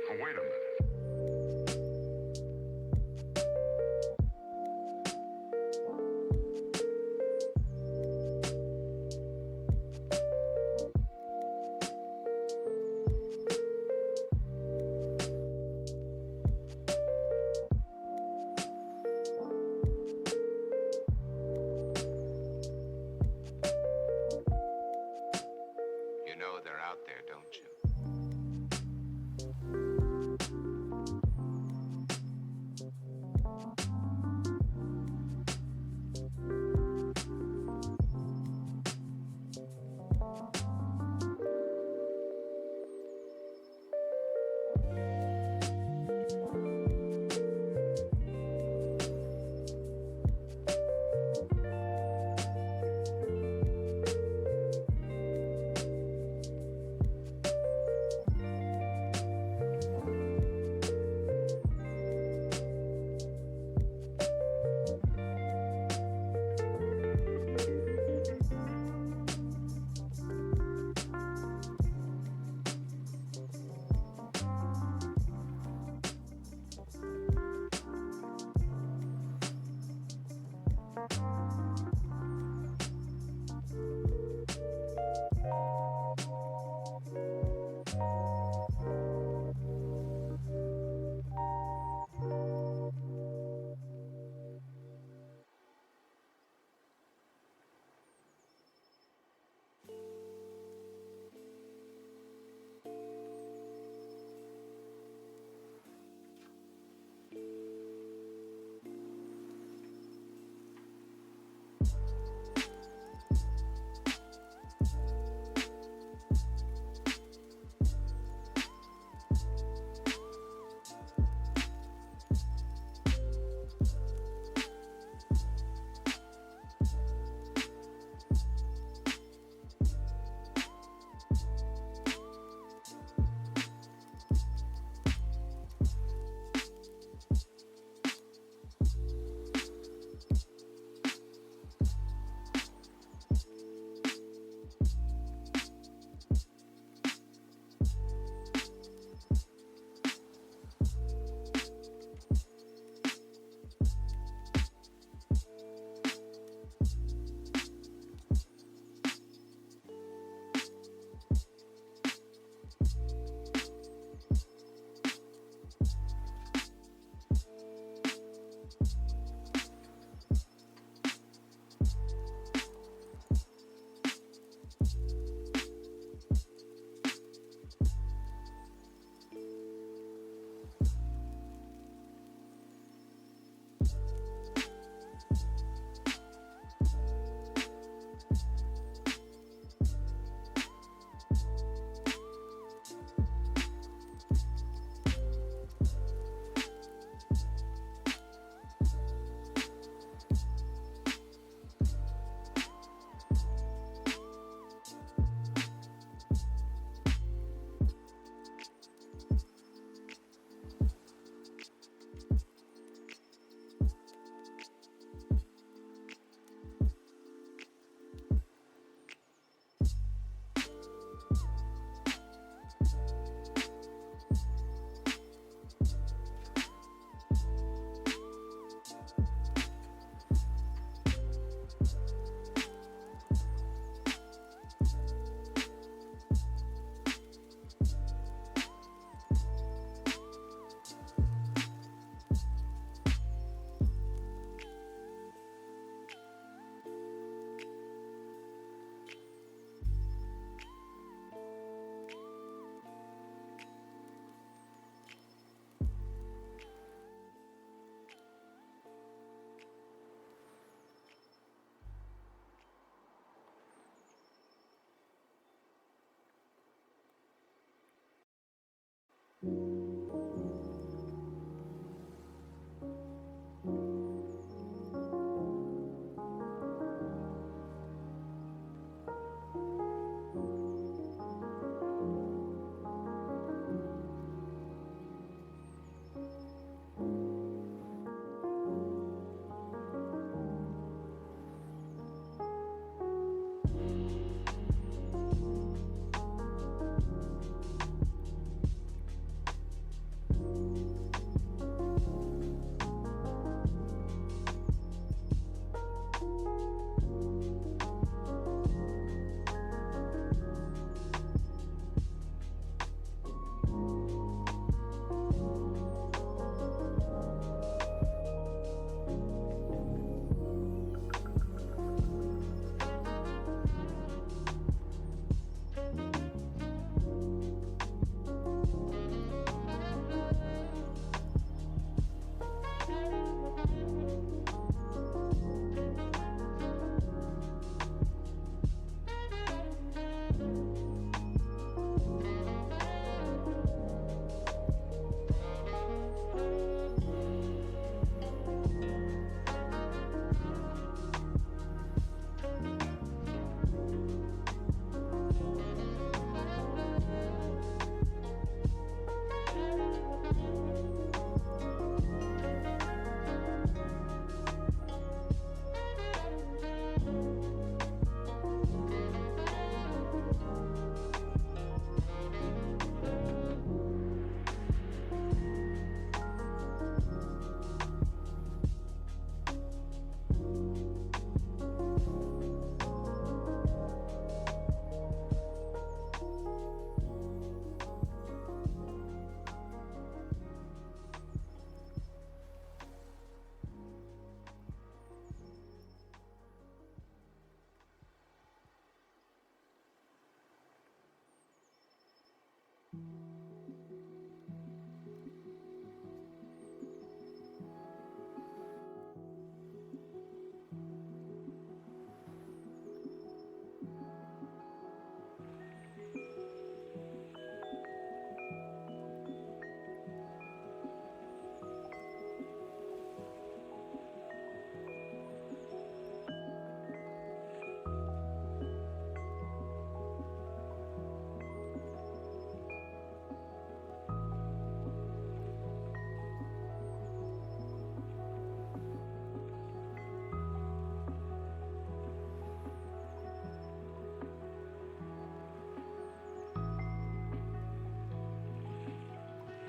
Wait a minute. You know they're out there, don't you?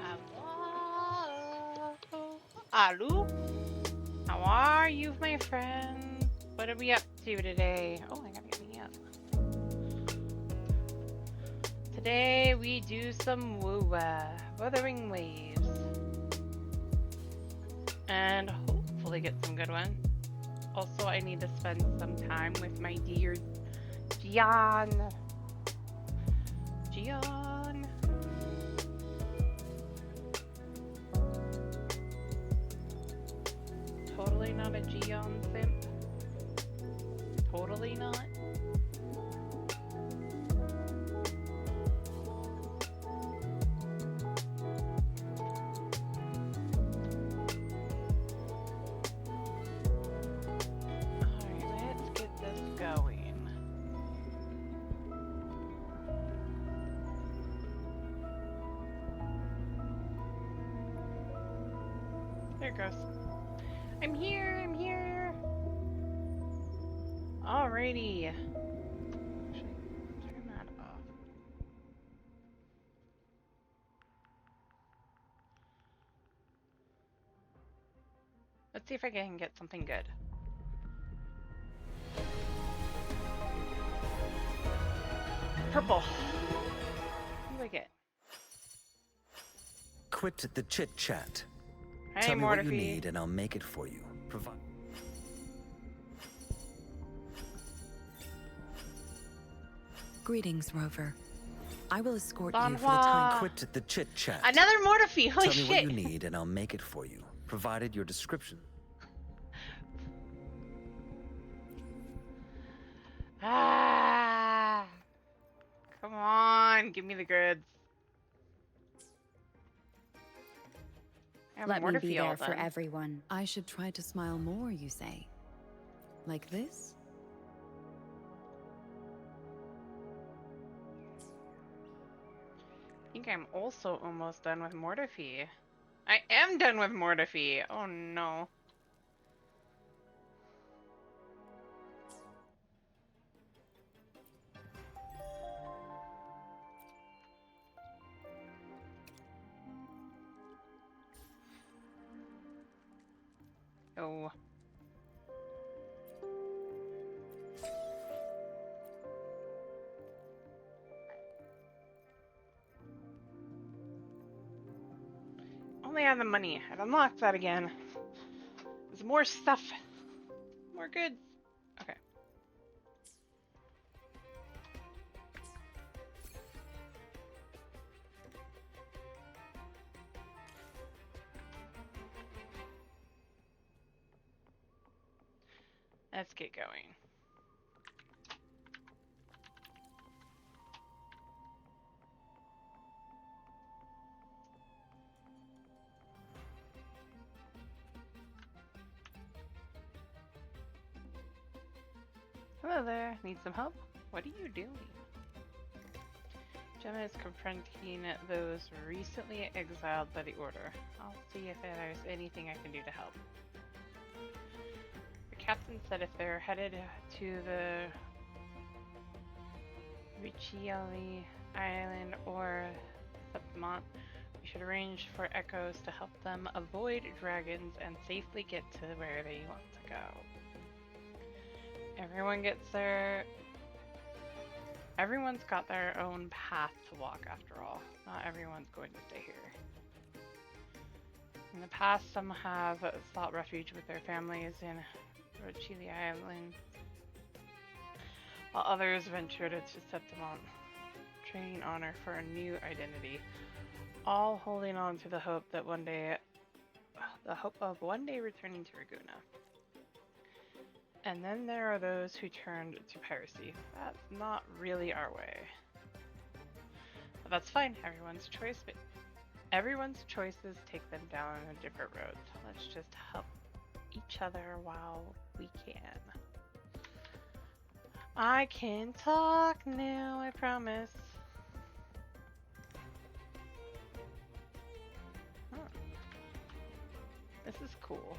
Hello. Hello. How are you, my friend? What are we up to today? Oh, I gotta get me up. Today we do some Wuthering Waves. And hopefully get some good ones. Also, I need to spend some time with my dear Gian. Gian. Totally not a Gian simp. Totally not. Alright, let's get this going. There it goes. I'm here, I'm here. Alrighty. Actually, turn that off. Let's see if I can get something good. Purple. What do I get? Quit the chit chat. Hey, Tell me what you Mortifee. need and I'll make it for you. Provide. Greetings, Rover. I will escort Don you for the time. Juan. Quit the chit chat. Another Mortifee. Holy Tell me shit. what you need and I'll make it for you, provided your description. Ah. Come on, give me the goods. I have Let me be Mortofee all there for done. everyone. I should try to smile more, you say? Like this? I think I'm also almost done with Mortofee. I am done with Mortofee. Oh no. Oh. Only on the money. I've unlocked that again. There's more stuff. More goods. Okay. Let's get going. Hello there. Need some help? What are you doing? Gemma is confronting those recently exiled by the Order. I'll see if there's anything I can do to help. The captain said if they're headed to the Riccioli Island or Septimont, we should arrange for echoes to help them avoid dragons and safely get to where they want to go. Everyone's got their own path to walk after all. Not everyone's going to stay here. In the past, some have sought refuge with their families in Riccioli Island, while others ventured to Septimont, trading honor for a new identity, all holding on to the hope of one day returning to Raguna. And then there are those who turned to piracy. That's not really our way. But that's fine, everyone's choices take them down a different road. Let's just help each other while we can. I can talk now, I promise. Huh. This is cool.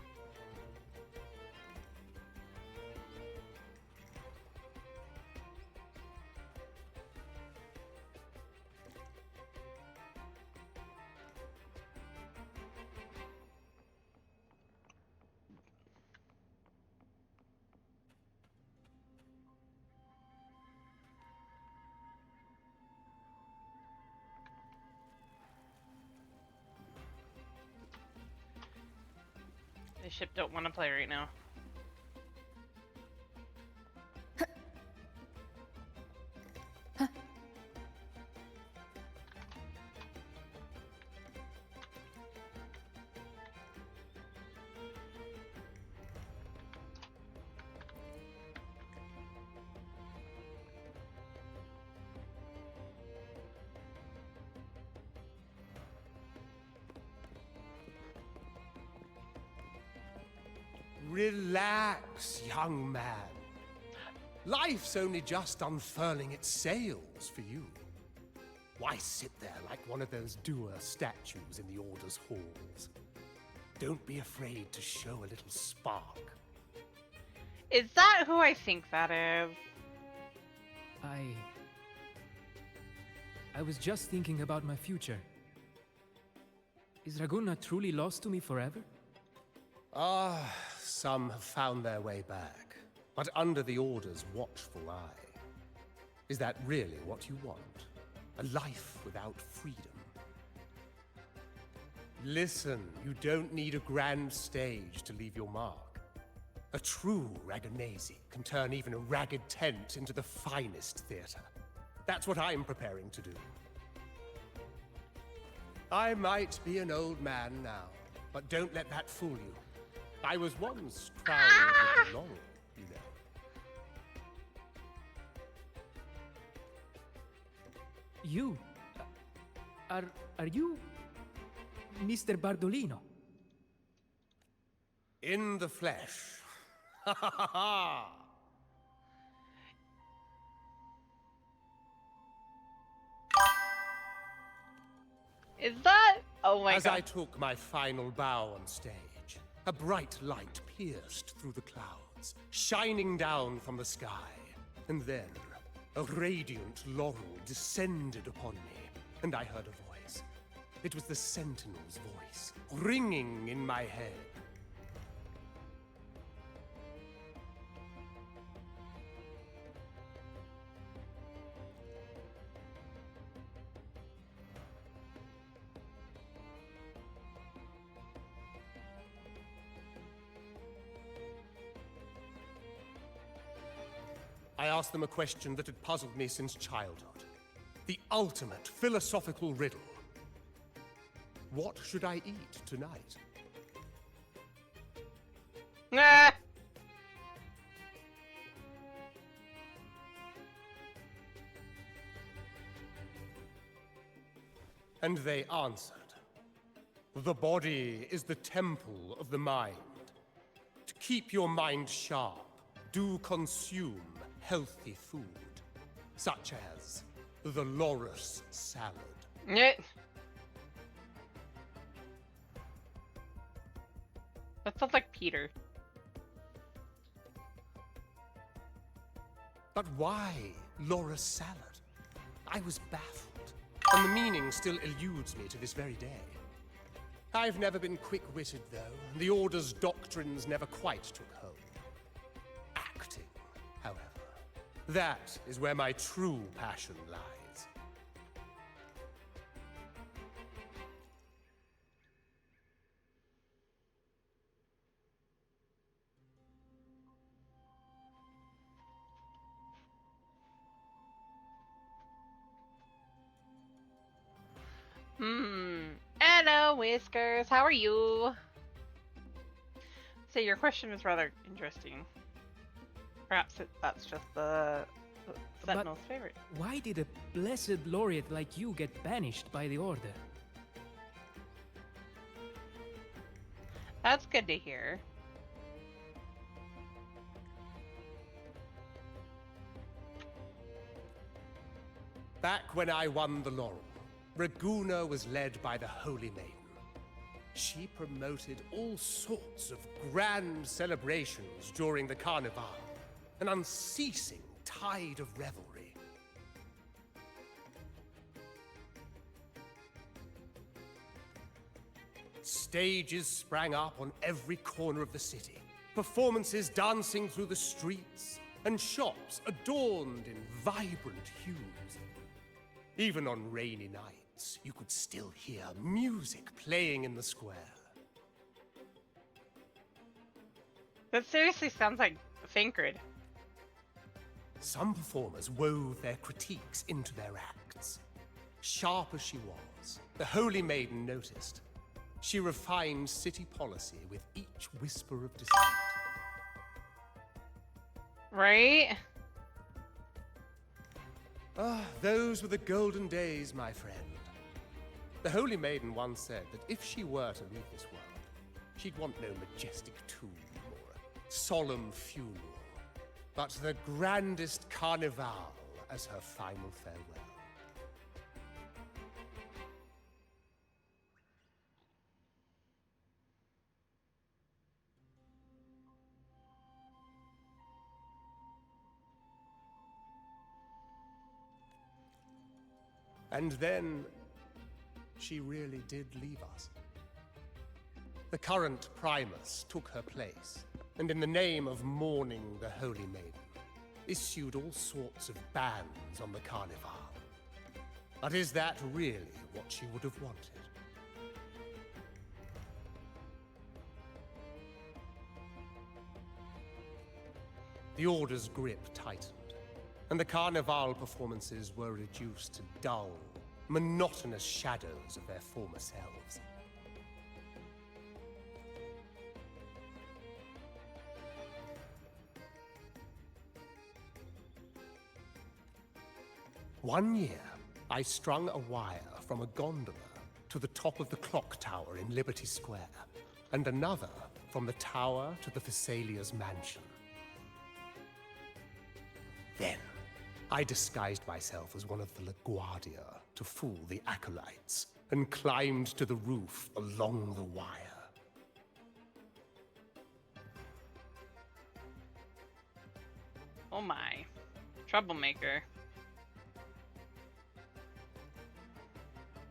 The ship don't want to play right now. Relax, young man. Life's only just unfurling its sails for you. Why sit there like one of those dour statues in the Order's halls? Don't be afraid to show a little spark. Is that who I think that is? I was just thinking about my future. Is Raguna truly lost to me forever? Ah, some have found their way back, but under the Order's watchful eye. Is that really what you want? A life without freedom? Listen, you don't need a grand stage to leave your mark. A true Ragganese can turn even a ragged tent into the finest theater. That's what I'm preparing to do. I might be an old man now, but don't let that fool you. I was once crowned with the laurel, you know. You? Are you Mr. Bardolino? In the flesh. Ha ha ha ha! Is that? Oh my As god. I took my final bow on stage, a bright light pierced through the clouds, shining down from the sky. And then, a radiant laurel descended upon me, and I heard a voice. It was the Sentinel's voice, ringing in my head. I asked them a question that had puzzled me since childhood. The ultimate philosophical riddle. What should I eat tonight? Ah! And they answered. The body is the temple of the mind. To keep your mind sharp, do consume healthy food, such as the Loris salad. Yeah. That sounds like Peter. But why Loris salad? I was baffled, and the meaning still eludes me to this very day. I've never been quick-witted, though. The Order's doctrines never quite took hold. Acting, however, that is where my true passion lies. Hello, Whiskers. How are you? So your question is rather interesting. Perhaps that's just the Sentinel's favorite. Why did a blessed laureate like you get banished by the Order? That's good to hear. Back when I won the laurel, Raguna was led by the Holy Maiden. She promoted all sorts of grand celebrations during the Carnival, an unceasing tide of revelry. Stages sprang up on every corner of the city, performances dancing through the streets, and shops adorned in vibrant hues. Even on rainy nights, you could still hear music playing in the square. That seriously sounds like Thancred. Some performers wove their critiques into their acts. Sharp as she was, the Holy Maiden noticed. She refined city policy with each whisper of dissent. Right? Ah, those were the golden days, my friend. The Holy Maiden once said that if she were to leave this world, she'd want no majestic tomb or a solemn funeral, but the grandest carnival as her final farewell. And then, she really did leave us. The current Primus took her place, and in the name of mourning the Holy Maiden, issued all sorts of bans on the Carnival. But is that really what she would have wanted? The Order's grip tightened, and the Carnival performances were reduced to dull, monotonous shadows of their former selves. One year, I strung a wire from a gondola to the top of the clock tower in Liberty Square, and another from the tower to the Thessalia's mansion. Then, I disguised myself as one of the LaGuardia to fool the acolytes, and climbed to the roof along the wire. Oh my. Troublemaker.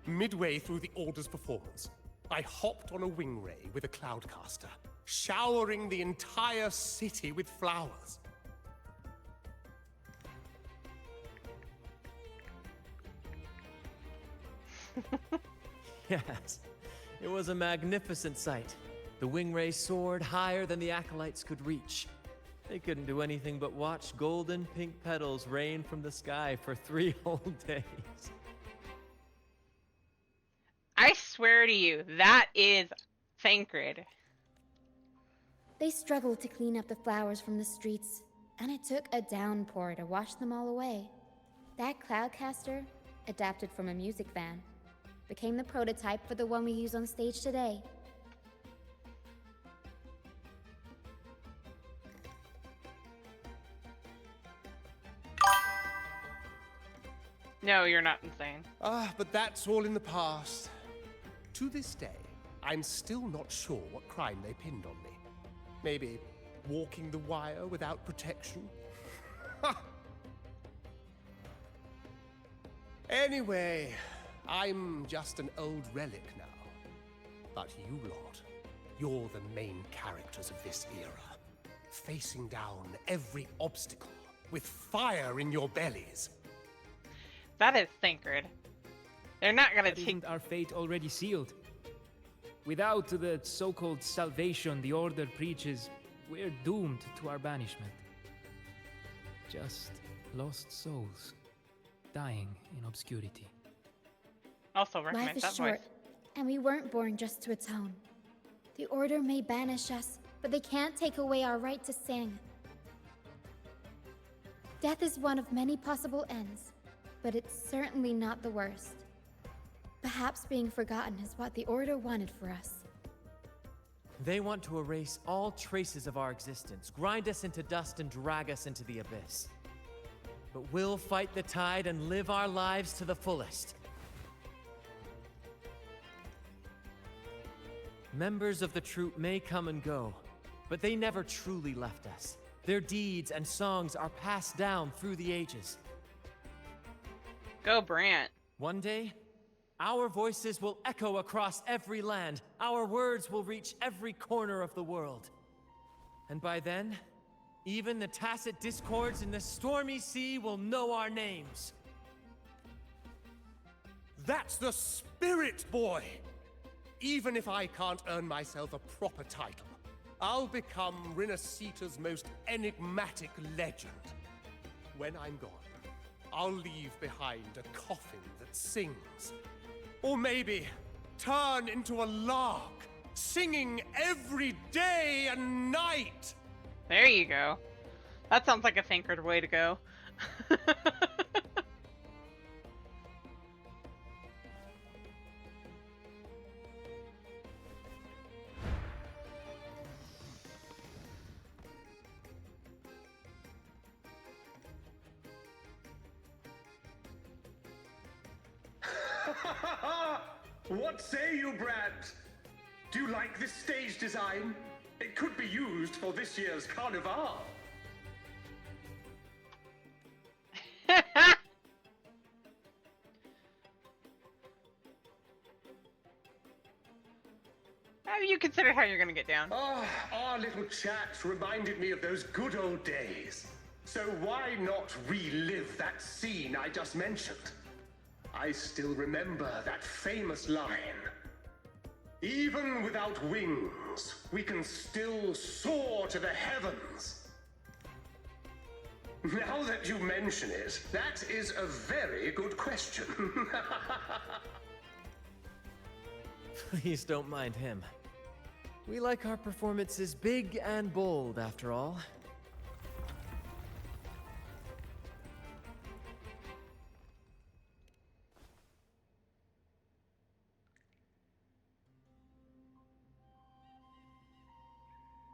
Midway through the Order's performance, I hopped on a wing ray with a cloudcaster, showering the entire city with flowers. Yes, it was a magnificent sight. The wing ray soared higher than the acolytes could reach. They couldn't do anything but watch golden pink petals rain from the sky for 3 whole days. I swear to you, that is Thancred. They struggled to clean up the flowers from the streets, and it took a downpour to wash them all away. That cloudcaster, adapted from a music van, became the prototype for the one we use on stage today. No, you're not insane. But that's all in the past. To this day, I'm still not sure what crime they pinned on me. Maybe walking the wire without protection? Anyway, I'm just an old relic now. But you lot, you're the main characters of this era. Facing down every obstacle with fire in your bellies. That is Thancred. They're not gonna But take. isn't our fate already sealed? Without the so-called salvation the Order preaches, we're doomed to our banishment. Just lost souls, dying in obscurity. Also Life recognize is that short, voice. and we weren't born just to atone. The Order may banish us, but they can't take away our right to sing. Death is one of many possible ends, but it's certainly not the worst. Perhaps being forgotten is what the Order wanted for us. They want to erase all traces of our existence, grind us into dust and drag us into the abyss. But we'll fight the tide and live our lives to the fullest. Members of the troupe may come and go, but they never truly left us. Their deeds and songs are passed down through the ages. Go, Brant. One day, our voices will echo across every land. Our words will reach every corner of the world. And by then, even the tacit discords in the stormy sea will know our names. That's the spirit, boy! Even if I can't earn myself a proper title, I'll become Rinasita's most enigmatic legend. When I'm gone, I'll leave behind a coffin that sings. Or maybe turn into a lark, singing every day and night! There you go. That sounds like a Thancred way to go. What say you, Brad? Do you like this stage design? It could be used for this year's Carnival. Have you considered how you're gonna get down? Our little chat reminded me of those good old days. So why not relive that scene I just mentioned? I still remember that famous line. Even without wings, we can still soar to the heavens. Now that you mention it, that is a very good question. Please don't mind him. We like our performances big and bold, after all.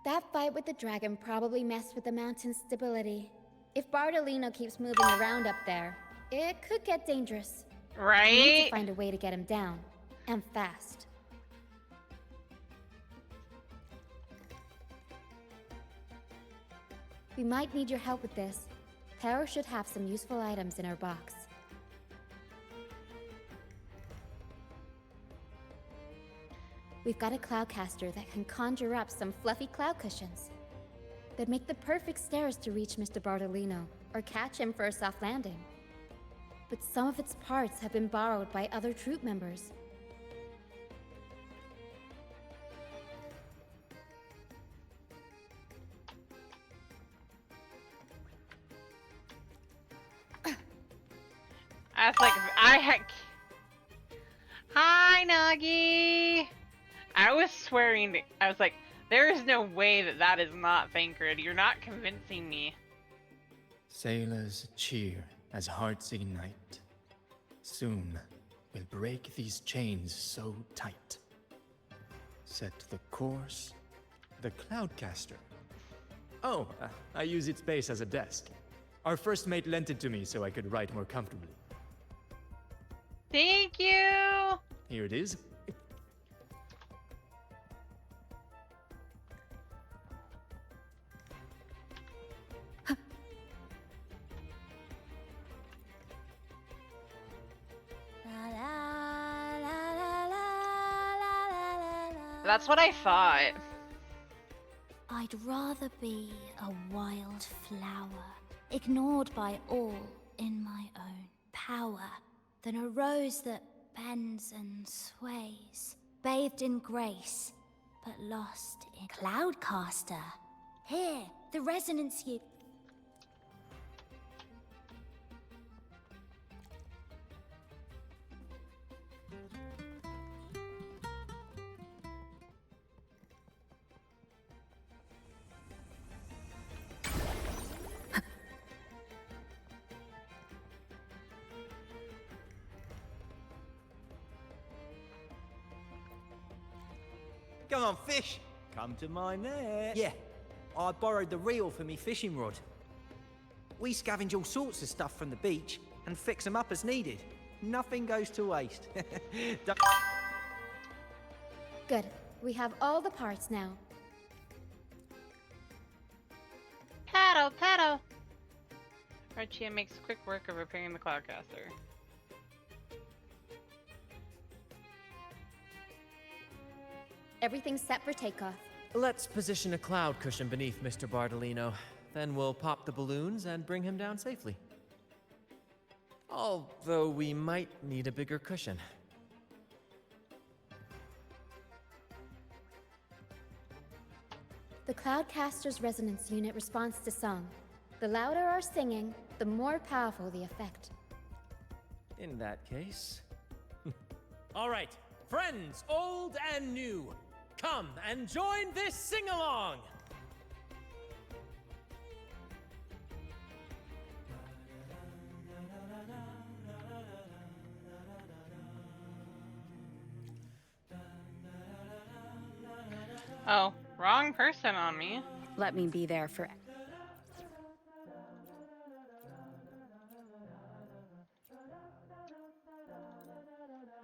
That fight with the dragon probably messed with the mountain's stability. If Bardolino keeps moving around up there, it could get dangerous. We need Right? to find a way to get him down. And fast. We might need your help with this. Para should have some useful items in her box. We've got a cloudcaster that can conjure up some fluffy cloud cushions. They'd make the perfect stairs to reach Mr. Bardolino, or catch him for a soft landing. But some of its parts have been borrowed by other troop members. I was like, I had. Hi, Nagi! I was swearing, I was like, there is no way that that is not Thancred. You're not convincing me. Sailors cheer as hearts ignite. Soon we'll break these chains so tight. Set the course, the Cloudcaster. Oh, I use its base as a desk. Our first mate lent it to me so I could write more comfortably. Thank you! Here it is. That's what I thought. I'd rather be a wild flower, ignored by all in my own power, than a rose that bends and sways, bathed in grace, but lost in Cloudcaster. Here, the resonance you... Come on, fish. Come to my net. Yeah, I borrowed the reel for me fishing rod. We scavenge all sorts of stuff from the beach and fix them up as needed. Nothing goes to waste. Good. We have all the parts now. Paddle, paddle! Archia makes quick work of repairing the Cloudcaster. Everything's set for takeoff. Let's position a cloud cushion beneath Mr. Bardolino. Then we'll pop the balloons and bring him down safely. Although we might need a bigger cushion. The Cloudcaster's resonance unit responds to song. The louder our singing, the more powerful the effect. In that case... All right, friends, old and new, come and join this sing-along! Oh, wrong person on me. Let me be there for...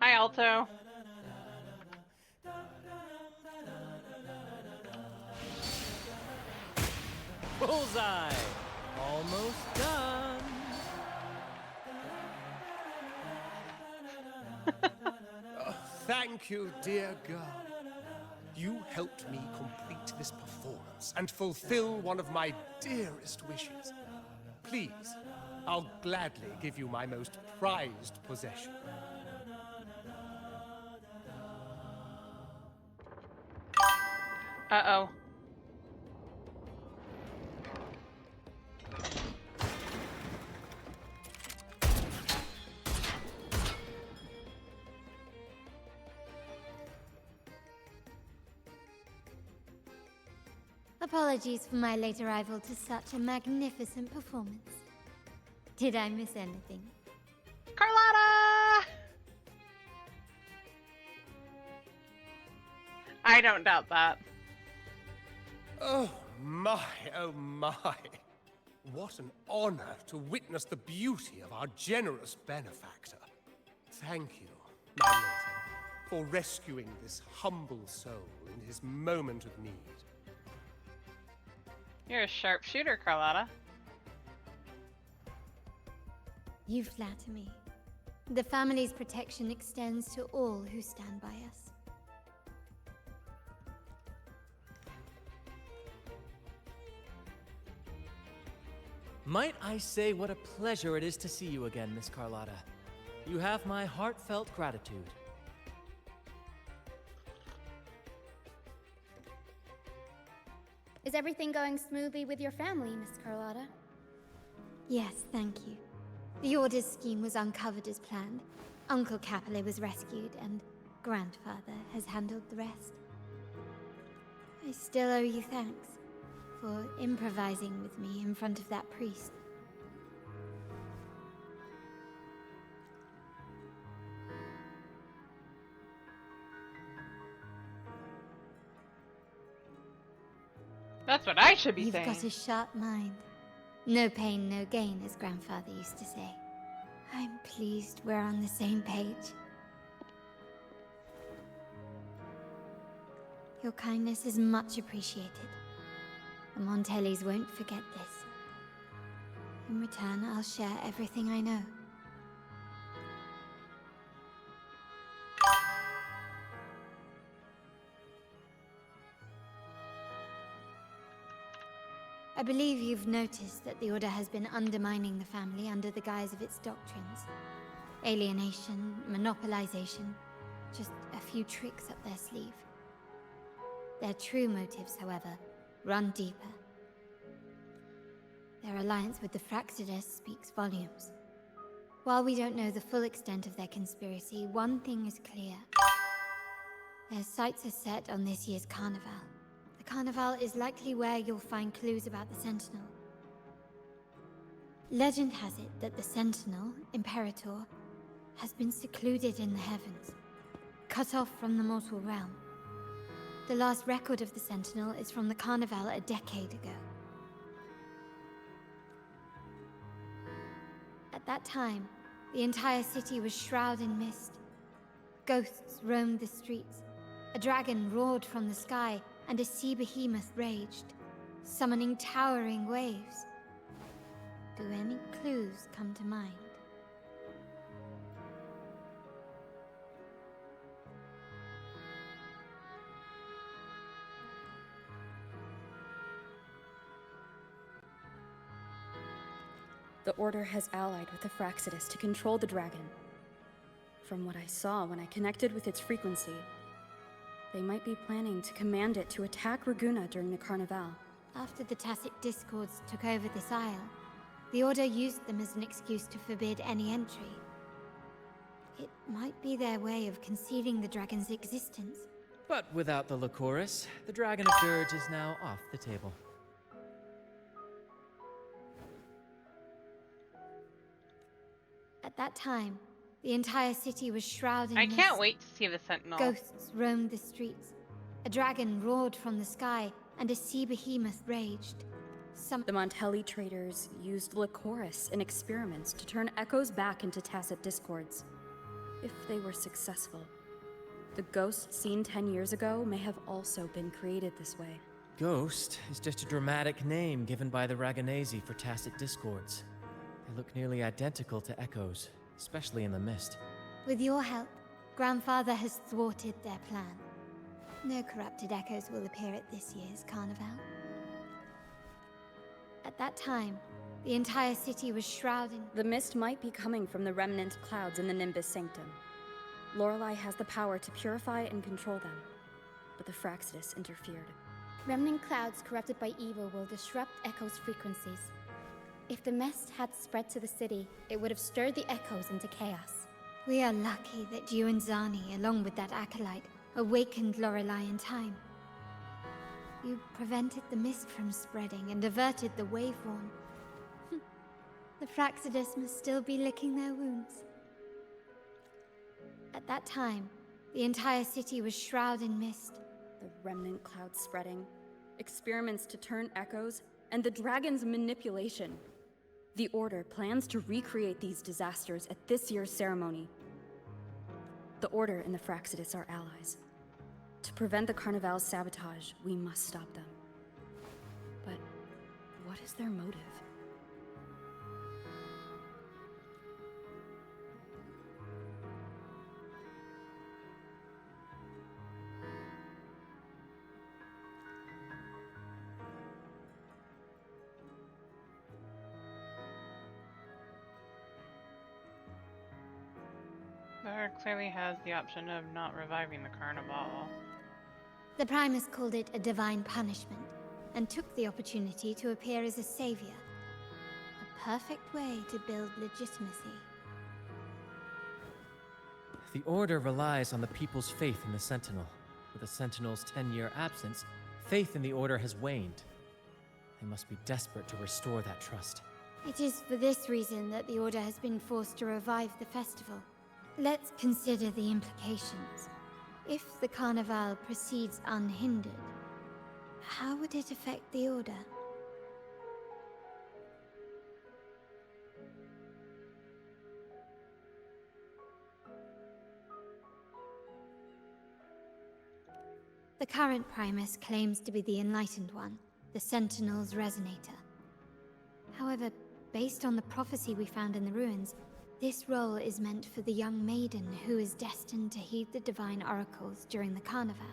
Hi, Alto. Bullseye! Almost done! Thank you, dear girl. You helped me complete this performance and fulfill one of my dearest wishes. Please, I'll gladly give you my most prized possession. Uh-oh. Apologies for my late arrival to such a magnificent performance. Did I miss anything? Carlotta! I don't doubt that. Oh my, oh my. What an honor to witness the beauty of our generous benefactor. Thank you, my lady, for rescuing this humble soul in his moment of need. You're a sharpshooter, Carlotta. You flatter me. The family's protection extends to all who stand by us. Might I say what a pleasure it is to see you again, Miss Carlotta. You have my heartfelt gratitude. Is everything going smoothly with your family, Miss Carlotta? Yes, thank you. The Order's scheme was uncovered as planned. Uncle Capilet was rescued, and Grandfather has handled the rest. I still owe you thanks for improvising with me in front of that priest. That's what I should be You've saying. got a sharp mind. No pain, no gain, as Grandfather used to say. I'm pleased we're on the same page. Your kindness is much appreciated. The Montellis won't forget this. In return, I'll share everything I know. I believe you've noticed that the Order has been undermining the family under the guise of its doctrines. Alienation, monopolization, just a few tricks up their sleeve. Their true motives, however, run deeper. Their alliance with the Fraxides speaks volumes. While we don't know the full extent of their conspiracy, one thing is clear. Their sights are set on this year's carnival. The carnival is likely where you'll find clues about the Sentinel. Legend has it that the Sentinel, Imperator, has been secluded in the heavens, cut off from the mortal realm. The last record of the Sentinel is from the carnival a decade ago. At that time, the entire city was shrouded in mist. Ghosts roamed the streets. A dragon roared from the sky, and a sea behemoth raged, summoning towering waves. Do any clues come to mind? The Order has allied with the Fraxides to control the dragon. From what I saw when I connected with its frequency, they might be planning to command it to attack Raguna during the Carnival. After the Tacit Discords took over this isle, the Order used them as an excuse to forbid any entry. It might be their way of concealing the dragon's existence. But without the Lycoris, the Dragon of Dirge is now off the table. At that time, the entire city was shrouded in I mist. can't wait to see the Sentinel. Ghosts roamed the streets. A dragon roared from the sky, and a sea behemoth raged. The Montelli traders used Lycoris in experiments to turn echoes back into Tacit Discords. If they were successful, the ghost seen 10 years ago may have also been created this way. Ghost is just a dramatic name given by the Raganesi for Tacit Discords. They look nearly identical to echoes, especially in the mist. With your help, Grandfather has thwarted their plan. No corrupted echoes will appear at this year's carnival. At that time, the entire city was shrouded. The mist might be coming from the remnant clouds in the Nimbus Sanctum. Lorelei has the power to purify and control them, but the Fraxides interfered. Remnant clouds corrupted by evil will disrupt Echo's frequencies. If the mist had spread to the city, it would have stirred the echoes into chaos. We are lucky that you and Zani, along with that acolyte, awakened Lorelei in time. You prevented the mist from spreading and averted the Waveworn. The Fraxides must still be licking their wounds. At that time, the entire city was shrouded in mist. The remnant clouds spreading. experiments to turn echoes, and the dragon's manipulation. The Order plans to recreate these disasters at this year's ceremony. The Order and the Fraxidus are allies. To prevent the Carnival's sabotage, we must stop them. But what is their motive? There clearly has the option of not reviving the Carnival. The Primus called it a divine punishment, and took the opportunity to appear as a savior. A perfect way to build legitimacy. The Order relies on the people's faith in the Sentinel. With the Sentinel's 10-year absence, faith in the Order has waned. They must be desperate to restore that trust. It is for this reason that the Order has been forced to revive the festival. Let's consider the implications. If the Carnival proceeds unhindered, how would it affect the Order? The current Primus claims to be the Enlightened One, the Sentinel's Resonator. However, based on the prophecy we found in the ruins, this role is meant for the young maiden who is destined to heed the divine oracles during the Carnival.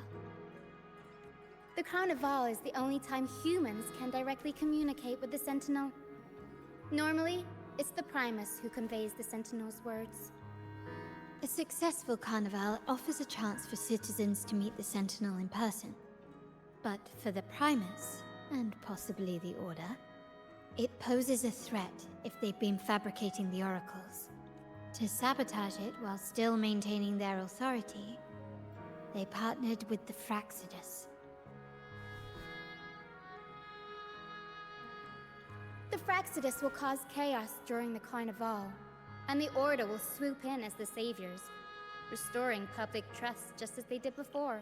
The Carnival is the only time humans can directly communicate with the Sentinel. Normally, it's the Primus who conveys the Sentinel's words. A successful Carnival offers a chance for citizens to meet the Sentinel in person. But for the Primus, and possibly the Order, it poses a threat if they've been fabricating the oracles. To sabotage it while still maintaining their authority, they partnered with the Fraxidus. The Fraxidus will cause chaos during the Carnival, and the Order will swoop in as the saviors, restoring public trust just as they did before.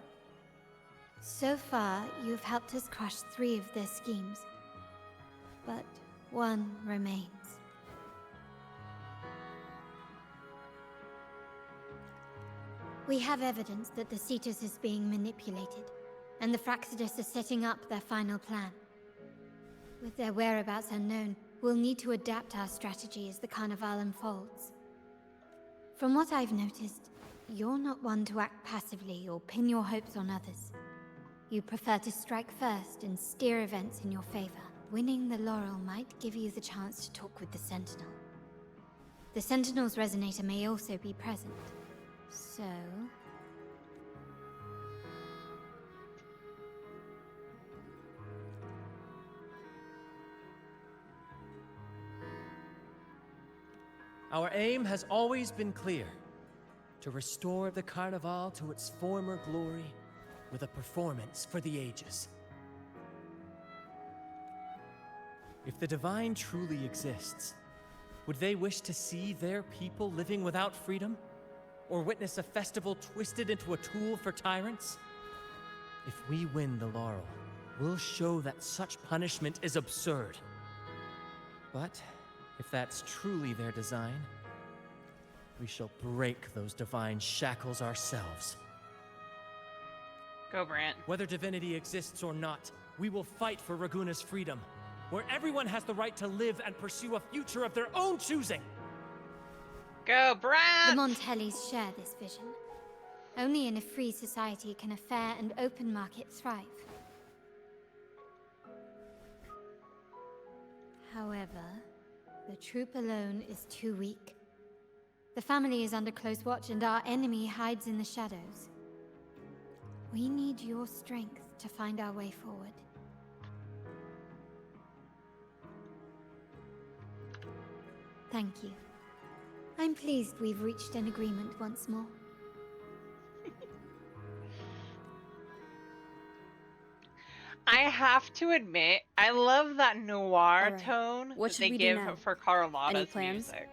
So far, you've helped us crush 3 of their schemes. But one remains. We have evidence that the Cetus is being manipulated, and the Fraxidus are setting up their final plan. With their whereabouts unknown, we'll need to adapt our strategy as the Carnival unfolds. From what I've noticed, you're not one to act passively or pin your hopes on others. You prefer to strike first and steer events in your favor. Winning the laurel might give you the chance to talk with the Sentinel. The Sentinel's Resonator may also be present. So... Our aim has always been clear: to restore the Carnival to its former glory with a performance for the ages. If the Divine truly exists, would they wish to see their people living without freedom? Or witness a festival twisted into a tool for tyrants? If we win the laurel, we'll show that such punishment is absurd. But if that's truly their design, we shall break those divine shackles ourselves. Go, Brant. Whether divinity exists or not, we will fight for Raguna's freedom, where everyone has the right to live and pursue a future of their own choosing. Go, Brant! The Montellis share this vision. Only in a free society can a fair and open market thrive. However, the troop alone is too weak. The family is under close watch and our enemy hides in the shadows. We need your strength to find our way forward. Thank you. I'm pleased we've reached an agreement once more. I have to admit, I love that noir right. tone What that should they we do give now? for Carlotta's Any plans? music.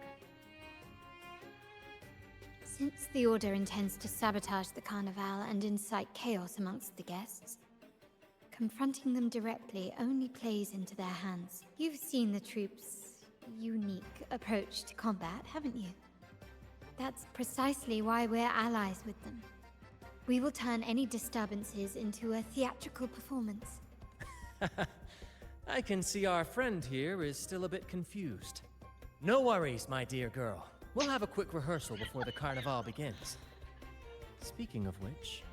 Since the Order intends to sabotage the Carnival and incite chaos amongst the guests, confronting them directly only plays into their hands. You've seen the troops' unique approach to combat, haven't you? That's precisely why we're allies with them. We will turn any disturbances into a theatrical performance. I can see our friend here is still a bit confused. No worries, my dear girl. We'll have a quick rehearsal before the carnival begins. Speaking of which,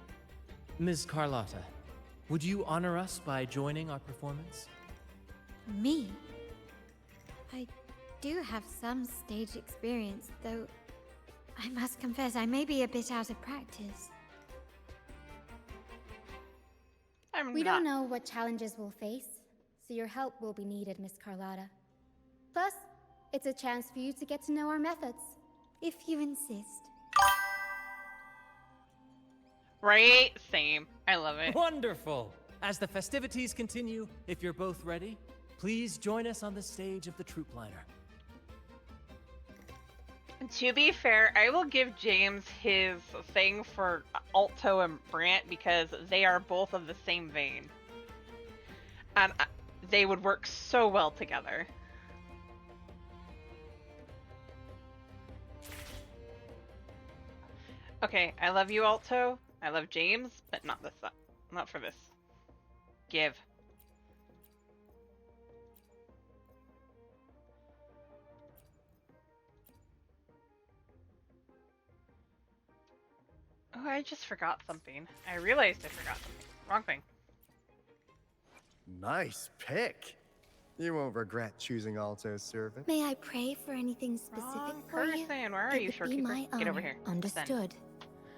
Ms. Carlotta, would you honor us by joining our performance? Me? I do have some stage experience, though I must confess I may be a bit out of practice. We don't know what challenges we'll face, so your help will be needed, Miss Carlotta. Plus, it's a chance for you to get to know our methods, if you insist. Right? Same. I love it. Wonderful! As the festivities continue, if you're both ready, please join us on the stage of the troop liner. To be fair, I will give James his thing for Alto and Brant because they are both of the same vein. And they would work so well together. Okay, I love you, Alto. I love James, but not this. Not for this. Give. Oh, I just forgot something. I realized I forgot something. Wrong thing. Nice pick. You won't regret choosing Alto's service. May I pray for anything specific for you? Person, where are you, It would be Shorekeeper? my Get over honor. here. Understood.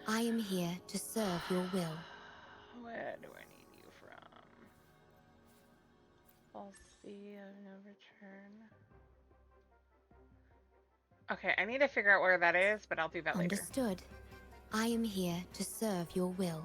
I am here to serve your will. Where do I need you from? I'll see of no return. Okay, I need to figure out where that is, but I'll do that later. Understood. I am here to serve your will.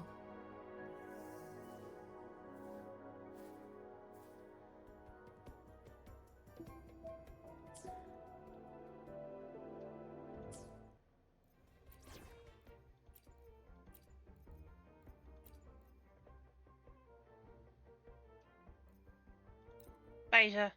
Aisha.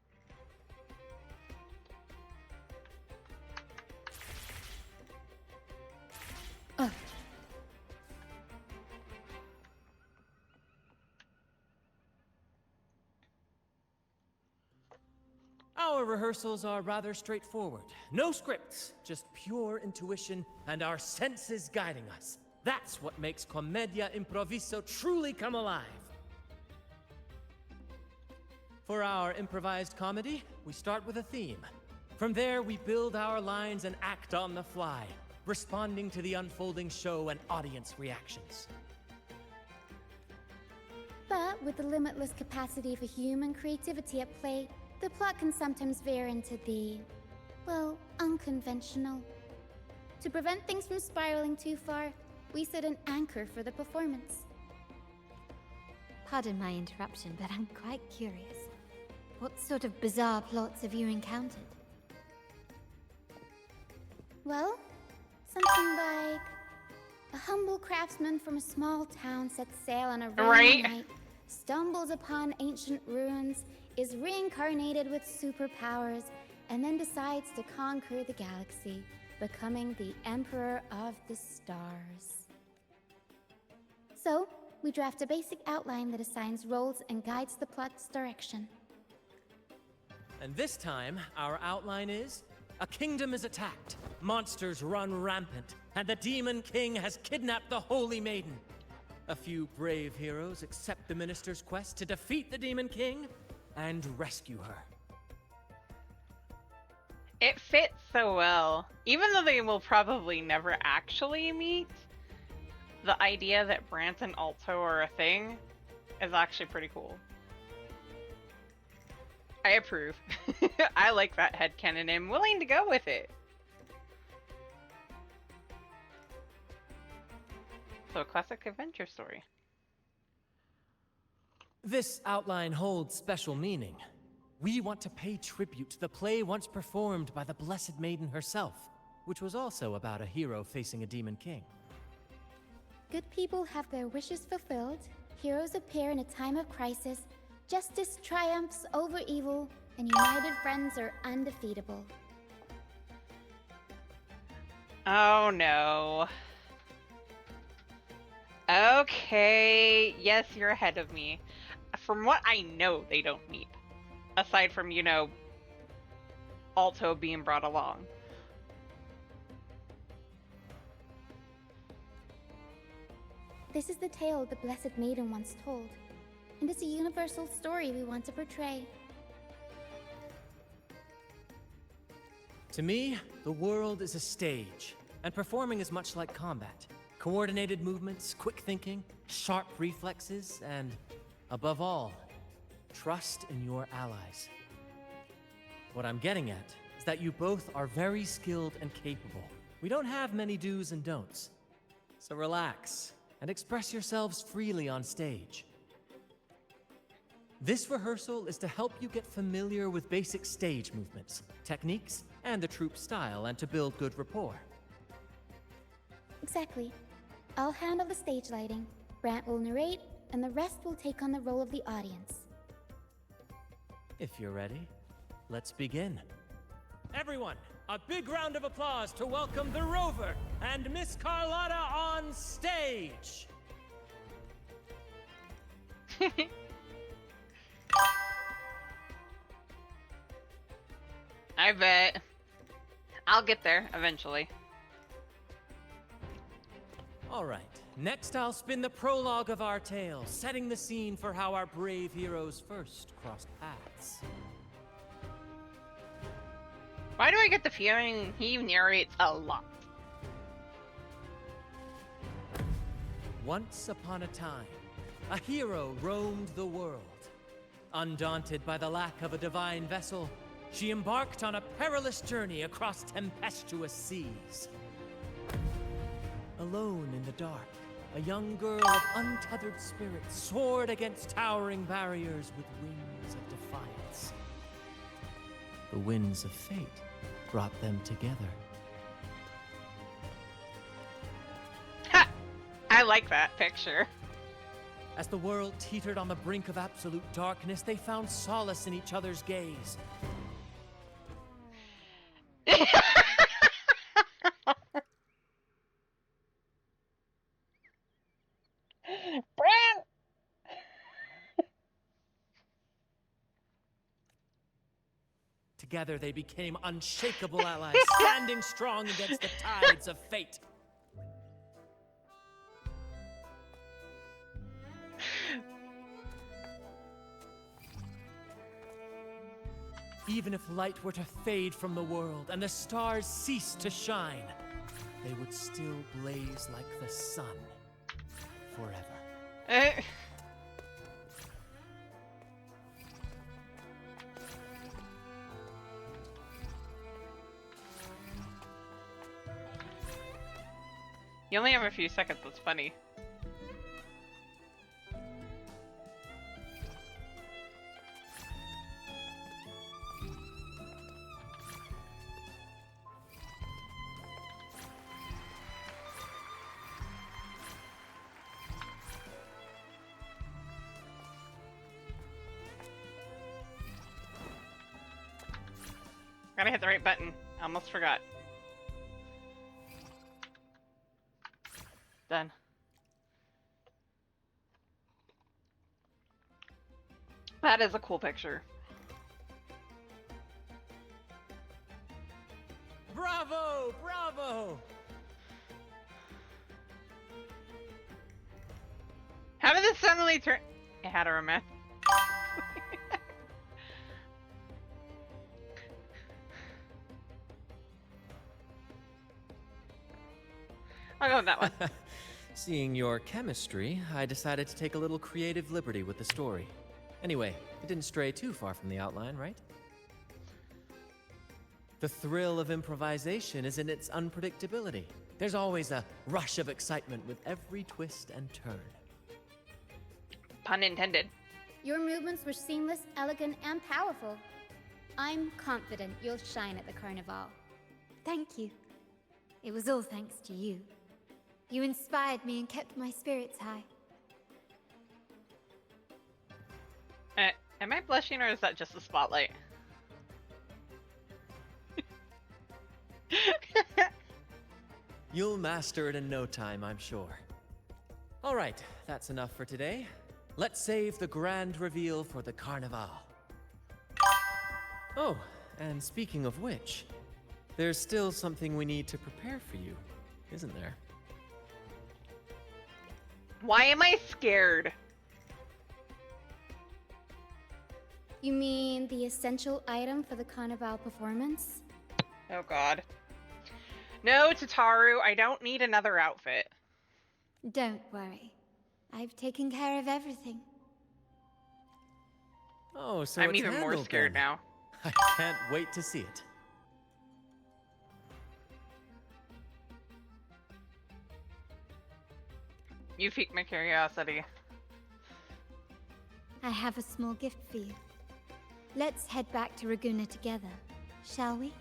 Our rehearsals are rather straightforward. No scripts, just pure intuition and our senses guiding us. That's what makes Commedia Improviso truly come alive. For our improvised comedy, we start with a theme. From there, we build our lines and act on the fly, responding to the unfolding show and audience reactions. But with the limitless capacity for human creativity at play, the plot can sometimes veer into the, well, unconventional. To prevent things from spiraling too far, we set an anchor for the performance. Pardon my interruption, but I'm quite curious. What sort of bizarre plots have you encountered? Well, something like a humble craftsman from a small town sets sail on a rainy night, stumbles upon ancient ruins, is reincarnated with superpowers, and then decides to conquer the galaxy, becoming the Emperor of the Stars. So, we draft a basic outline that assigns roles and guides the plot's direction. And this time, our outline is, a kingdom is attacked, monsters run rampant, and the Demon King has kidnapped the Holy Maiden. A few brave heroes accept the Minister's quest to defeat the Demon King and rescue her. It fits so well. Even though they will probably never actually meet, the idea that Brant and Alto are a thing is actually pretty cool. I approve. I like that headcanon and I'm willing to go with it. So, a classic adventure story. This outline holds special meaning. We want to pay tribute to the play once performed by the Blessed Maiden herself, which was also about a hero facing a Demon King. Good people have their wishes fulfilled, Heroes appear in a time of crisis, justice triumphs over evil, and united friends are undefeatable. Oh no. Okay, yes, you're ahead of me. From what I know, they don't meet. Aside from, you know, Alto being brought along. This is the tale the Blessed Maiden once told, and it's a universal story we want to portray. To me, the world is a stage, and performing is much like combat. Coordinated movements, quick thinking, sharp reflexes, and, above all, trust in your allies. What I'm getting at is that you both are very skilled and capable. We don't have many do's and don'ts. So relax and express yourselves freely on stage. This rehearsal is to help you get familiar with basic stage movements, techniques, and the troupe style, and to build good rapport. Exactly. I'll handle the stage lighting, Brant will narrate, and the rest will take on the role of the audience. If you're ready, let's begin. Everyone, a big round of applause to welcome the Rover and Miss Carlotta on stage! I bet. I'll get there eventually. All right, next I'll spin the prologue of our tale, setting the scene for how our brave heroes first crossed paths. Why do I get the feeling he narrates a lot? Once upon a time, a hero roamed the world. Undaunted by the lack of a divine vessel, she embarked on a perilous journey across tempestuous seas. Alone in the dark, a young girl of untethered spirit soared against towering barriers with wings of defiance. The winds of fate brought them together. Ha! I like that picture. As the world teetered on the brink of absolute darkness, they found solace in each other's gaze. Brant! Together they became unshakable allies, standing strong against the tides of fate. Even if light were to fade from the world and the stars cease to shine, they would still blaze like the sun forever. You only have a few seconds, that's funny. Gotta hit the right button. I almost forgot. Done. That is a cool picture. Bravo! Bravo! How did this suddenly turn? I had a romance. I'll go with that one. Seeing your chemistry, I decided to take a little creative liberty with the story. Anyway, it didn't stray too far from the outline, right? The thrill of improvisation is in its unpredictability. There's always a rush of excitement with every twist and turn. Pun intended. Your movements were seamless, elegant, and powerful. I'm confident you'll shine at the Carnival. Thank you. It was all thanks to you. You inspired me and kept my spirits high. Am I blushing or is that just the spotlight? You'll master it in no time, I'm sure. All right, that's enough for today. Let's save the grand reveal for the Carnival. Oh, and speaking of which, there's still something we need to prepare for you, isn't there? Why am I scared? You mean the essential item for the Carnival performance? Oh god. No, Tataru, I don't need another outfit. Don't worry. I've taken care of everything. Oh, so I'm it's even more handled scared then. now. I can't wait to see it. You piqued my curiosity. I have a small gift for you. Let's head back to Raguna together, shall we?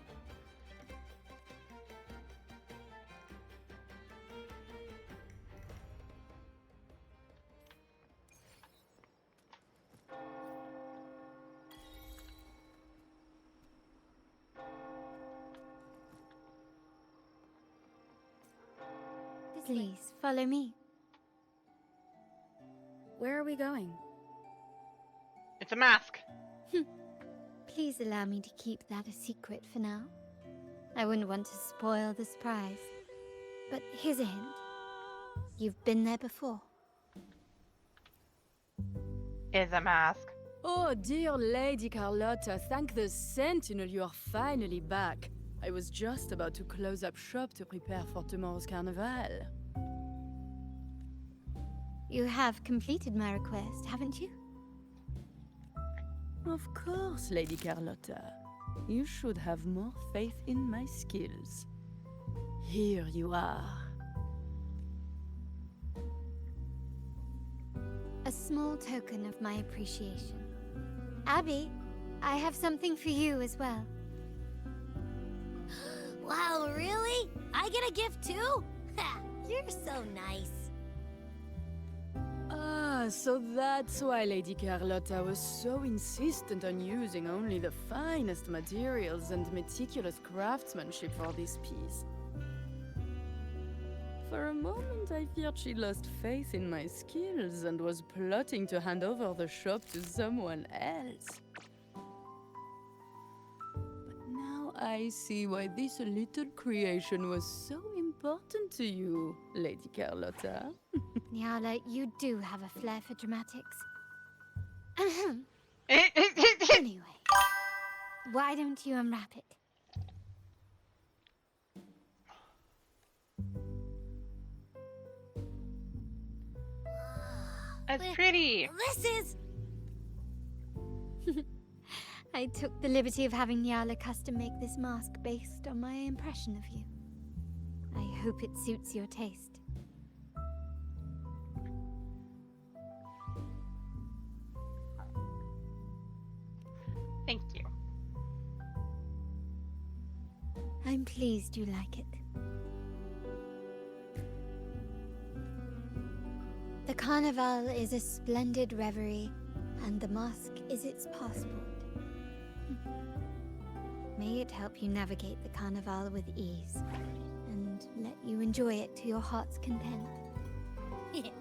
Please, follow me. Where are we going? It's a mask. Please allow me to keep that a secret for now. I wouldn't want to spoil the surprise. But here's a hint. You've been there before. Is a mask. Oh, dear Lady Carlotta, thank the Sentinel you are finally back. I was just about to close up shop to prepare for tomorrow's carnival. You have completed my request, haven't you? Of course, Lady Carlotta. You should have more faith in my skills. Here you are. A small token of my appreciation. Abby, I have something for you as well. Wow, really? I get a gift too? Ha, you're so nice. Ah, so that's why Lady Carlotta was so insistent on using only the finest materials and meticulous craftsmanship for this piece. For a moment, I feared she lost faith in my skills and was plotting to hand over the shop to someone else. But now I see why this little creation was so important to you, Lady Carlotta. Nyala, you do have a flair for dramatics. Anyway, why don't you unwrap it? That's pretty. This is... I took the liberty of having Nyala custom make this mask based on my impression of you. I hope it suits your taste. Thank you. I'm pleased you like it. The Carnival is a splendid reverie, and the mask is its passport. May it help you navigate the Carnival with ease, and let you enjoy it to your heart's content. We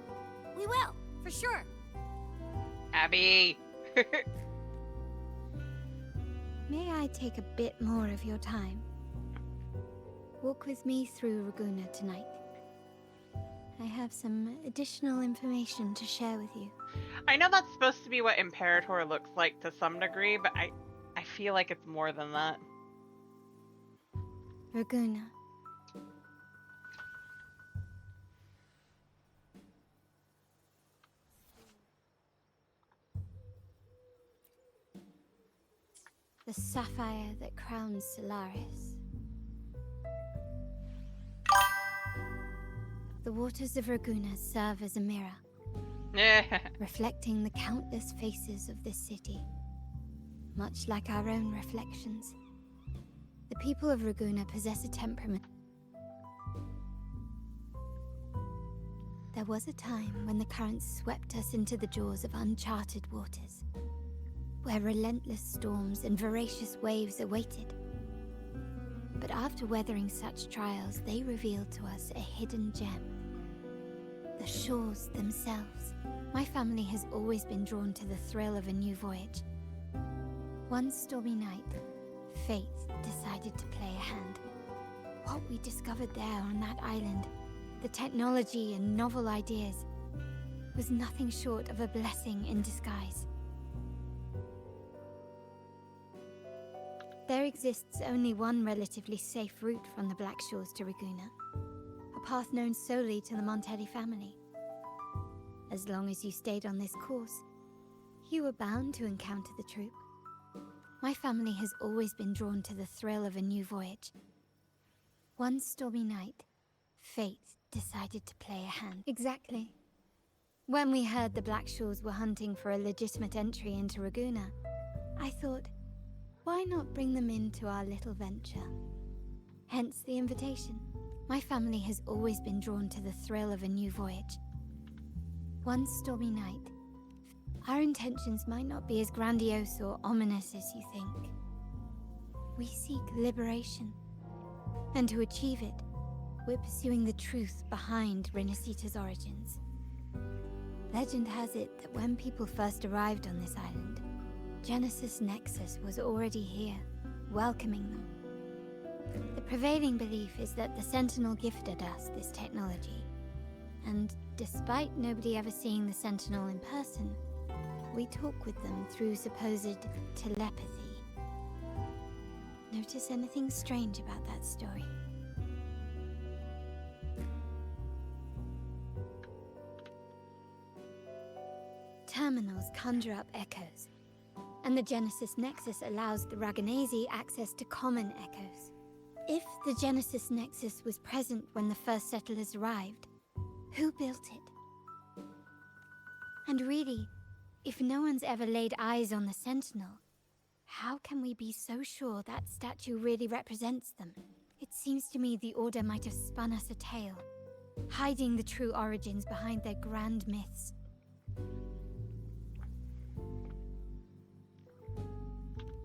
will, for sure. Abby! May I take a bit more of your time? Walk with me through Raguna tonight. I have some additional information to share with you. I know that's supposed to be what Imperator looks like to some degree, but I feel like it's more than that. Raguna. The sapphire that crowns Solaris. The waters of Raguna serve as a mirror, reflecting the countless faces of this city, much like our own reflections. The people of Raguna possess a temperament. There was a time when the currents swept us into the jaws of uncharted waters. where relentless storms and voracious waves awaited. But after weathering such trials, they revealed to us a hidden gem. The shores themselves. My family has always been drawn to the thrill of a new voyage. One stormy night, fate decided to play a hand. What we discovered there on that island, the technology and novel ideas, was nothing short of a blessing in disguise. There exists only one relatively safe route from the Black Shores to Raguena, a path known solely to the Montelli family. As long as you stayed on this course, you were bound to encounter the troop. My family has always been drawn to the thrill of a new voyage. One stormy night, fate decided to play a hand. Exactly. When we heard the Black Shores were hunting for a legitimate entry into Raguena, I thought, why not bring them into our little venture? Hence the invitation. My family has always been drawn to the thrill of a new voyage. One stormy night, our intentions might not be as grandiose or ominous as you think. We seek liberation, and to achieve it, we're pursuing the truth behind Renacita's origins. Legend has it that when people first arrived on this island, Genesis Nexus was already here, welcoming them. The prevailing belief is that the Sentinel gifted us this technology, and despite nobody ever seeing the Sentinel in person, we talk with them through supposed telepathy. Notice anything strange about that story? Terminals conjure up echoes, and the Genesis Nexus allows the Raganazi access to common echoes. If the Genesis Nexus was present when the first settlers arrived, who built it? And really, if no one's ever laid eyes on the Sentinel, how can we be so sure that statue really represents them? It seems to me the Order might have spun us a tale, hiding the true origins behind their grand myths.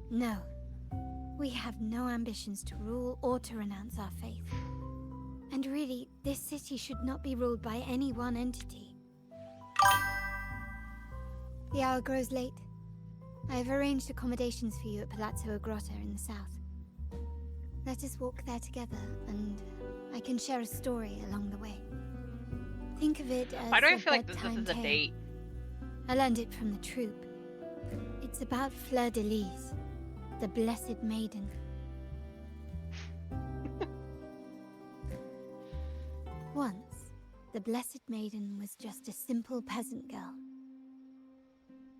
No, we have no ambitions to rule or to renounce our faith. And really, this city should not be ruled by any one entity. The hour grows late. I have arranged accommodations for you at Palazzo Grotta in the south. Let us walk there together, and I can share a story along the way. Think of it as Why do I a feel like this bedtime is a tale. date? I learned it from the troop. It's about Fleur de Lis, the Blessed Maiden. Once, the Blessed Maiden was just a simple peasant girl.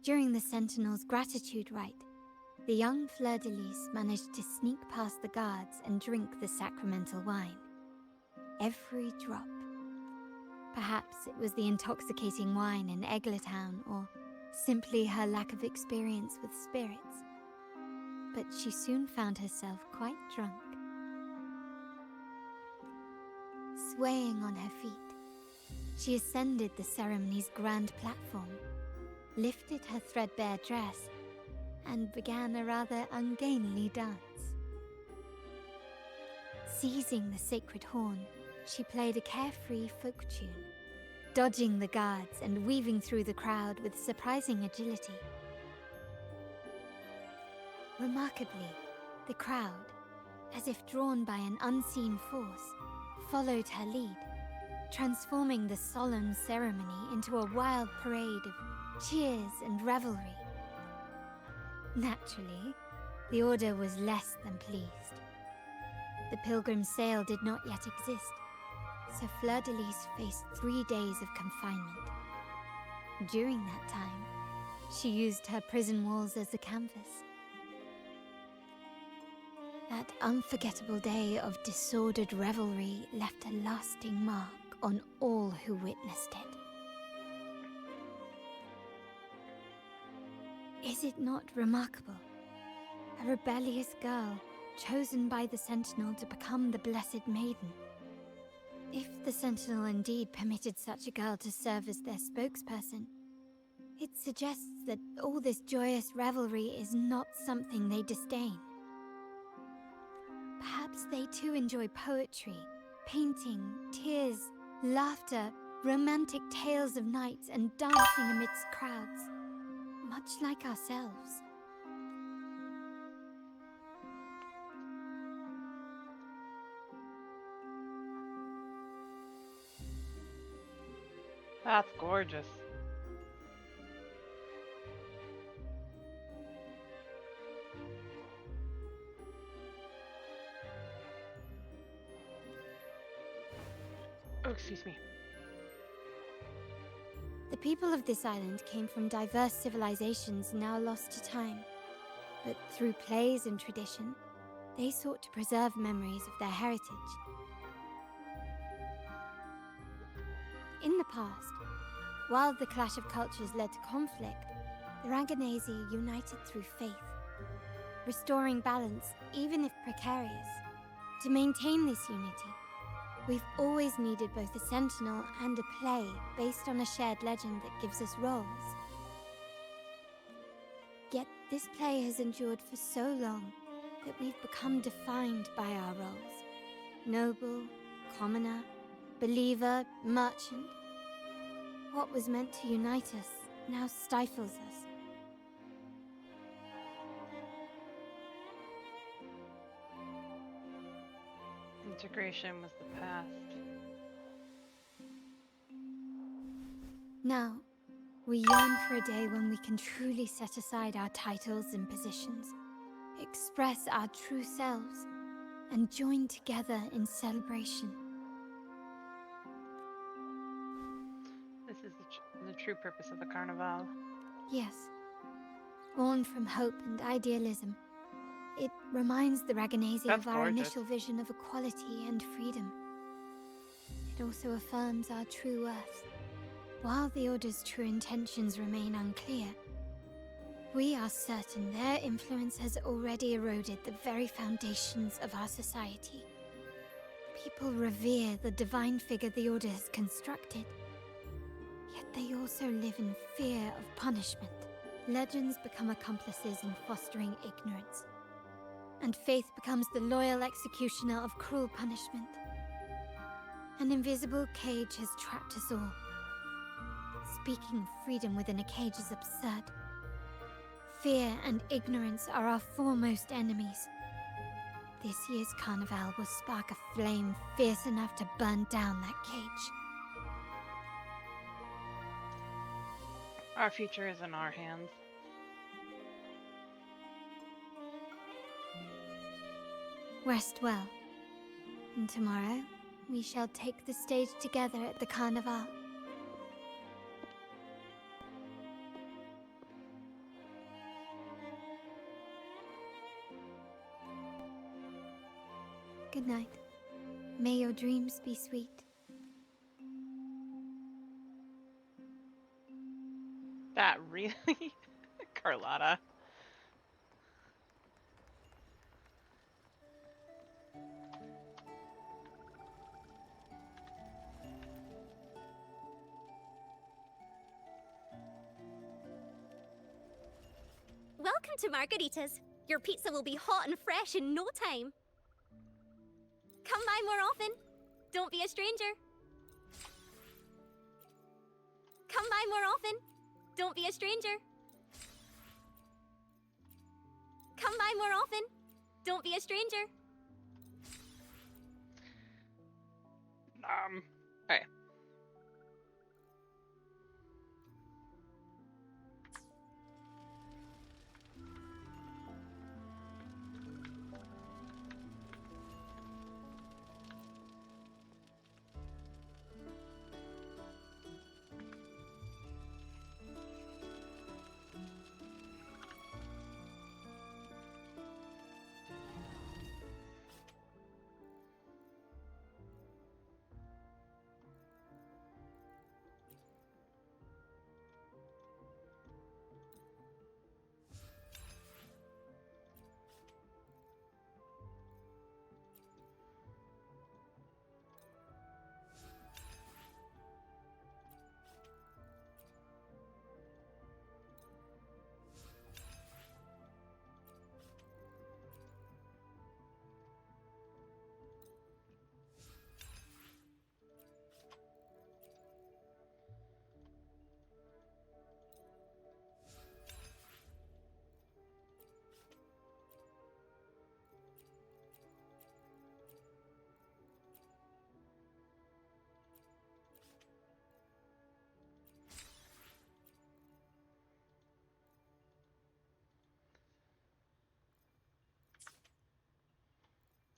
During the Sentinel's gratitude rite, the young Fleur de Lis managed to sneak past the guards and drink the sacramental wine. Every drop. Perhaps it was the intoxicating wine in Eglatown, or simply her lack of experience with spirits. But she soon found herself quite drunk. Swaying on her feet, she ascended the ceremony's grand platform, lifted her threadbare dress, and began a rather ungainly dance. Seizing the sacred horn, she played a carefree folk tune, dodging the guards and weaving through the crowd with surprising agility. Remarkably, the crowd, as if drawn by an unseen force, followed her lead, transforming the solemn ceremony into a wild parade of cheers and revelry. Naturally, the Order was less than pleased. The Pilgrim's Sale did not yet exist, so Fleur de Lis faced 3 days of confinement. During that time, she used her prison walls as a canvas. That unforgettable day of disordered revelry left a lasting mark on all who witnessed it. Is it not remarkable? A rebellious girl chosen by the Sentinel to become the Blessed Maiden. If the Sentinel indeed permitted such a girl to serve as their spokesperson, It suggests that all this joyous revelry is not something they disdain. Perhaps they too enjoy poetry, painting, tears, laughter, romantic tales of nights, and dancing amidst crowds, much like ourselves. That's gorgeous. Oh, excuse me. The people of this island came from diverse civilizations now lost to time. But through plays and tradition, they sought to preserve memories of their heritage. In the past, while the clash of cultures led to conflict, the Raganazi united through faith, restoring balance even if precarious. To maintain this unity, we've always needed both a sentinel and a play based on a shared legend that gives us roles. Yet this play has endured for so long that we've become defined by our roles. Noble, commoner, believer, merchant. What was meant to unite us now stifles us. Integration was the past. Now, we yearn for a day when we can truly set aside our titles and positions, express our true selves, and join together in celebration. This is the true purpose of the Carnival. Yes. Born from hope and idealism, it reminds the Raganazi That's of our gorgeous. initial vision of equality and freedom. It also affirms our true worth. While the Order's true intentions remain unclear, we are certain their influence has already eroded the very foundations of our society. People revere the divine figure the Order has constructed, yet they also live in fear of punishment. Legends become accomplices in fostering ignorance, and faith becomes the loyal executioner of cruel punishment. An invisible cage has trapped us all. Speaking of freedom within a cage is absurd. Fear and ignorance are our foremost enemies. This year's Carnival will spark a flame fierce enough to burn down that cage. Our future is in our hands. Rest well. And tomorrow, we shall take the stage together at the Carnival. Good night. May your dreams be sweet. That really? Carlotta. Welcome to Margaritas. Your pizza will be hot and fresh in no time. Come by more often. Don't be a stranger. Come by more often. Don't be a stranger. Come by more often. Don't be a stranger. Okay.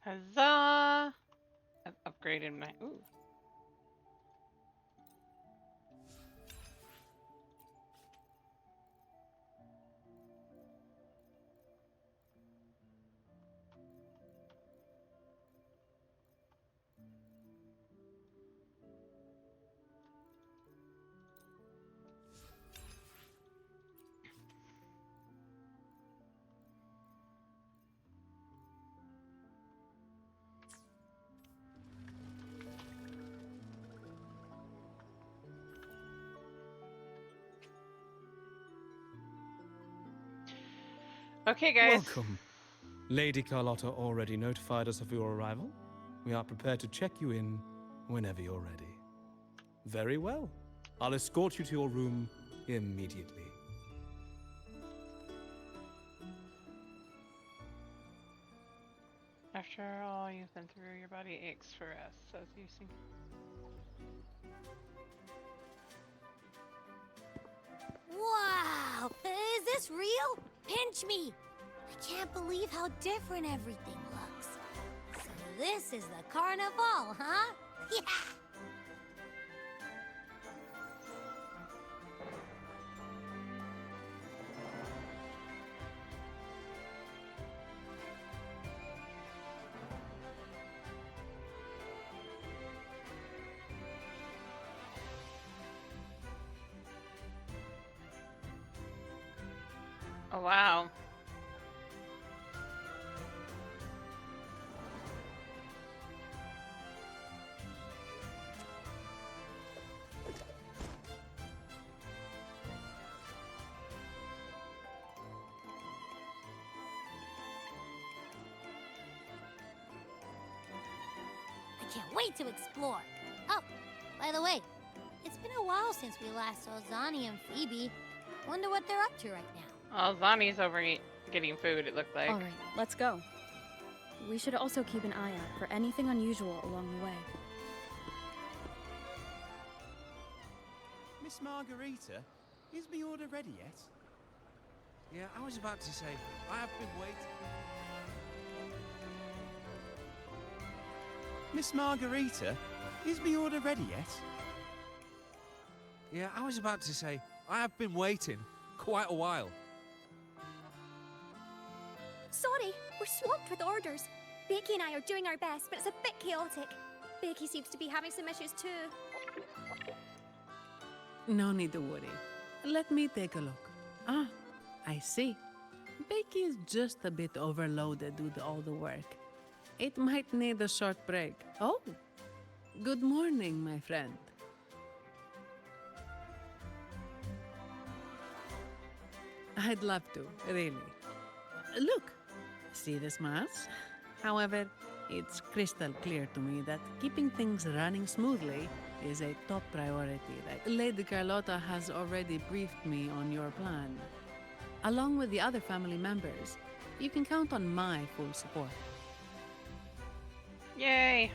Huzzah! I've upgraded my. Ooh. Okay, guys. Welcome. Lady Carlotta already notified us of your arrival. We are prepared to check you in whenever you're ready. Very well. I'll escort you to your room immediately. After all you've been through, your body aches for rest, says you see. Wow! Is this real? Pinch me! I can't believe how different everything looks. So this is the carnival, huh? Yeah! Oh, wow. I can't wait to explore. Oh, by the way, it's been a while since we last saw Zani and Phoebe. Wonder what they're up to right now. Oh, Zani's over getting food, it looked like. All right, let's go. We should also keep an eye out for anything unusual along the way. Miss Margarita, is my order ready yet? Yeah, I was about to say, I have been waiting. Miss Margarita, is my order ready yet? Yeah, I was about to say, I have been waiting quite a while. Sorry, we're swamped with orders. Becky and I are doing our best, but it's a bit chaotic. Becky seems to be having some issues too. No need to worry. Let me take a look. Ah, I see. Becky is just a bit overloaded with all the work. It might need a short break. Oh, good morning, my friend. I'd love to, really. Look, see this mass? However, it's crystal clear to me that keeping things running smoothly is a top priority. Lady Carlotta has already briefed me on your plan. Along with the other family members, you can count on my full support. Yay!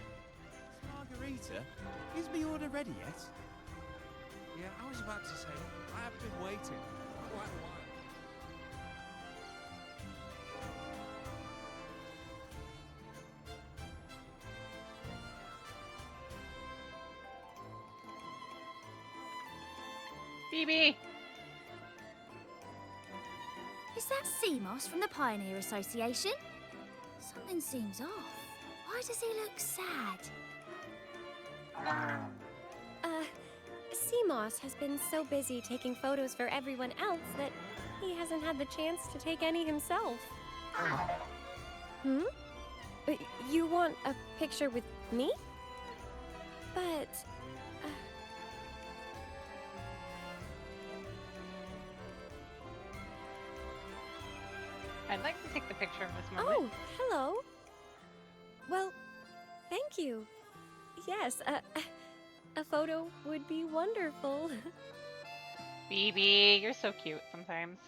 Margarita, is my order ready yet? Yeah, I was about to say, I have been waiting quite a while. Phoebe! Is that Seamoss from the Pioneer Association? Something seems off. Why does he look sad? Seamoss has been so busy taking photos for everyone else that he hasn't had the chance to take any himself. Hmm? You want a picture with me? But... I'd like to take the picture of this moment. Oh, hello. Well, thank you. Yes, a photo would be wonderful. Phoebe, you're so cute sometimes.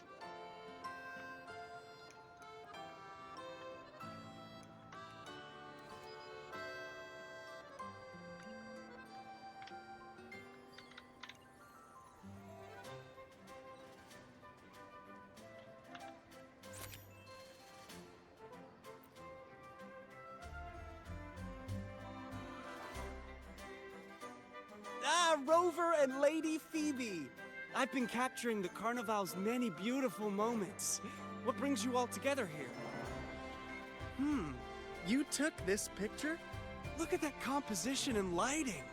Rover and Lady Phoebe! I've been capturing the Carnival's many beautiful moments. What brings you all together here? You took this picture? Look at that composition and lighting.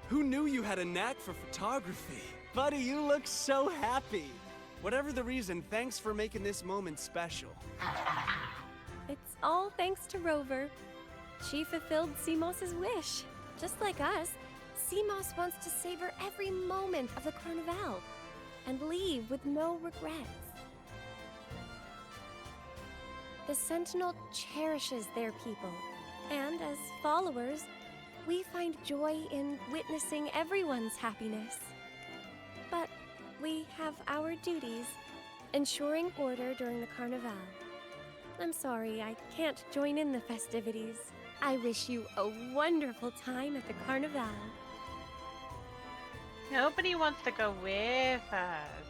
Who knew you had a knack for photography? Buddy, you look so happy. Whatever the reason, thanks for making this moment special. It's all thanks to Rover. She fulfilled Seamoss's wish. Just like us, Seamoss wants to savor every moment of the Carnival and leave with no regrets. The Sentinel cherishes their people, and as followers, we find joy in witnessing everyone's happiness. But we have our duties, ensuring order during the Carnival. I'm sorry, I can't join in the festivities. I wish you a wonderful time at the Carnival. Nobody wants to go with us.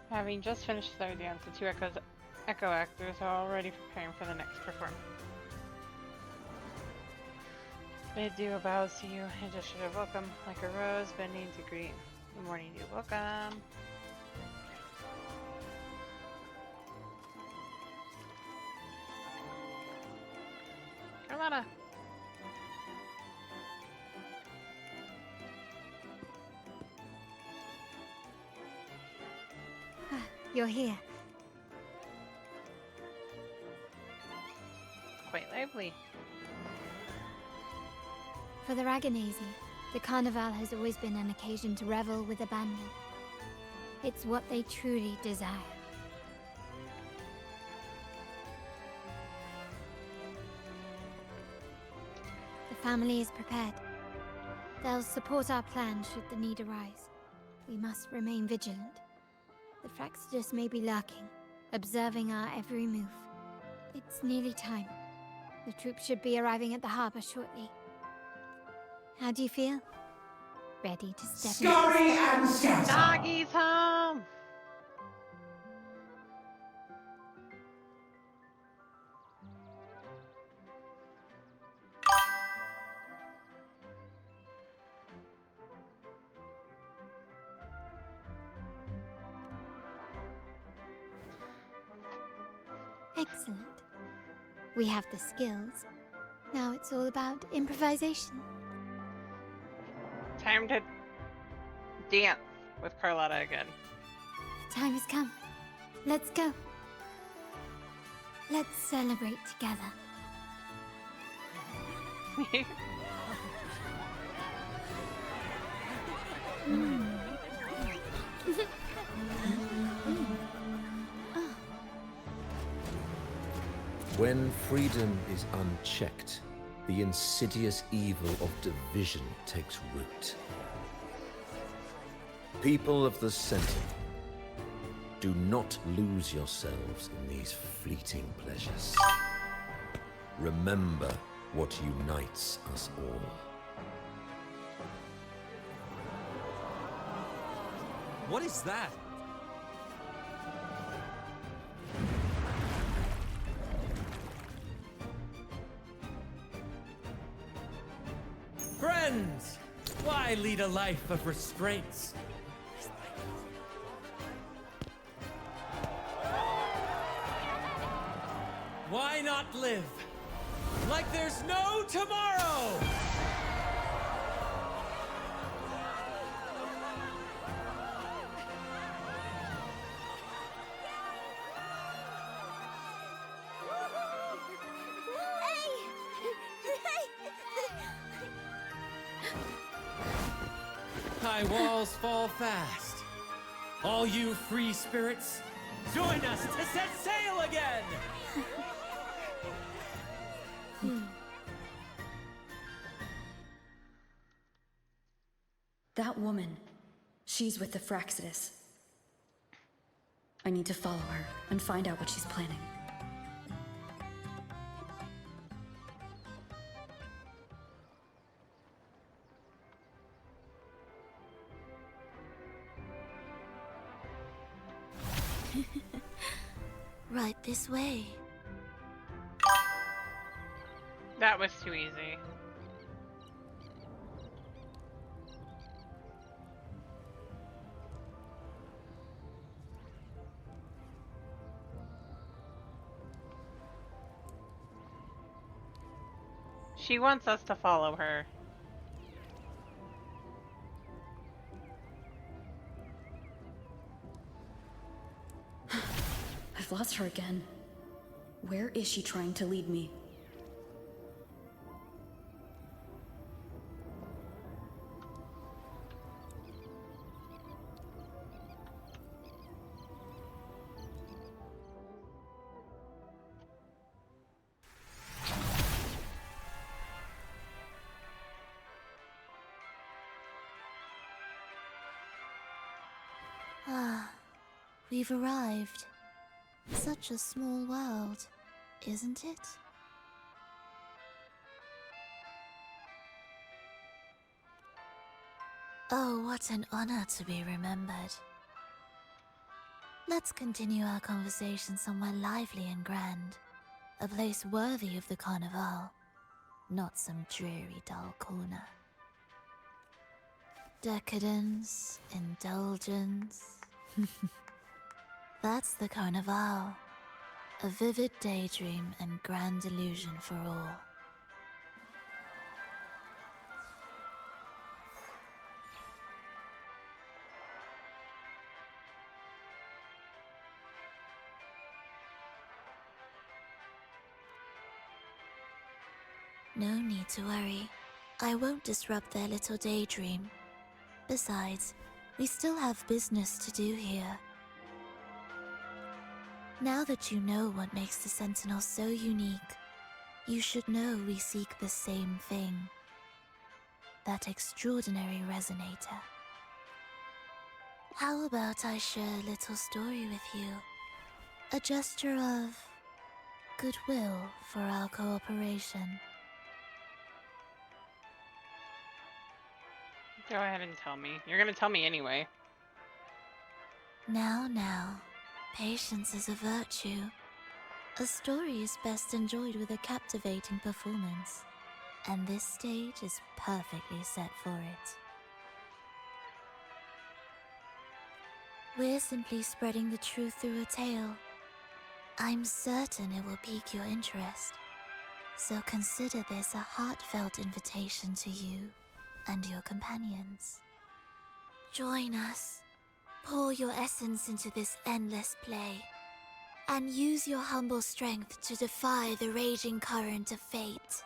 Having just finished their dance, the two echo actors are already preparing for the next performance. Bid you a bows to you, and gesture of welcome, like a rose bending to greet. Good morning, you welcome. Carlotta. You're here. Quite lively. For the Raganazy, the Carnival has always been an occasion to revel with abandon. It's what they truly desire. The family is prepared. They'll support our plan should the need arise. We must remain vigilant. The Fractsidus may be lurking, observing our every move. It's nearly time. The troops should be arriving at the harbor shortly. How do you feel? Ready to step in? Scotty and Santa! Doggy's home! Excellent. We have the skills. Now it's all about improvisation. Time to dance with Carlotta again. The time has come. Let's go. Let's celebrate together. When freedom is unchecked, the insidious evil of division takes root. People of the Sentinel, do not lose yourselves in these fleeting pleasures. Remember what unites us all. What is that? Friends! Why lead a life of restraints? Why not live? Like there's no tomorrow! High walls fall fast. All you free spirits, join us to set sail again! That woman, she's with the Fraxidus. I need to follow her and find out what she's planning. Right this way. That was too easy. She wants us to follow her. I've lost her again. Where is she trying to lead me? Ah, we've arrived. Such a small world, isn't it? Oh, what an honor to be remembered. Let's continue our conversation somewhere lively and grand. A place worthy of the Carnival, not some dreary, dull corner. Decadence, indulgence. That's the Carnival. A vivid daydream and grand illusion for all. No need to worry. I won't disrupt their little daydream. Besides, we still have business to do here. Now that you know what makes the Sentinel so unique, you should know we seek the same thing. That extraordinary resonator. How about I share a little story with you? A gesture of goodwill for our cooperation. Go ahead and tell me. You're gonna tell me anyway. Now. Patience is a virtue. A story is best enjoyed with a captivating performance, and this stage is perfectly set for it. We're simply spreading the truth through a tale. I'm certain it will pique your interest, so consider this a heartfelt invitation to you and your companions. Join us. Pour your essence into this endless play, and use your humble strength to defy the raging current of fate.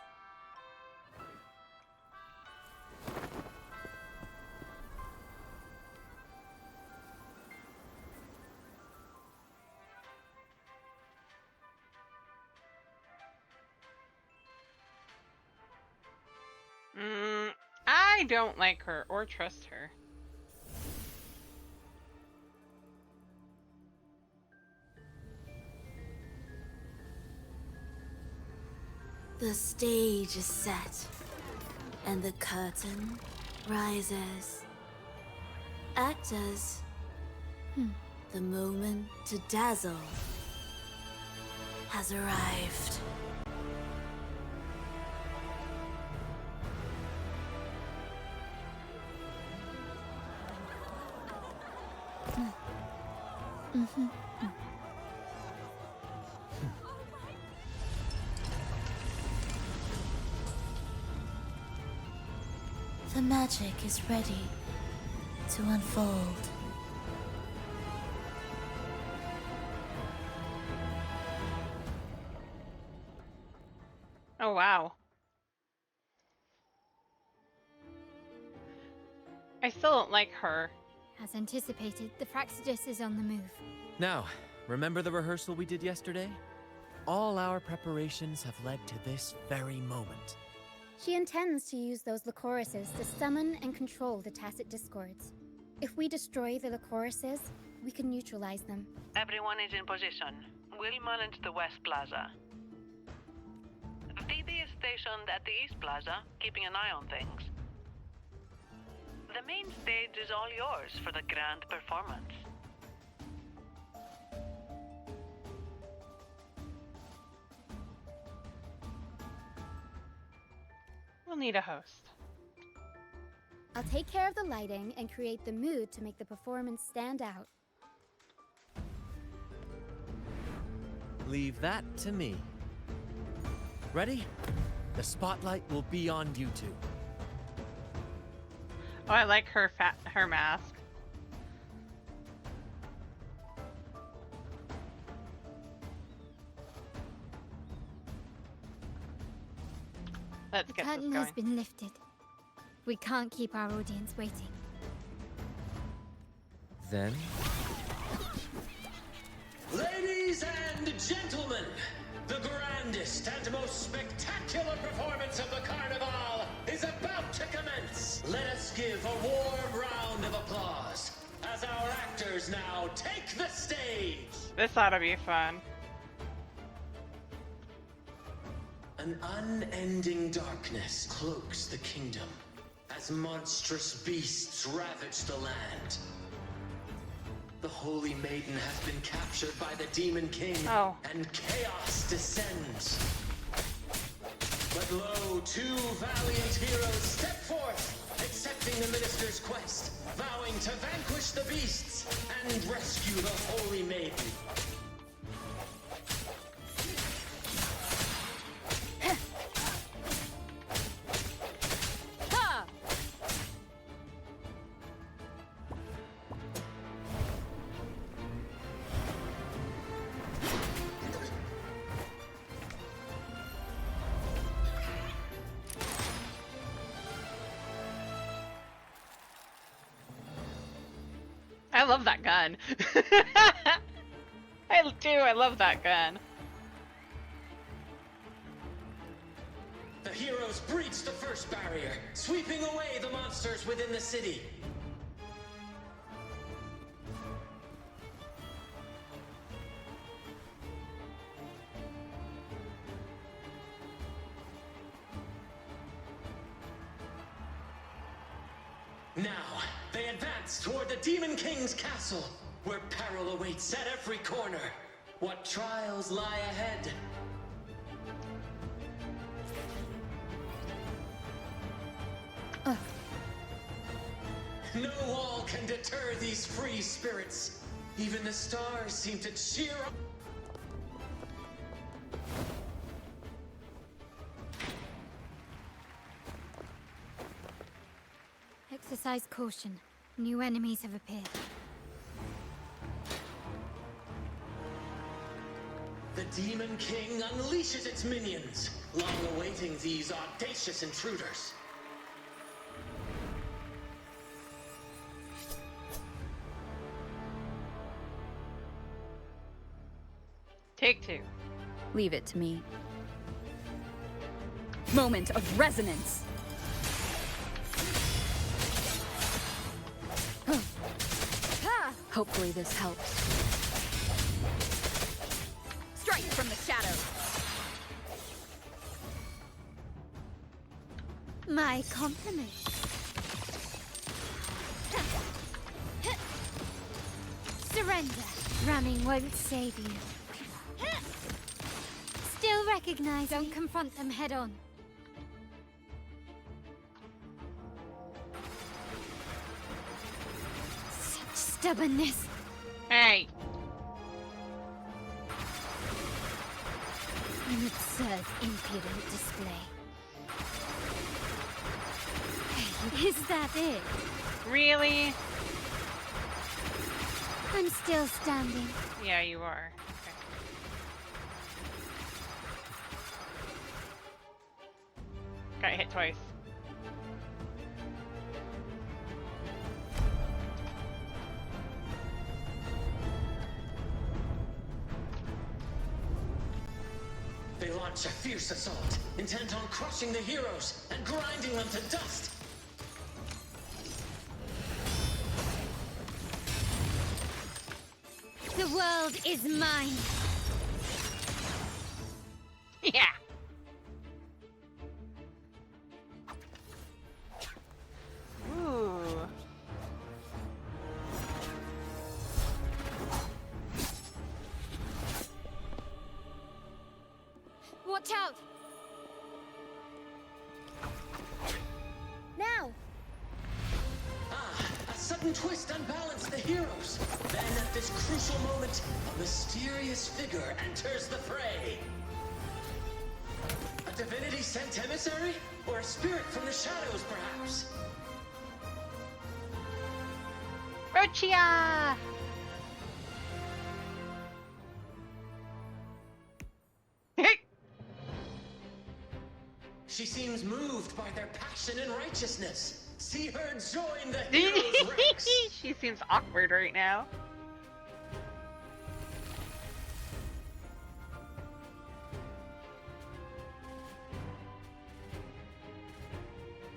I don't like her or trust her. The stage is set, and the curtain rises. Actors, the moment to dazzle has arrived. The magic is ready to unfold. Oh, wow. I still don't like her. As anticipated, the Praxidus is on the move. Now, remember the rehearsal we did yesterday? All our preparations have led to this very moment. She intends to use those Lycoruses to summon and control the Tacet Discords. If we destroy the Lycoruses, we can neutralize them. Everyone is in position. We'll manage the West Plaza. Phoebe is stationed at the East Plaza, keeping an eye on things. The main stage is all yours for the grand performance. We'll need a host. I'll take care of the lighting and create the mood to make the performance stand out. Leave that to me. Ready? The spotlight will be on you two. Oh, I like her mask. Let's The get this curtain going. has been lifted. We can't keep our audience waiting. Then, Ladies and gentlemen, the grandest and most spectacular performance of the Carnival is about to commence. Let us give a warm round of applause as our actors now take the stage. This ought to be fun. An unending darkness cloaks the kingdom as monstrous beasts ravage the land. The Holy Maiden has been captured by the Demon King, and chaos descends. But lo, two valiant heroes step forth, accepting the Minister's quest, vowing to vanquish the beasts and rescue the Holy Maiden. I love that gun. I do, I love that gun. The heroes breach the first barrier, sweeping away the monsters within the city. Now, they advance toward the Demon King's castle, where peril awaits at every corner. What trials lie ahead? No wall can deter these free spirits. Even the stars seem to cheer up. Exercise caution. New enemies have appeared. The Demon King unleashes its minions, long awaiting these audacious intruders. Take two. Leave it to me. Moment of resonance. Hopefully this helps. Strike from the shadows. My compliments. Surrender. Running won't save you. Still recognize. Don't confront them head on. Such stubbornness. Hey. An absurd, impudent display. Hey. Is that it? Really? I'm still standing. Yeah, you are. Okay. Got hit twice. They launch a fierce assault, intent on crushing the heroes and grinding them to dust. The world is mine. Yeah. Ooh. Watch out! Now! A sudden twist unbalanced the heroes. Then at this crucial moment, a mysterious figure enters the fray. A divinity sent emissary? Or a spirit from the shadows, perhaps? Rochia! She seems moved by their passion and righteousness. See her join the heroes' ranks. She seems awkward right now.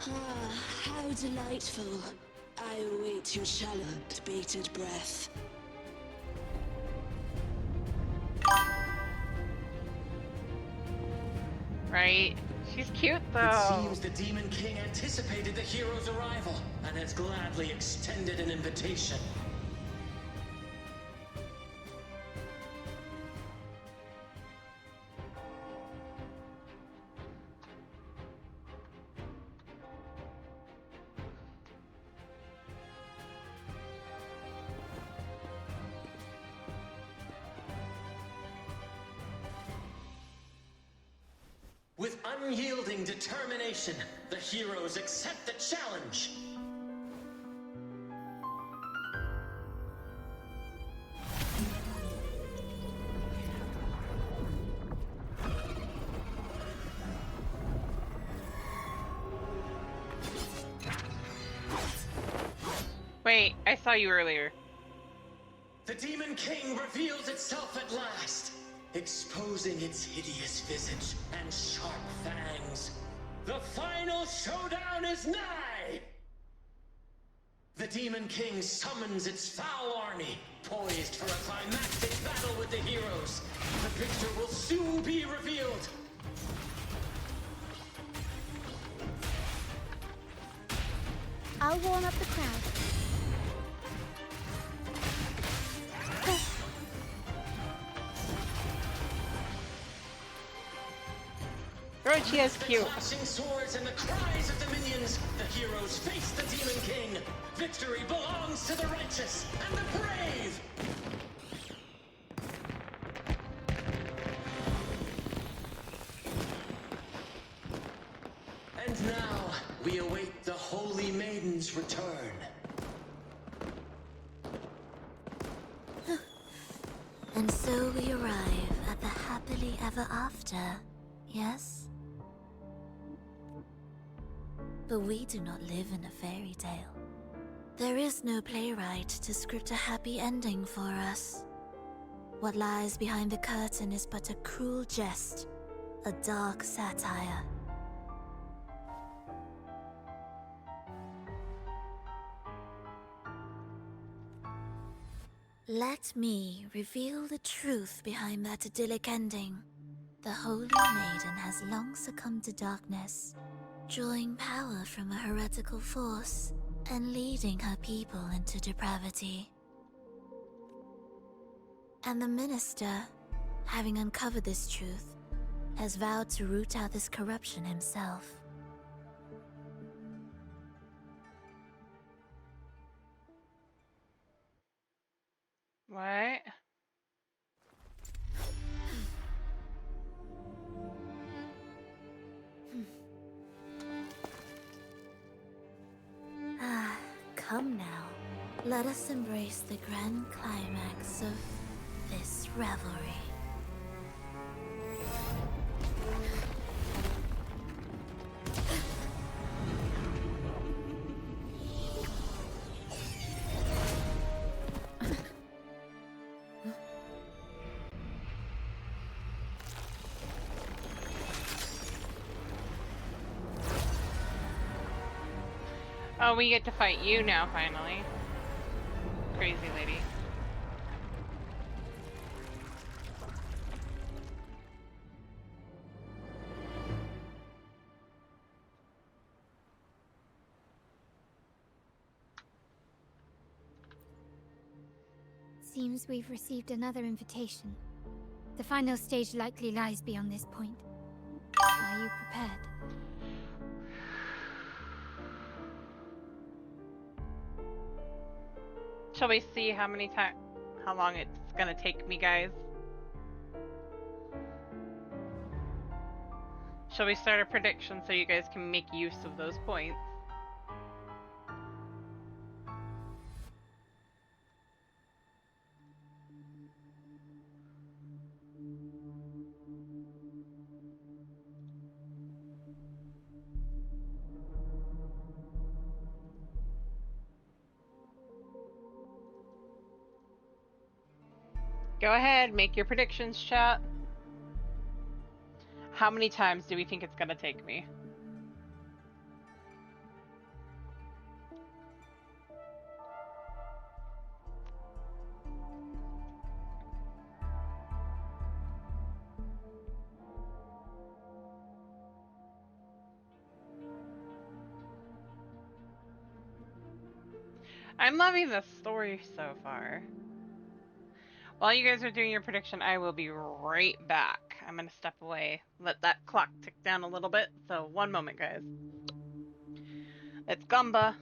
Ah, how delightful. I await your shallow, bated breath. Right? She's cute though. It seems the Demon King anticipated the hero's arrival and has gladly extended an invitation. With unyielding determination, the heroes accept the challenge. Wait, I saw you earlier. The Demon King reveals itself at last, exposing its hideous visage and sharp fangs. The final showdown is nigh! The Demon King summons its foul army, poised for a climactic battle with the heroes. The victor will soon be revealed. I'll warm up the crowd. Rochia's cute. The clashing swords and the cries of the minions, the heroes face the Demon King. Victory belongs to the righteous and the brave! And now, we await the Holy Maiden's return. And so we arrive at the happily ever after, yes? But we do not live in a fairy tale. There is no playwright to script a happy ending for us. What lies behind the curtain is but a cruel jest, a dark satire. Let me reveal the truth behind that idyllic ending. The Holy Maiden has long succumbed to darkness, drawing power from a heretical force and leading her people into depravity. And the minister, having uncovered this truth, has vowed to root out this corruption himself. What? Let us embrace the grand climax of this revelry. Oh, we get to fight you now, finally. Crazy lady. Seems we've received another invitation. The final stage likely lies beyond this point. Are you prepared? Shall we see how long it's gonna take me, guys? Shall we start a prediction so you guys can make use of those points? Go ahead, make your predictions, chat. How many times do we think it's gonna take me? I'm loving the story so far. While you guys are doing your prediction, I will be right back. I'm gonna step away, let that clock tick down a little bit. So 1 moment, guys. It's Gumba.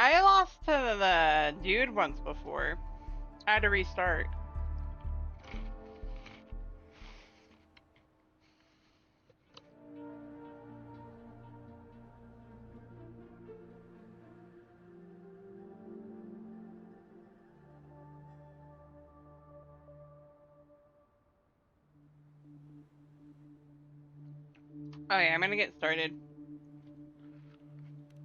I lost to the dude once before. I had to restart. Okay, I'm gonna get started.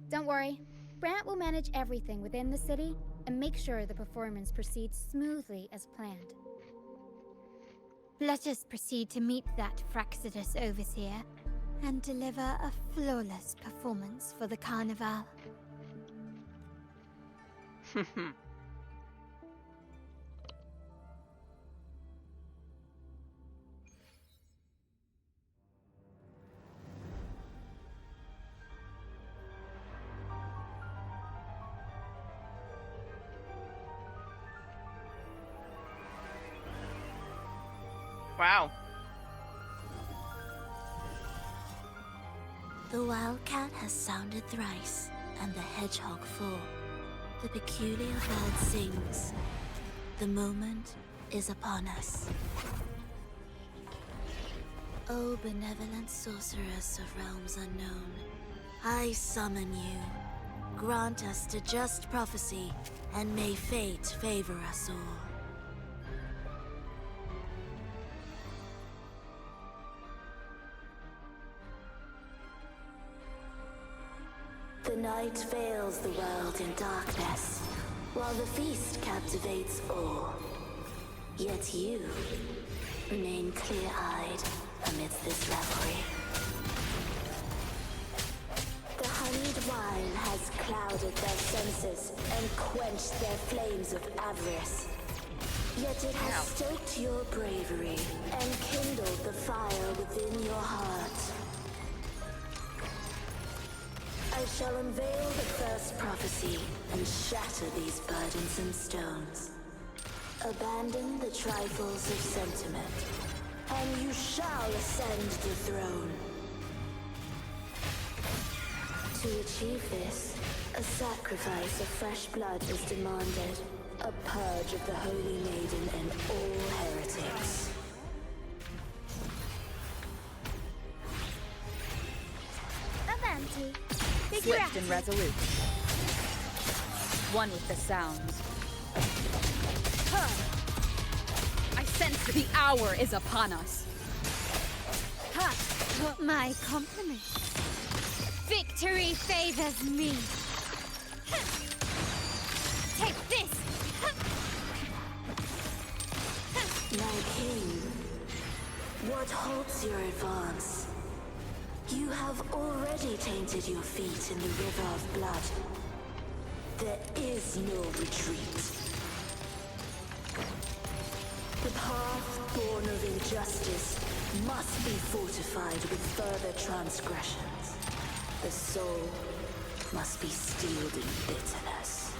Don't worry. Brant will manage everything within the city and make sure the performance proceeds smoothly as planned. Let us proceed to meet that Fraxidus Overseer and deliver a flawless performance for the Carnival. Wow. The wildcat has sounded thrice, and the hedgehog four. The peculiar bird sings. The moment is upon us. O benevolent sorceress of realms unknown, I summon you. Grant us to just prophecy, and may fate favor us all. The night veils the world in darkness, while the feast captivates all. Yet you remain clear-eyed amidst this revelry. The honeyed wine has clouded their senses and quenched their flames of avarice. Yet it has stoked your bravery and kindled the fire within your heart. I shall unveil the first prophecy and shatter these burdensome stones. Abandon the trifles of sentiment, and you shall ascend the throne. To achieve this, a sacrifice of fresh blood is demanded. A purge of the Holy Maiden and all heretics. Avanti. Swift and resolute. One with the sounds. I sense the hour is upon us. My compliments. Victory favors me. Take this! My king, what halts your advance? You have already tainted your feet in the river of blood. There is no retreat. The path born of injustice must be fortified with further transgressions. The soul must be steeled in bitterness.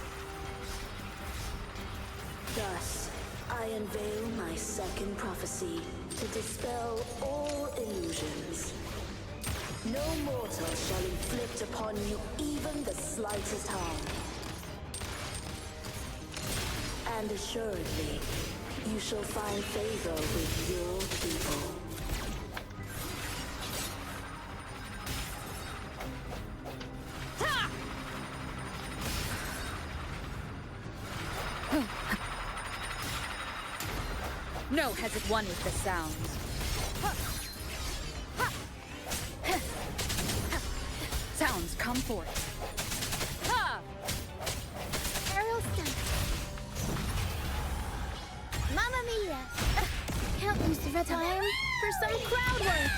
Thus, I unveil my second prophecy to dispel all illusions. No mortal shall inflict upon you even the slightest harm. And assuredly, you shall find favor with your people. No has it won with the sounds. Sounds come forth. Aerial stunt. Mamma mia! Can't lose the time for some crowd work.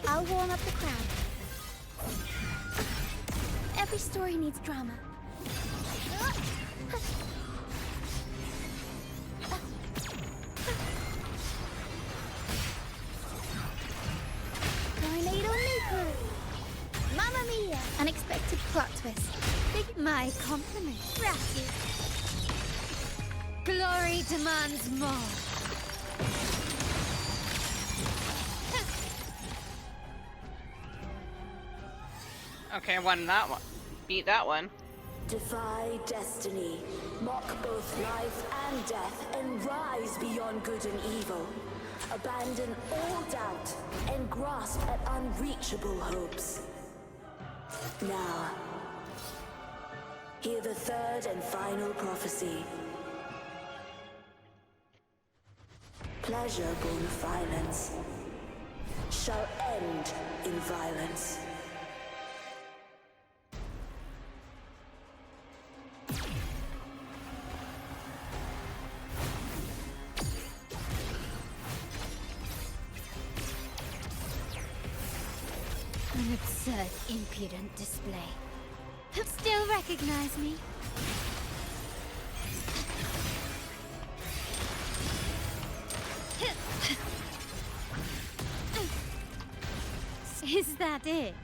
I'll warm up the crowd. Every story needs drama. plot twist. My compliments. Ratty. Glory demands more. Okay, I won that one. Beat that one. Defy destiny, mock both life and death, and rise beyond good and evil. Abandon all doubt and grasp at unreachable hopes. Now, hear the third and final prophecy. Pleasure born of violence shall end in violence. An absurd, impudent display. Still recognize me? Is that it?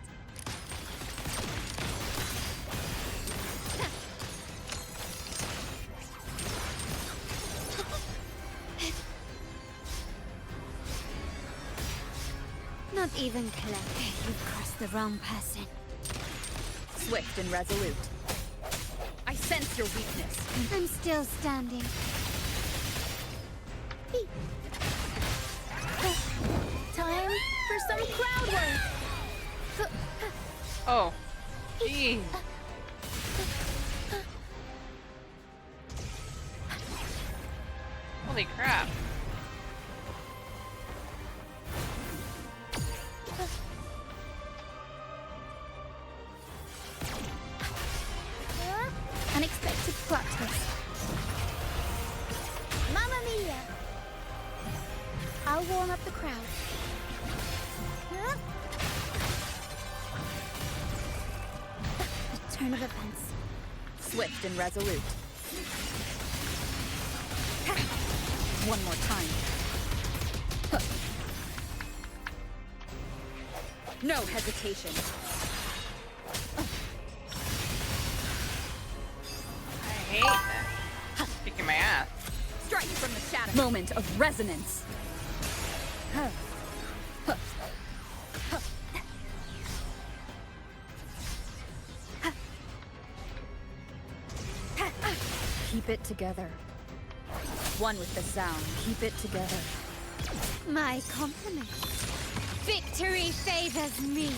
Not even clever. You've crossed the wrong person. Swift and resolute. I sense your weakness. I'm still standing. Time for some crowd work. Oh. Jeez. Holy crap. Unexpected plot twist. Mamma mia! I'll warm up the crowd. A turn of events. Swift and resolute. One more time. No hesitation. I hate that. Kicking my ass. Strike from the shadow. Moment of resonance. Keep it together. One with the sound. Keep it together. My compliment. Victory favors me.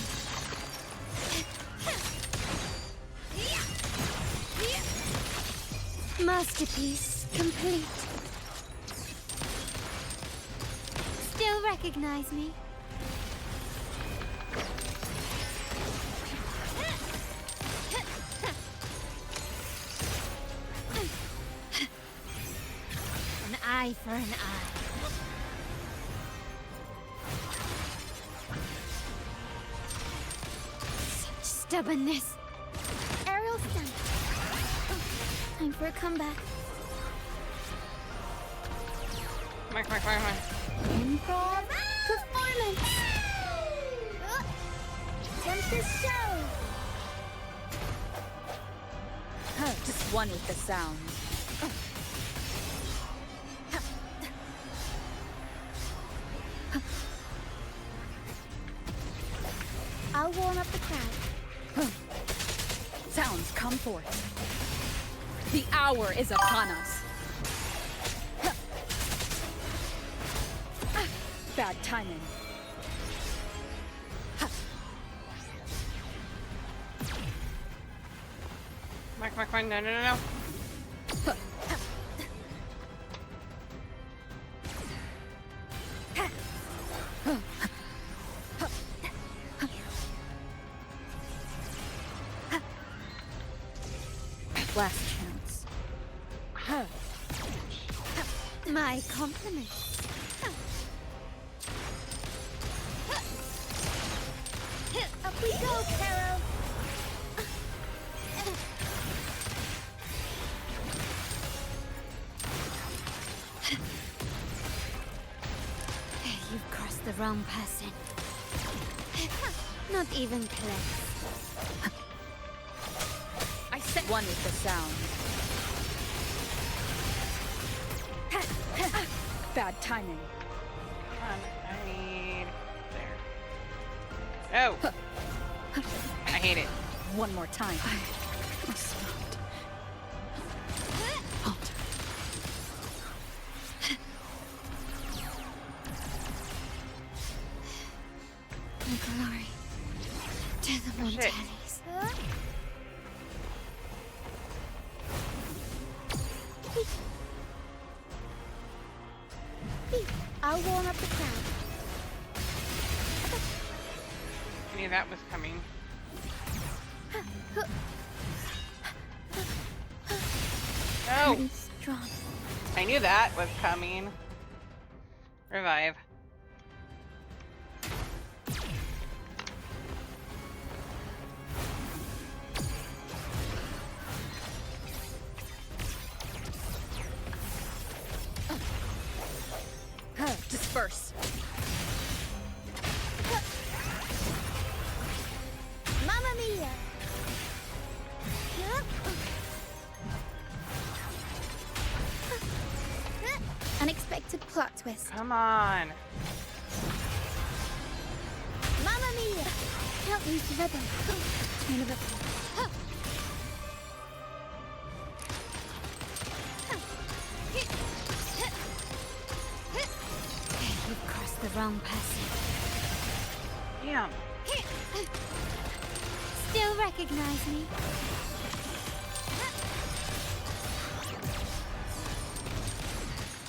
Masterpiece complete. Still recognize me? An eye for an eye. Such stubbornness. Aerial stunt. Time for a comeback. Come on. Improv performance. Tempest show. Just one with the sound. I'll warm up the crowd. Sounds come forth. The hour is upon us. Bad timing. Come on. No. Last chance. My compliments. Up we go, Carol. You've crossed the wrong person. Not even close. one with the sound. Bad timing. Come on, I need... There. Oh! I hate it. One more time. Glory to the Montanis. I'll warm up the crowd. I knew that was coming. No! I knew that was coming. Revive. Disperse. Mamma mia! Unexpected plot twist. Come on. Mamma mia! Help me to rhythm. Turn of a... You've crossed the wrong person. Damn. Still recognize me?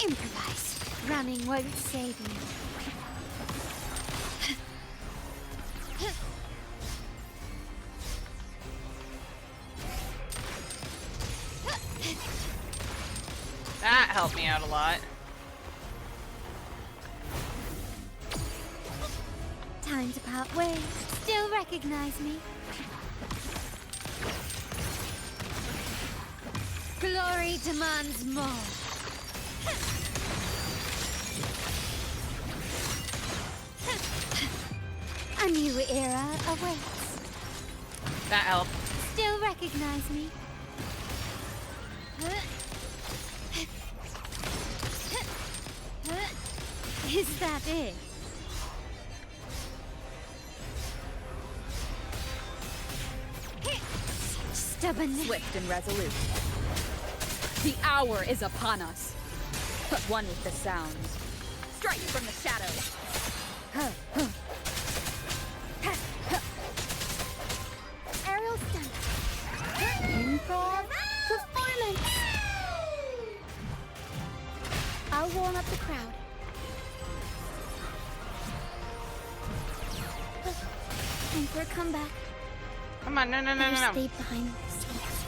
Improvise. Running won't save you. That helped me out a lot. Time to part ways. Still recognize me? Glory demands more. A new era awaits. That helped. Still recognize me? Is that it? Stubbornness. Swift and resolute. The hour is upon us. One with the sounds. Strike from the shadows. Aerial stunt. Improv performance. I'll warm up the crowd. Time for a comeback. Come on, no. Stay behind the scenes.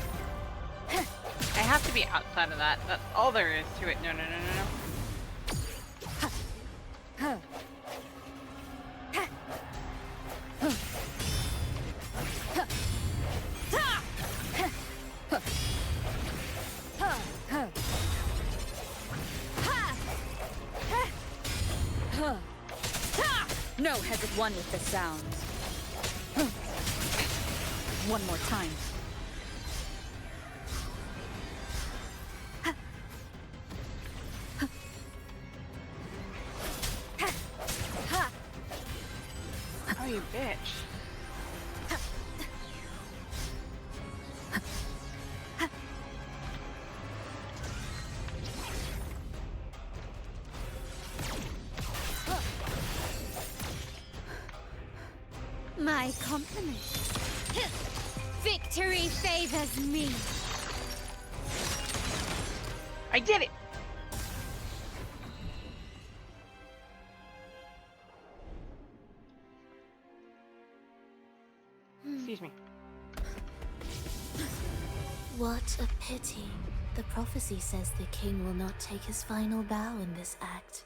I have to be outside of that. That's all there is to it. No. No hesitate. One with the sounds. One more time. Oh, you bitch. My compliments. Victory favors me. I did it! Excuse me. What a pity. The prophecy says the king will not take his final bow in this act.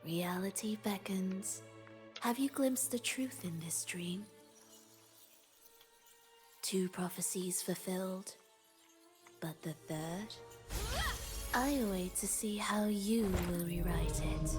Reality beckons. Have you glimpsed the truth in this dream? 2 prophecies fulfilled, but the third? I await to see how you will rewrite it.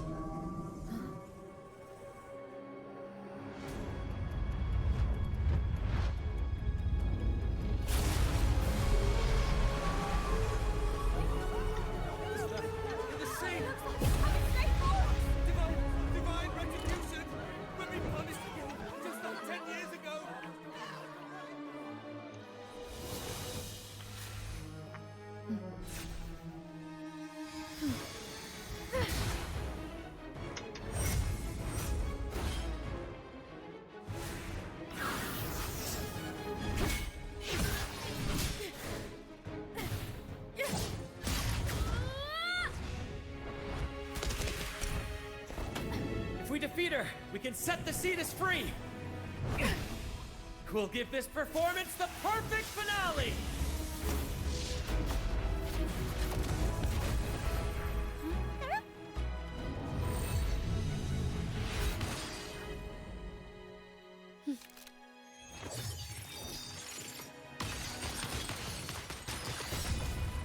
defeat her, we can set the Cetus free! We'll give this performance the perfect finale!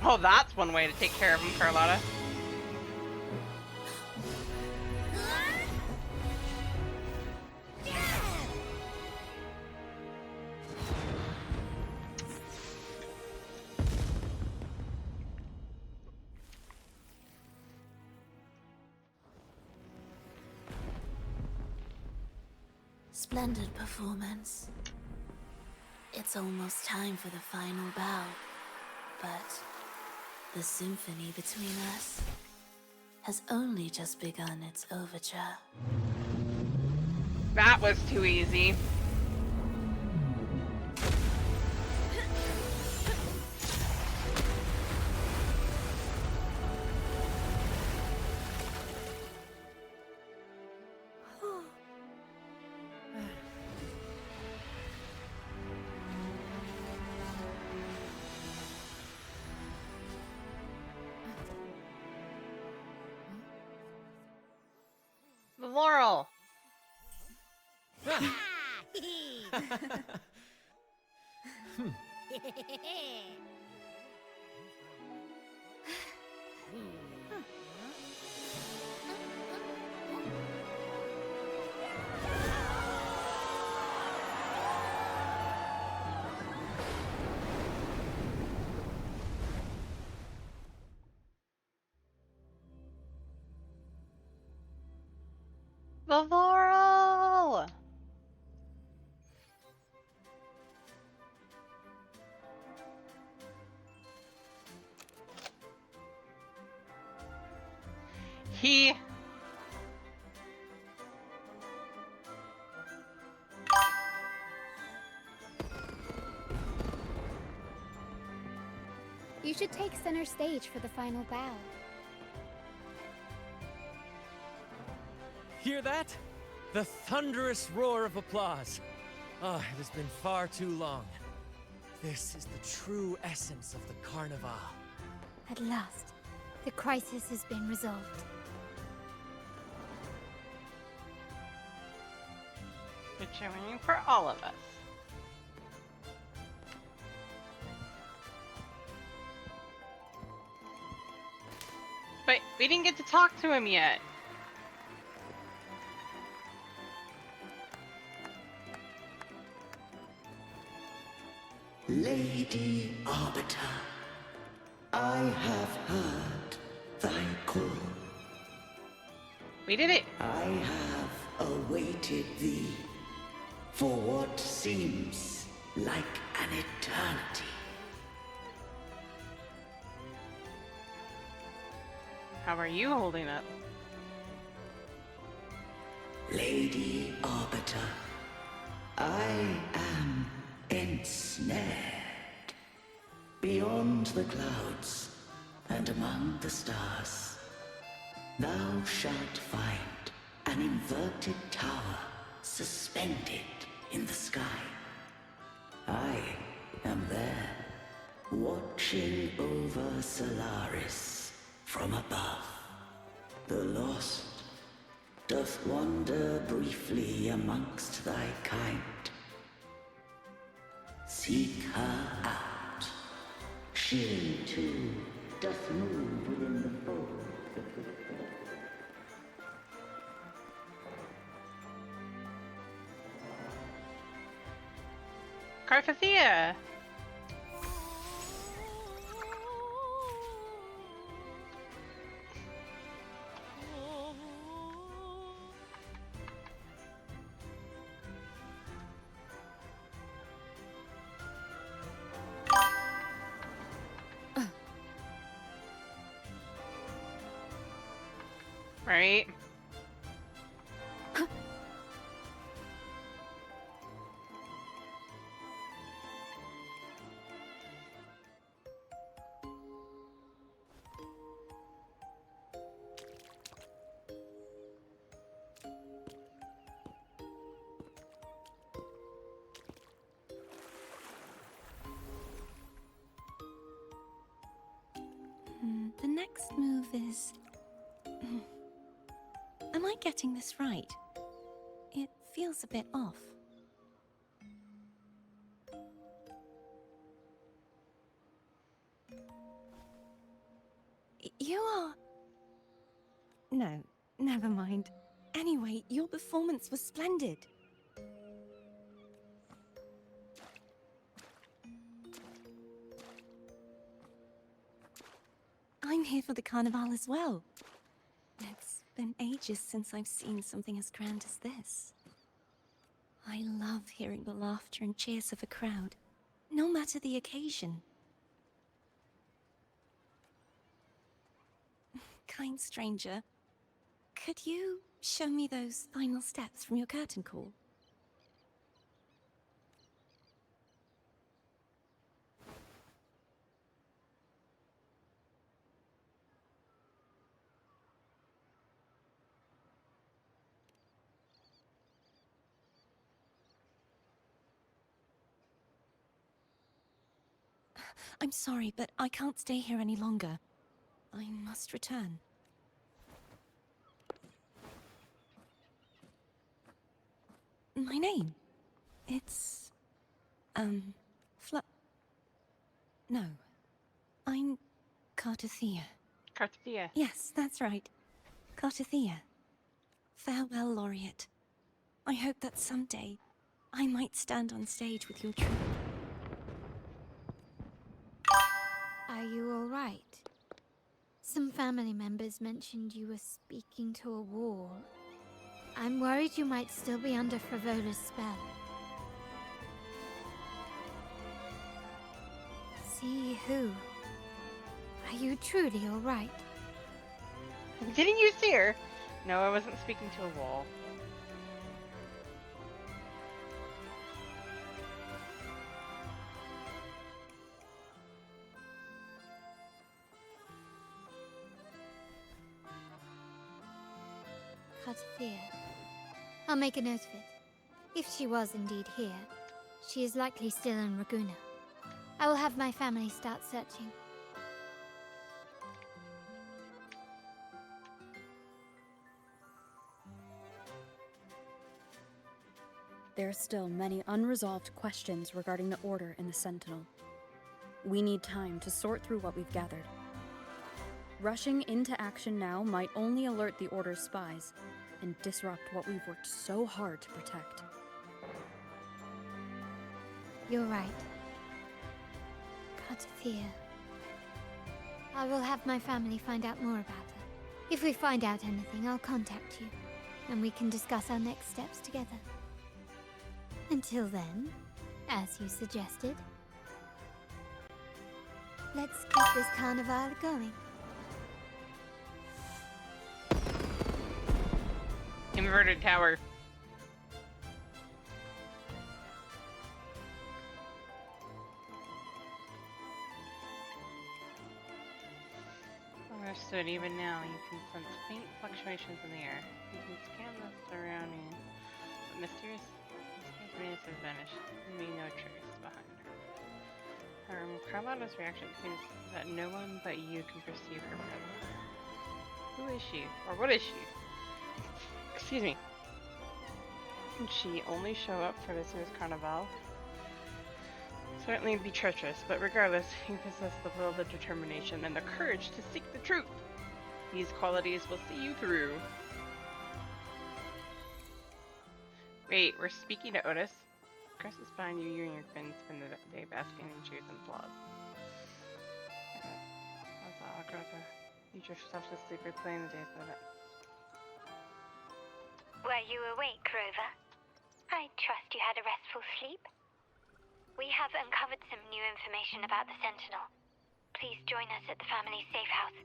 Oh, that's one way to take care of him, Carlotta. Splendid performance. It's almost time for the final bow, but the symphony between us has only just begun its overture. That was too easy. The Laurel. The Laurel! He... You should take center stage for the final bow. Hear that? The thunderous roar of applause. Ah, it has been far too long. This is the true essence of the Carnival. At last, the crisis has been resolved. It's showing for all of us. But we didn't get to talk to him yet. Lady Arbiter, I have heard thy call. We did it. I have awaited thee for what seems like an eternity. How are you holding up? Lady Arbiter, I am ensnared. Beyond the clouds and among the stars, thou shalt find an inverted tower suspended in the sky. I am there, watching over Solaris from above. The lost doth wander briefly amongst thy kind. Seek her out. She, too, doth move within the fold of the Carpathia! Right? The next move is... Am I getting this right? It feels a bit off. You are... No, never mind. Anyway, your performance was splendid. I'm here for the carnival as well. It's been ages since I've seen something as grand as this. I love hearing the laughter and cheers of a crowd, no matter the occasion. Kind stranger, could you show me those final steps from your curtain call? I'm sorry, but I can't stay here any longer. I must return. My name? It's... No. I'm Cartothea. Cartothea. Yes, that's right. Cartothea. Farewell, Laureate. I hope that someday I might stand on stage with your troupe. Are you all right? Some family members mentioned you were speaking to a wall. I'm worried you might still be under Frivola's spell. See who? Are you truly all right? Didn't you see her? No, I wasn't speaking to a wall. Cartothea. I'll make a note of it. If she was indeed here, she is likely still in Raguena. I will have my family start searching. There are still many unresolved questions regarding the Order and the Sentinel. We need time to sort through what we've gathered. Rushing into action now might only alert the Order's spies and disrupt what we've worked so hard to protect. You're right. Cartothea. I will have my family find out more about her. If we find out anything, I'll contact you, and we can discuss our next steps together. Until then, as you suggested, let's keep this carnival going. Inverted tower. Understood. Even now, you can sense faint fluctuations in the air. You can scan the surrounding, but mysterious menace has vanished. You may no trace behind her. Carlotta's reaction is that no one but you can perceive her presence. Who is she? Or what is she? Excuse me. Can she only show up for this year's carnival? Certainly be treacherous, but regardless, you possess the will, the determination, and the courage to seek the truth. These qualities will see you through. Wait, we're speaking to Otis? Chris is behind you. You and your friends spend the day basking in cheers and applause. That's all. You drift yourself to sleep or play in the days of it. Were you awake, Rover? I trust you had a restful sleep. We have uncovered some new information about the Sentinel. Please join us at the family's safe house.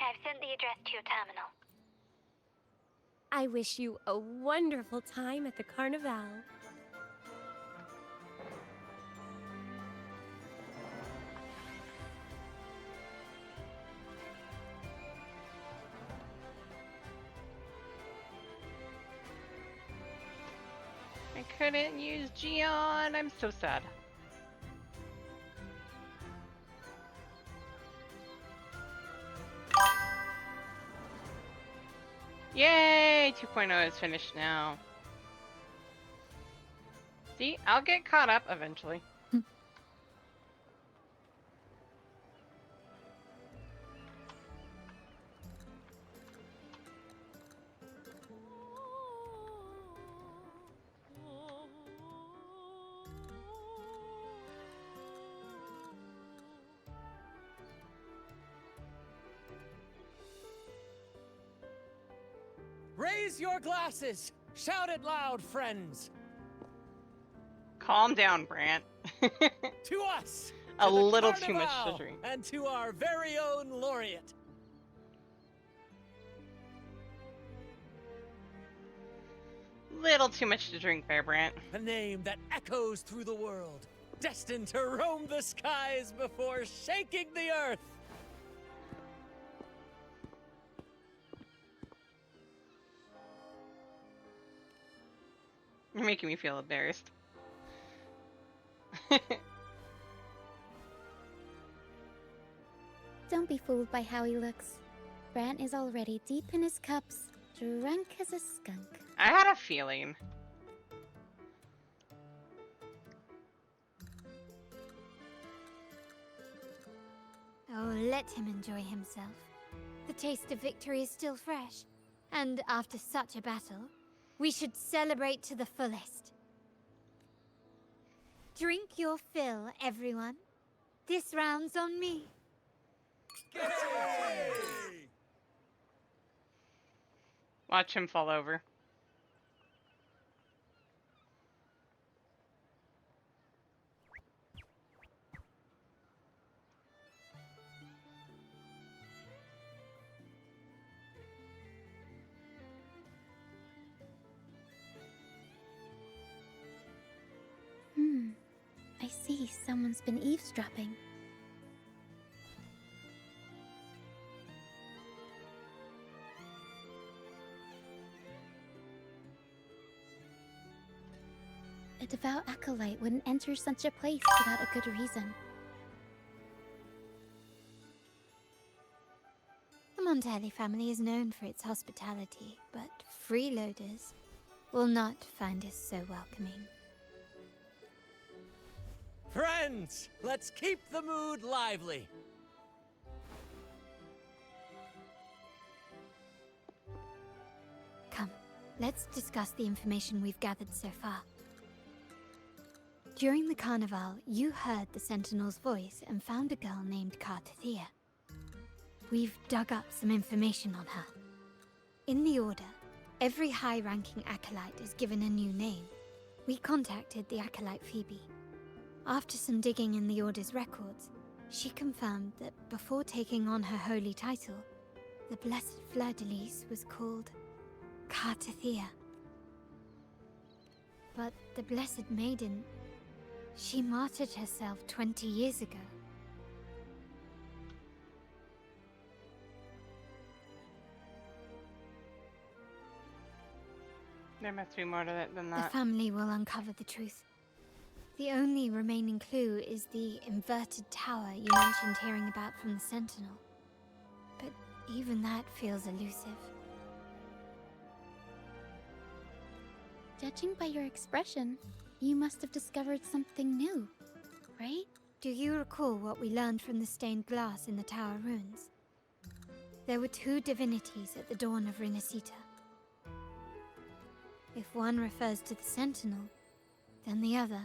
I've sent the address to your terminal. I wish you a wonderful time at the carnival. I couldn't use Gion. I'm so sad. Yay! 2.0 is finished now. See, I'll get caught up eventually. Raise your glasses! Shout it loud, friends! Calm down, Brant. To us! A to the little too much Carnival, to drink. And to our very own laureate. Little too much to drink there, Brant. A name that echoes through the world, destined to roam the skies before shaking the earth. You're making me feel embarrassed. Don't be fooled by how he looks. Brant is already deep in his cups, drunk as a skunk. I had a feeling. Oh, let him enjoy himself. The taste of victory is still fresh. And after such a battle, we should celebrate to the fullest. Drink your fill, everyone. This round's on me. Watch him fall over. I see someone's been eavesdropping. A devout acolyte wouldn't enter such a place without a good reason. The Montelli family is known for its hospitality, but freeloaders will not find us so welcoming. Friends, let's keep the mood lively. Come, let's discuss the information we've gathered so far. During the carnival, you heard the Sentinel's voice and found a girl named Kartathea. We've dug up some information on her. In the Order, every high-ranking acolyte is given a new name. We contacted the acolyte Phoebe. After some digging in the Order's records, she confirmed that before taking on her holy title, the Blessed Fleur-de-Lis was called Kartathea. But the Blessed Maiden, she martyred herself 20 years ago. There must be more to it than The that. family will uncover the truth. The only remaining clue is the inverted tower you mentioned hearing about from the Sentinel. But even that feels elusive. Judging by your expression, you must have discovered something new, right? Do you recall what we learned from the stained glass in the tower ruins? There were two divinities at the dawn of Renacita. If one refers to the Sentinel, then the other,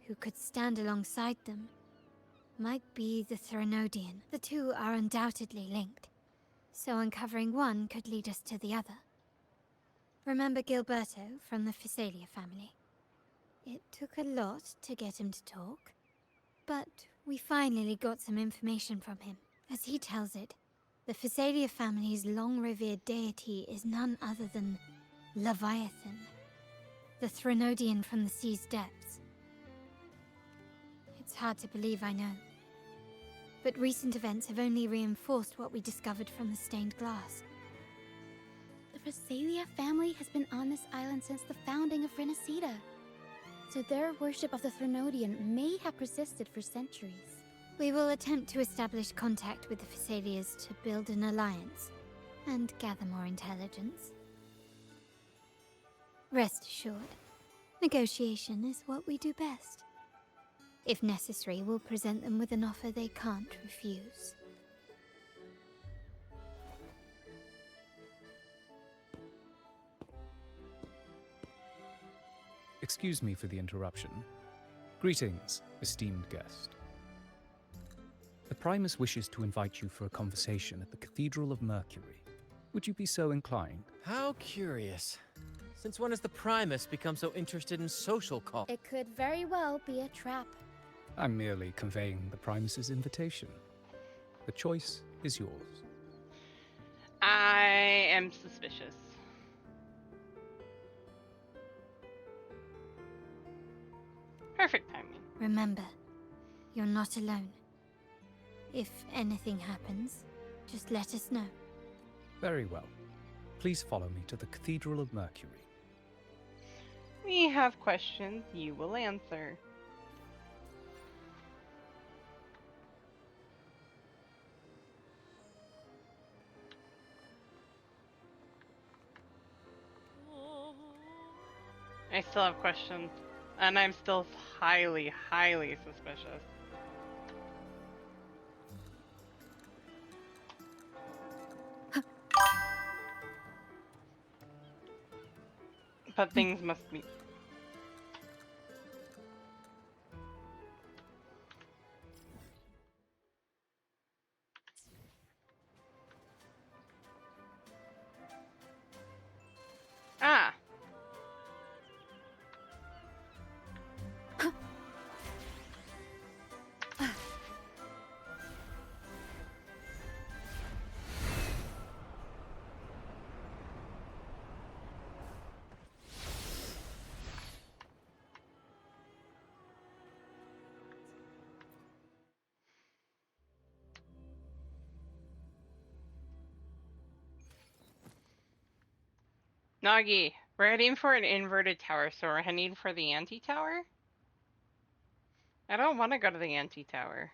who could stand alongside them, might be the Threnodian. The two are undoubtedly linked, so uncovering one could lead us to the other. Remember Gilberto from the Physalia family? It took a lot to get him to talk, but we finally got some information from him. As he tells it, the Physalia family's long-revered deity is none other than Leviathan, the Threnodian from the sea's depths. It's hard to believe, I know. But recent events have only reinforced what we discovered from the stained glass. The Physalia family has been on this island since the founding of Renacita. So their worship of the Threnodian may have persisted for centuries. We will attempt to establish contact with the Physalias to build an alliance and gather more intelligence. Rest assured, negotiation is what we do best. If necessary, we'll present them with an offer they can't refuse. Excuse me for the interruption. Greetings, esteemed guest. The Primus wishes to invite you for a conversation at the Cathedral of Mercury. Would you be so inclined? How curious. Since when has the Primus become so interested in social call? It could very well be a trap. I'm merely conveying the Primus's invitation. The choice is yours. I am suspicious. Perfect timing. Remember, you're not alone. If anything happens, just let us know. Very well. Please follow me to the Cathedral of Mercury. We have questions you will answer. I still have questions, and I'm still highly, highly suspicious. But things must be. Ah. Nagi, we're heading for an inverted tower, so we're heading for the anti-tower? I don't want to go to the anti-tower.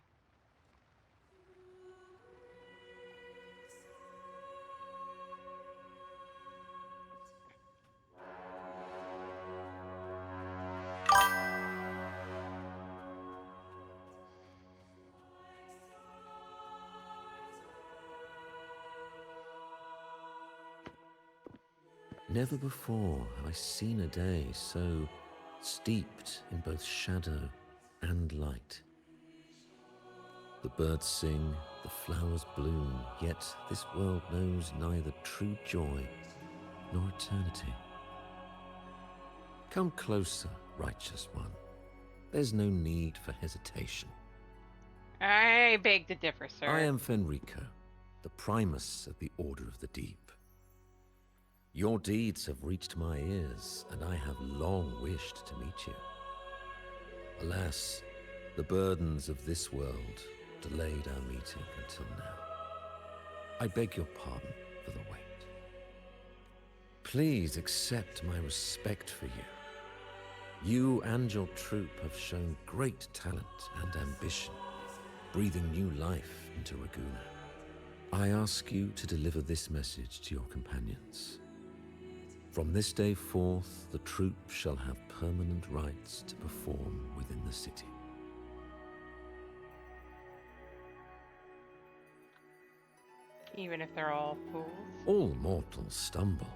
Never before have I seen a day so steeped in both shadow and light. The birds sing, the flowers bloom, yet this world knows neither true joy nor eternity. Come closer, righteous one. There's no need for hesitation. I beg to differ, sir. I am Fenrico, the Primus of the Order of the Deep. Your deeds have reached my ears, and I have long wished to meet you. Alas, the burdens of this world delayed our meeting until now. I beg your pardon for the wait. Please accept my respect for you. You and your troop have shown great talent and ambition, breathing new life into Ragusa. I ask you to deliver this message to your companions. From this day forth, the troop shall have permanent rights to perform within the city. Even if they're all fools? All mortals stumble,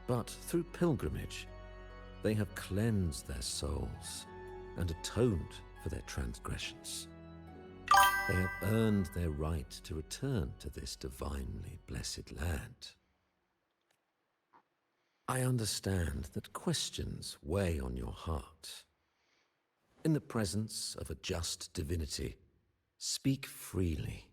but through pilgrimage, they have cleansed their souls and atoned for their transgressions. They have earned their right to return to this divinely blessed land. I understand that questions weigh on your heart. In the presence of a just divinity, speak freely,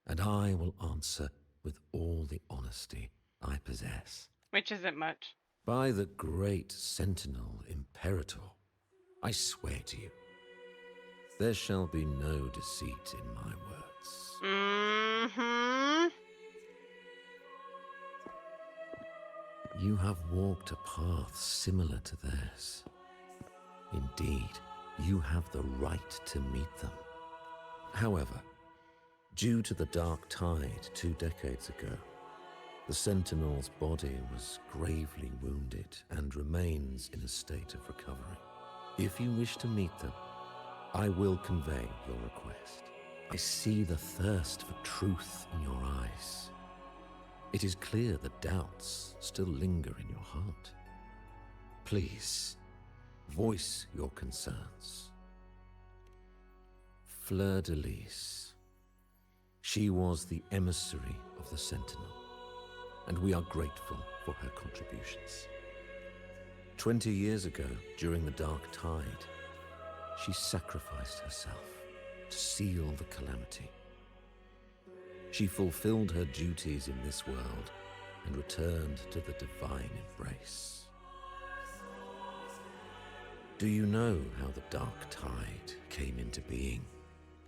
and I will answer with all the honesty I possess. Which isn't much. By the great Sentinel Imperator, I swear to you, there shall be no deceit in my words. Mm-hmm. You have walked a path similar to theirs. Indeed, you have the right to meet them. However, due to the Dark Tide 2 decades ago, The Sentinel's body was gravely wounded and remains in a state of recovery. If you wish to meet them, I will convey your request. I see the thirst for truth in your eyes. It is clear that doubts still linger in your heart. Please, voice your concerns. Fleur de Lis. She was the emissary of the Sentinel, and we are grateful for her contributions. 20 years ago, during the Dark Tide, she sacrificed herself to seal the calamity. She fulfilled her duties in this world and returned to the divine embrace. Do you know how the Dark Tide came into being?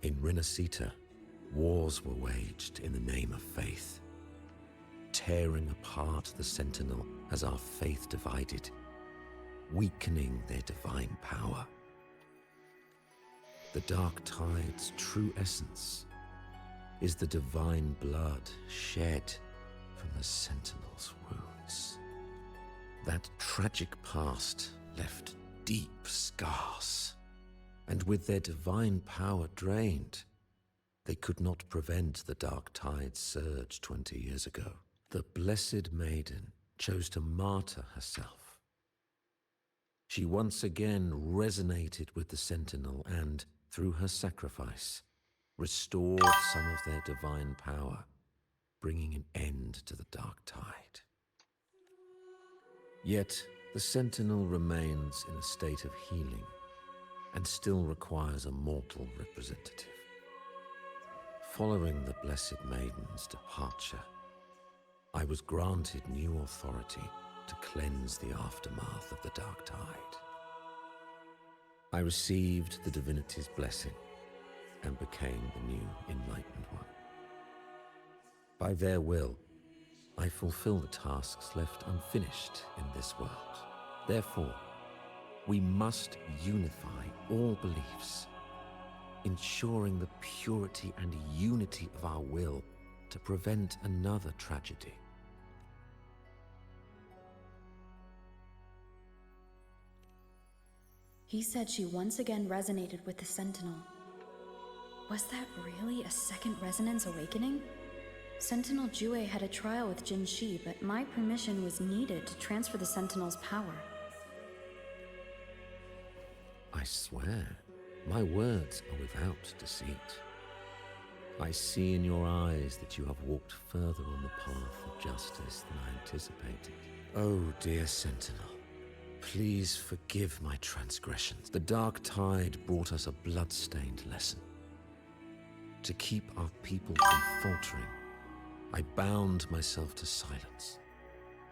In Renacita, wars were waged in the name of faith, tearing apart the Sentinel as our faith divided, weakening their divine power. The Dark Tide's true essence is the divine blood shed from the Sentinel's wounds. That tragic past left deep scars, and with their divine power drained, they could not prevent the Dark Tide's surge 20 years ago. The Blessed Maiden chose to martyr herself. She once again resonated with the Sentinel and, through her sacrifice, restored some of their divine power, bringing an end to the Dark Tide. Yet, the Sentinel remains in a state of healing and still requires a mortal representative. Following the Blessed Maiden's departure, I was granted new authority to cleanse the aftermath of the Dark Tide. I received the divinity's blessing and became the new Enlightened One. By their will, I fulfill the tasks left unfinished in this world. Therefore, we must unify all beliefs, ensuring the purity and unity of our will to prevent another tragedy. He said she once again resonated with the Sentinel. Was that really a second resonance awakening? Sentinel Jue had a trial with Jin Shi, but my permission was needed to transfer the Sentinel's power. I swear, my words are without deceit. I see in your eyes that you have walked further on the path of justice than I anticipated. Oh, dear Sentinel, please forgive my transgressions. The Dark Tide brought us a blood-stained lesson. To keep our people from faltering, I bound myself to silence,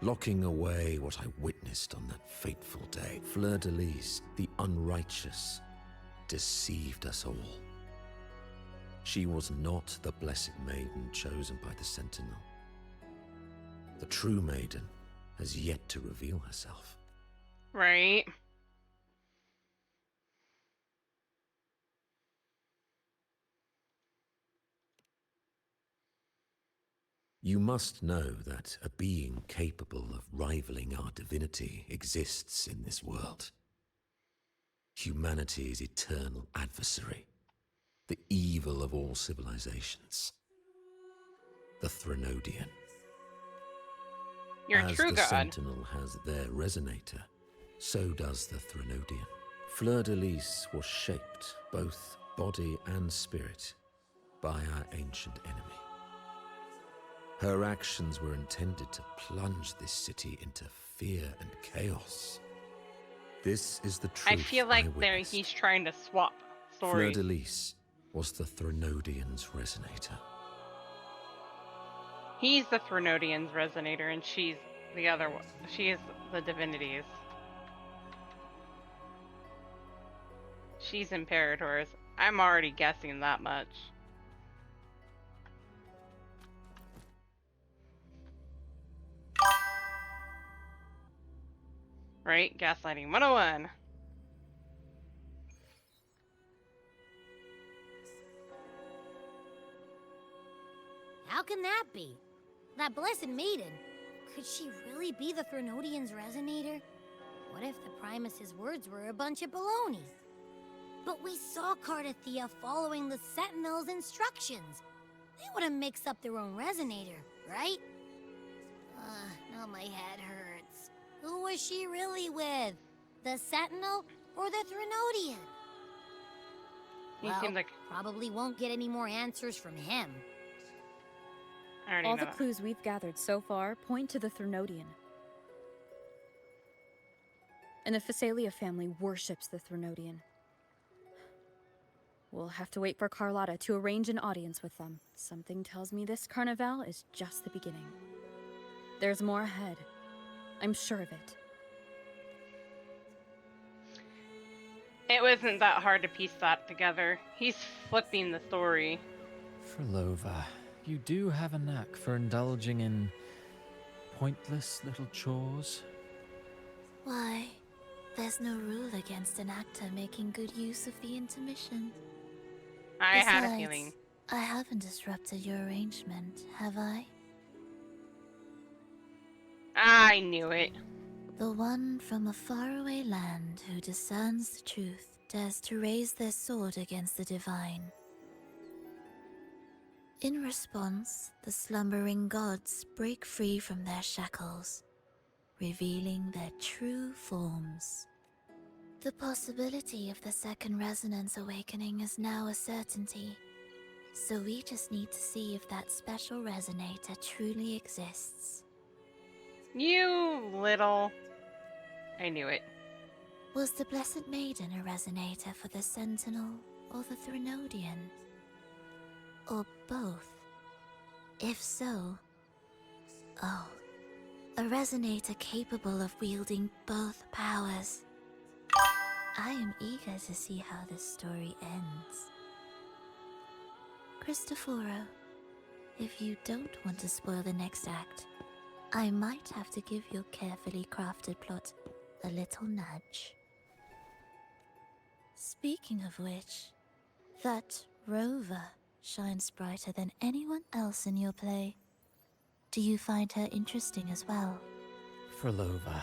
locking away what I witnessed on that fateful day. Fleur de Lis, the unrighteous, deceived us all. She was not the Blessed Maiden chosen by the Sentinel. The true Maiden has yet to reveal herself. Right. You must know that a being capable of rivaling our divinity exists in this world. Humanity's eternal adversary, the evil of all civilizations, the Threnodian. You're a As true the god. Sentinel has their resonator, so does the Threnodian. Fleur de Lis was shaped, both body and spirit, by our ancient enemy. Her actions were intended to plunge this city into fear and chaos. This is the truth. I feel like he's trying to swap Fleur stories. de Lis was the Threnodian's resonator. He's the Threnodian's resonator, and she's the other one. She is the divinity's. She's Imperator's. I'm already guessing that much. Right? Gaslighting 101. How can that be? That blessed maiden. Could she really be the Threnodian's resonator? What if the Primus's words were a bunch of baloney? But we saw Cardathia following the Sentinel's instructions. They wouldn't mix up their own resonator, right? Now my head hurts. Who was she really with? The Sentinel or the Threnodian? He seemed like... probably won't get any more answers from him. I already All know the that. clues we've gathered so far point to the Threnodian. And the Phasalia family worships the Threnodian. We'll have to wait for Carlotta to arrange an audience with them. Something tells me this carnival is just the beginning. There's more ahead. I'm sure of it. It wasn't that hard to piece that together. He's flipping the story. Frolova, you do have a knack for indulging in pointless little chores. Why, there's no rule against an actor making good use of the intermission. I had a Besides, feeling. I haven't disrupted your arrangement, have I? I knew it. The one from a faraway land who discerns the truth dares to raise their sword against the divine. In response, the slumbering gods break free from their shackles, revealing their true forms. The possibility of the second resonance awakening is now a certainty, so we just need to see if that special resonator truly exists. You little... I knew it. Was the Blessed Maiden a resonator for the Sentinel or the Threnodian? Or both? If so... Oh, a resonator capable of wielding both powers. I am eager to see how this story ends. Cristoforo, if you don't want to spoil the next act, I might have to give your carefully crafted plot a little nudge. Speaking of which, that Rover shines brighter than anyone else in your play. Do you find her interesting as well? Frolova,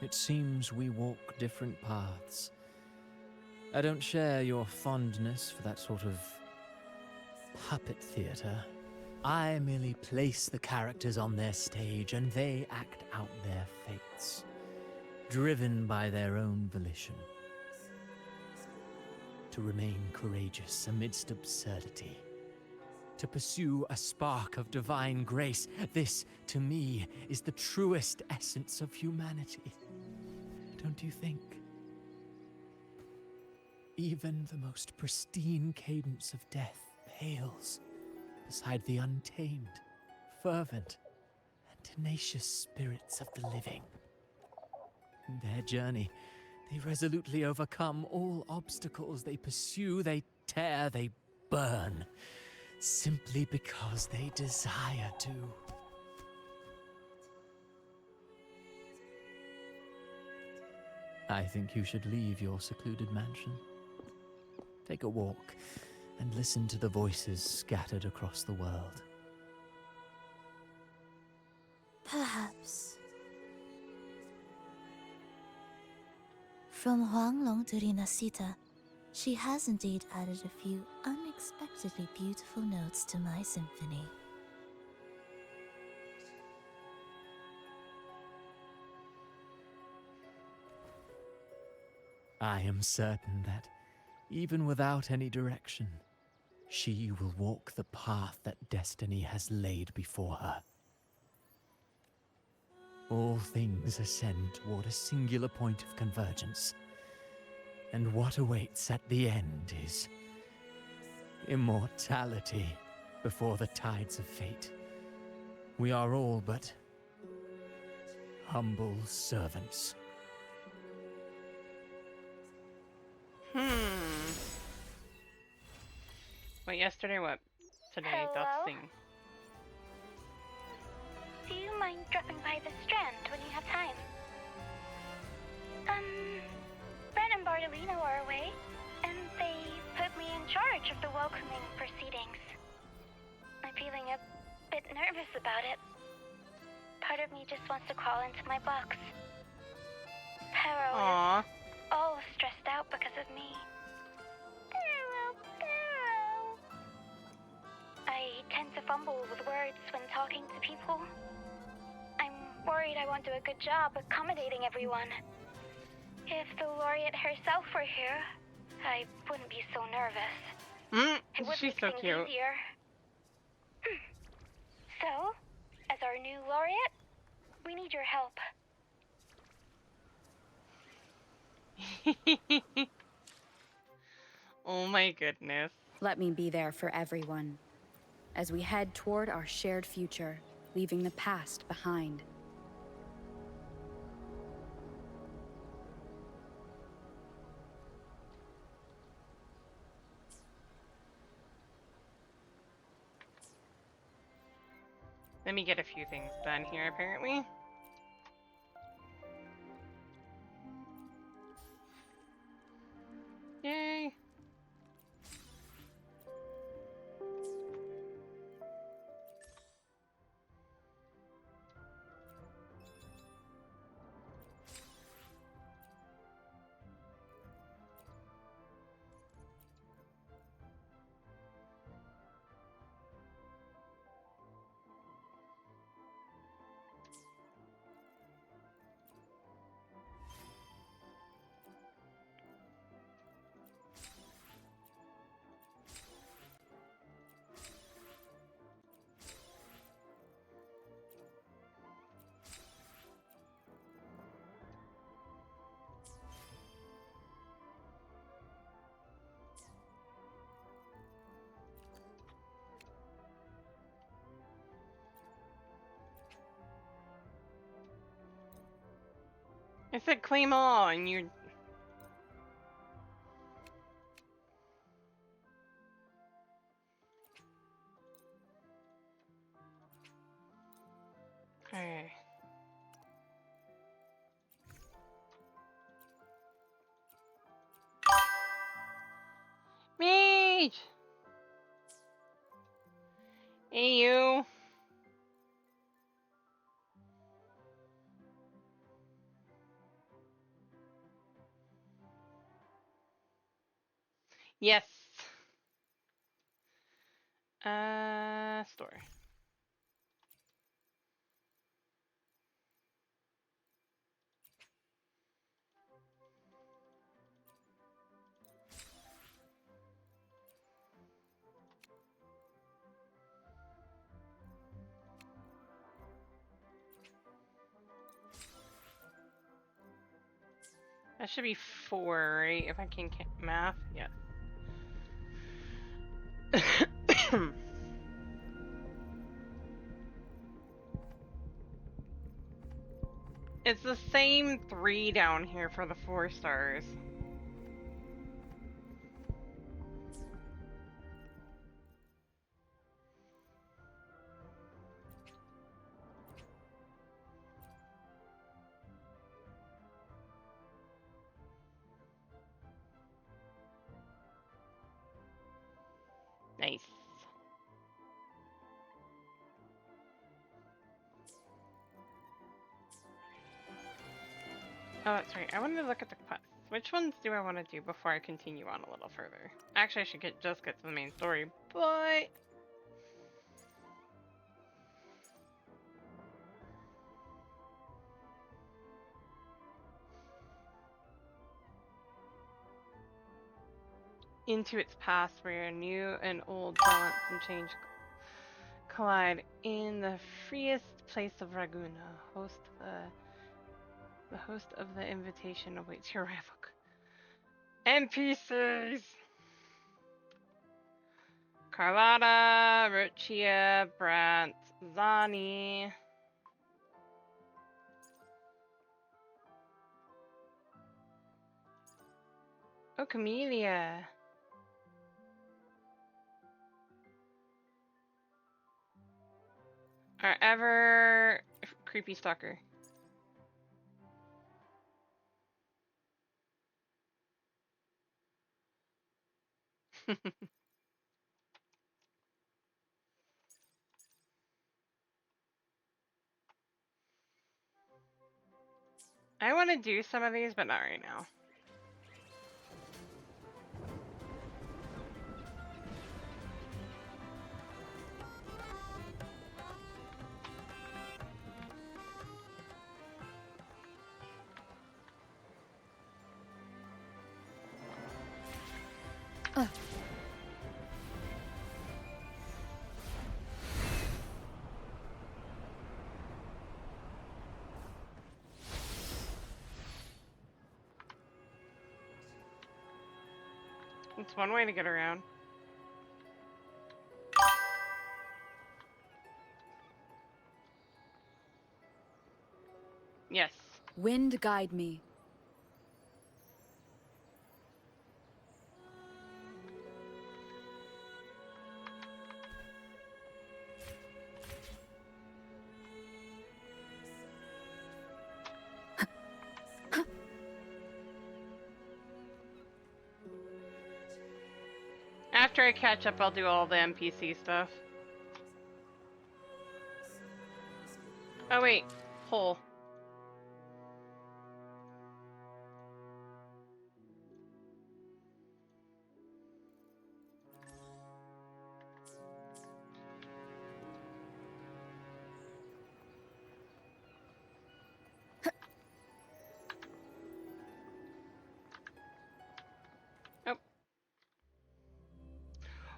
it seems we walk different paths. I don't share your fondness for that sort of puppet theater. I merely place the characters on their stage and they act out their fates, driven by their own volition. To remain courageous amidst absurdity. To pursue a spark of divine grace. This, to me, is the truest essence of humanity. Don't you think? Even the most pristine cadence of death pales beside the untamed, fervent, and tenacious spirits of the living. In their journey, they resolutely overcome all obstacles. They pursue, they tear, they burn, simply because they desire to. I think you should leave your secluded mansion. Take a walk and listen to the voices scattered across the world. Perhaps. From Huanglong to Rinasita, she has indeed added a few unexpectedly beautiful notes to my symphony. I am certain that, even without any direction, she will walk the path that destiny has laid before her. All things ascend toward a singular point of convergence, and what awaits at the end is immortality before the tides of fate. We are all but humble servants. What, yesterday? What? Today? Hello? That's thing. Do you mind dropping by the Strand when you have time? Brett and Bartolino are away, and they put me in charge of the welcoming proceedings. I'm feeling a bit nervous about it. Part of me just wants to crawl into my box. Pero Aww. is all stressed out because of me. I tend to fumble with words when talking to people. I'm worried I won't do a good job accommodating everyone. If the laureate herself were here, I wouldn't be so nervous. It would She's make so things cute. easier. So, as our new laureate, we need your help. Oh my goodness. Let me be there for everyone as we head toward our shared future, leaving the past behind. Let me get a few things done here, apparently. Yay! I said claim all, and you're... Okay. Mage! Hey, you. Yes. Store. That should be 4, right? If I can math, yeah. It's the same 3 down here for the 4 stars. Nice. Oh, that's right. I wanted to look at the quests. Which ones do I want to do before I continue on a little further? Actually, I should just get to the main story, but... Into its past, where new and old balance and change collide in the freest place of Raguna. The host of the invitation awaits your arrival. NPCs! Carlotta, Ruchia, Brant, Zani. Oh, Camellia. Our ever creepy stalker. I want to do some of these, but not right now. It's one way to get around. Yes. Wind guide me. After I catch up, I'll do all the NPC stuff. Oh wait, hole.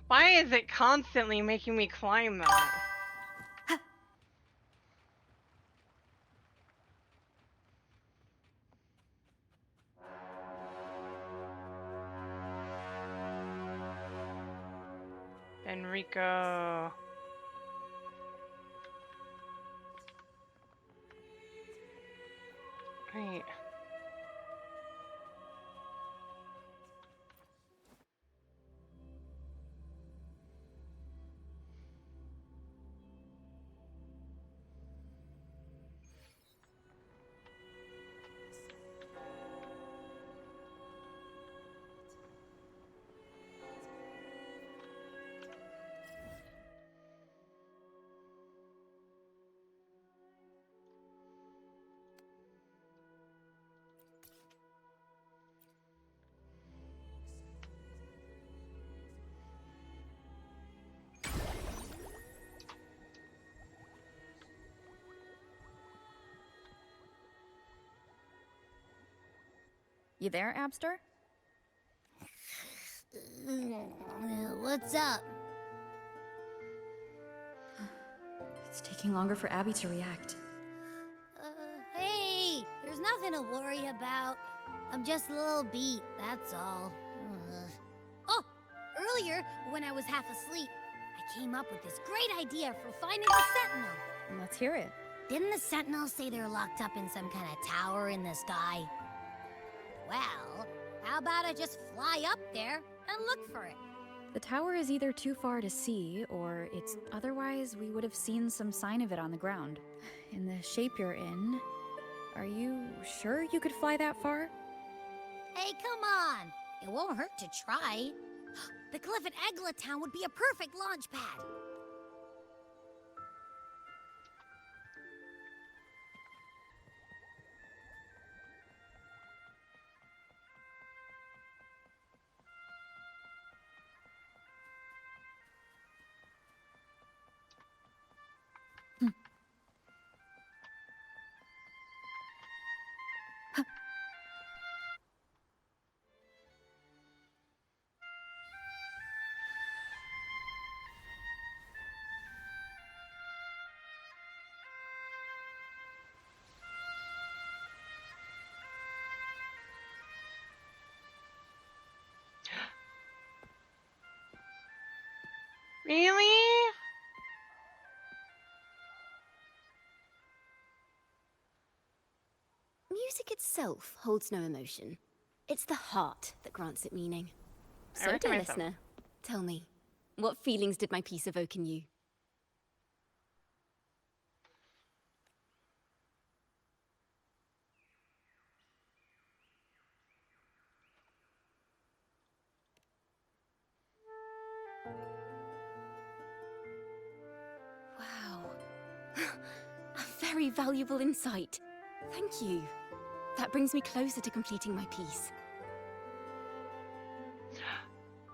Why is it constantly making me climb that? Enrico. Right. You there, Abster? What's up? It's taking longer for Abby to react. Hey, there's nothing to worry about. I'm just a little beat, that's all. Oh, earlier, when I was half asleep, I came up with this great idea for finding the Sentinel. Let's hear it. Didn't the Sentinel say they're locked up in some kind of tower in the sky? Well, how about I just fly up there and look for it? The tower is either too far to see, or it's otherwise we would have seen some sign of it on the ground. In the shape you're in, are you sure you could fly that far? Hey, come on! It won't hurt to try. The cliff at Egla Town would be a perfect launch pad. Really? Music itself holds no emotion. It's the heart that grants it meaning. I So, dear recognize them. listener, tell me, what feelings did my piece evoke in you? Wow. A very valuable insight. Thank you. That brings me closer to completing my piece.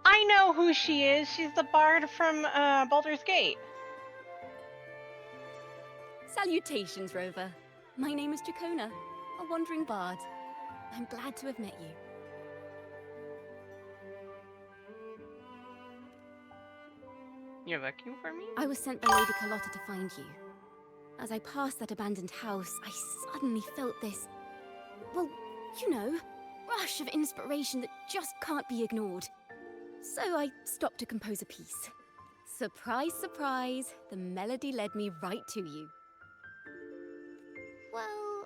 I know who she is. She's the bard from Baldur's Gate. Salutations, Rover. My name is Jacona, a wandering bard. I'm glad to have met you. You're looking for me? I was sent by Lady Carlotta to find you. As I passed that abandoned house, I suddenly felt this, well, you know, rush of inspiration that just can't be ignored. So I stopped to compose a piece. Surprise, surprise, the melody led me right to you. Well,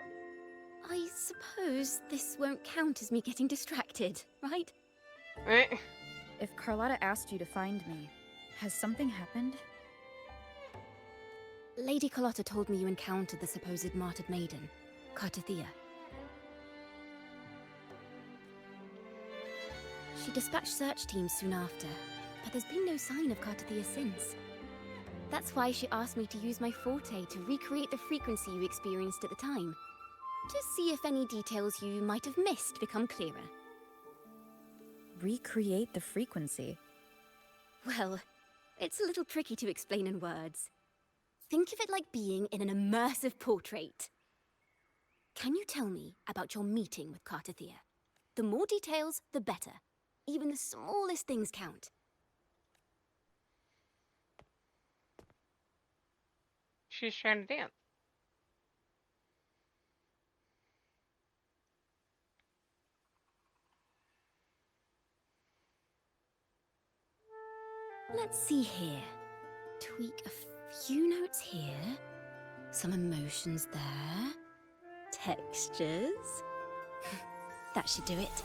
I suppose this won't count as me getting distracted, right? If Carlotta asked you to find me, has something happened? Lady Carlotta told me you encountered the supposed martyred maiden, Cartathea. She dispatched search teams soon after, but there's been no sign of Cartathea since. That's why she asked me to use my forte to recreate the frequency you experienced at the time, to see if any details you might have missed become clearer. Recreate the frequency? Well, it's a little tricky to explain in words. Think of it like being in an immersive portrait. Can you tell me about your meeting with Cartathea? The more details, the better. Even the smallest things count. She's trying to dance. Let's see here. Tweak a few notes here. Some emotions there. Textures. That should do it.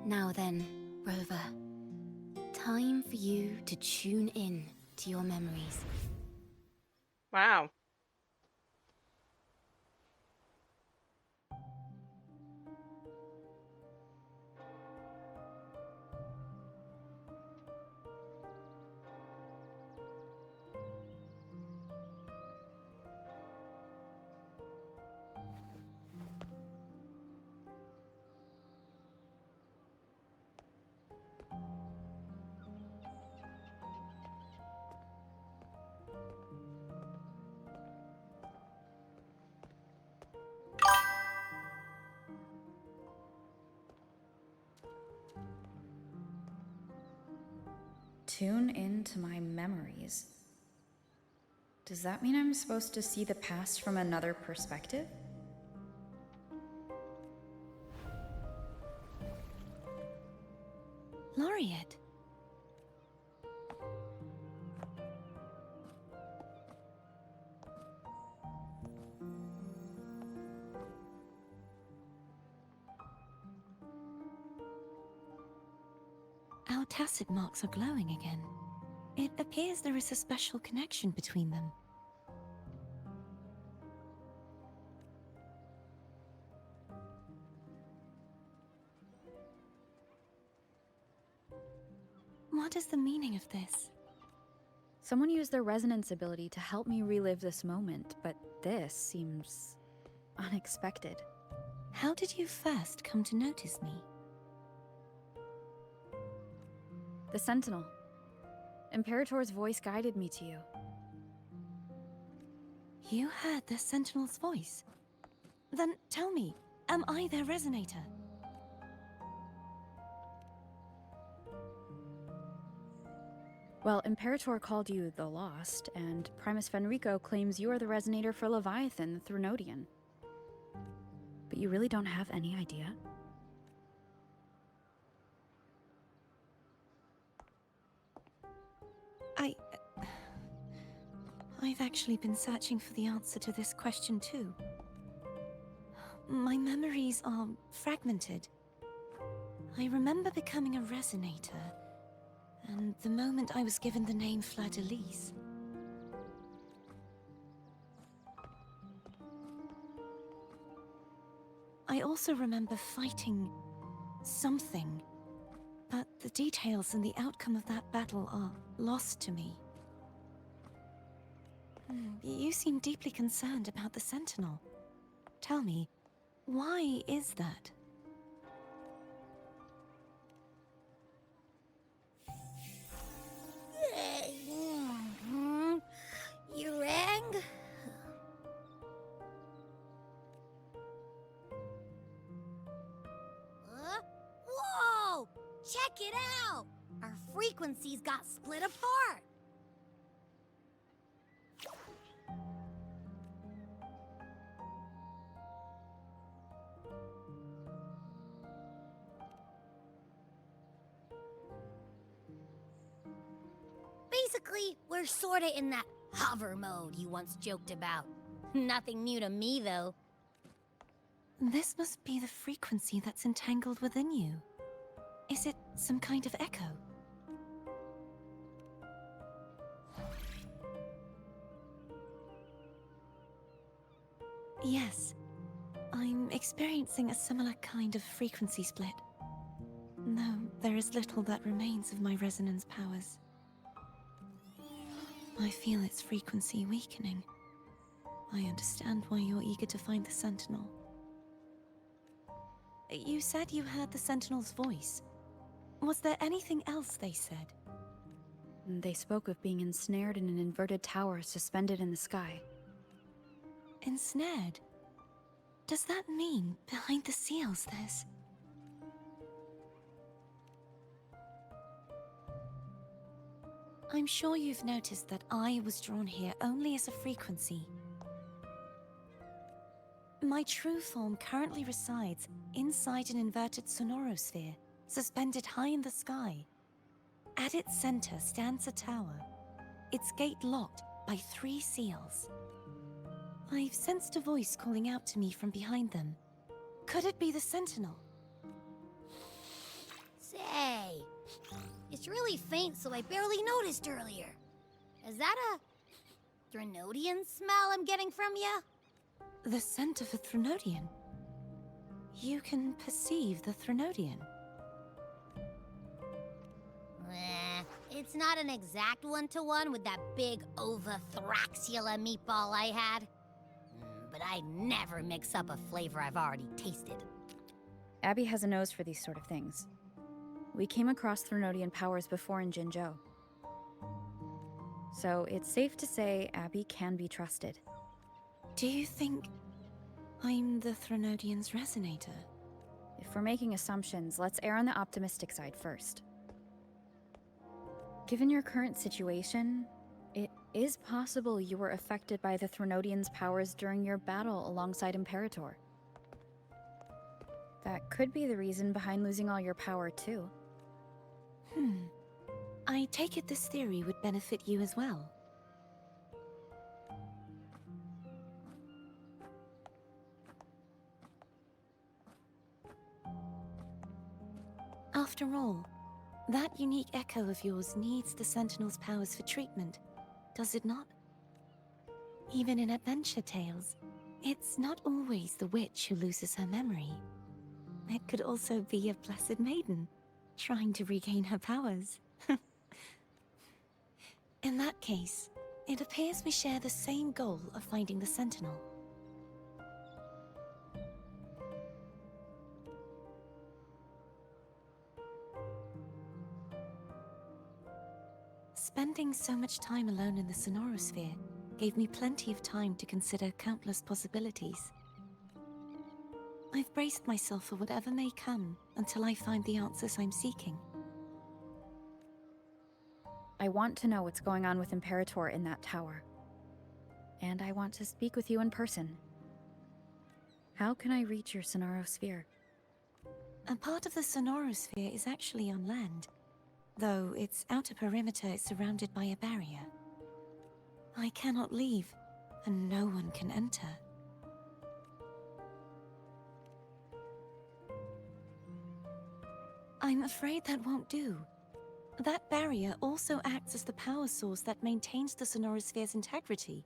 Now then, Rover. Time for you to tune in to your memories. Wow. Tune into my memories. Does that mean I'm supposed to see the past from another perspective? Laureate. Our tacit marks are glowing again. It appears there is a special connection between them. What is the meaning of this? Someone used their resonance ability to help me relive this moment, but this seems unexpected. How did you first come to notice me? The Sentinel. Imperator's voice guided me to you. You heard the Sentinel's voice? Then tell me, am I their resonator? Well, Imperator called you the Lost, and Primus Fenrico claims you are the resonator for Leviathan, the Threnodian. But you really don't have any idea? I've actually been searching for the answer to this question too. my memories are fragmented. I remember becoming a resonator, and the moment I was given the name Fleur-de-Lis. I also remember fighting something, but the details and the outcome of that battle are lost to me. You seem deeply concerned about the Sentinel. Tell me, why is that? You rang? Whoa! Check it out! Our frequencies got split apart! Basically, we're sorta in that hover mode you once joked about. Nothing new to me, though. This must be the frequency that's entangled within you. Is it some kind of echo? Yes. I'm experiencing a similar kind of frequency split. Though there is little that remains of my resonance powers. I feel its frequency weakening. I understand why you're eager to find the Sentinel. You said you heard the Sentinel's voice. Was there anything else they said? They spoke of being ensnared in an inverted tower suspended in the sky. Ensnared? Does that mean behind the seals there's... I'm sure you've noticed that I was drawn here only as a frequency. My true form currently resides inside an inverted sonorosphere, suspended high in the sky. At its center stands a tower, its gate locked by 3 seals. I've sensed a voice calling out to me from behind them. Could it be the Sentinel? Say, it's really faint, so I barely noticed earlier. Is that a Threnodian smell I'm getting from you? The scent of a Threnodian? You can perceive the Threnodian? It's not an exact one-to-one with that big Ovathraxula meatball I had. But I never mix up a flavor I've already tasted. Abby has a nose for these sort of things. We came across Threnodian powers before in Jinzhou. So it's safe to say Abby can be trusted. Do you think I'm the Threnodian's resonator? If we're making assumptions, let's err on the optimistic side first. Given your current situation, it is possible you were affected by the Threnodian's powers during your battle alongside Imperator. That could be the reason behind losing all your power, too. I take it this theory would benefit you as well. After all, that unique echo of yours needs the Sentinel's powers for treatment, does it not? Even in adventure tales, it's not always the witch who loses her memory. It could also be a blessed maiden, trying to regain her powers. In that case, it appears we share the same goal of finding the Sentinel. Spending so much time alone in the Sonorosphere gave me plenty of time to consider countless possibilities. I've braced myself for whatever may come until I find the answers I'm seeking. I want to know what's going on with Imperator in that tower. And I want to speak with you in person. How can I reach your Sonorosphere? A part of the Sonorosphere is actually on land, though its outer perimeter is surrounded by a barrier. I cannot leave, and no one can enter. I'm afraid that won't do. That barrier also acts as the power source that maintains the Sonora Sphere's integrity.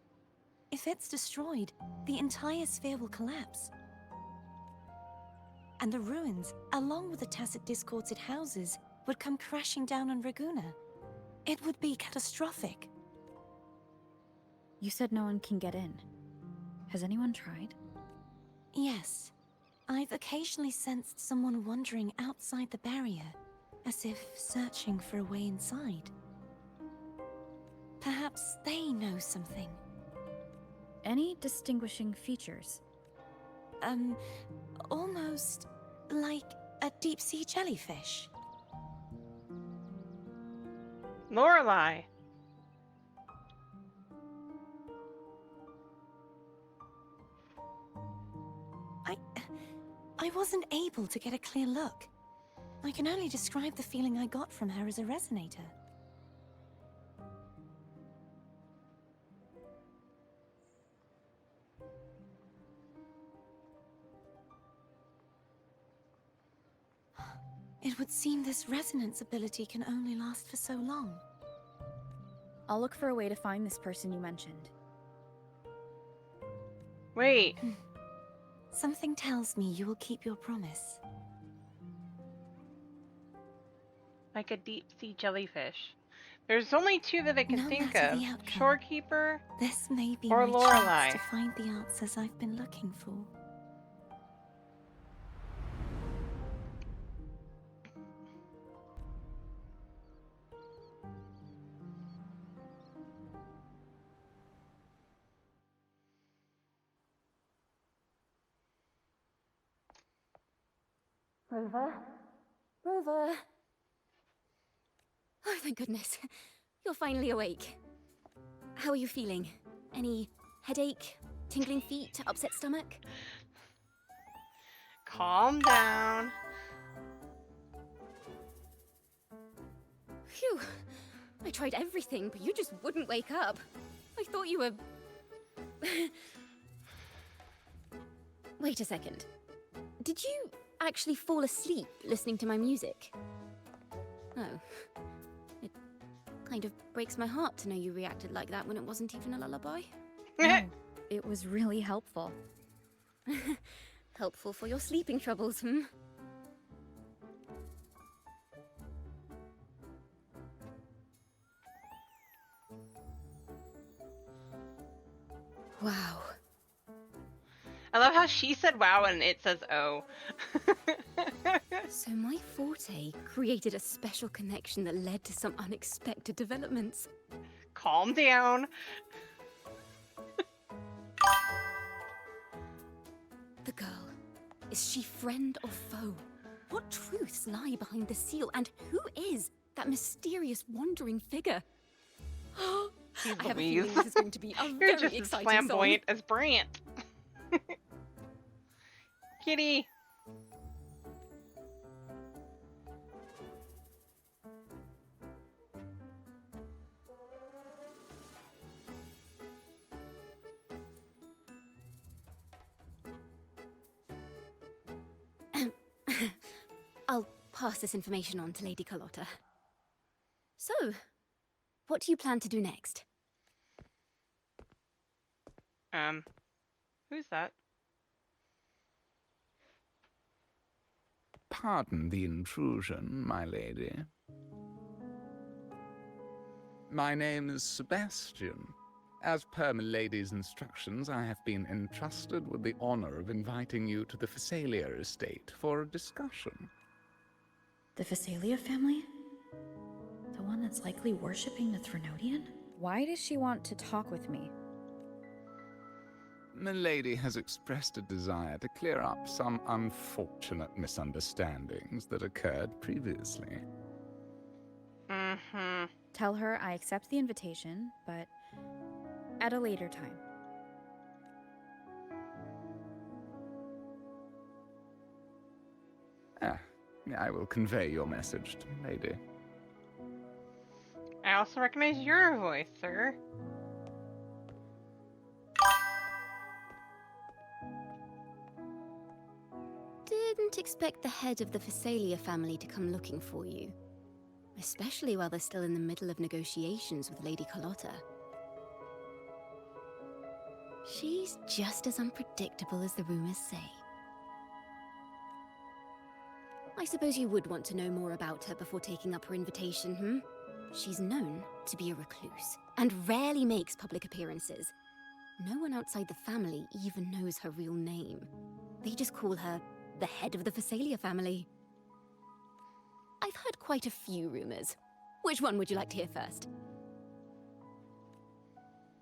If it's destroyed, the entire sphere will collapse. And the ruins, along with the Tacet Discords it houses, would come crashing down on Raguna. It would be catastrophic. You said no one can get in. Has anyone tried? Yes. I've occasionally sensed someone wandering outside the barrier, as if searching for a way inside. Perhaps they know something. Any distinguishing features? Almost like a deep-sea jellyfish. Lorelei. I wasn't able to get a clear look. I can only describe the feeling I got from her as a resonator. It would seem this resonance ability can only last for so long. I'll look for a way to find this person you mentioned. Wait. Something tells me you will keep your promise. Like a deep sea jellyfish. There's only two that I can think of. Shorekeeper This may be or my Lorelei. chance to find the answers I've been looking for. Rover? Rover? Oh, thank goodness. You're finally awake. How are you feeling? Any headache, tingling feet, upset stomach? Calm down. Phew. I tried everything, but you just wouldn't wake up. I thought you were... Wait a second. Did you actually fall asleep listening to my music? Oh. It kind of breaks my heart to know you reacted like that when it wasn't even a lullaby. No, it was really helpful. Helpful for your sleeping troubles, hmm? Wow. I love how she said wow and it says oh. So my forte created a special connection that led to some unexpected developments. Calm down. The girl, is she friend or foe? What truths lie behind the seal, and who is that mysterious wandering figure? I have a feeling this is going to be a You're very just as exciting flamboyant song. as Brant. Kitty. I'll pass this information on to Lady Carlotta. So, what do you plan to do next? Who's that? Pardon the intrusion, my lady. My name is Sebastian. As per milady's instructions, I have been entrusted with the honor of inviting you to the Phasalia estate for a discussion. The Phasalia family? The one that's likely worshipping the Threnodian? Why does she want to talk with me? Milady has expressed a desire to clear up some unfortunate misunderstandings that occurred previously. Mm-hmm. Tell her I accept the invitation, but at a later time. I will convey your message to Milady. I also recognize your voice, sir. Didn't Don't expect the head of the Phasalia family to come looking for you. Especially while they're still in the middle of negotiations with Lady Carlotta. She's just as unpredictable as the rumors say. I suppose you would want to know more about her before taking up her invitation, hmm? She's known to be a recluse, and rarely makes public appearances. No one outside the family even knows her real name. They just call her the head of the Phasalia family. I've heard quite a few rumors. Which one would you like to hear first?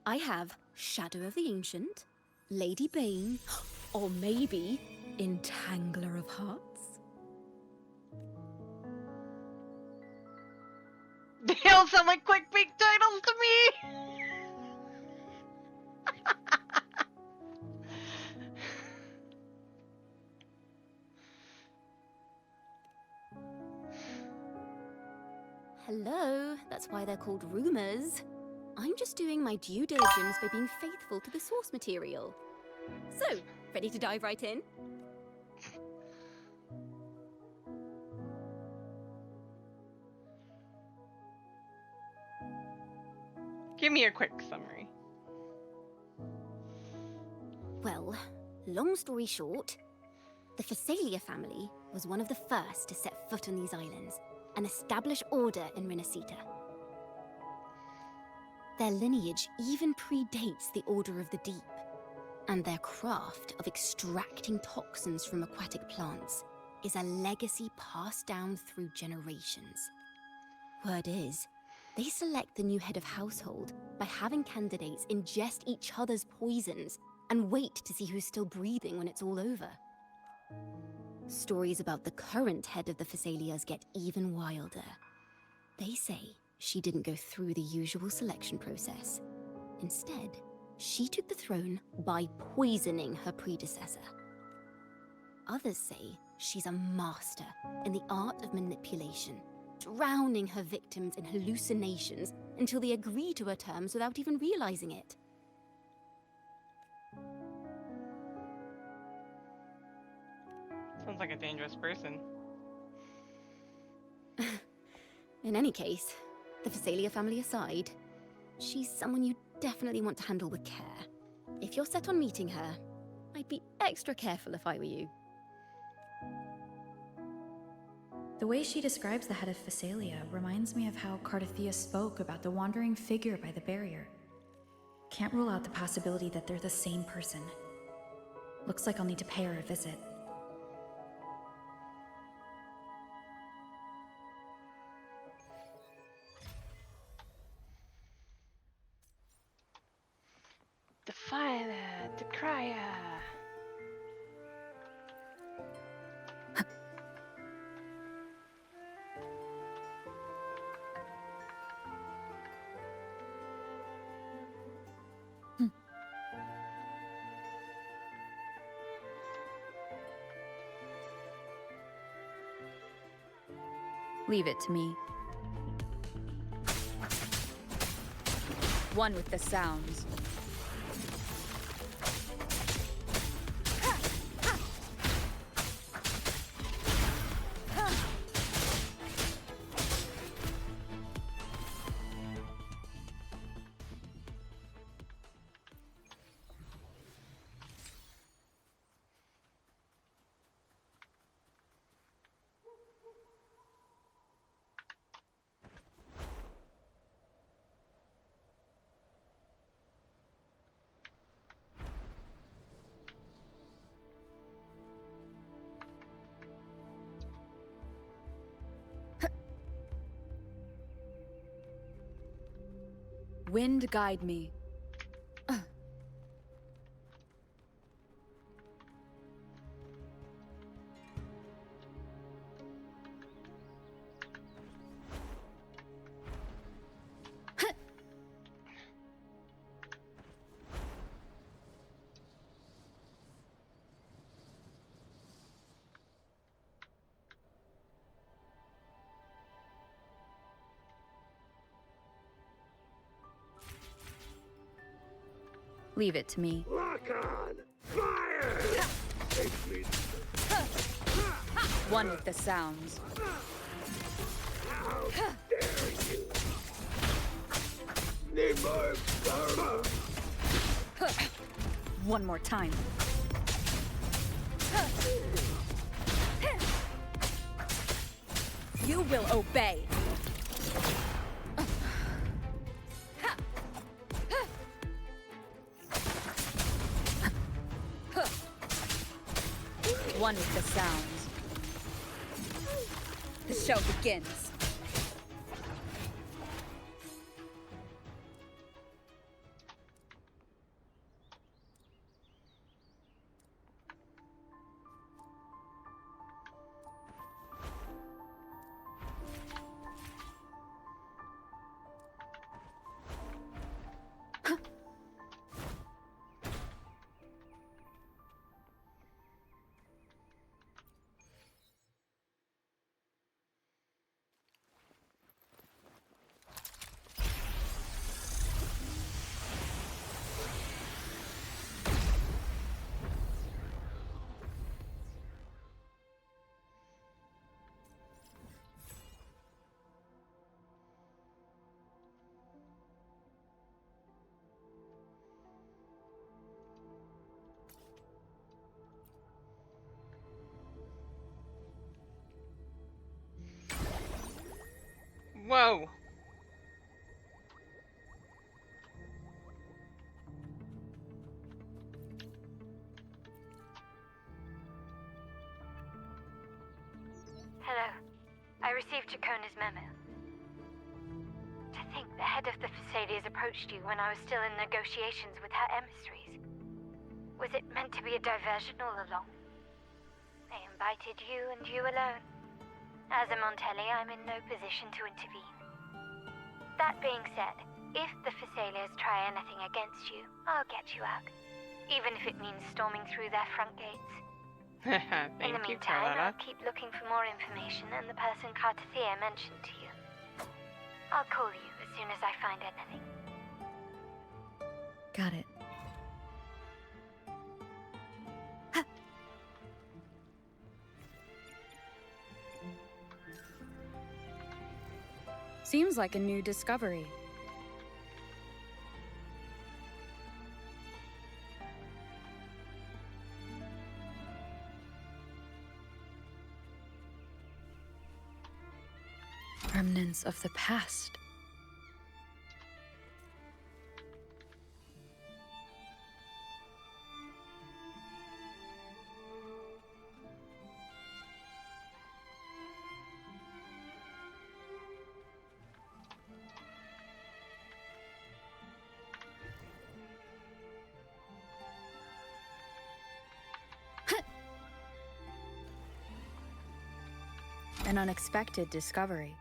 I have Shadow of the Ancient, Lady Bane, or maybe Entangler of Hearts. They all sound like quick big titles to me! Hello, that's why they're called rumors. I'm just doing my due diligence by being faithful to the source material. So, ready to dive right in? Give me a quick summary. Well, long story short, the Phasalia family was one of the first to set foot on these islands and establish order in Renacita. Their lineage even predates the Order of the Deep, and their craft of extracting toxins from aquatic plants is a legacy passed down through generations. Word is, they select the new head of household by having candidates ingest each other's poisons and wait to see who's still breathing when it's all over. Stories about the current head of the Phasalias get even wilder. They say she didn't go through the usual selection process. Instead, she took the throne by poisoning her predecessor. Others say she's a master in the art of manipulation, drowning her victims in hallucinations until they agree to her terms without even realizing it. Sounds like a dangerous person. In any case, the Phasalia family aside, she's someone you definitely want to handle with care. If you're set on meeting her, I'd be extra careful if I were you. The way she describes the head of Phasalia reminds me of how Cardothea spoke about the wandering figure by the barrier. Can't rule out the possibility that they're the same person. Looks like I'll need to pay her a visit. Defila, Dekraya. Leave it to me. One with the sounds. Wind guide me. Leave it to me. Lock on! Fire! Take me. One with the sounds. One more time. You will obey. One with the sounds. The show begins. Whoa. Hello. I received Chacona's memo. To think the head of the Phasalias approached you when I was still in negotiations with her emissaries. Was it meant to be a diversion all along? They invited you and you alone. As a Montelli, I'm in no position to intervene. That being said, if the Phasalias try anything against you, I'll get you out. Even if it means storming through their front gates. Thank In the you, meantime, Carlotta. I'll keep looking for more information and the person Cartathea mentioned to you. I'll call you as soon as I find anything. Got it. Seems like a new discovery. Remnants of the past. An unexpected discovery.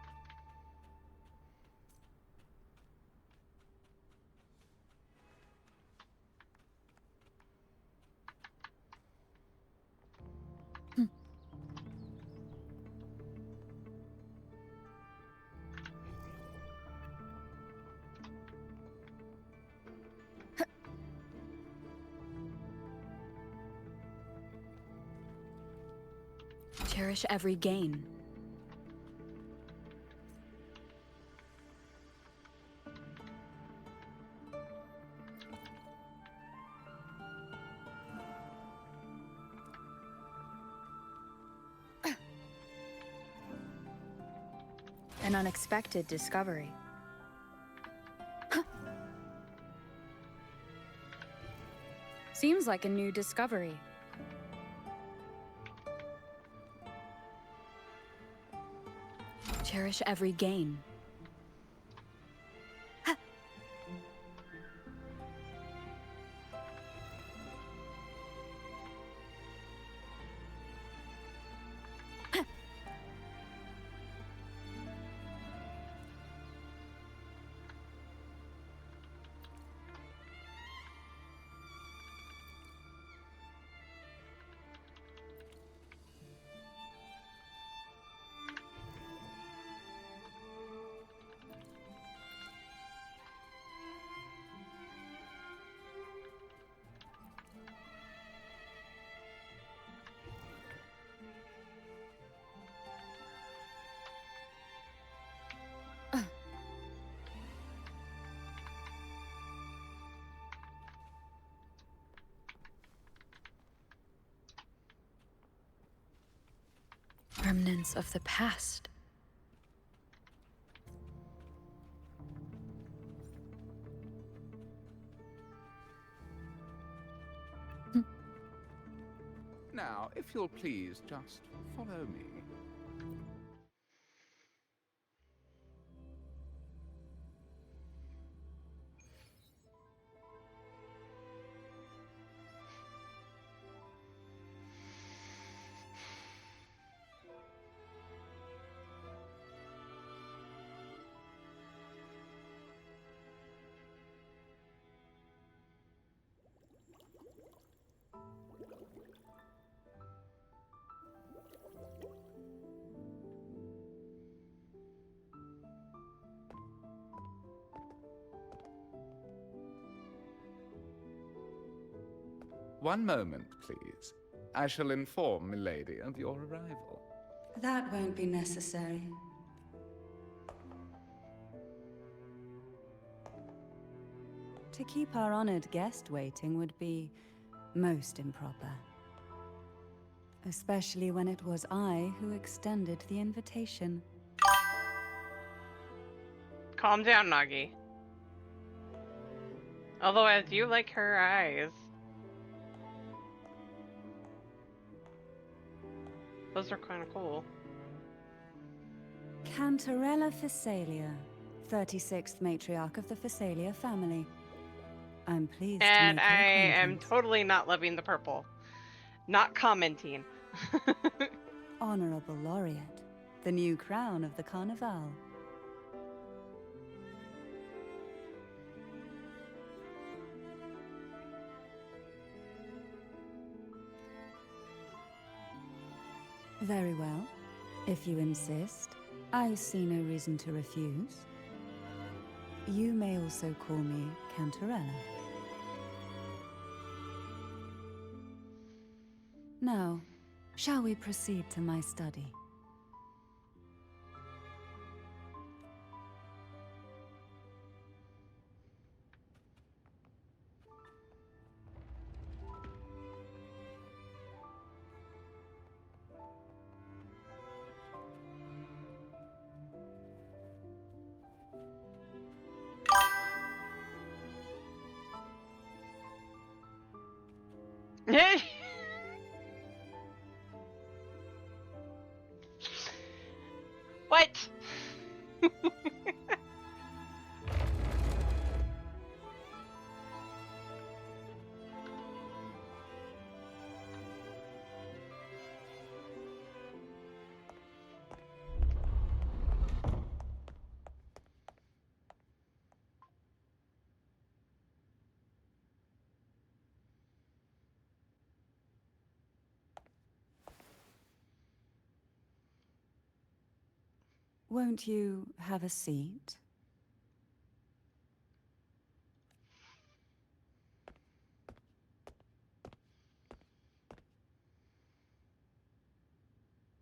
Cherish every gain. An unexpected discovery. Seems like a new discovery. Cherish every gain. remnants of the past. Now, if you'll please just follow me. One moment, please. I shall inform Milady of your arrival. That won't be necessary. To keep our honored guest waiting would be most improper. Especially when it was I who extended the invitation. Calm down, Nagi. Although I do like her eyes. Those are kind of cool. Cantarella Physalia, 36th matriarch of the Physalia family. I'm pleased to And make your I am acquaintance. totally not loving the purple. Not commenting. Honorable Laureate, the new crown of the Carnival. Very well. If you insist, I see no reason to refuse. You may also call me Cantarella. Now, shall we proceed to my study? What? Won't you have a seat?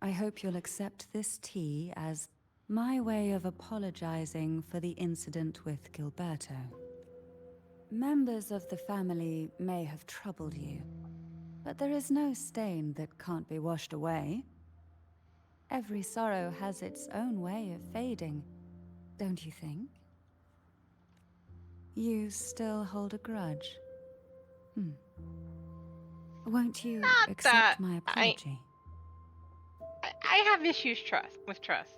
I hope you'll accept this tea as my way of apologizing for the incident with Gilberto. Members of the family may have troubled you, but there is no stain that can't be washed away. Every sorrow has its own way of fading, don't you think? You still hold a grudge? Won't you accept my apology? I have issues with trust.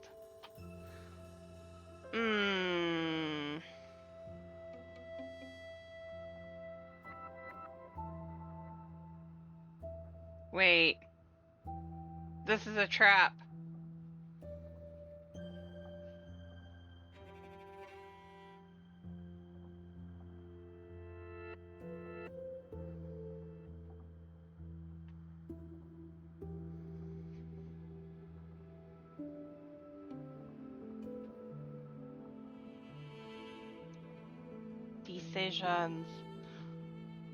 Wait. This is a trap. Decisions.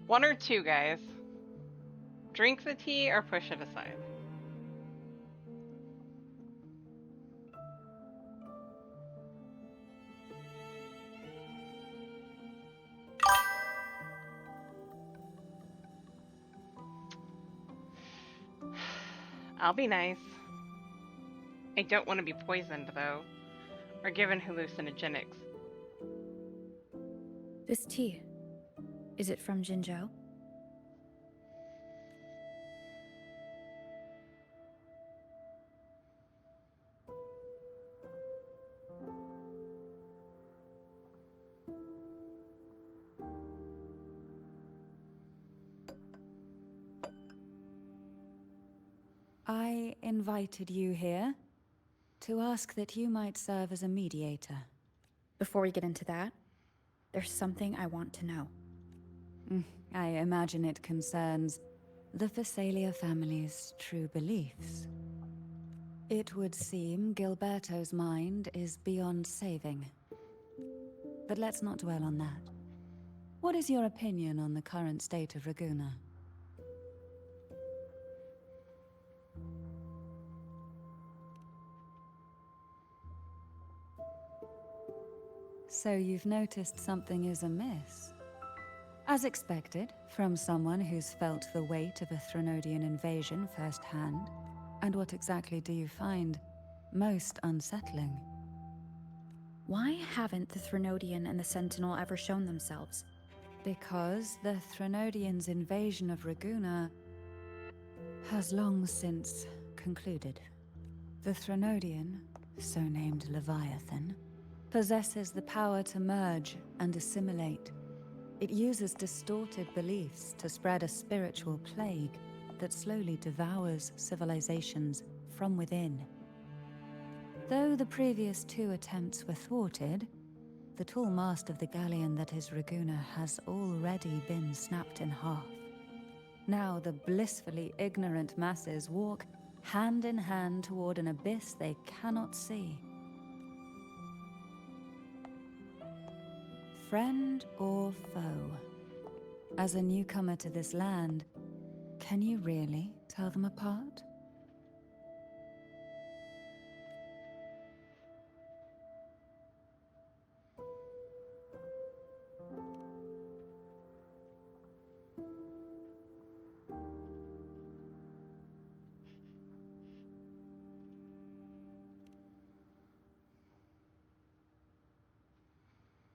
One or two, guys. Drink the tea or push it aside. I'll be nice. I don't want to be poisoned, though, or given hallucinogenics. This tea, is it from Jinzhou? I invited you here to ask that you might serve as a mediator. Before we get into that, there's something I want to know. I imagine it concerns the Phasalia family's true beliefs. It would seem Gilberto's mind is beyond saving. But let's not dwell on that. What is your opinion on the current state of Ragusa? So you've noticed something is amiss. As expected, from someone who's felt the weight of a Threnodian invasion firsthand. And what exactly do you find most unsettling? Why haven't the Threnodian and the Sentinel ever shown themselves? Because the Threnodians' invasion of Ragusa has long since concluded. The Threnodian, so named Leviathan, possesses the power to merge and assimilate. It uses distorted beliefs to spread a spiritual plague that slowly devours civilizations from within. Though the previous 2 attempts were thwarted, the tall mast of the galleon that is Ragusa has already been snapped in half. Now the blissfully ignorant masses walk hand in hand toward an abyss they cannot see. Friend or foe? As a newcomer to this land, can you really tell them apart?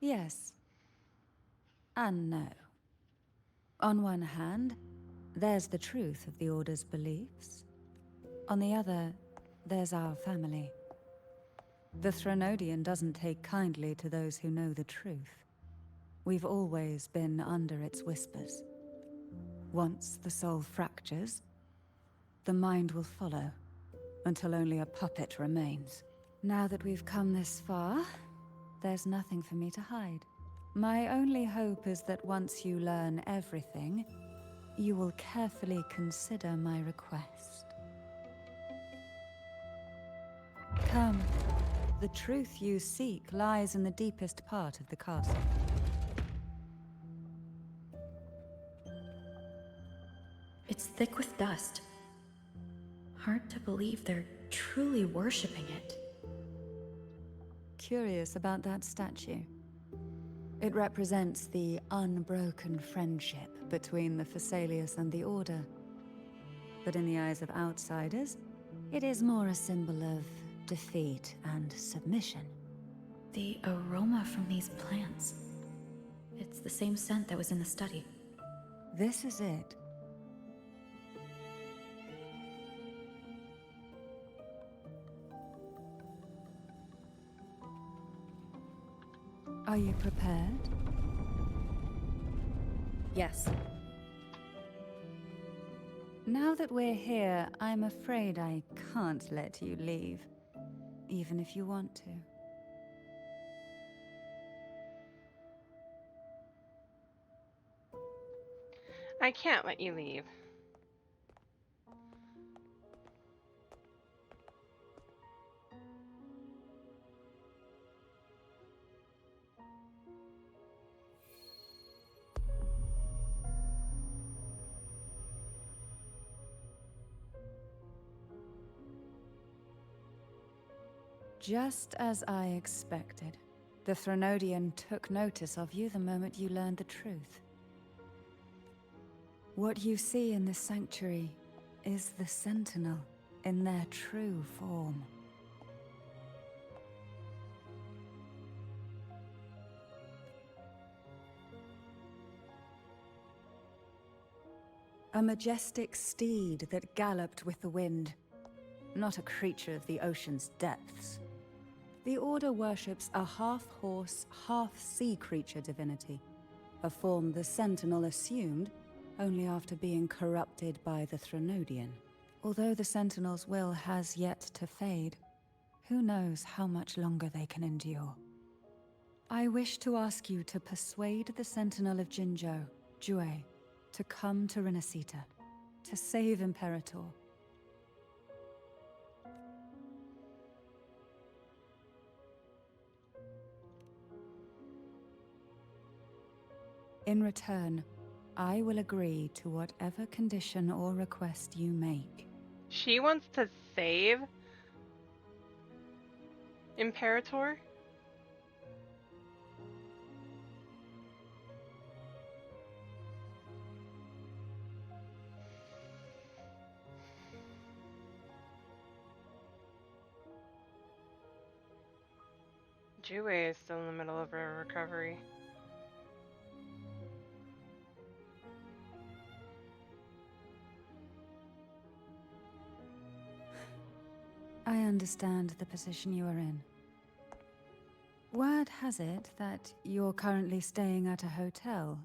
Yes. And no. On one hand, there's the truth of the Order's beliefs. On the other, there's our family. The Threnodian doesn't take kindly to those who know the truth. We've always been under its whispers. Once the soul fractures, the mind will follow, until only a puppet remains. Now that we've come this far, there's nothing for me to hide. My only hope is that once you learn everything, you will carefully consider my request. Come. The truth you seek lies in the deepest part of the castle. It's thick with dust. Hard to believe they're truly worshipping it. Curious about that statue. It represents the unbroken friendship between the Phasaelius and the Order. But in the eyes of outsiders, it is more a symbol of defeat and submission. The aroma from these plants. It's the same scent that was in the study. This is it. Are you prepared? Yes. Now that we're here, I'm afraid I can't let you leave, even if you want to. I can't let you leave. Just as I expected. The Threnodian took notice of you the moment you learned the truth. What you see in this sanctuary is the Sentinel in their true form. A majestic steed that galloped with the wind, not a creature of the ocean's depths. The Order worships a half-horse, half-sea creature divinity, a form the Sentinel assumed only after being corrupted by the Threnodian. Although the Sentinel's will has yet to fade, who knows how much longer they can endure. I wish to ask you to persuade the Sentinel of Jinzhou, Jue, to come to Renacita, to save Imperator. In return, I will agree to whatever condition or request you make. She wants to save Imperator? Jue is still in the middle of her recovery. I understand the position you are in. Word has it that you're currently staying at a hotel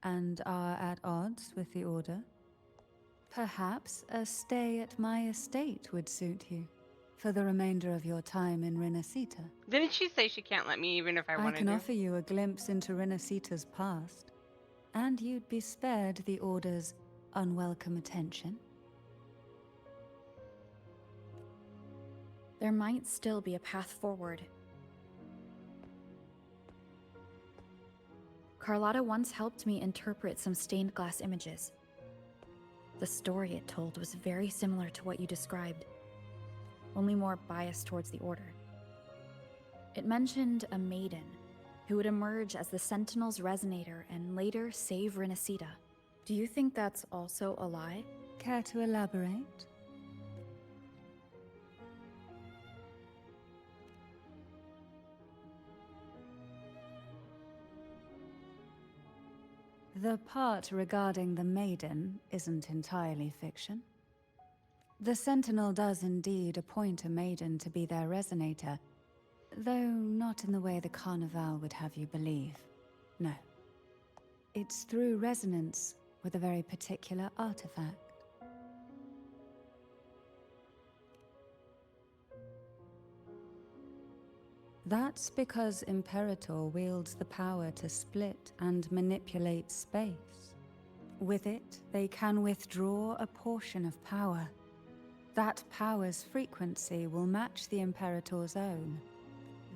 and are at odds with the Order. Perhaps a stay at my estate would suit you for the remainder of your time in Renacita. Didn't she say she can't let me even if I wanted to? I can offer you a glimpse into Renacita's past, and you'd be spared the Order's unwelcome attention. There might still be a path forward. Carlotta once helped me interpret some stained glass images. The story it told was very similar to what you described, only more biased towards the Order. It mentioned a maiden who would emerge as the Sentinel's resonator and later save Renacita. Do you think that's also a lie? Care to elaborate? The part regarding the maiden isn't entirely fiction. The Sentinel does indeed appoint a maiden to be their resonator, though not in the way the Carnival would have you believe. No. It's through resonance with a very particular artifact. That's because Imperator wields the power to split and manipulate space. With it, they can withdraw a portion of power. That power's frequency will match the Imperator's own.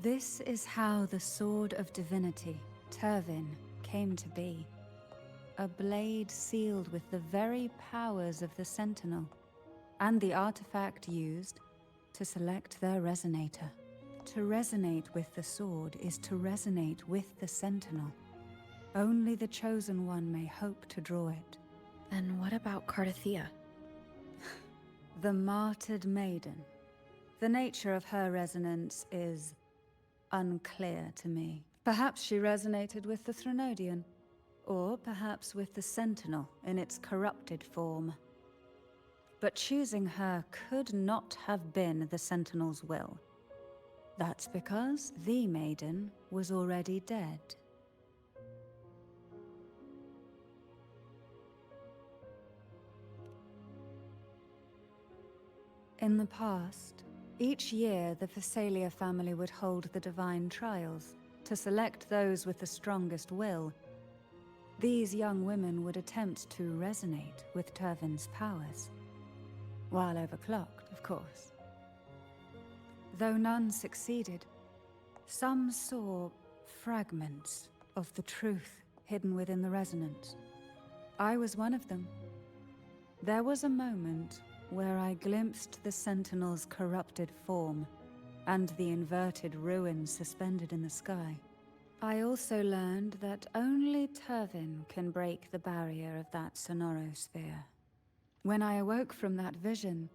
This is how the Sword of Divinity, Turvin, came to be. A blade sealed with the very powers of the Sentinel, and the artifact used to select their resonator. To resonate with the sword is to resonate with the Sentinel. Only the Chosen One may hope to draw it. Then what about Cardothea? The martyred maiden. The nature of her resonance is unclear to me. Perhaps she resonated with the Threnodian, or perhaps with the Sentinel in its corrupted form. But choosing her could not have been the Sentinel's will. That's because the maiden was already dead. In the past, each year the Phasalia family would hold the Divine Trials to select those with the strongest will. These young women would attempt to resonate with Turvin's powers, while overclocked, of course. Though none succeeded, some saw fragments of the truth hidden within the resonance. I was one of them. There was a moment where I glimpsed the Sentinel's corrupted form and the inverted ruins suspended in the sky. I also learned that only Turvin can break the barrier of that sonorosphere. When I awoke from that vision,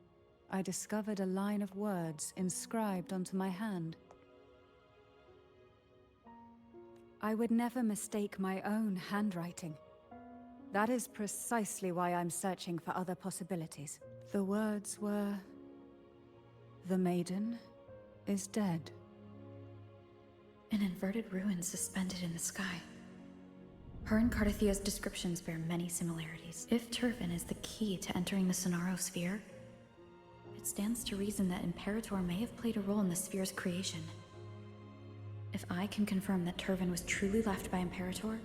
I discovered a line of words inscribed onto my hand. I would never mistake my own handwriting. That is precisely why I'm searching for other possibilities. The words were... The maiden is dead. An inverted ruin suspended in the sky. Her and Cardathia's descriptions bear many similarities. If Turvin is the key to entering the Sonaro Sphere, it stands to reason that Imperator may have played a role in the sphere's creation. If I can confirm that Turvin was truly left by Imperator,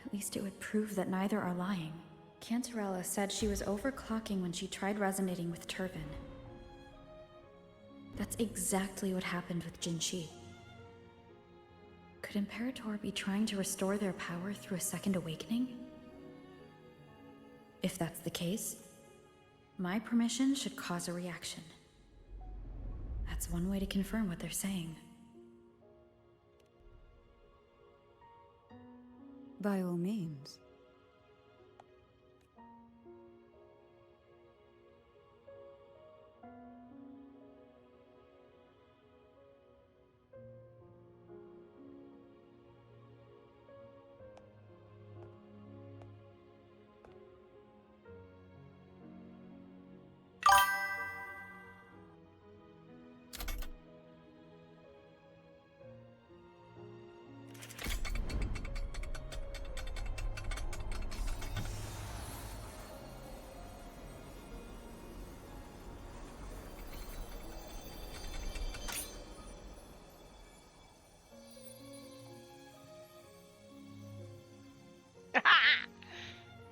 at least it would prove that neither are lying. Cantarella said she was overclocking when she tried resonating with Turvin. That's exactly what happened with Jinxi. Could Imperator be trying to restore their power through a second awakening? If that's the case, my permission should cause a reaction. That's one way to confirm what they're saying. By all means.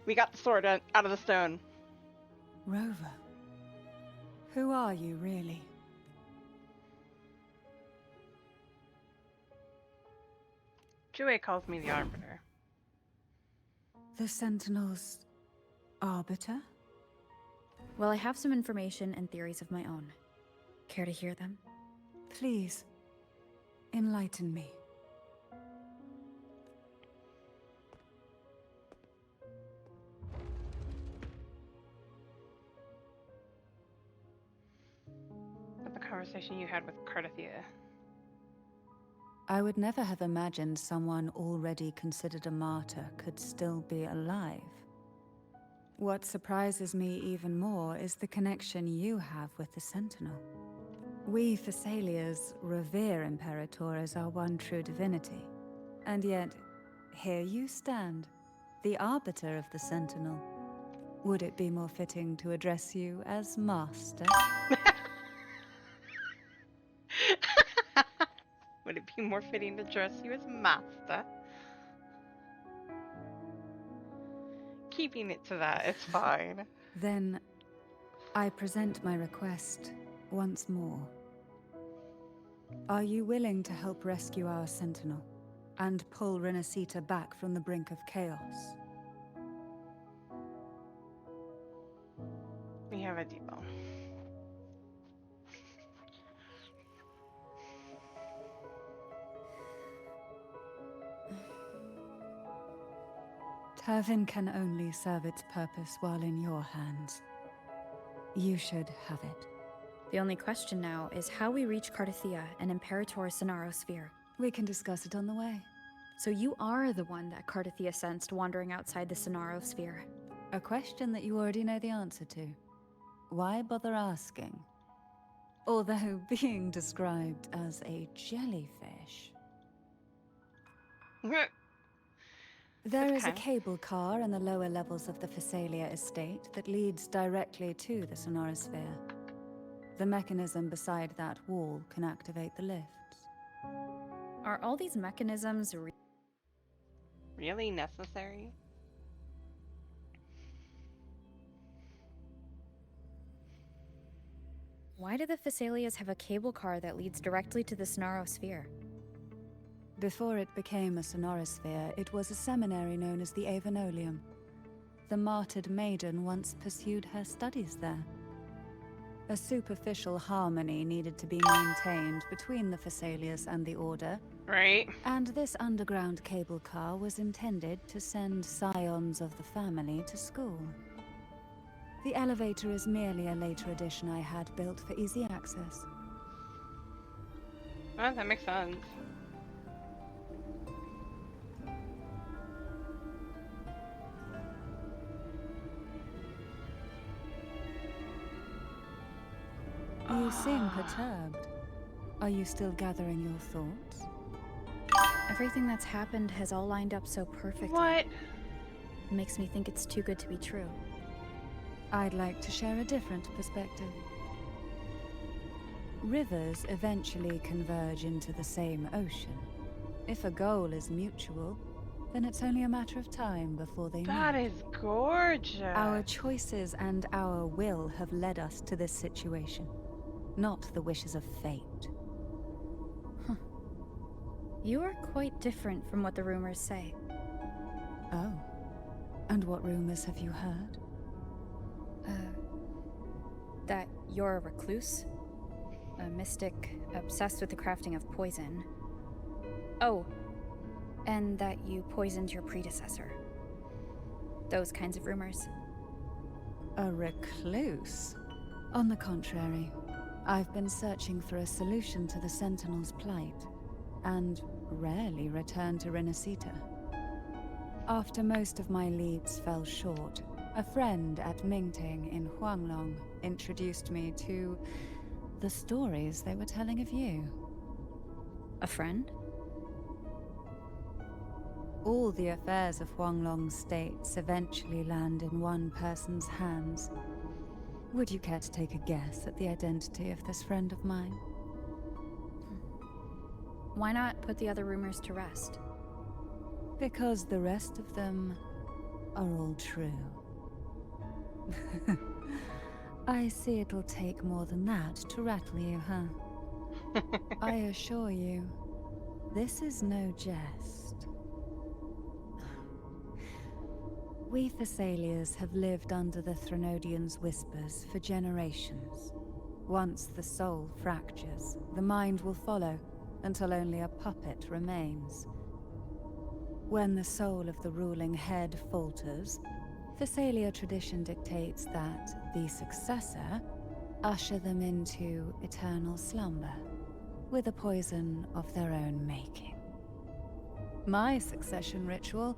We got the sword out of the stone. Rover. Who are you, really? Jue calls me the Arbiter. The Sentinel's Arbiter? Well, I have some information and theories of my own. Care to hear them? Please, enlighten me. The conversation you had with Cardathia. I would never have imagined someone already considered a martyr could still be alive. What surprises me even more is the connection you have with the Sentinel. We Thessalians revere Imperator as our one true divinity. And yet, here you stand, the Arbiter of the Sentinel. Would it be more fitting to address you as Master? Would it be more fitting to address you as Master? Keeping it to that, it's fine. Then, I present my request once more. Are you willing to help rescue our Sentinel and pull Renacita back from the brink of chaos? We have a deal. Turvin can only serve its purpose while in your hands. You should have it. The only question now is how we reach Cardathia and Imperator Sonaro Sphere. We can discuss it on the way. So you are the one that Cardathia sensed wandering outside the Sonaro Sphere. A question that you already know the answer to. Why bother asking? Although being described as a jellyfish. There is a cable car in the lower levels of the Phasalia estate that leads directly to the Sonorosphere. The mechanism beside that wall can activate the lifts. Are all these mechanisms really necessary? Why do the Phasalias have a cable car that leads directly to the Sonaro Sphere? Before it became a Sonorosphere, it was a seminary known as the Avenolium. The martyred maiden once pursued her studies there. A superficial harmony needed to be maintained between the Phasalias and the Order. Right. And this underground cable car was intended to send scions of the family to school. The elevator is merely a later addition I had built for easy access. Oh, that makes sense. You seem perturbed. Are you still gathering your thoughts? Everything that's happened has all lined up so perfectly. What? It makes me think it's too good to be true. I'd like to share a different perspective. Rivers eventually converge into the same ocean. If a goal is mutual, then it's only a matter of time before they meet. That is gorgeous. Our choices and our will have led us to this situation, not the wishes of fate. You are quite different from what the rumors say. Oh. And what rumors have you heard? That you're a recluse? A mystic obsessed with the crafting of poison. Oh, and that you poisoned your predecessor. Those kinds of rumors. A recluse? On the contrary, I've been searching for a solution to the Sentinel's plight, and rarely return to Renacita. After most of my leads fell short, a friend at Mingting in Huanglong introduced me to the stories they were telling of you. A friend? All the affairs of Huanglong states eventually land in one person's hands. Would you care to take a guess at the identity of this friend of mine? Why not put the other rumors to rest? Because the rest of them are all true. I see it'll take more than that to rattle you, huh? I assure you, this is no jest. We Thessalians have lived under the Threnodians' whispers for generations. Once the soul fractures, the mind will follow, until only a puppet remains. When the soul of the ruling head falters, Thessalia tradition dictates that the successor usher them into eternal slumber, with a poison of their own making. My succession ritual?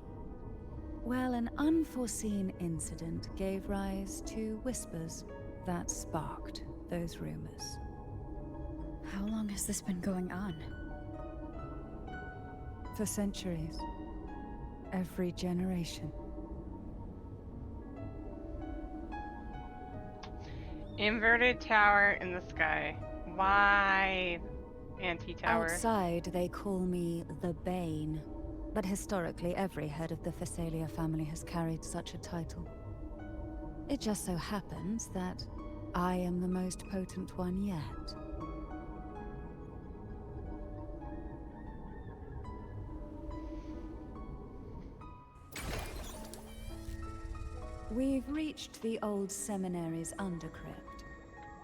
Well, an unforeseen incident gave rise to whispers that sparked those rumors. How long has this been going on? For centuries. Every generation. Inverted tower in the sky. Why anti-tower? Outside, they call me the Bane. But historically, every head of the Thessalia family has carried such a title. It just so happens that I am the most potent one yet. We've reached the old seminary's undercrypt.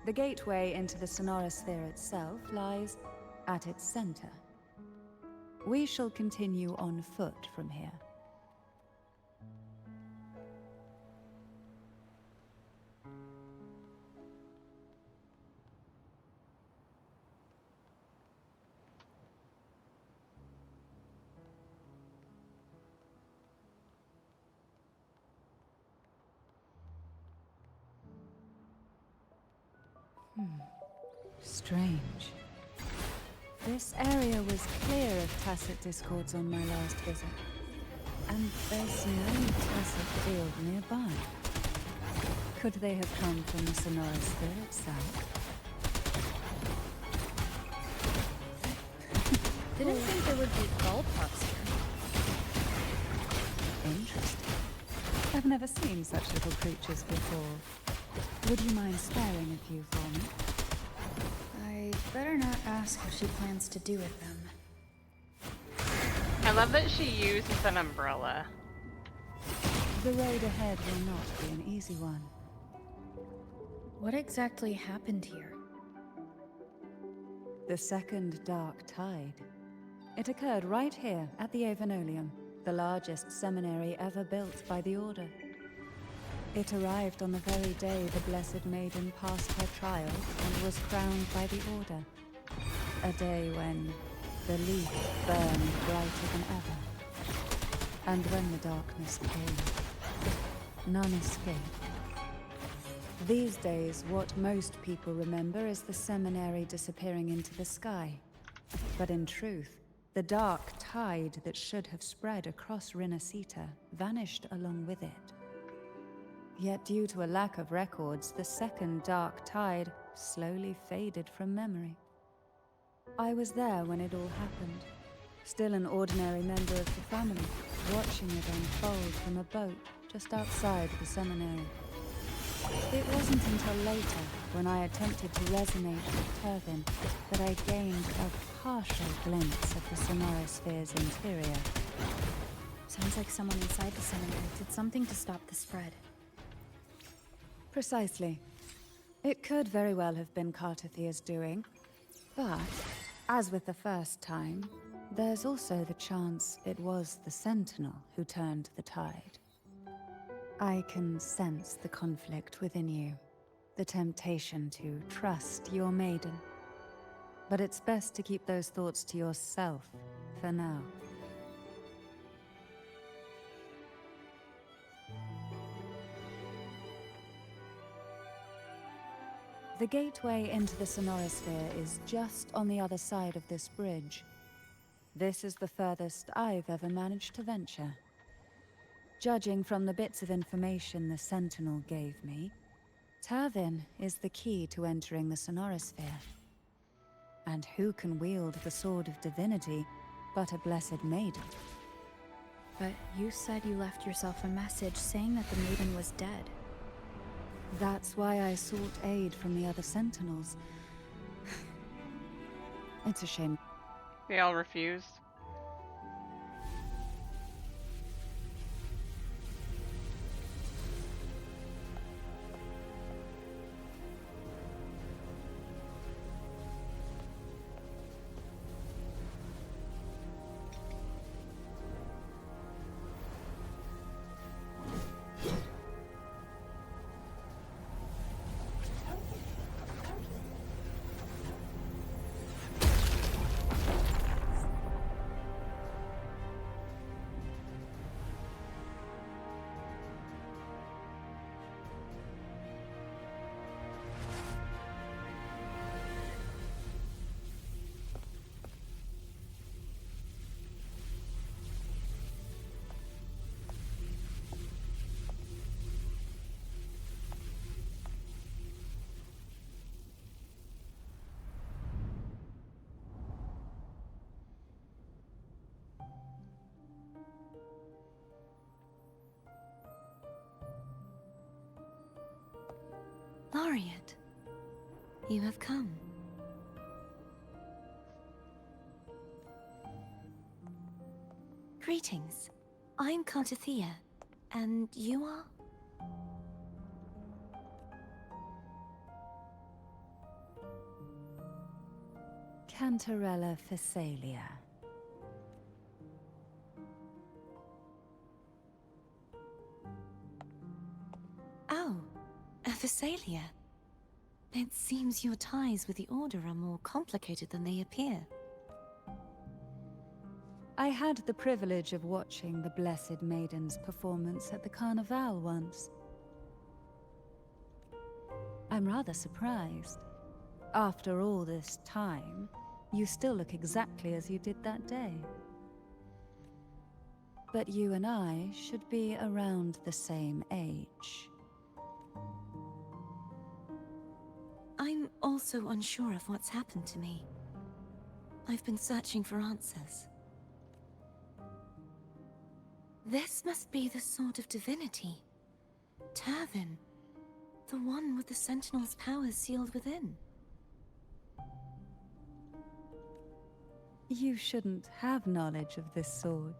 The gateway into the Sonora Sphere itself lies at its center. We shall continue on foot from here. Strange. This area was clear of Tacet discords on my last visit. And there's no Tacet field nearby. Could they have come from the Sonora Sphere itself? Didn't think there would be ballparks here. Interesting. I've never seen such little creatures before. Would you mind sparing a few for me? I'd better not ask what she plans to do with them. I love that she uses an umbrella. The road ahead will not be an easy one. What exactly happened here? The Second Dark Tide. It occurred right here at the Avenolium, the largest seminary ever built by the Order. It arrived on the very day the Blessed Maiden passed her trial and was crowned by the Order. A day when the leaf burned brighter than ever. And when the darkness came, none escaped. These days, what most people remember is the seminary disappearing into the sky. But in truth, the dark tide that should have spread across Rinascita vanished along with it. Yet due to a lack of records, the second dark tide slowly faded from memory. I was there when it all happened, still an ordinary member of the family, watching it unfold from a boat just outside the seminary. It wasn't until later, when I attempted to resonate with Turvin, that I gained a partial glimpse of the Sonorosphere's interior. Sounds like someone inside the seminary did something to stop the spread. Precisely. It could very well have been Cartathia's doing, but, as with the first time, there's also the chance it was the Sentinel who turned the tide. I can sense the conflict within you, the temptation to trust your maiden. But it's best to keep those thoughts to yourself for now. The gateway into the Sonorosphere is just on the other side of this bridge. This is the furthest I've ever managed to venture. Judging from the bits of information the Sentinel gave me, Turvin is the key to entering the Sonorosphere. And who can wield the Sword of Divinity but a Blessed Maiden? But you said you left yourself a message saying that the maiden was dead. That's why I sought aid from the other Sentinels. It's a shame. They all refused. Laureate, you have come. Greetings. I'm Cartathia, and you are? Cantarella Phasalia. Oh, a Phasalia. It seems your ties with the Order are more complicated than they appear. I had the privilege of watching the Blessed Maiden's performance at the Carnival once. I'm rather surprised. After all this time, you still look exactly as you did that day. But you and I should be around the same age. I'm also unsure of what's happened to me. I've been searching for answers. This must be the Sword of Divinity. Turvin, the one with the Sentinel's powers sealed within. You shouldn't have knowledge of this sword.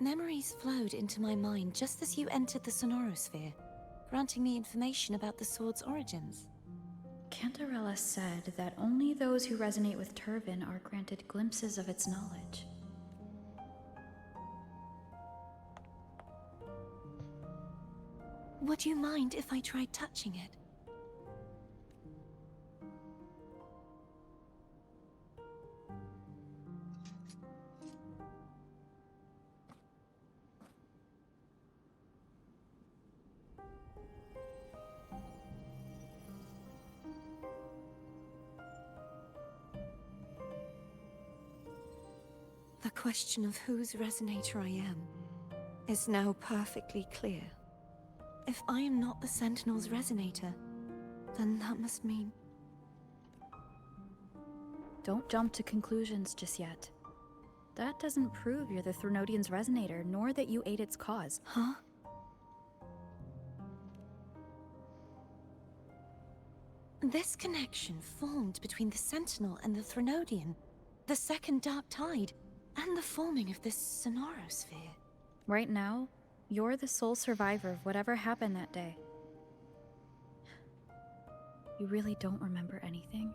Memories flowed into my mind just as you entered the Sonorosphere, granting me information about the sword's origins. Cantarella said that only those who resonate with Turvin are granted glimpses of its knowledge. Would you mind if I tried touching it? question of whose resonator I am is now perfectly clear. If I am not the Sentinel's resonator, then that must mean... Don't jump to conclusions just yet. That doesn't prove you're the Threnodian's resonator, nor that you aid its cause. Huh? This connection formed between the Sentinel and the Threnodian, the second Dark Tide, and the forming of this Sonorosphere. Right now, you're the sole survivor of whatever happened that day. You really don't remember anything?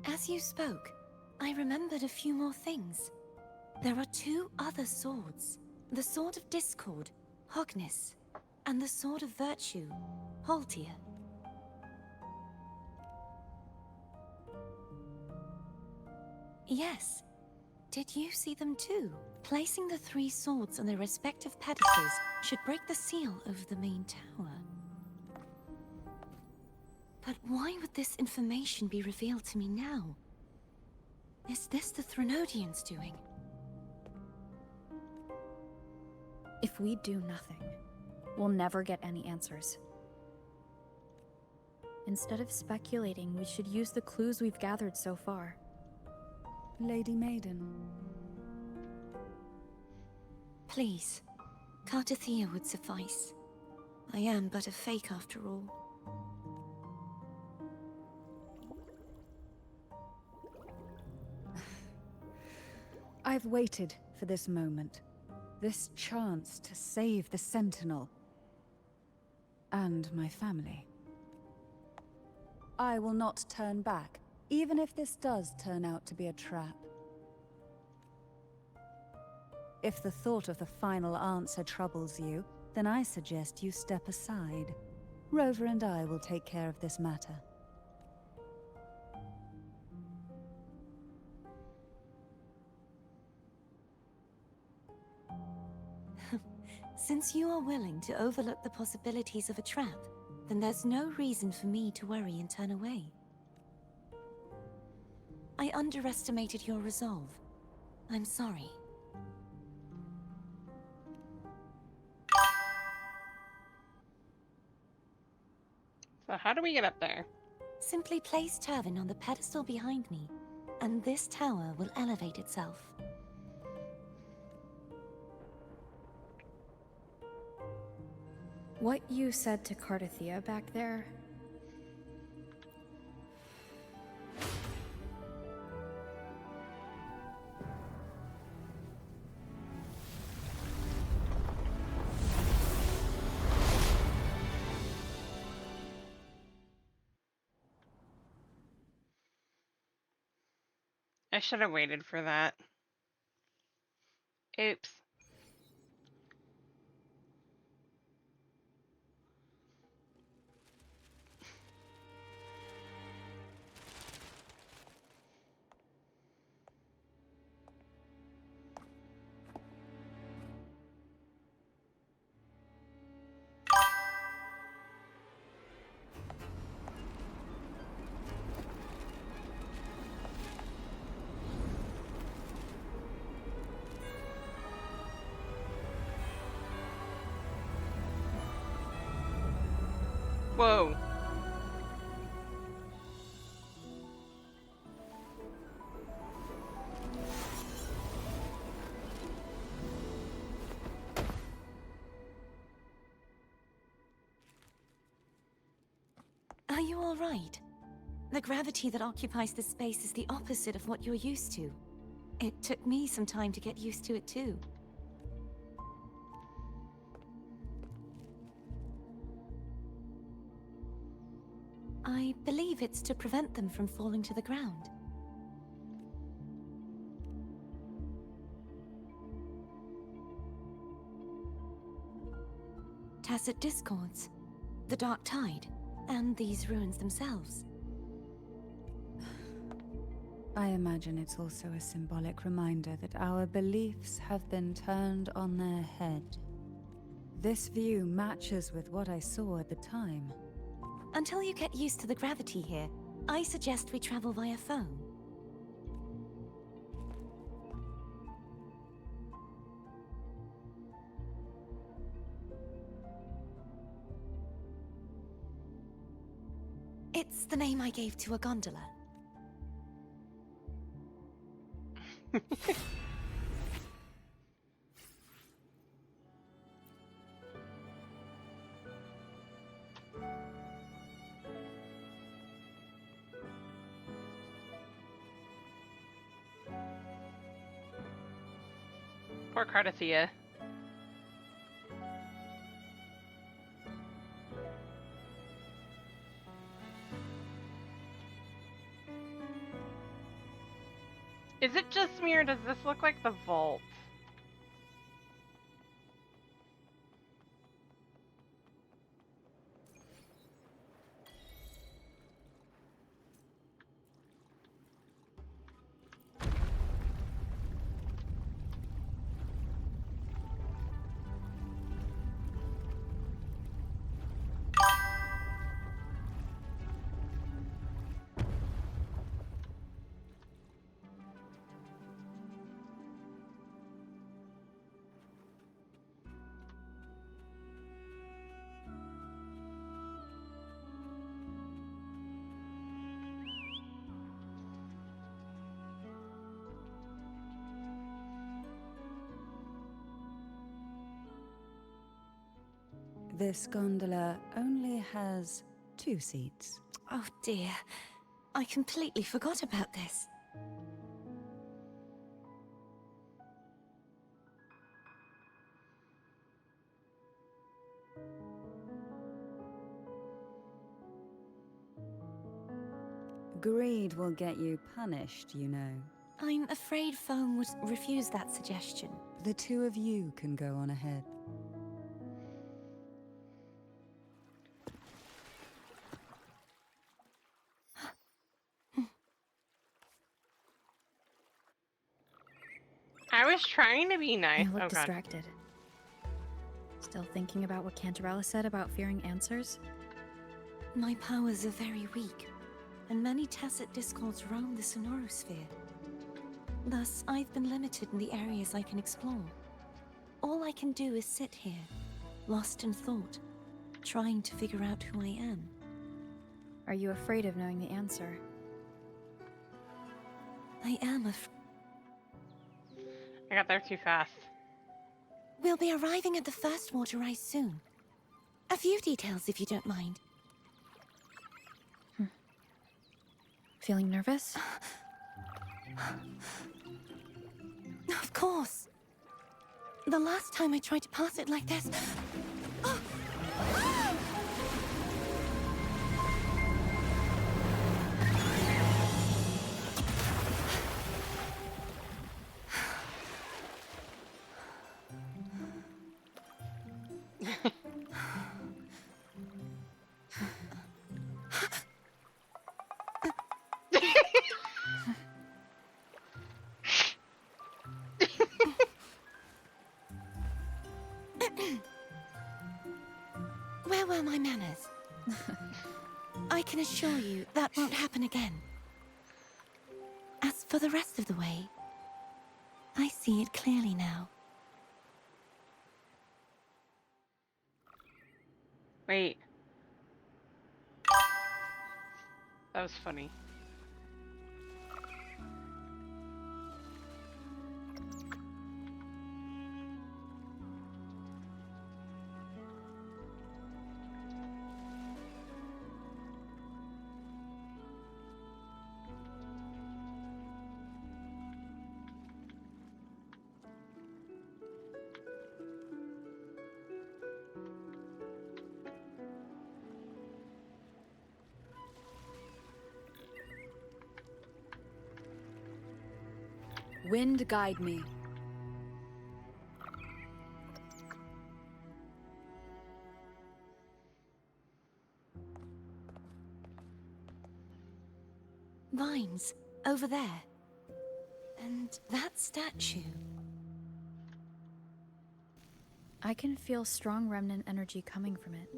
As you spoke, I remembered a few more things. There are 2 other swords. The Sword of Discord, Hognis, and the Sword of Virtue, Haltia. Yes. Did you see them too? Placing the 3 swords on their respective pedestals should break the seal over the main tower. But why would this information be revealed to me now? Is this the Threnodians' doing? If we do nothing, we'll never get any answers. Instead of speculating, we should use the clues we've gathered so far. Lady Maiden. Please, Cartathea would suffice. I am but a fake after all. I've waited for this moment. This chance to save the Sentinel. And my family. I will not turn back, even if this does turn out to be a trap. If the thought of the final answer troubles you, then I suggest you step aside. Rover and I will take care of this matter. Since you are willing to overlook the possibilities of a trap, then there's no reason for me to worry and turn away. I underestimated your resolve. I'm sorry. So how do we get up there? Simply place Turvin on the pedestal behind me, and this tower will elevate itself. What you said to Cartathea back there... I should have waited for that. Oops. Whoa. Are you all right? The gravity that occupies this space is the opposite of what you're used to. It took me some time to get used to it too. I believe it's to prevent them from falling to the ground. Tacit discords, the Dark Tide, and these ruins themselves. I imagine it's also a symbolic reminder that our beliefs have been turned on their head. This view matches with what I saw at the time. Until you get used to the gravity here, I suggest we travel via phone. It's the name I gave to a gondola. Poor Cardathia. Is it just me, or does this look like the vault? This gondola only has 2 seats. Oh dear. I completely forgot about this. Greed will get you punished, you know. I'm afraid Foam would refuse that suggestion. The 2 of you can go on ahead. I was trying to be nice. You look Oh, God. distracted. Still thinking about what Cantarella said about fearing answers? My powers are very weak, and many tacit discords roam the Sonorosphere. Thus, I've been limited in the areas I can explore. All I can do is sit here, lost in thought, trying to figure out who I am. Are you afraid of knowing the answer? I am afraid. I got there too fast. We'll be arriving at the first water rise soon. A few details, if you don't mind. Feeling nervous? Of course. The last time I tried to pass it like this... Where were my manners? I can assure you that won't happen again. As for the rest of the way, I see it clearly now. Wait. That was funny. Wind guide me. Vines, over there. And that statue. I can feel strong remnant energy coming from it.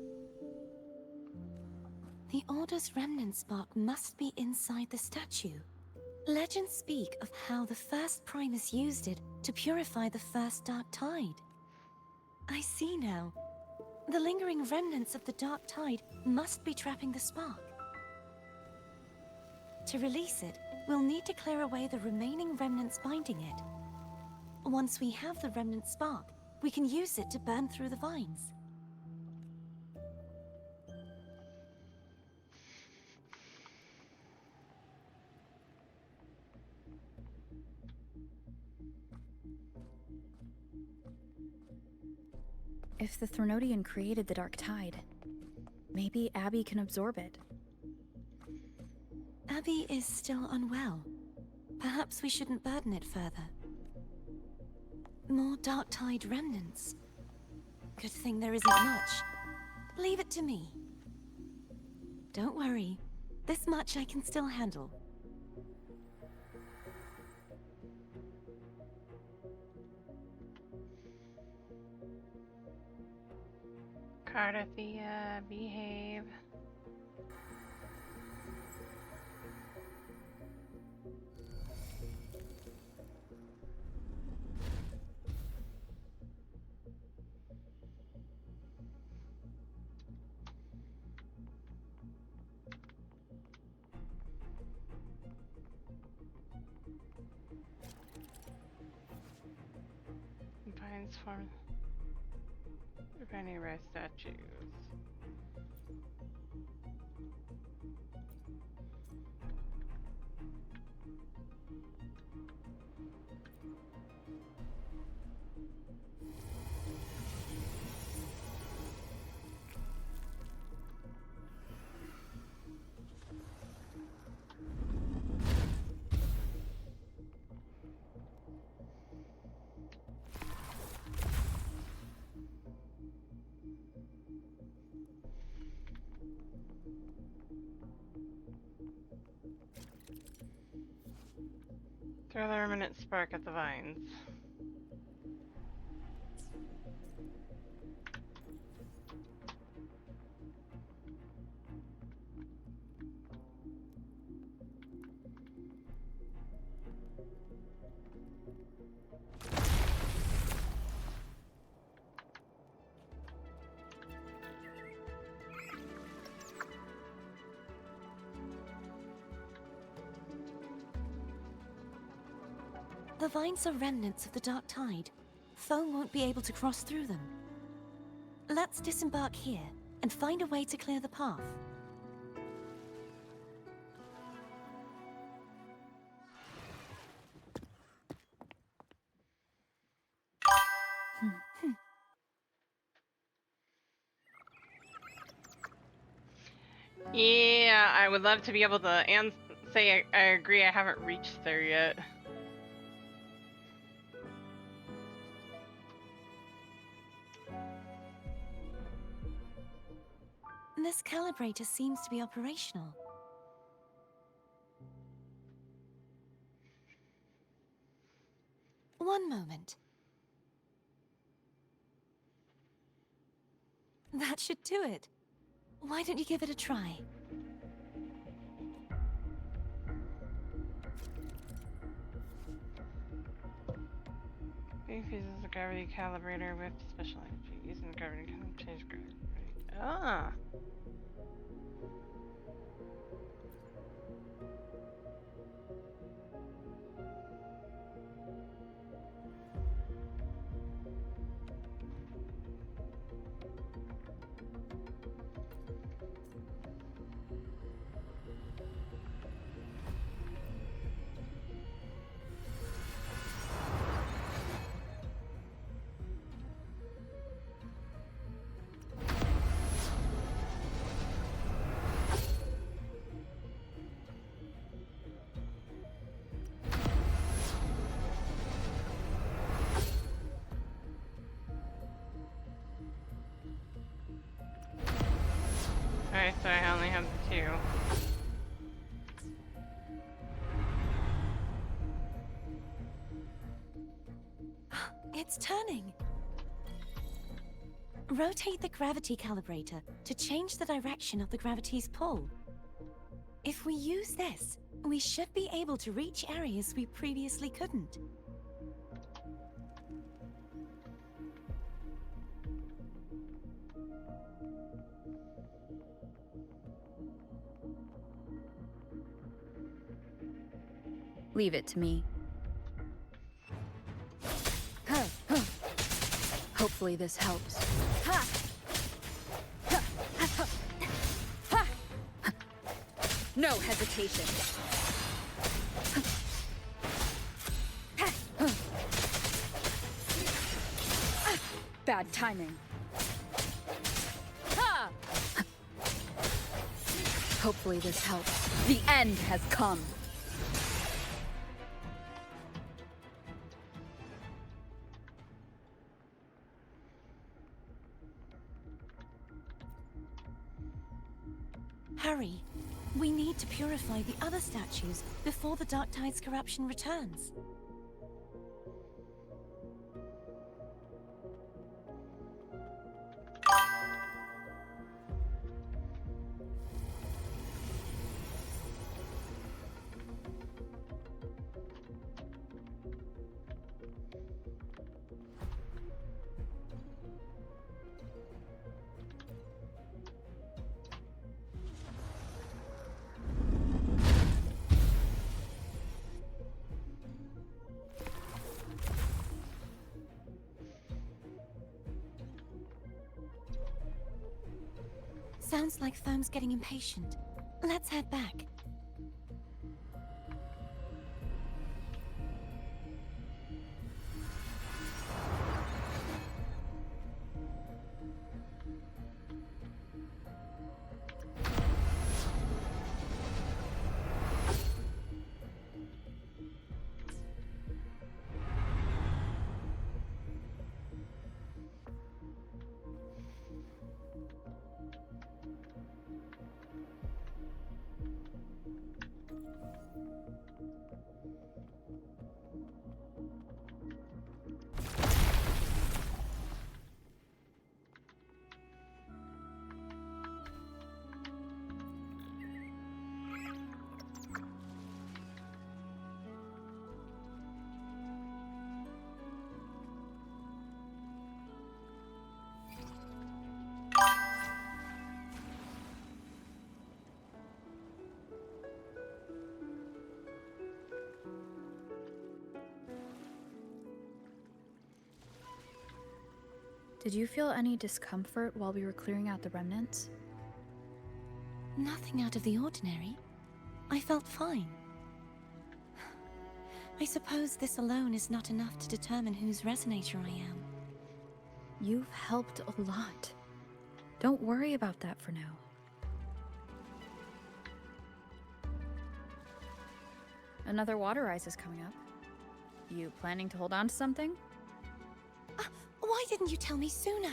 The Order's remnant spark must be inside the statue. Legends speak of how the first Primus used it to purify the first Dark Tide. I see now. The lingering remnants of the Dark Tide must be trapping the spark. To release it, we'll need to clear away the remaining remnants binding it. Once we have the remnant spark, we can use it to burn through the vines. If the Threnodian created the Dark Tide, maybe Abby can absorb it. Abby is still unwell. Perhaps we shouldn't burden it further. More Dark Tide remnants. Good thing there isn't much. Leave it to me. Don't worry. This much I can still handle. Cardathia, behave. Vines form any rare statues. Throw the remnant spark at the vines. The vines are remnants of the Dark Tide. Foe won't be able to cross through them. Let's disembark here and find a way to clear the path. Yeah, I would love to be able to say I agree. I haven't reached there yet. This calibrator seems to be operational. One moment. That should do it. Why don't you give it a try? Being fuses the gravity calibrator with special energy. Using the gravity can change gravity. Ah. Alright, so I only have the two. It's turning. Rotate the gravity calibrator to change the direction of the gravity's pull. If we use this, we should be able to reach areas we previously couldn't. Leave it to me. Hopefully this helps. No hesitation. Bad timing. Hopefully this helps. The end has come. Hurry. We need to purify the other statues before the Dark Tide's corruption returns. Sounds like Foam's getting impatient. Let's head back. Did you feel any discomfort while we were clearing out the remnants? Nothing out of the ordinary. I felt fine. I suppose this alone is not enough to determine whose resonator I am. You've helped a lot. Don't worry about that for now. Another water rise is coming up. You planning to hold on to something? Why didn't you tell me sooner?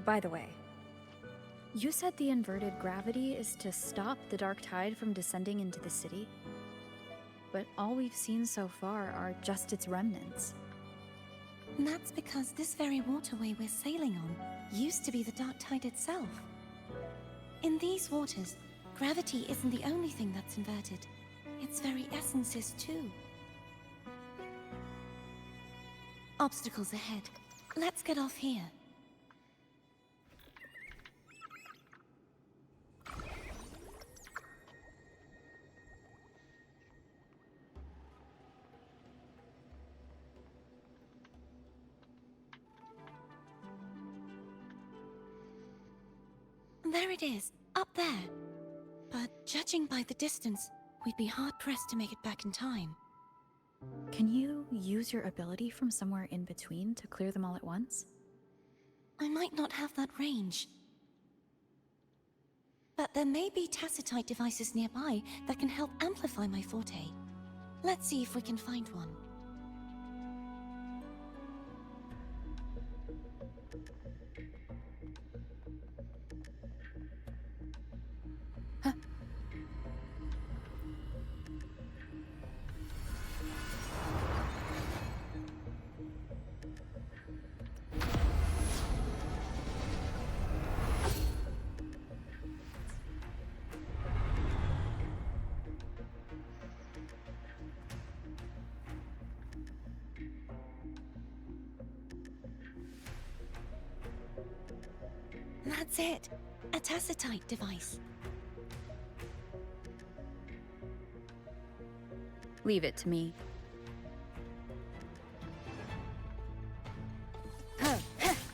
By the way, you said the inverted gravity is to stop the Dark Tide from descending into the city? But all we've seen so far are just its remnants. And that's because this very waterway we're sailing on used to be the Dark Tide itself. In these waters, gravity isn't the only thing that's inverted. Its very essence is too. Obstacles ahead. Let's get off here. There it is, up there. But judging by the distance, we'd be hard-pressed to make it back in time. Can you use your ability from somewhere in between to clear them all at once? I might not have that range. But there may be Tacitite devices nearby that can help amplify my forte. Let's see if we can find one. That's it. A tacitite device. Leave it to me.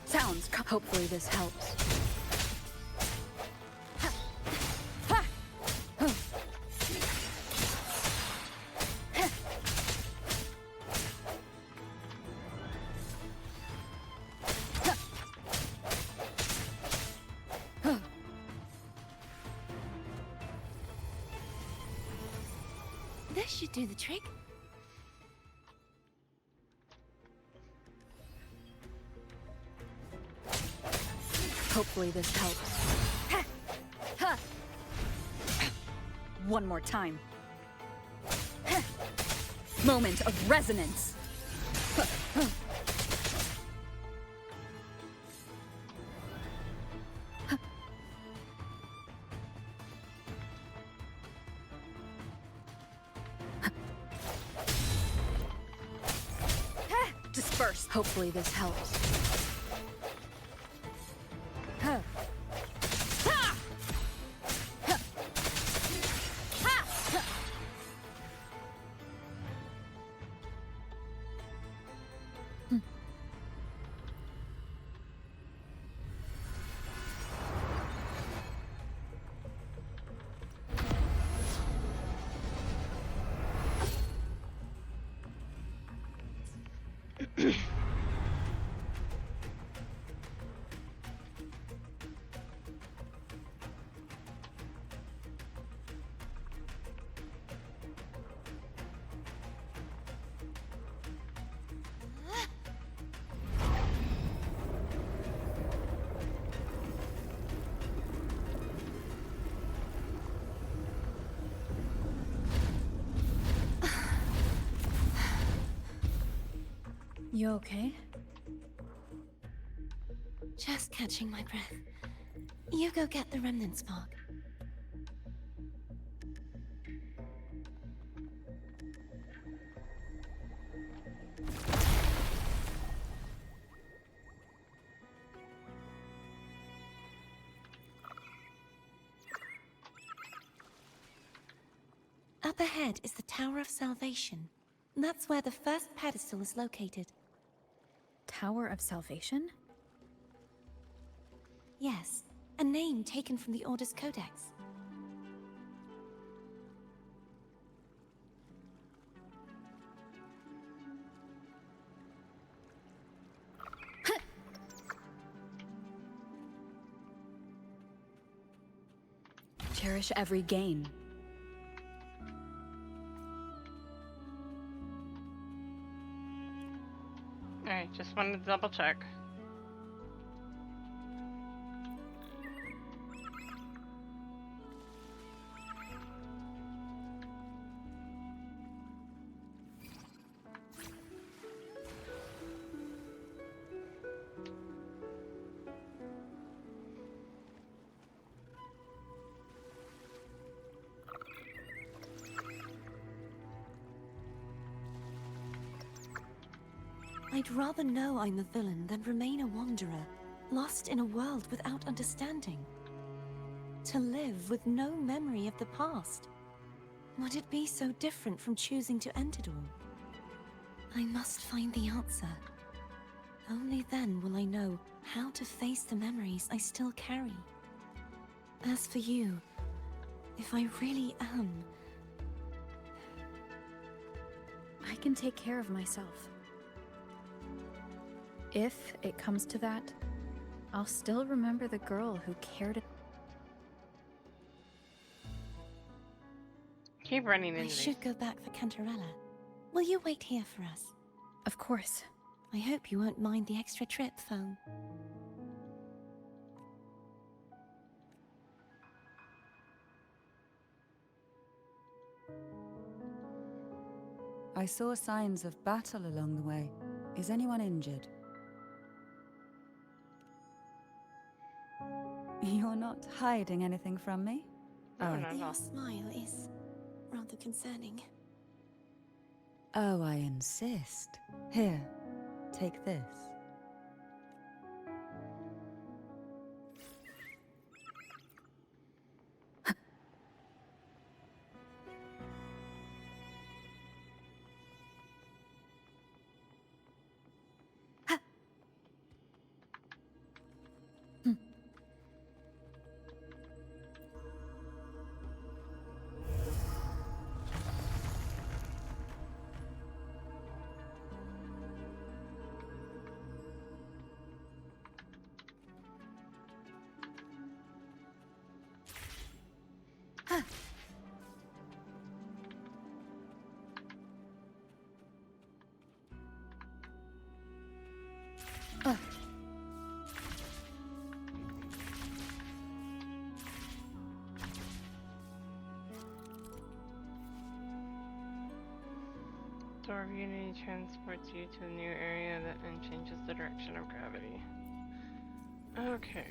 Sounds. Hopefully this helps. This should do the trick. Hopefully this helps. One more time. Moment of resonance. Disperse. Hopefully this helps. You okay? Just catching my breath. You go get the remnant spark. Up ahead is the Tower of Salvation. That's where the first pedestal is located. Tower of Salvation? Yes, a name taken from the Order's Codex. Cherish every gain. Alright, just wanted to double check. I'd rather know I'm a villain than remain a wanderer, lost in a world without understanding. To live with no memory of the past. Would it be so different from choosing to end it all? I must find the answer. Only then will I know how to face the memories I still carry. As for you, if I really am... I can take care of myself. If it comes to that, I'll still remember the girl who cared. Keep running I into should go back for Cantarella. Will you wait here for us? Of course. I hope you won't mind the extra trip, phone. I saw signs of battle along the way. Is anyone injured? You're not hiding anything from me? Your smile is rather concerning. Oh, I insist. Here, take this. Door of Unity transports you to a new area and changes the direction of gravity. Okay.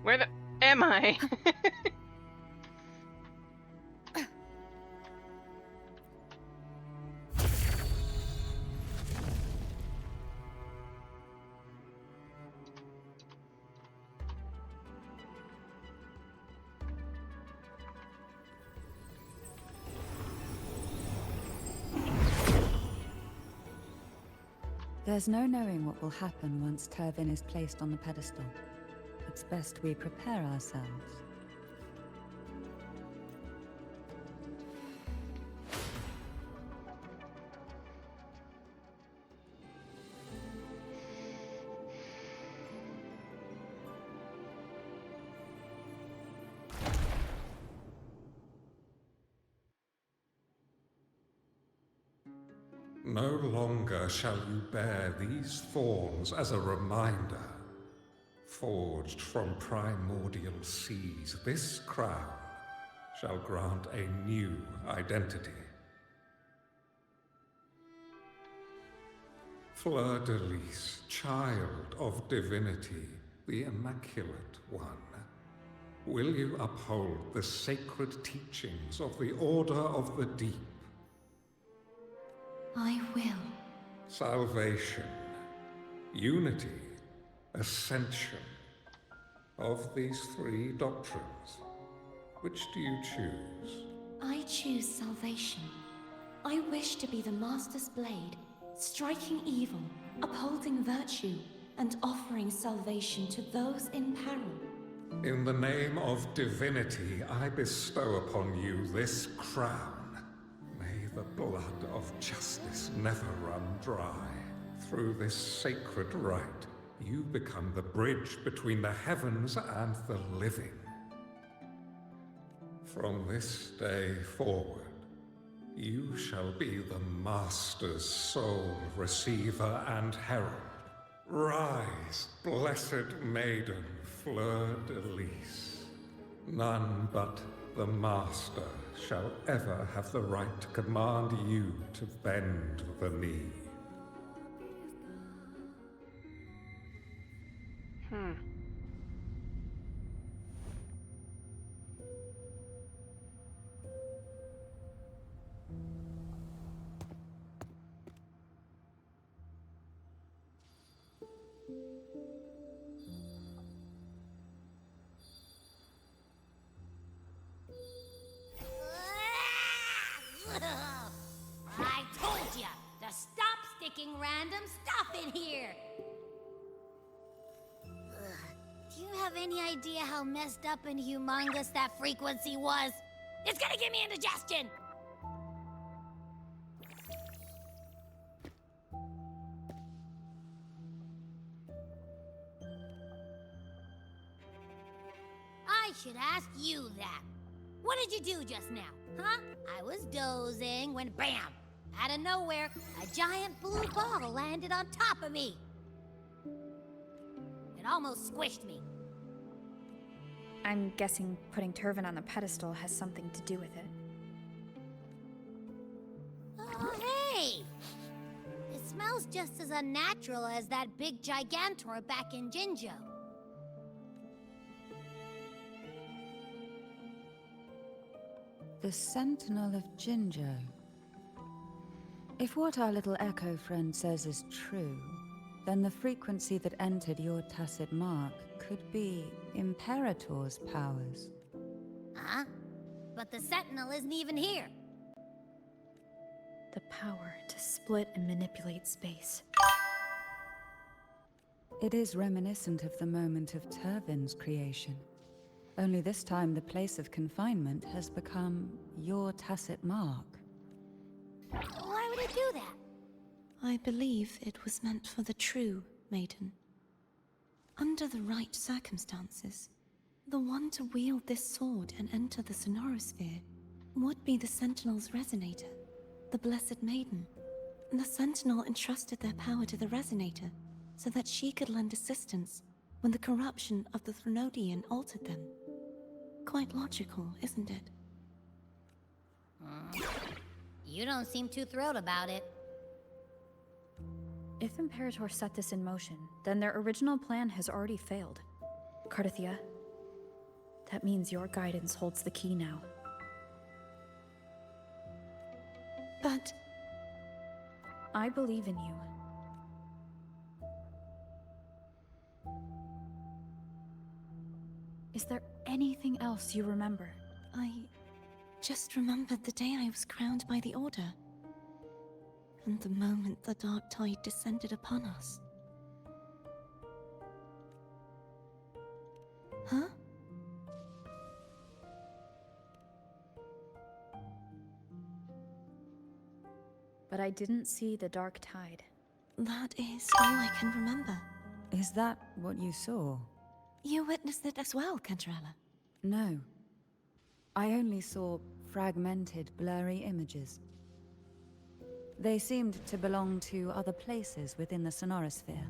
Where the am I? There's no knowing what will happen once Turvin is placed on the pedestal. It's best we prepare ourselves. No longer shall you bear these thorns as a reminder. Forged from primordial seas, this crown shall grant a new identity. Fleur-de-Lis, child of divinity, the Immaculate One, will you uphold the sacred teachings of the Order of the Deep? I will. Salvation, unity, ascension. Of these three doctrines, which do you choose? I choose salvation. I wish to be the Master's blade, striking evil, upholding virtue, and offering salvation to those in peril. In the name of divinity, I bestow upon you this crown. May the blood of justice never run dry. Through this sacred rite, you become the bridge between the heavens and the living. From this day forward, you shall be the Master's sole receiver and herald. Rise, blessed maiden Fleur-de-Lis. None but the Master shall ever have the right to command you to bend the knee. I told ya to stop sticking random stuff in here! Do you have any idea how messed up and humongous that frequency was? It's gonna give me indigestion! I should ask you that. What did you do just now, huh? I was dozing when BAM! Out of nowhere, a giant blue ball landed on top of me. It almost squished me. I'm guessing putting Turvin on the pedestal has something to do with it. Oh, hey! It smells just as unnatural as that big Gigantor back in Jinzhou. The Sentinel of Jinzhou. If what our little Echo friend says is true, then the frequency that entered your tacit mark could be Imperator's powers. Huh? But the Sentinel isn't even here. The power to split and manipulate space. It is reminiscent of the moment of Turvin's creation. Only this time the place of confinement has become your tacit mark. Why would it do that? I believe it was meant for the true maiden. Under the right circumstances, the one to wield this sword and enter the Sonorosphere would be the Sentinel's Resonator, the Blessed Maiden. The Sentinel entrusted their power to the Resonator so that she could lend assistance when the corruption of the Threnodian altered them. Quite logical, isn't it? You don't seem too thrilled about it. If Imperator set this in motion, then their original plan has already failed. Cardathia, that means your guidance holds the key now. But... I believe in you. Is there anything else you remember? I just remembered the day I was crowned by the Order. And the moment the dark tide descended upon us. Huh? But I didn't see the dark tide. That is all I can remember. Is that what you saw? You witnessed it as well, Cantarella? No. I only saw fragmented, blurry images. They seemed to belong to other places within the Sonorosphere.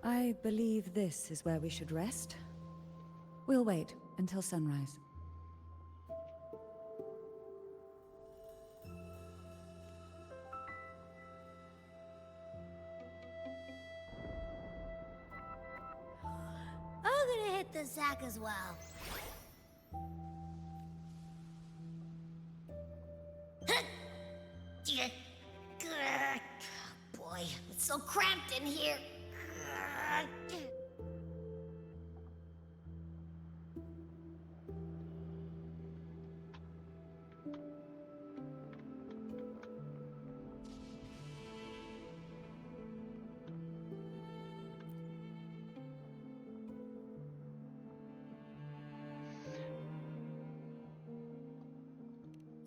I believe this is where we should rest. We'll wait until sunrise. I'm gonna hit the sack as well. Boy, it's so cramped in here.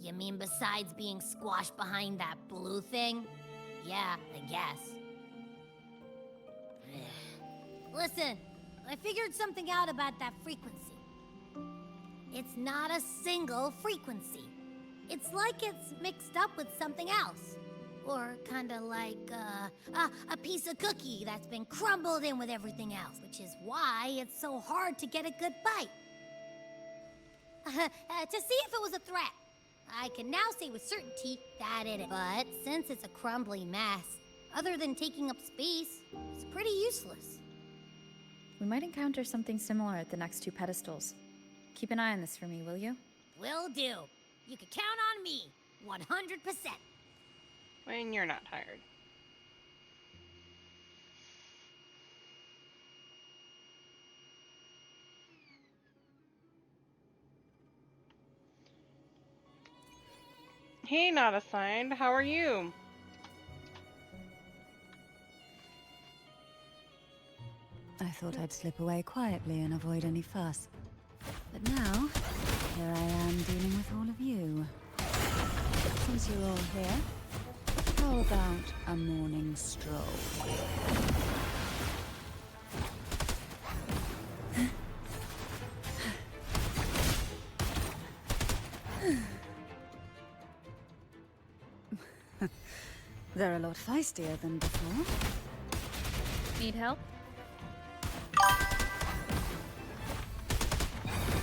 You mean besides being squashed behind that blue thing? Yeah, I guess. Listen, I figured something out about that frequency. It's not a single frequency. It's like it's mixed up with something else. Or kinda like a piece of cookie that's been crumbled in with everything else, which is why it's so hard to get a good bite. To see if it was a threat. I can now say with certainty that it is. But since it's a crumbly mess, other than taking up space, it's pretty useless. We might encounter something similar at the next two pedestals. Keep an eye on this for me, will you? Will do. You can count on me, 100%. When you're not tired. Hey, not assigned. How are you? I thought I'd slip away quietly and avoid any fuss. But now, here I am dealing with all of you. Since you're all here, how about a morning stroll? They're a lot feistier than before. Need help?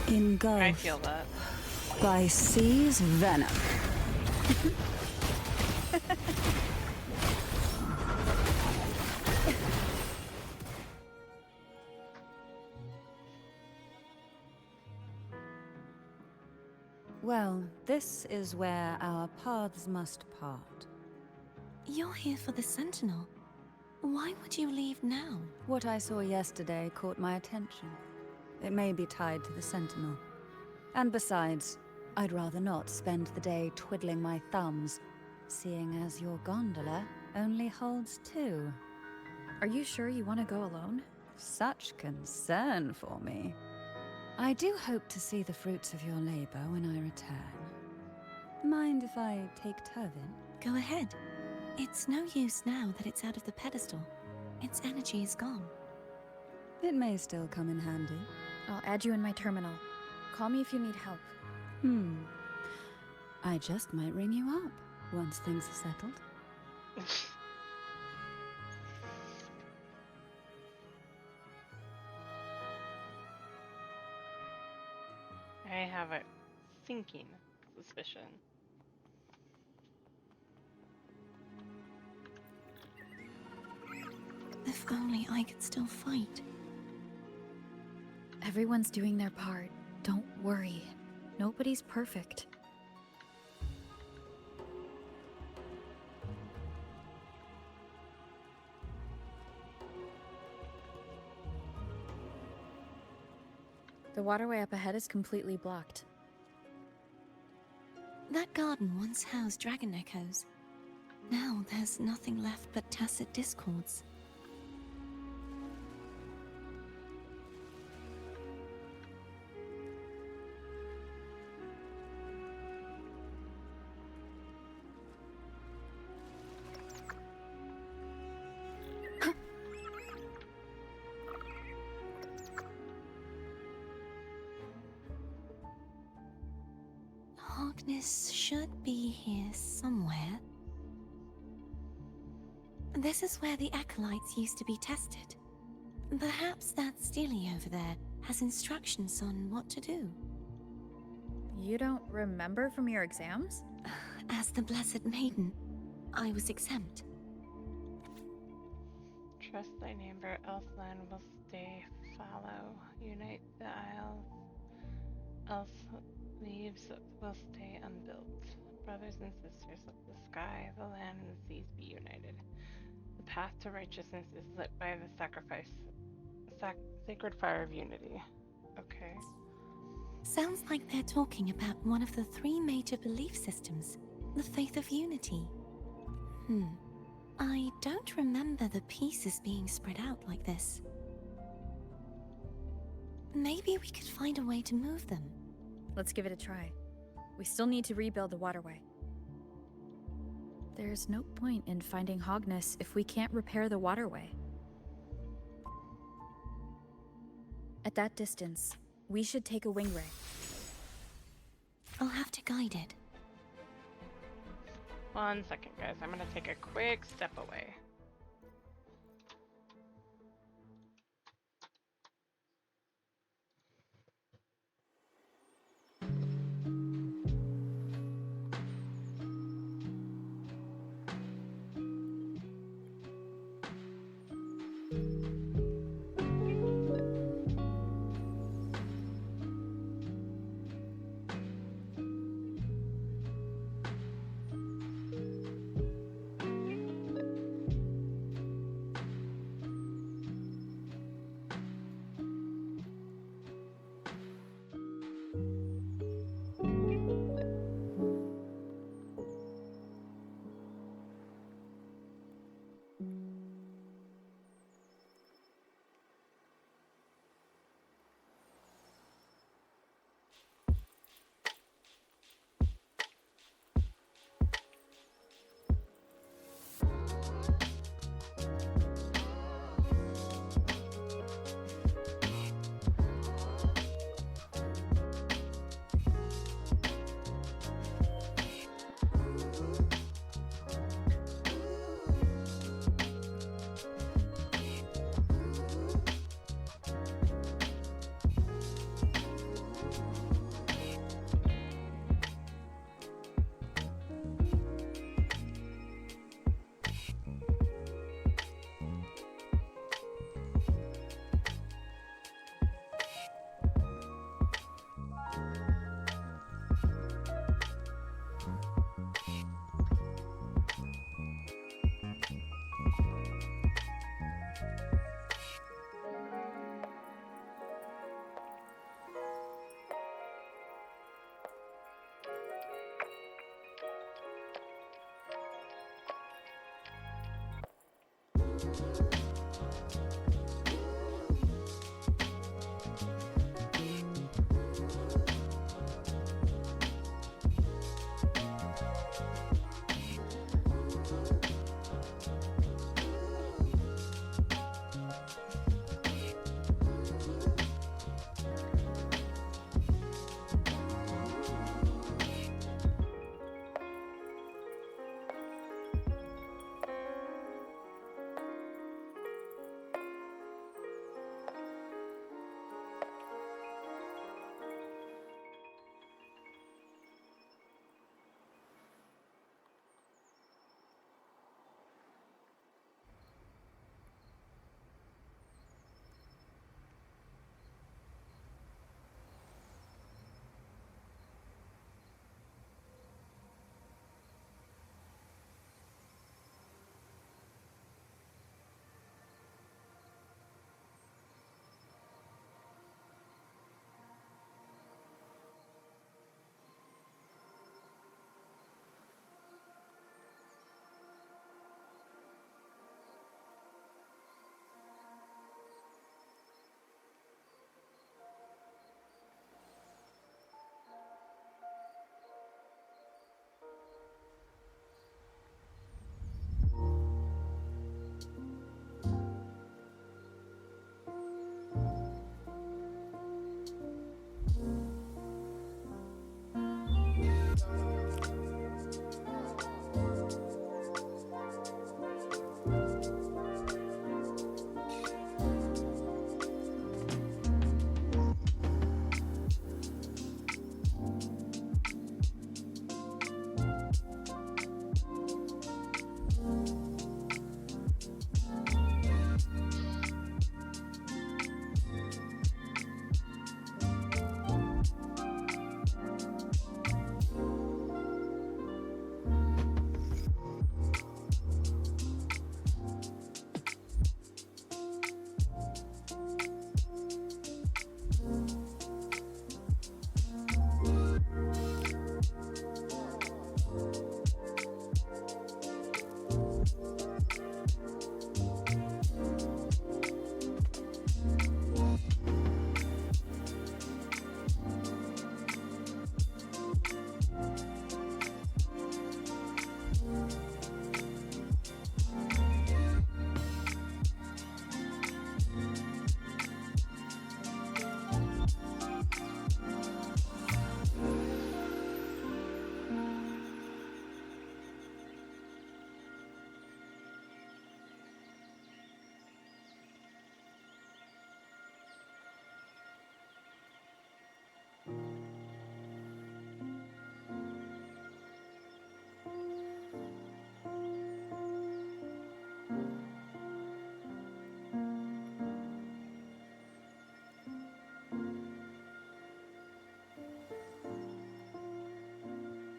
Engulfed I feel that. by Sea's venom. Well, this is where our paths must part. You're here for the Sentinel. Why would you leave now? What I saw yesterday caught my attention. It may be tied to the Sentinel. And besides, I'd rather not spend the day twiddling my thumbs, seeing as your gondola only holds 2. Are you sure you want to go alone? Such concern for me. I do hope to see the fruits of your labor when I return. Mind if I take Turvin? Go ahead. It's no use now that it's out of the pedestal. Its energy is gone. It may still come in handy. I'll add you in my terminal. Call me if you need help. I just might ring you up once things are settled. I have a sinking suspicion. If only I could still fight. Everyone's doing their part. Don't worry. Nobody's perfect. The waterway up ahead is completely blocked. That garden once housed dragon echoes. Now there's nothing left but tacit discords. Hogness should be here somewhere. This is where the acolytes used to be tested. Perhaps that Steely over there has instructions on what to do. You don't remember from your exams? As the Blessed Maiden, I was exempt. Trust thy neighbor, else land will stay fallow. Unite the isles, else leaves will stay unbuilt. Brothers and sisters of the sky, the land and the seas be united. The path to righteousness is lit by the sacred fire of unity. Okay. Sounds like they're talking about one of the 3 major belief systems, the faith of unity. I don't remember the pieces being spread out like this. Maybe we could find a way to move them. Let's give it a try. We still need to rebuild the waterway. There's no point in finding Hogness if we can't repair the waterway. At that distance, we should take a wing ray. I'll have to guide it. 1 second, guys. I'm gonna take a quick step away.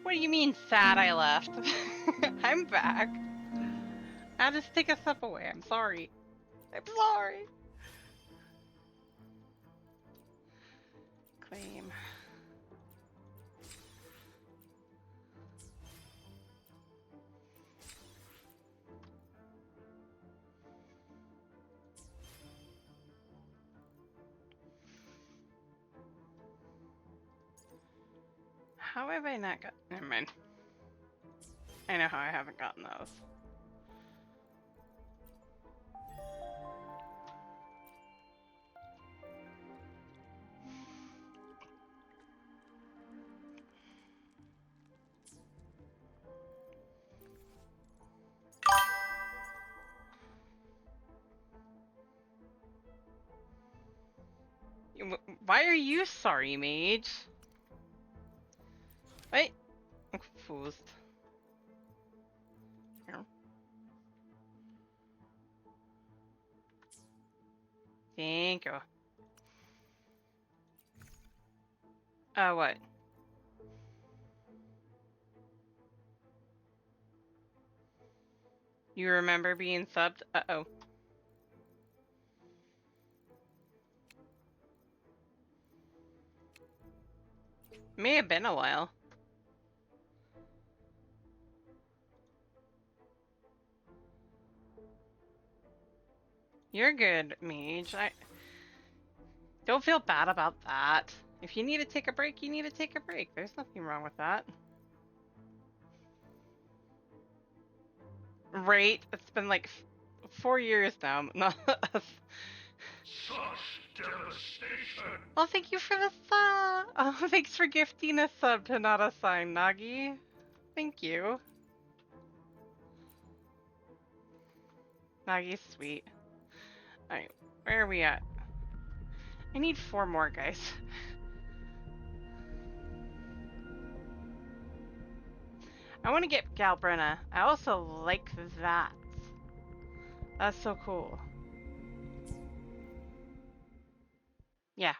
What do you mean sad I left? I'm back. I'll just take a step away. I'm sorry. I'm sorry. Claim. How have I not got? Never mind. I know how I haven't gotten those. Why are you sorry, mage? Wait, I'm confused. Here. Thank you. What? You remember being subbed? Uh-oh. May have been a while. You're good, Mage. Don't feel bad about that. If you need to take a break, you need to take a break. There's nothing wrong with that. Right? It's been like 4 years now. Such devastation! Well, thank you for the sub. Oh, thanks for gifting a sub to not a sign, Nagi. Thank you. Nagi's sweet. Alright, where are we at? I need 4 more, guys. I want to get Galbrenna. I also like that. That's so cool. Yeah.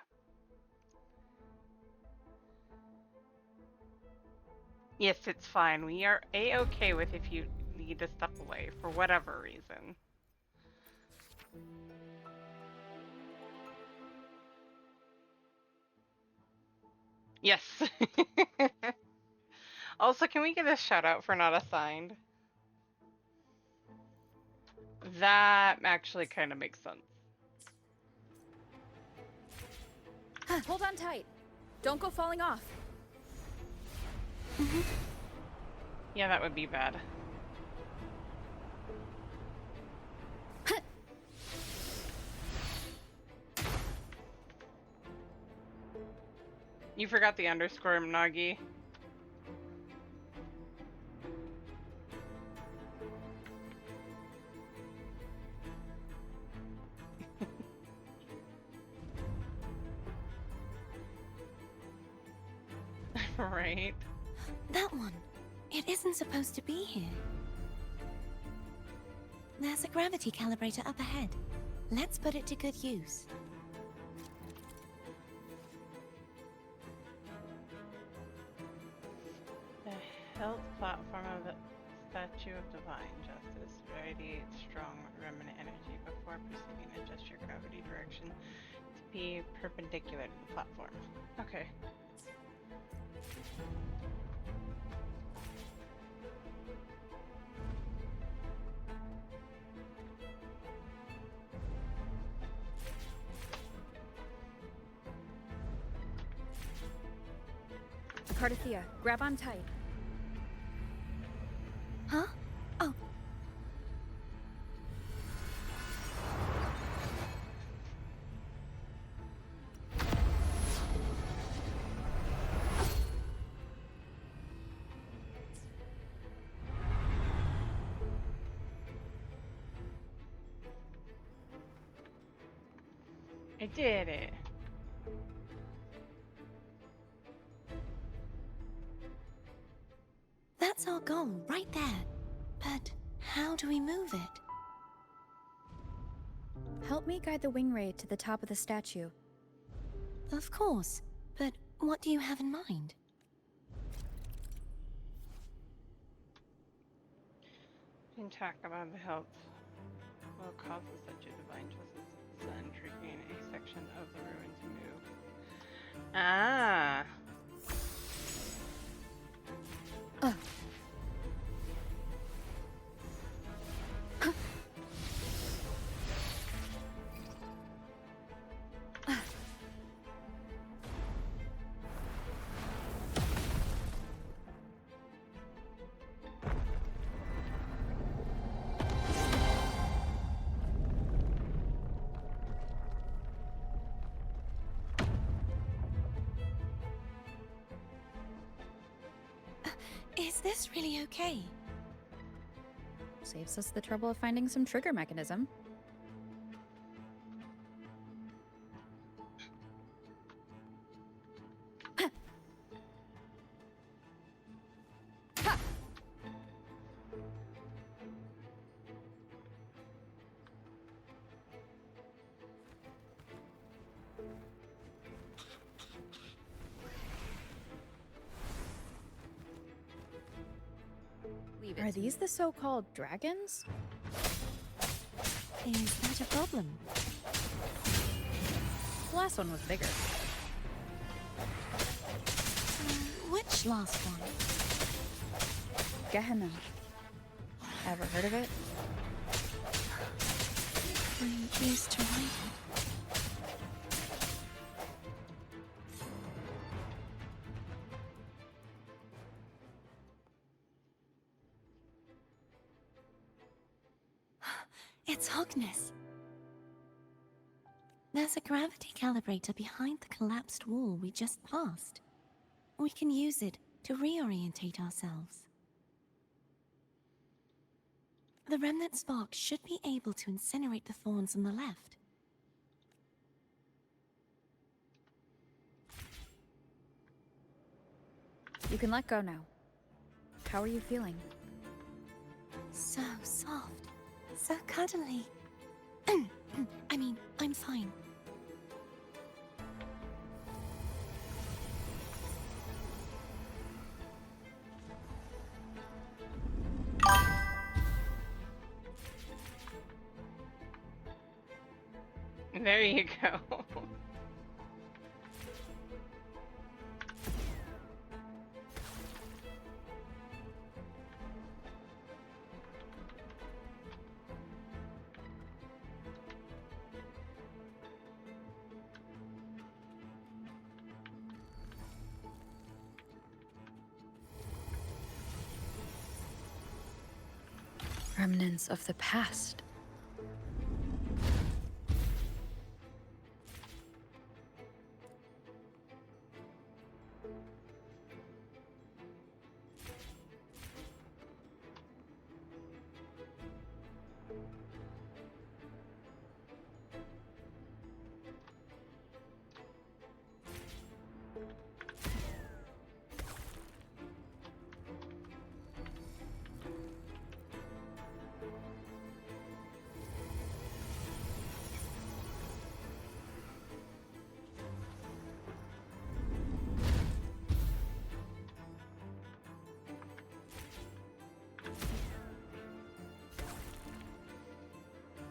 Yes, it's fine. We are a-okay with if you need to step away for whatever reason. Yes. Also, can we get a shout out for not assigned? That actually kind of makes sense. Hold on tight. Don't go falling off. Yeah, that would be bad. You forgot the underscore, Nagi. Right. That one. It isn't supposed to be here. There's a gravity calibrator up ahead. Let's put it to good use. The hilt platform of the Statue of Divine Justice radiates strong remnant energy. Before proceeding, adjust your gravity direction to be perpendicular to the platform. Okay. Cardathia, grab on tight. Huh? Oh. I did it. That's our goal, right there. But how do we move it? Help me guide the wing ray to the top of the statue. Of course. But what do you have in mind? Can talk about the health will cause the Statue of Divine Justice Sun triggering a section of the ruin to move. Ah. Is this really okay? Saves us the trouble of finding some trigger mechanism. Are these the so-called dragons? Is that a problem? The last one was bigger. Which last one? Gehenna. Ever heard of it? I'm used to riding. It's Hogness. There's a gravity calibrator behind the collapsed wall we just passed. We can use it to reorientate ourselves. The remnant spark should be able to incinerate the thorns on the left. You can let go now. How are you feeling? So soft. So cuddly. I mean, I'm fine. There you go. Remnants of the past.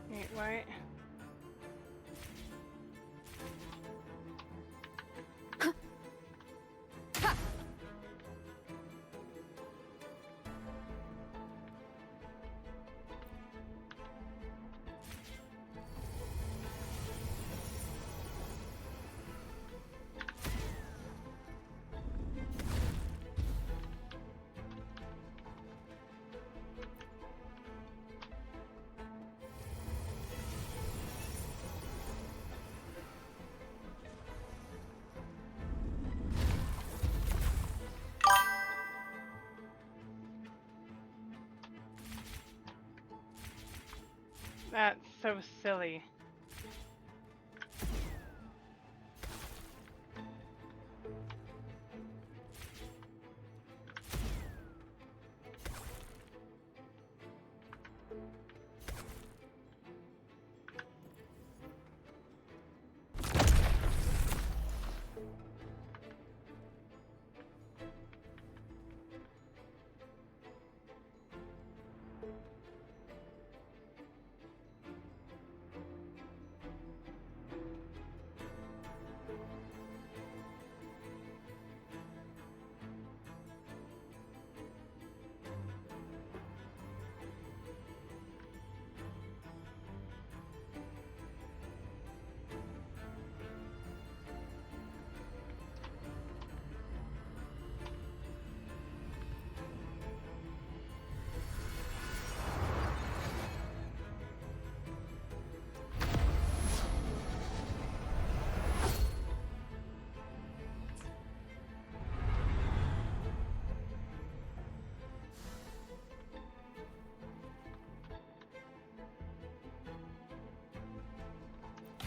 Wait, what? That's so silly.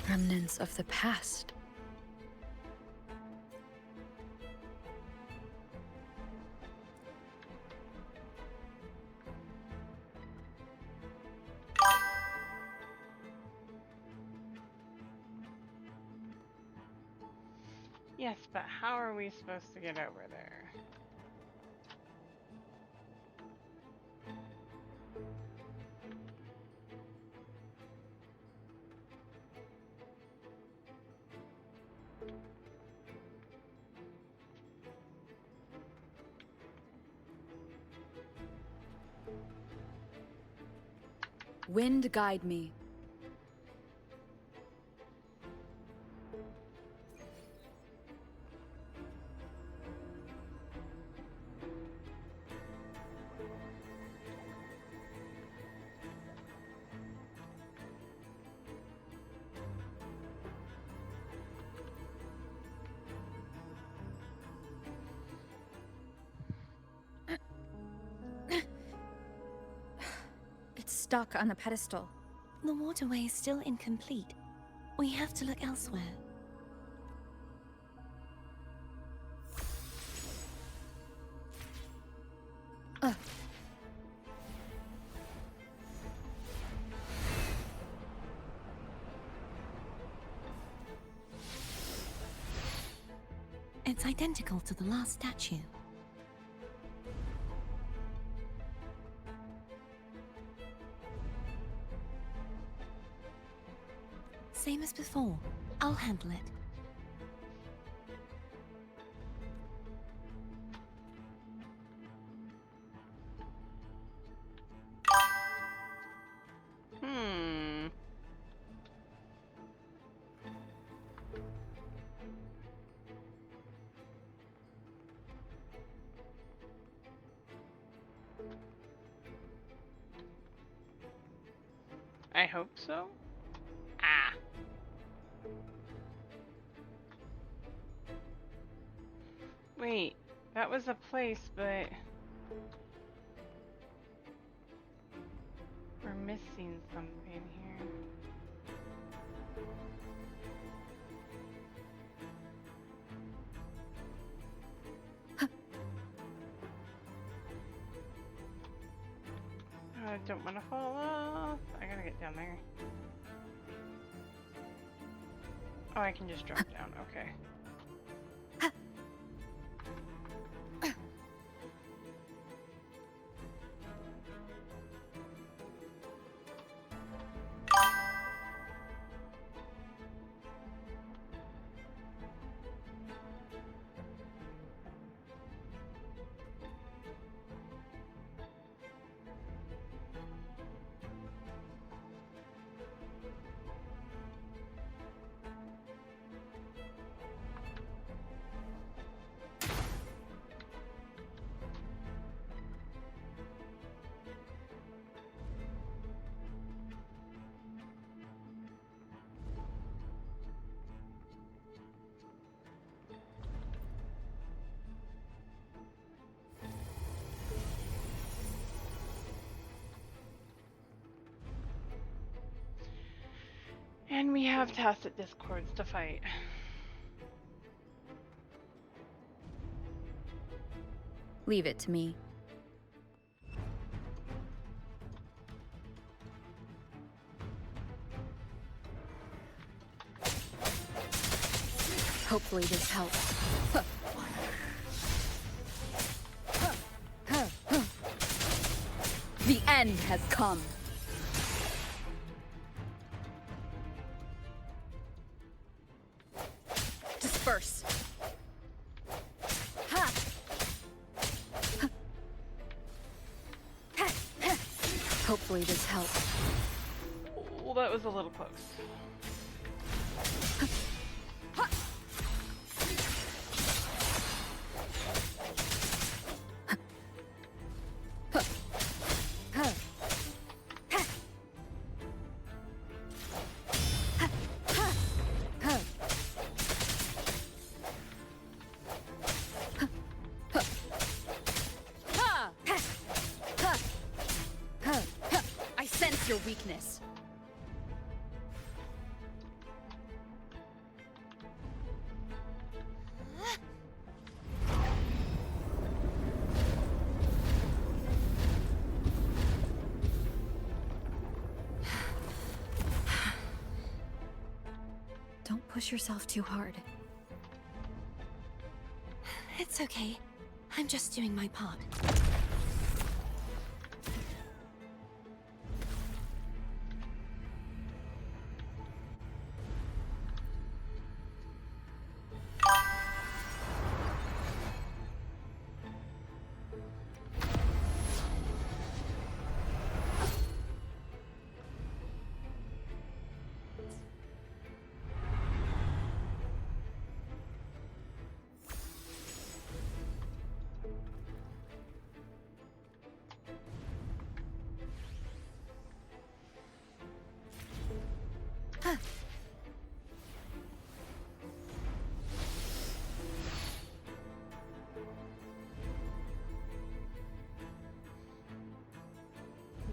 Remnants of the past. Yes, but how are we supposed to get over there? Wind guide me. stuck on the pedestal. The waterway is still incomplete. We have to look elsewhere. It's identical to the last statue. Same as before. I'll handle it. I hope so. Ah. Wait, that was a place, but we're missing something here. I don't want to fall off. I gotta get down there. Oh, I can just drop down. Okay. And we have Tacet Discords to fight. Leave it to me. Hopefully this helps. The end has come. Disperse. Hopefully this helps. Well, that was a little close. I sense your weakness. Don't push yourself too hard. It's okay. I'm just doing my part.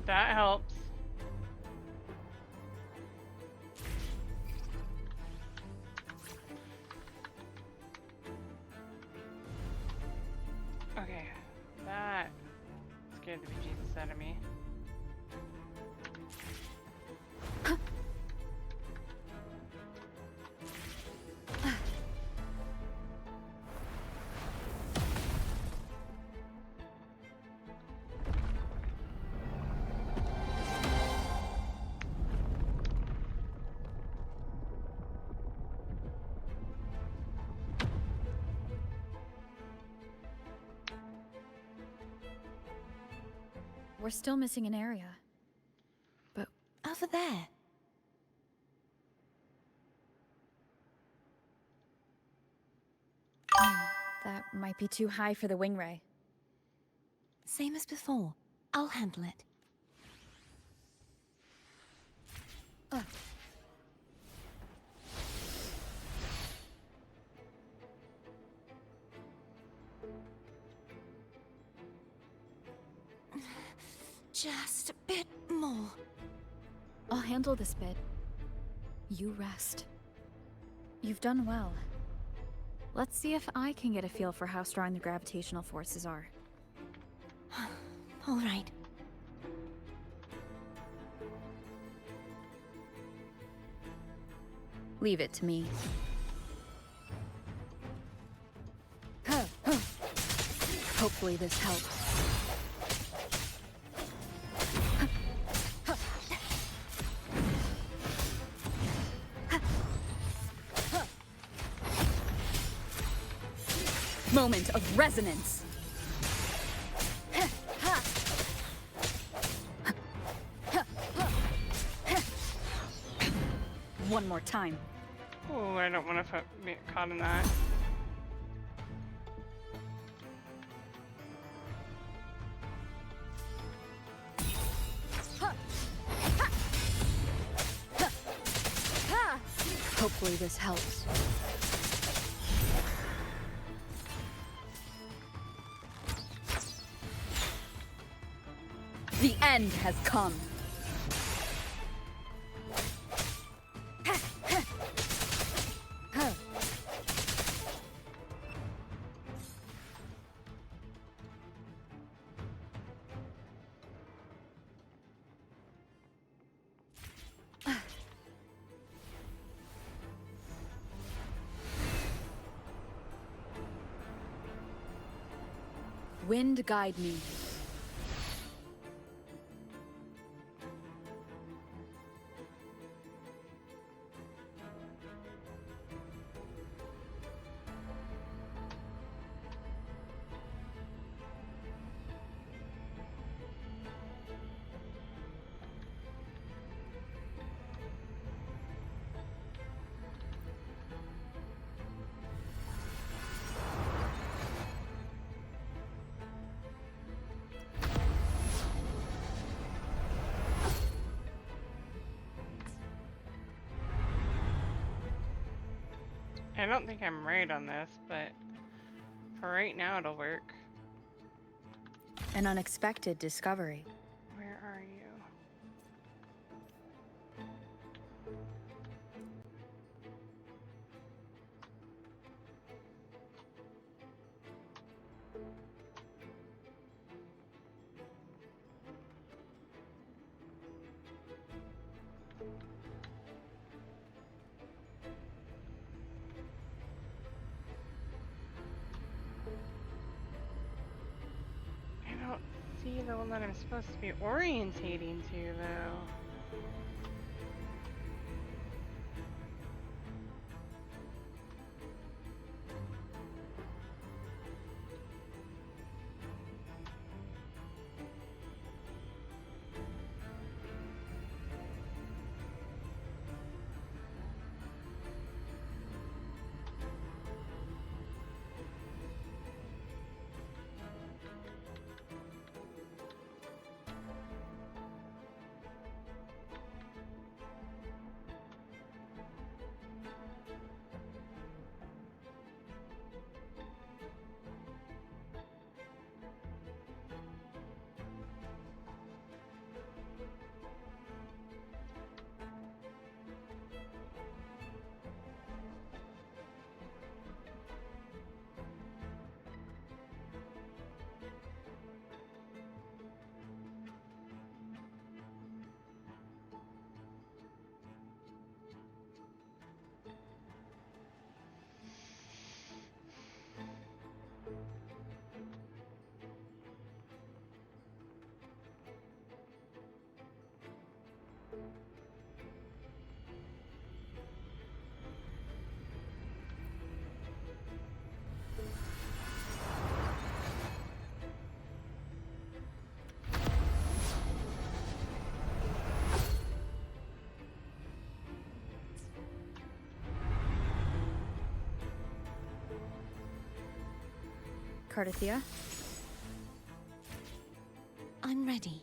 That helps. out of me. We're still missing an area. But over there. That might be too high for the wing ray. Same as before. I'll handle it. Just a bit more. I'll handle this bit. You rest. You've done well. Let's see if I can get a feel for how strong the gravitational forces are. All right. Leave it to me. Hopefully this helps. Moment of resonance. One more time. Oh, I don't want to get caught in that. Hopefully this helps. The end has come. Wind guide me. I don't think I'm right on this, but for right now it'll work. An unexpected discovery. Where are you? See the one that I'm supposed to be orientating to, though. Cardathia. I'm ready.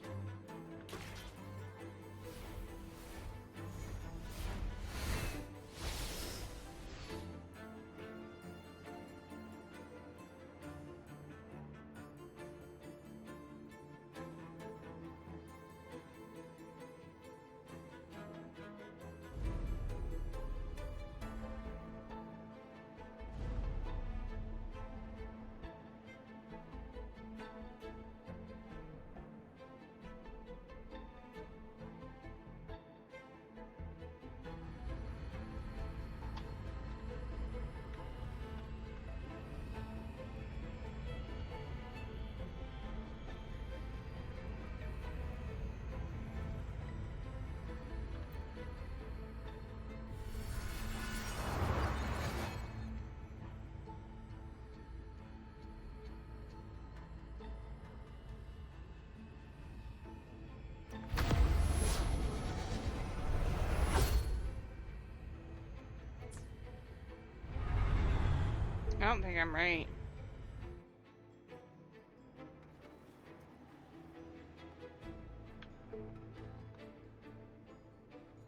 I don't think I'm right.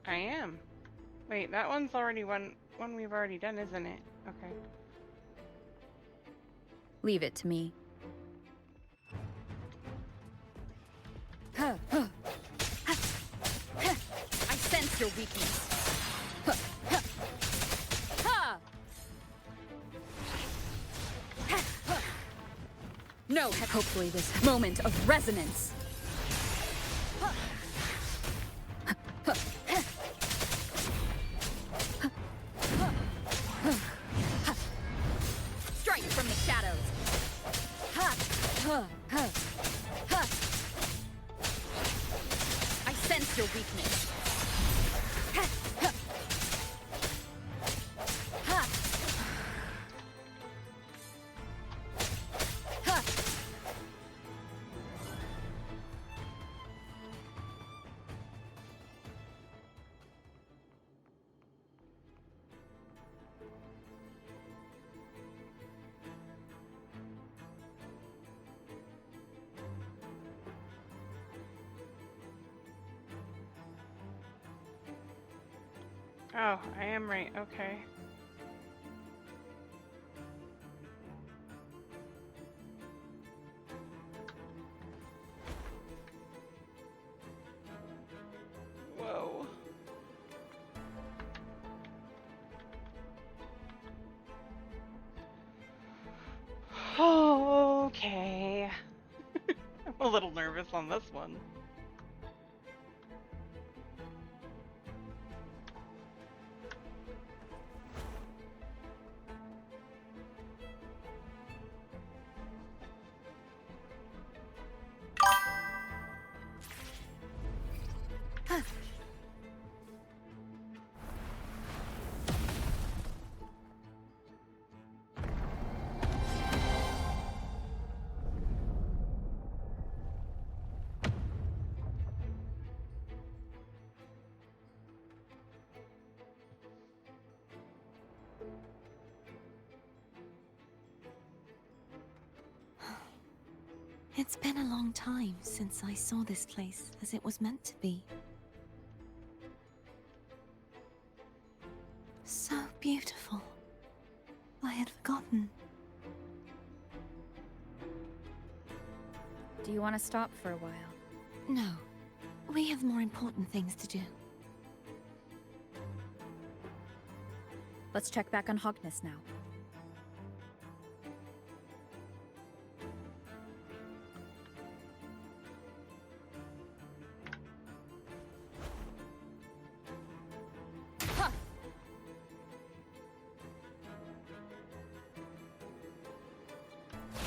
I am. Wait, that one's already one we've already done, isn't it? Okay. Leave it to me. I sense your weakness. No, hopefully this moment of resonance. Strike from the shadows. I sense your weakness. Oh, I am right. Okay. Whoa. Oh, okay. I'm a little nervous on this one. It's been a long time since I saw this place as it was meant to be. So beautiful. I had forgotten. Do you want to stop for a while? No. We have more important things to do. Let's check back on Hogness now.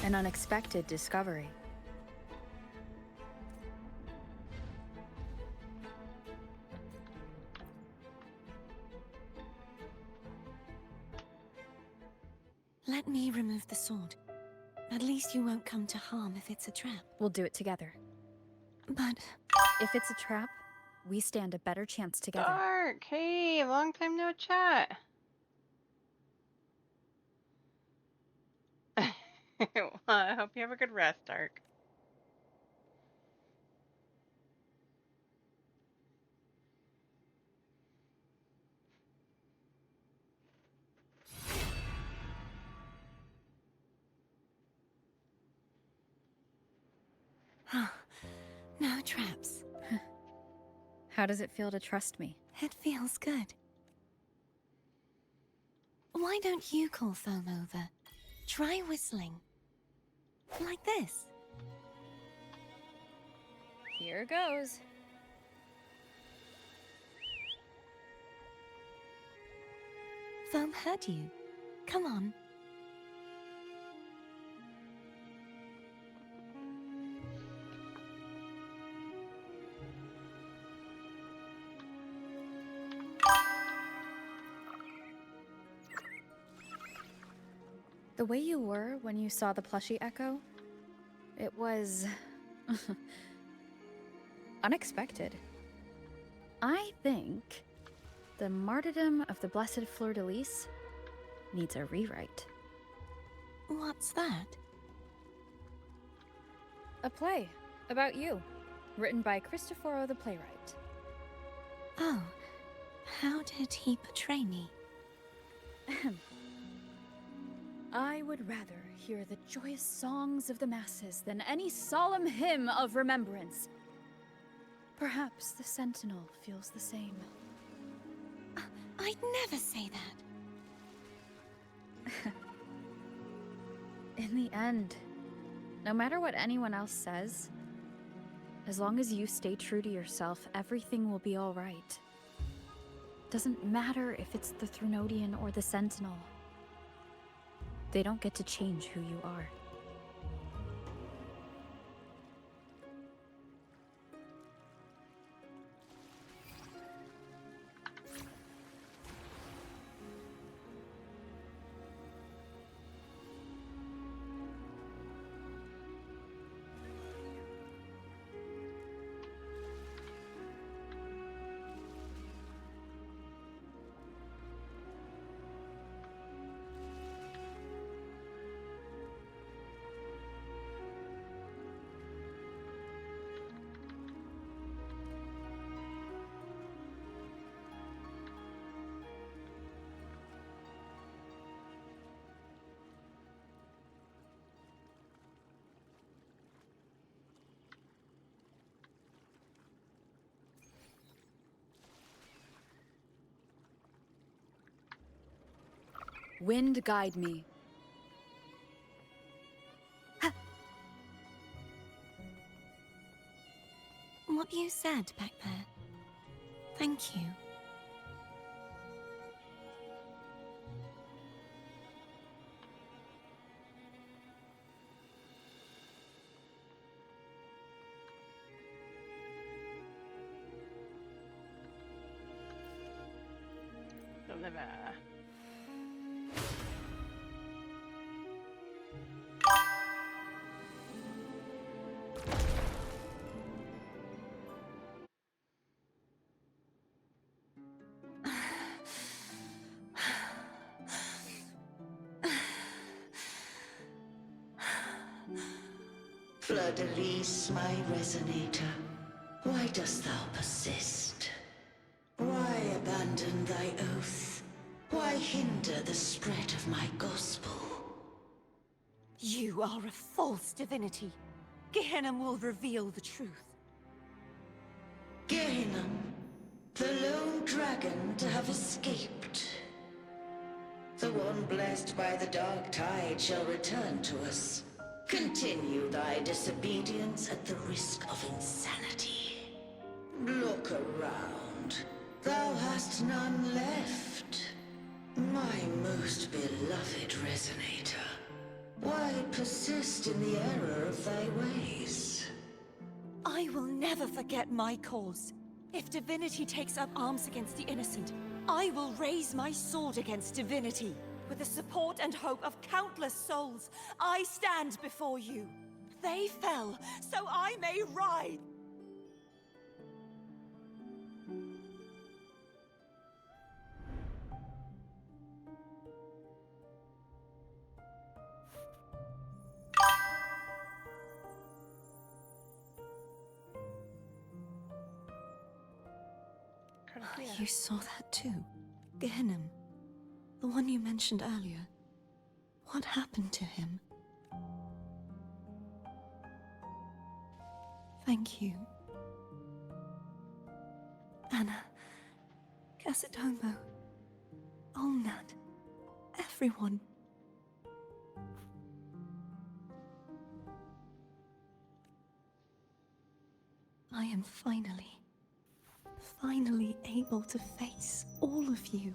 An unexpected discovery. Let me remove the sword. At least you won't come to harm if it's a trap. We'll do it together. But if it's a trap, we stand a better chance together. Dark, hey, long time no chat. Well, I hope you have a good rest, Dark. No traps. How does it feel to trust me? It feels good. Why don't you call Foam over? Try whistling. Like this. Here goes. Foam heard you. Come on. The way you were when you saw the plushie Echo, it was unexpected. I think the martyrdom of the Blessed Fleur-de-Lis needs a rewrite. What's that? A play about you, written by Cristoforo the playwright. Oh, how did he portray me? I would rather hear the joyous songs of the masses than any solemn hymn of remembrance. Perhaps the Sentinel feels the same. I'd never say that. In the end, no matter what anyone else says, as long as you stay true to yourself, everything will be all right. Doesn't matter if it's the Threnodian or the Sentinel. They don't get to change who you are. Wind guide me. What you said back there. Thank you. Deliver. Fleur-de-Lis, my resonator, why dost thou persist? Why abandon thy oath? Why hinder the spread of my gospel? You are a false divinity. Gehenna will reveal the truth. Gehenna, the lone dragon to have escaped. The one blessed by the dark tide shall return to us. Continue thy disobedience at the risk of insanity. Look around. Thou hast none left. My most beloved resonator. Why persist in the error of thy ways? I will never forget my cause. If divinity takes up arms against the innocent, I will raise my sword against divinity. With the support and hope of countless souls, I stand before you. They fell, so I may rise. Carthea. You saw that too? Gehinnom, the one you mentioned earlier. What happened to him? Thank you. Anna, Casatomo, Olnat, everyone. I am finally able to face all of you.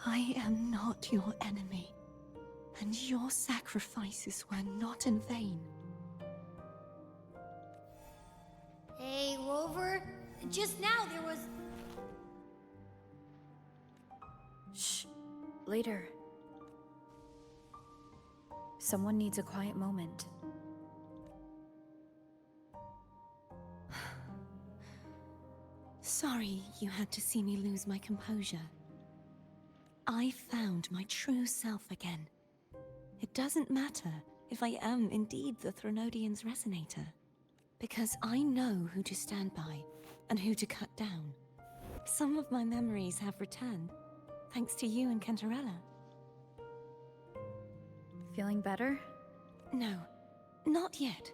I am not your enemy, and your sacrifices were not in vain. Hey, Rover. Just now there was... Shh. Later. Someone needs a quiet moment. Sorry you had to see me lose my composure. I found my true self again. It doesn't matter if I am indeed the Threnodian's Resonator, because I know who to stand by and who to cut down. Some of my memories have returned, thanks to you and Cantarella. Feeling better? No, not yet.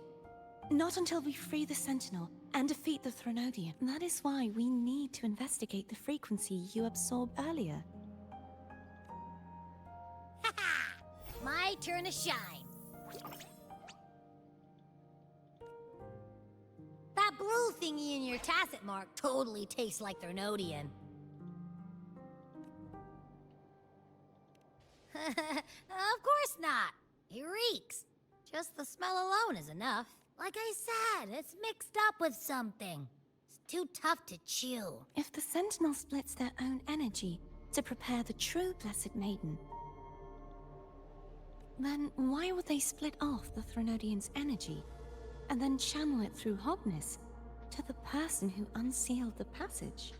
Not until we free the Sentinel and defeat the Threnodian. That is why we need to investigate the frequency you absorbed earlier. My turn to shine. That blue thingy in your tacit mark totally tastes like Threnodian. Of course not. It reeks. Just the smell alone is enough. Like I said, it's mixed up with something. It's too tough to chew. If the Sentinel splits their own energy to prepare the true Blessed Maiden, then why would they split off the Threnodian's energy and then channel it through Hogness to the person who unsealed the passage?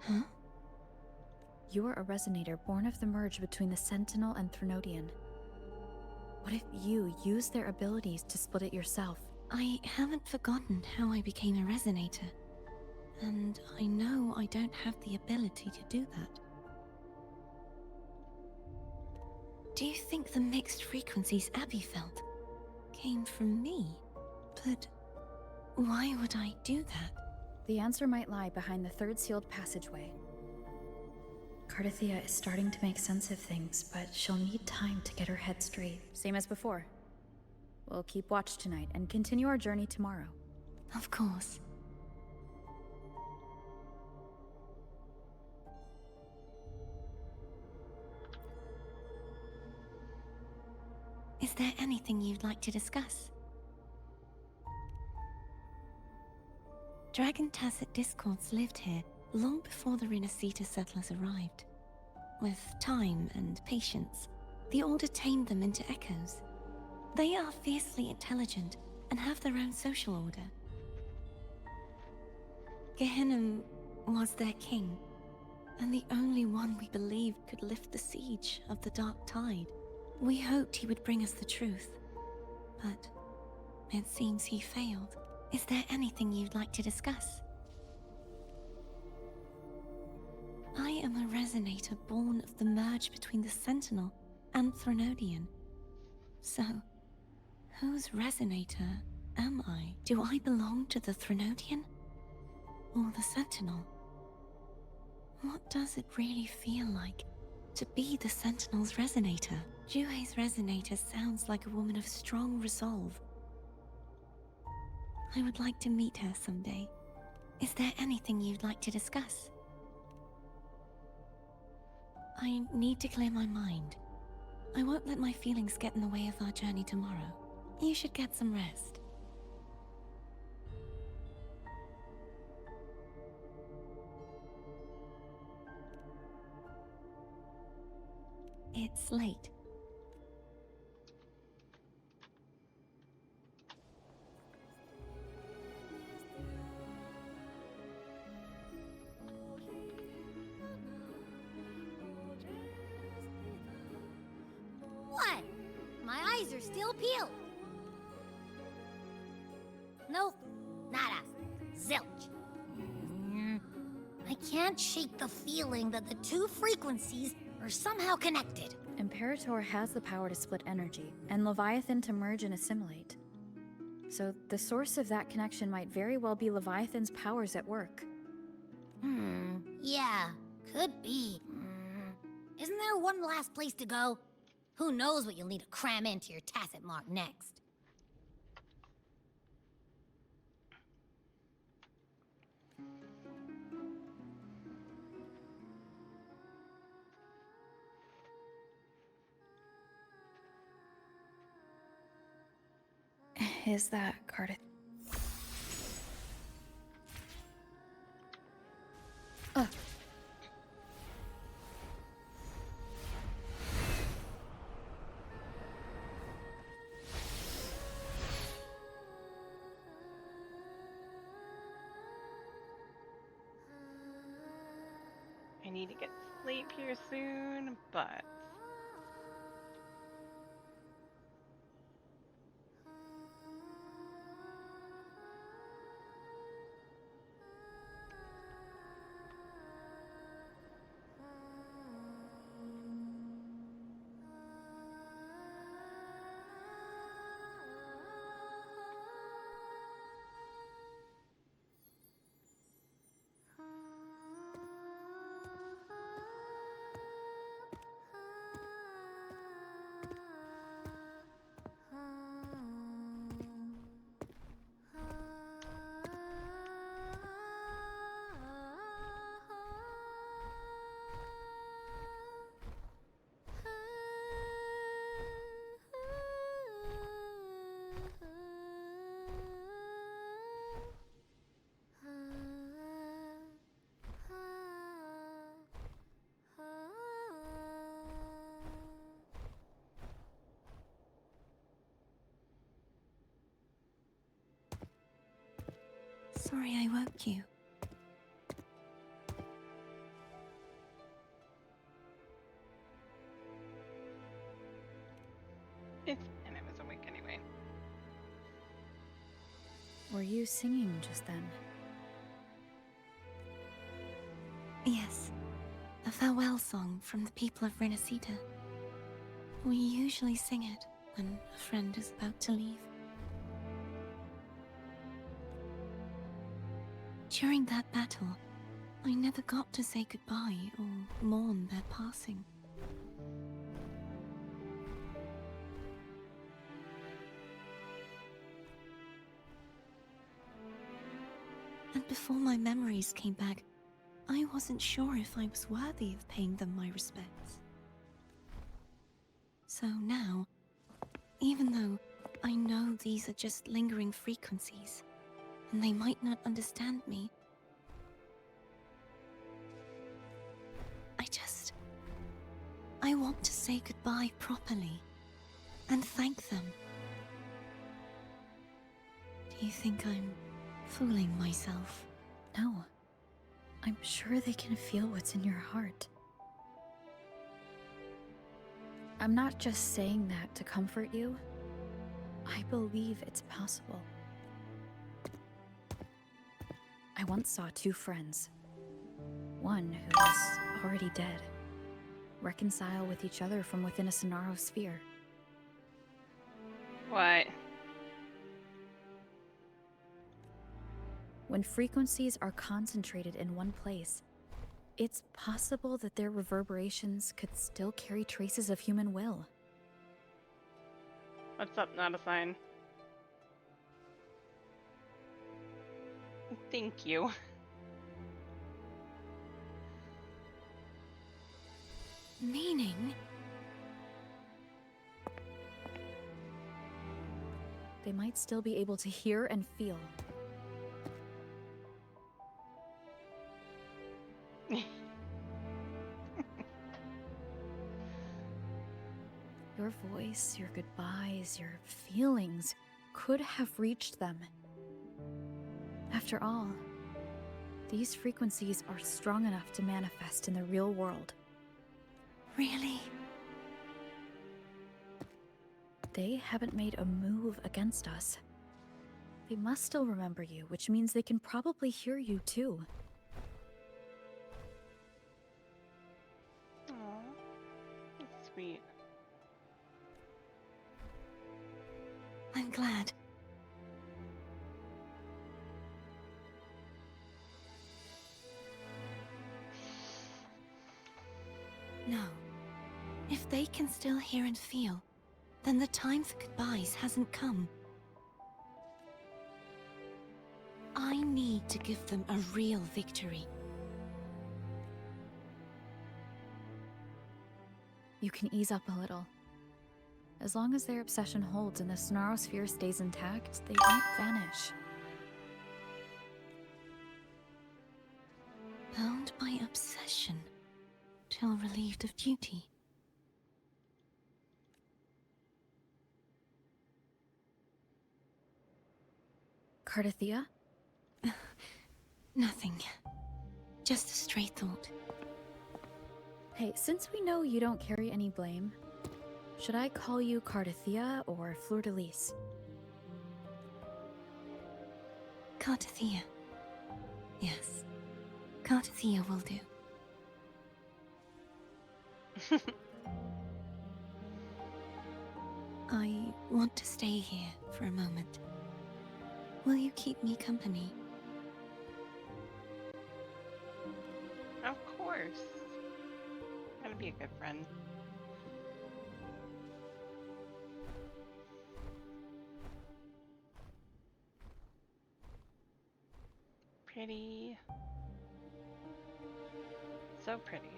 Huh? You are a Resonator born of the merge between the Sentinel and Threnodian. What if you use their abilities to split it yourself? I haven't forgotten how I became a Resonator, and I know I don't have the ability to do that. Do you think the mixed frequencies Abby felt came from me? But why would I do that? The answer might lie behind the third sealed passageway. Carthea is starting to make sense of things, but she'll need time to get her head straight. Same as before. We'll keep watch tonight and continue our journey tomorrow. Of course. Is there anything you'd like to discuss? Dragon Tacet Discords lived here long before the Renacita settlers arrived. With time and patience, the Order tamed them into echoes. They are fiercely intelligent and have their own social order. Gehinnom was their king, and the only one we believed could lift the siege of the Dark Tide. We hoped he would bring us the truth, but it seems he failed. Is there anything you'd like to discuss? I am a Resonator born of the merge between the Sentinel and Threnodian. So, whose Resonator am I? Do I belong to the Threnodian? Or the Sentinel? What does it really feel like to be the Sentinel's Resonator? Juhe's Resonator sounds like a woman of strong resolve. I would like to meet her someday. Is there anything you'd like to discuss? I need to clear my mind. I won't let my feelings get in the way of our journey tomorrow. You should get some rest. It's late. What? My eyes are still peeled. Nope, nada. Zilch. I can't shake the feeling that the two frequencies are somehow connected. Imperator has the power to split energy, and Leviathan to merge and assimilate. So the source of that connection might very well be Leviathan's powers at work. Yeah, could be. Isn't there one last place to go? Who knows what you'll need to cram into your tacit mark next? Is that Cardiff? I need to get sleep here soon, but Sorry I woke you. and I was awake anyway. Were you singing just then? Yes. A farewell song from the people of Renacita. We usually sing it when a friend is about to leave. During that battle, I never got to say goodbye or mourn their passing. And before my memories came back, I wasn't sure if I was worthy of paying them my respects. So now, even though I know these are just lingering frequencies, and they might not understand me, I want to say goodbye properly, and thank them. Do you think I'm fooling myself? No. I'm sure they can feel what's in your heart. I'm not just saying that to comfort you. I believe it's possible. I once saw two friends. One who was already dead, reconcile with each other from within a Sonaro sphere. What? When frequencies are concentrated in one place, it's possible that their reverberations could still carry traces of human will. What's up, not a sign? Thank you. Meaning? They might still be able to hear and feel. Your voice, your goodbyes, your feelings could have reached them. After all, these frequencies are strong enough to manifest in the real world. Really? They haven't made a move against us. They must still remember you, which means they can probably hear you too. Aw, that's sweet. I'm glad. No. If they can still hear and feel, then the time for goodbyes hasn't come. I need to give them a real victory. You can ease up a little. As long as their obsession holds and the Snarrosphere stays intact, they won't vanish. Bound by obsession, till relieved of duty. Cardathia? Nothing. Just a stray thought. Hey, since we know you don't carry any blame, should I call you Cardathia or Fleur-de-Lis? Cardathia. Yes. Cardathia will do. I want to stay here for a moment. Will you keep me company? Of course. Gotta be a good friend. Pretty. So pretty.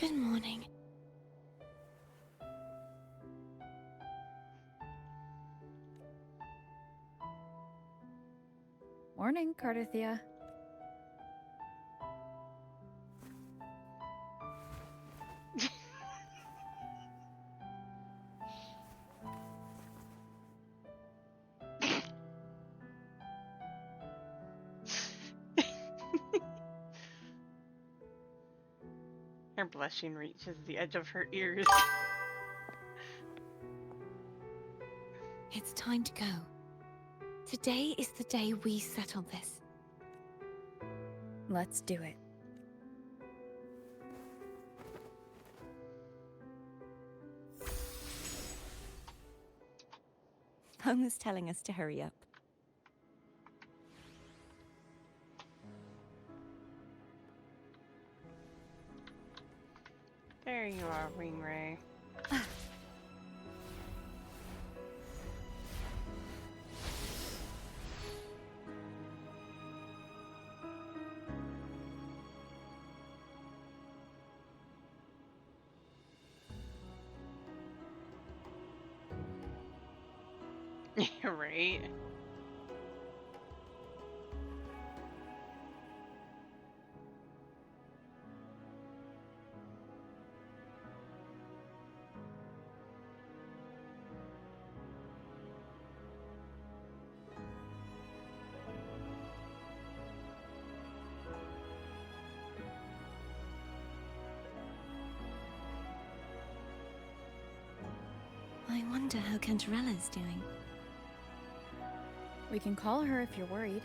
Good morning. Morning, Cardathia. Her blushing reaches the edge of her ears. It's time to go. Today is the day we settle this. Let's do it. Home is telling us to hurry up. There you are, Ringray. Right? I wonder how Cantarella's doing. We can call her if you're worried.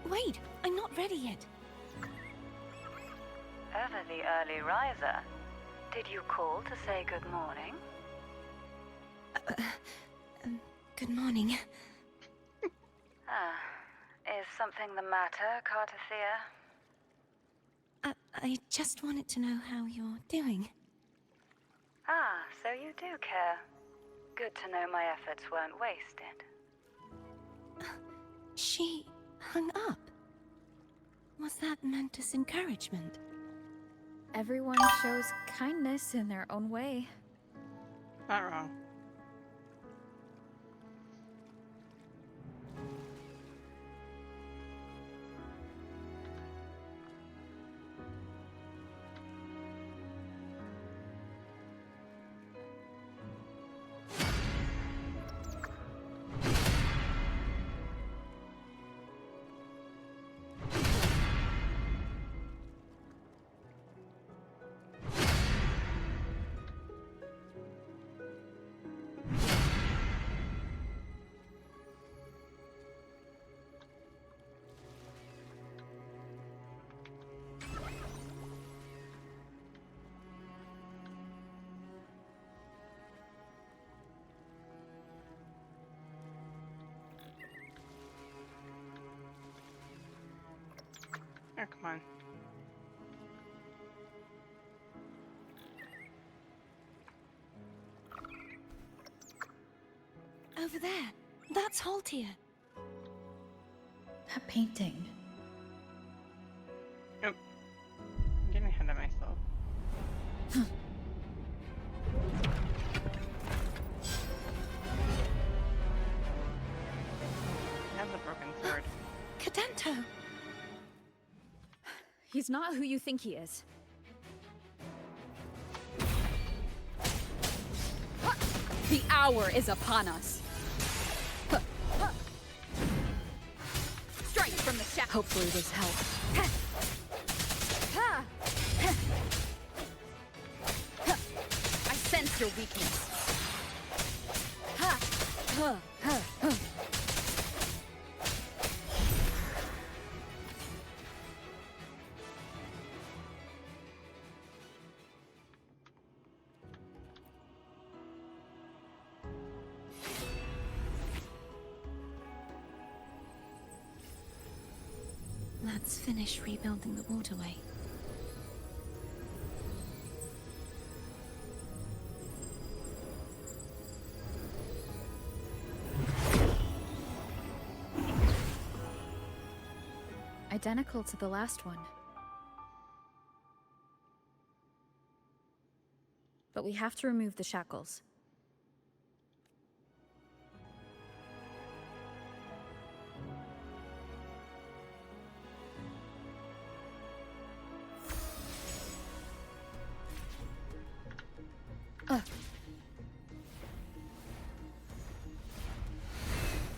Wait, I'm not ready yet. Ever the early riser. Did you call to say good morning? Good morning. Is something the matter, Cardathia? I just wanted to know how you're doing. So you do care. Good to know my efforts weren't wasted. She hung up. Was that meant as encouragement? Everyone shows kindness in their own way. Not wrong. Oh, come on. Over there. That's Haltia. That painting. Oh. I'm getting ahead of myself. Has a broken sword. Cadento! He's not who you think he is. The hour is upon us. Strike from the shadow. Hopefully this helps. I sense your weakness. Let's finish rebuilding the waterway. Identical to the last one. But we have to remove the shackles.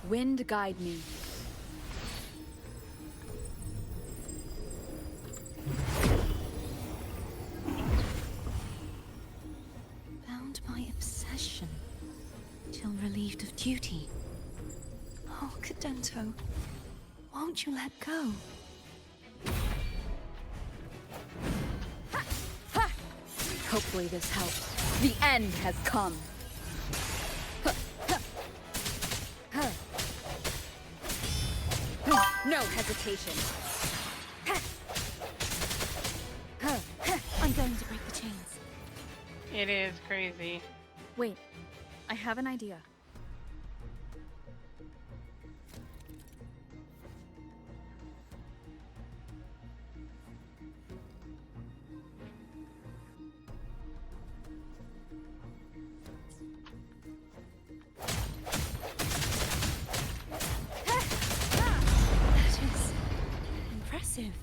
Wind guide me. Bound by obsession, till relieved of duty. Oh, Cadento, won't you let go? Hopefully this helps. The end has come. No hesitation. I'm going to break the chains. It is crazy. Wait, I have an idea. That is impressive.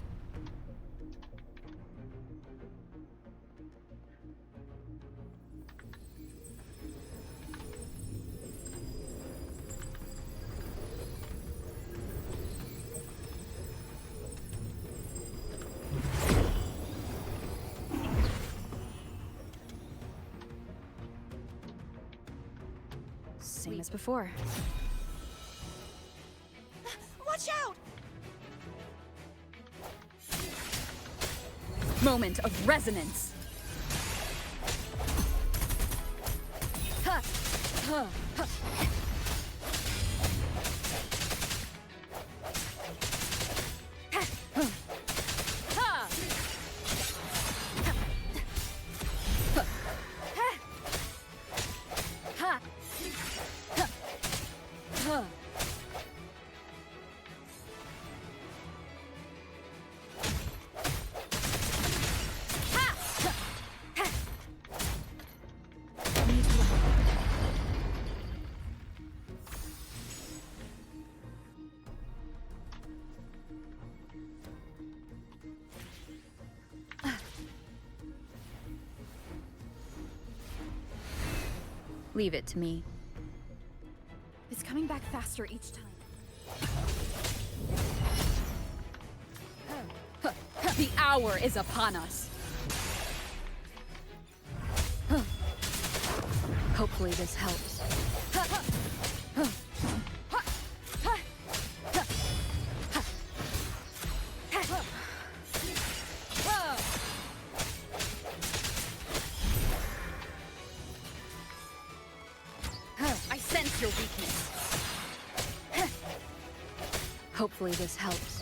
Same as before. Watch out! Moment of resonance. Ha! Ha! Ha! Leave it to me. It's coming back faster each time. The hour is upon us. Hopefully this helps. I sense your weakness. Hopefully this helps.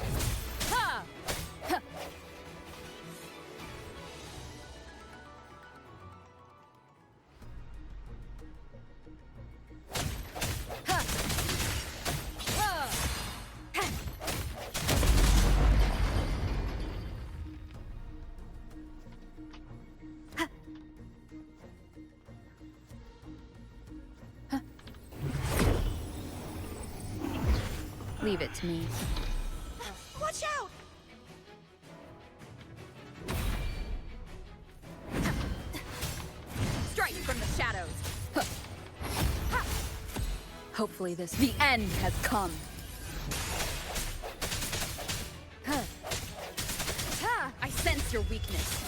Leave it to me. Watch out! Strike from the shadows. Hopefully this... The end has come. I sense your weakness.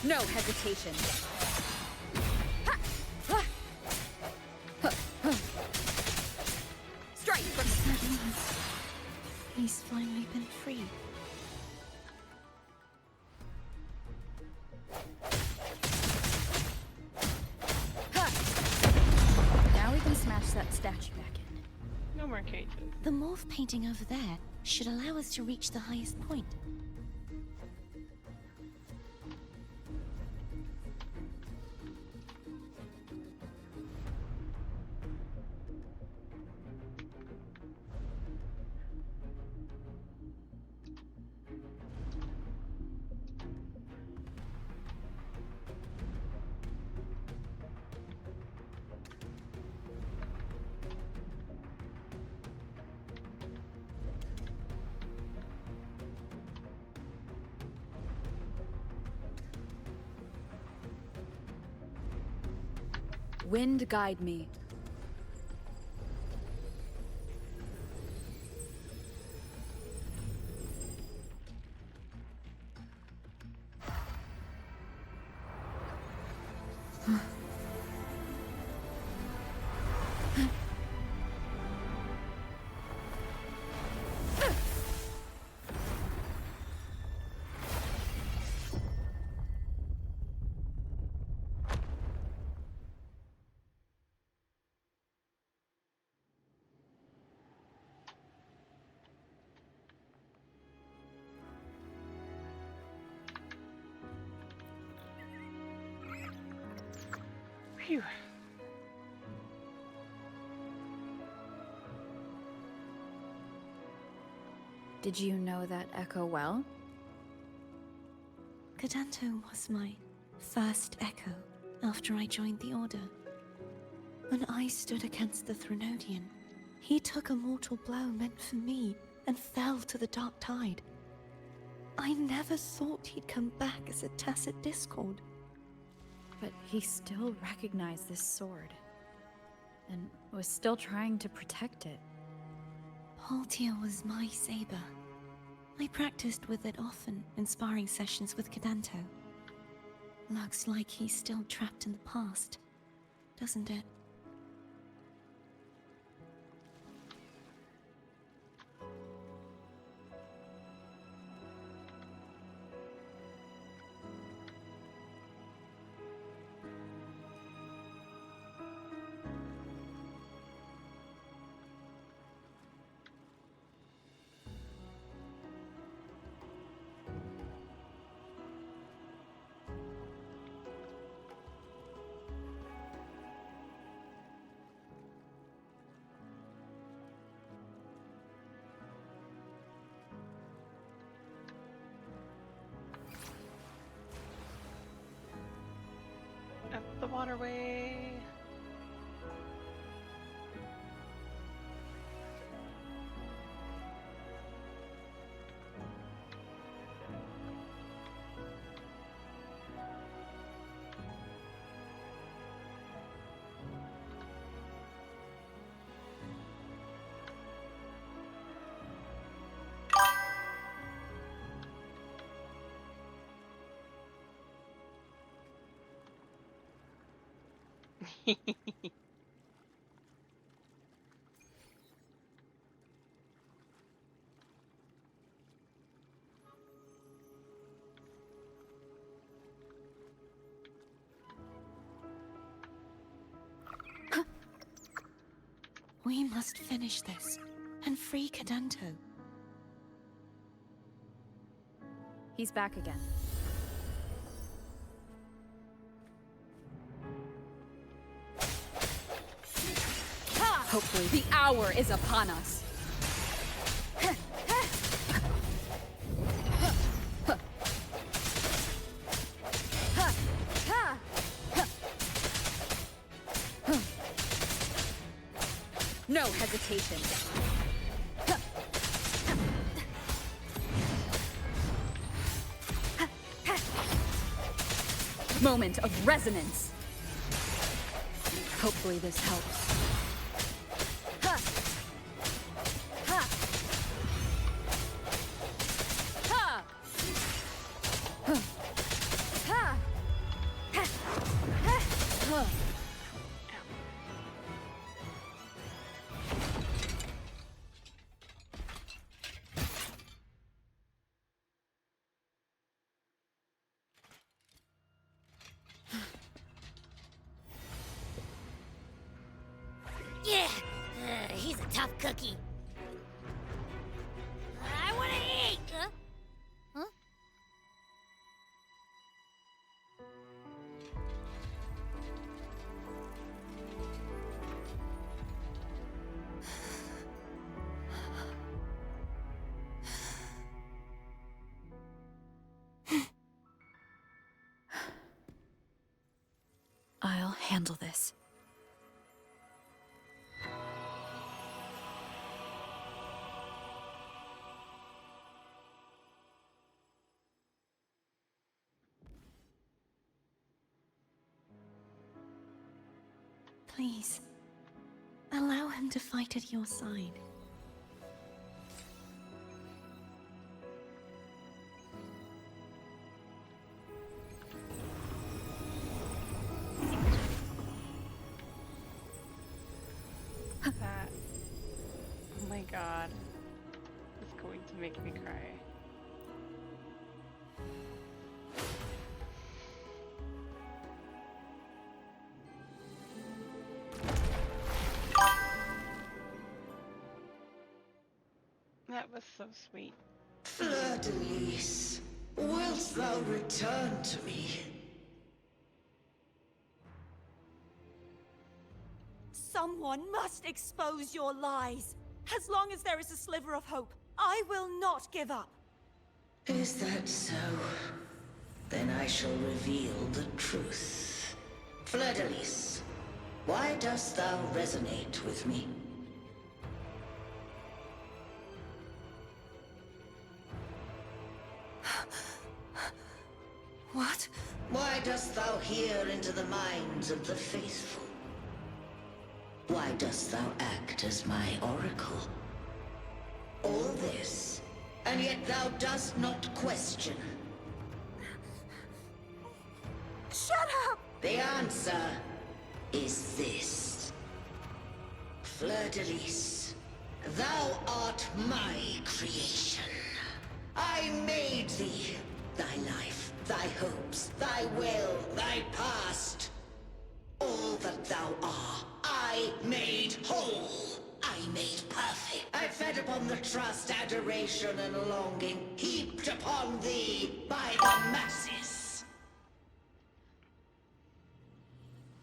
No hesitation. Strike from... That means he's finally been free. Now we can smash that statue back in. No more cages. The morph painting over there should allow us to reach the highest point. Wind guide me. Phew. Did you know that Echo well? Cadanto was my first Echo after I joined the Order. When I stood against the Threnodian, he took a mortal blow meant for me and fell to the Dark Tide. I never thought he'd come back as a Tacet Discord. But he still recognized this sword, and was still trying to protect it. Haltia was my saber. I practiced with it often in sparring sessions with Cadanto. Looks like he's still trapped in the past, doesn't it? Up the waterway. We must finish this and free Cadanto. He's back again. Hopefully the hour is upon us. No hesitation. Moment of resonance. Hopefully this helps. Yeah, he's a tough cookie. I want to eat. Huh? I'll handle this. Please, allow him to fight at your side. That. Oh my god. It's going to make me cry. That was so sweet. Fleur-de-Lis, wilt thou return to me? Someone must expose your lies. As long as there is a sliver of hope, I will not give up. Is that so? Then I shall reveal the truth. Fleur-de-Lis, why dost thou resonate with me? What? Why dost thou hear into the minds of the faithful? Why dost thou act as my oracle? All this, and yet thou dost not question. Shut up! The answer is this. Fleur-de-Lis, thou art my creation. I made thee, thy life, thy hopes, thy will, thy past. All that thou art, I made whole. I made perfect. I fed upon the trust, adoration, and longing heaped upon thee by the masses.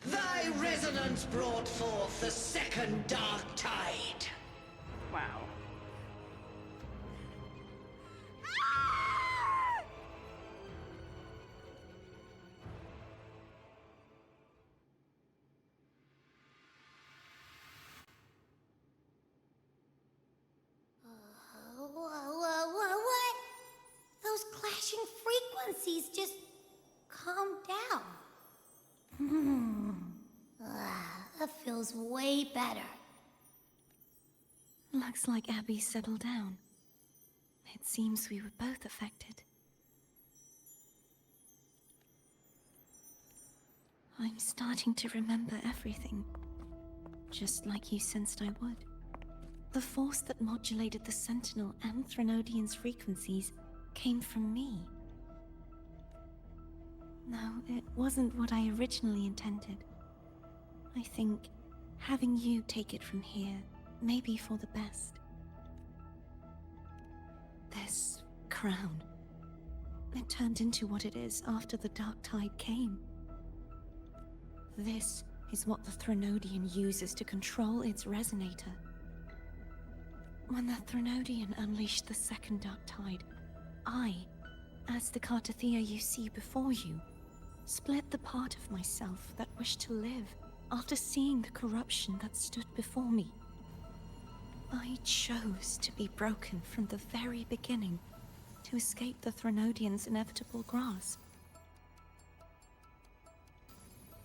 Thy resonance brought forth the second dark tide. Wow. What? Those clashing frequencies just calm down. That feels way better. Looks like Abby settled down. It seems we were both affected. I'm starting to remember everything, just like you sensed I would. The force that modulated the Sentinel and Threnodian's frequencies came from me. No, it wasn't what I originally intended. I think having you take it from here may be for the best. This crown, it turned into what it is after the Dark Tide came. This is what the Threnodian uses to control its resonator. When the Threnodian unleashed the second Dark Tide, I, as the Cartathea you see before you, split the part of myself that wished to live after seeing the corruption that stood before me. I chose to be broken from the very beginning to escape the Threnodian's inevitable grasp.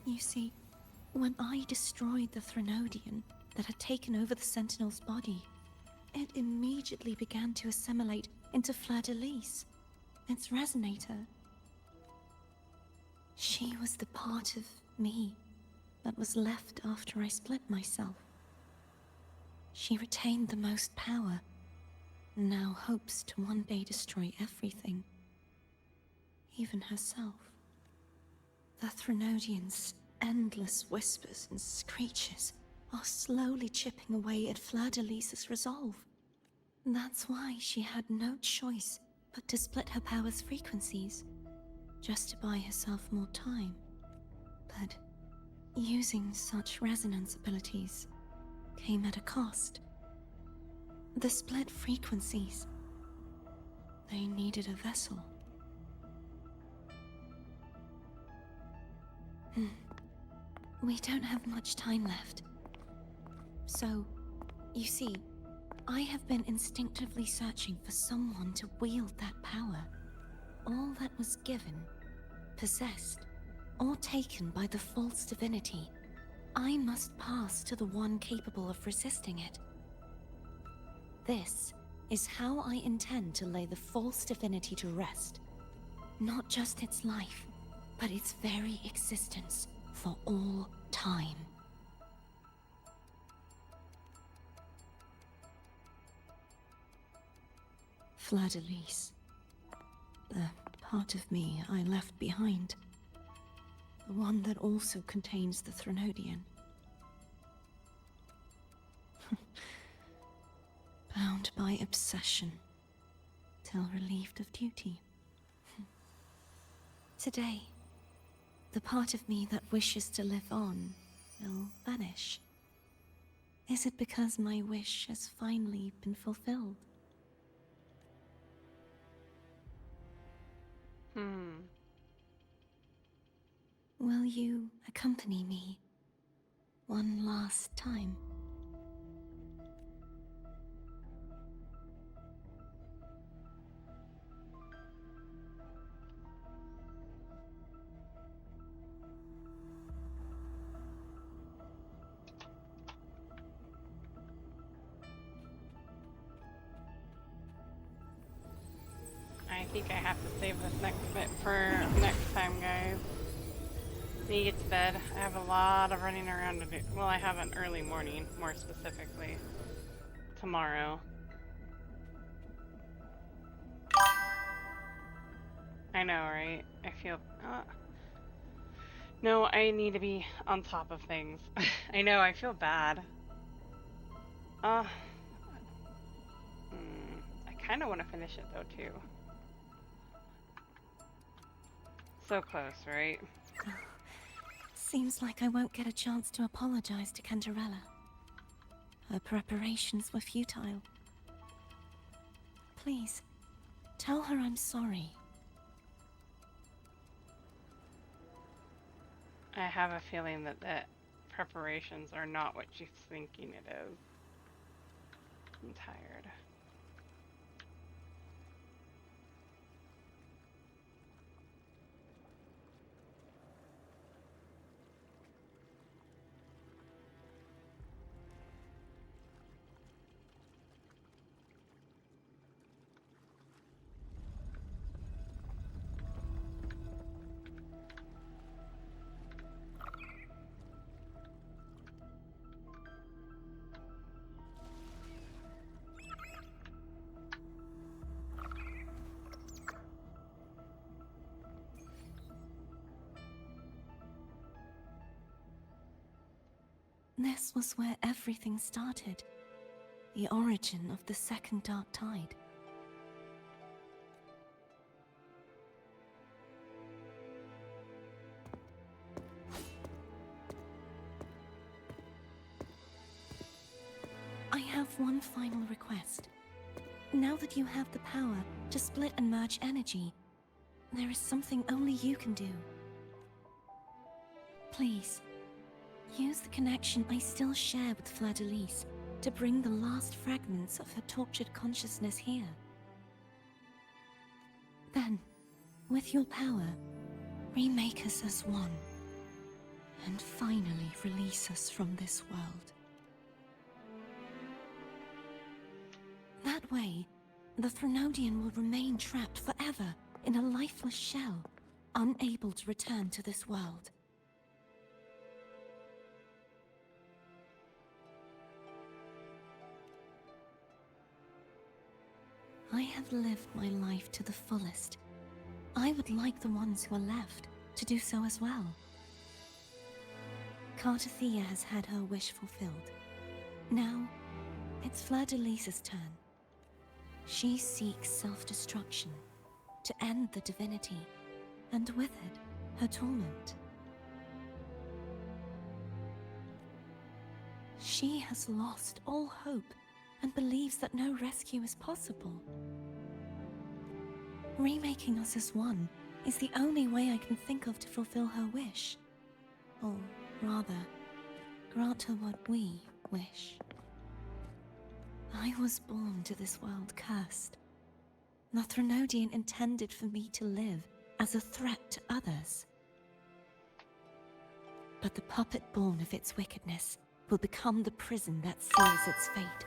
You see, when I destroyed the Threnodian that had taken over the Sentinel's body, it immediately began to assimilate into Fleur-de-Lis, its resonator. She was the part of me that was left after I split myself. She retained the most power, and now hopes to one day destroy everything, even herself. The Threnodian's endless whispers and screeches are slowly chipping away at Fleur-de-Lis's resolve. That's why she had no choice but to split her power's frequencies, just to buy herself more time. But using such resonance abilities came at a cost. The split frequencies, they needed a vessel. We don't have much time left. So, you see, I have been instinctively searching for someone to wield that power. All that was given, possessed, or taken by the false divinity, I must pass to the one capable of resisting it. This is how I intend to lay the false divinity to rest. Not just its life, but its very existence for all time. Fleur-de-Lis. The part of me I left behind. The one that also contains the Threnodian. Bound by obsession, till relieved of duty. Today, the part of me that wishes to live on will vanish. Is it because my wish has finally been fulfilled? Will you accompany me one last time? I think I have to save this next bit for next time, guys. Me get to bed. I have a lot of running around to do. Well, I have an early morning, more specifically, tomorrow. I know, right? I feel... No, I need to be on top of things. I know, I feel bad. I kind of want to finish it, though, too. So close, right? Seems like I won't get a chance to apologize to Cantarella. Her preparations were futile. Please, tell her I'm sorry. I have a feeling that preparations are not what she's thinking it is. I'm tired. This was where everything started. The origin of the Second Dark Tide. I have one final request. Now that you have the power to split and merge energy, there is something only you can do. Please, use the connection I still share with Fleur-de-Lis to bring the last fragments of her tortured consciousness here. Then, with your power, remake us as one, and finally release us from this world. That way, the Threnodian will remain trapped forever in a lifeless shell, unable to return to this world. I have lived my life to the fullest. I would like the ones who are left to do so as well. Cartathea has had her wish fulfilled. Now, it's Fleur-de-Lis's turn. She seeks self-destruction to end the divinity, and with it, her torment. She has lost all hope and believes that no rescue is possible. Remaking us as one is the only way I can think of to fulfill her wish. Or rather, grant her what we wish. I was born to this world cursed. The Threnodian intended for me to live as a threat to others. But the puppet born of its wickedness will become the prison that seals its fate.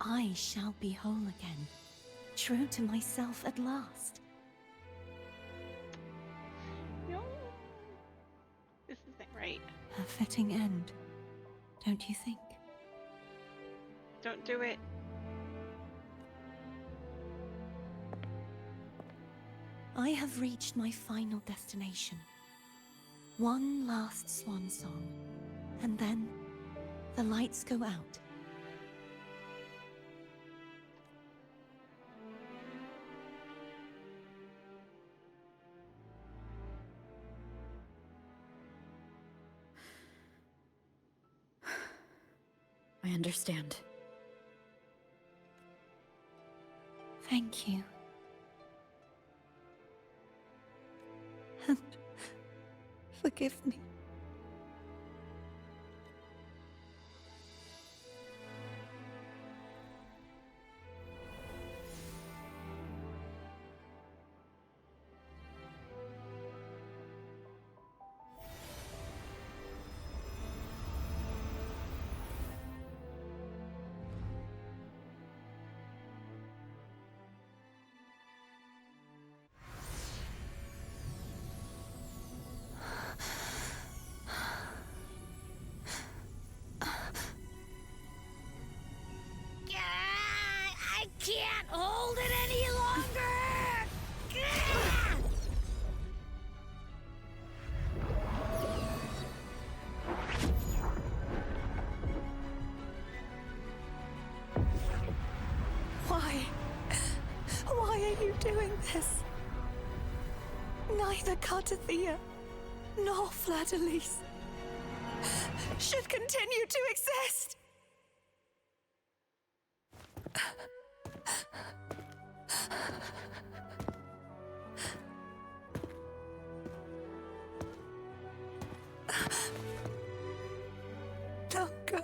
I shall be whole again, true to myself at last. No. This isn't right. A fitting end, don't you think? Don't do it. I have reached my final destination. One last swan song, and then the lights go out. I understand. Thank you. And forgive me. I can't hold it any longer! Why? Why are you doing this? Neither Cartathea nor Fleur-de-Lis should continue to exist! Don't go.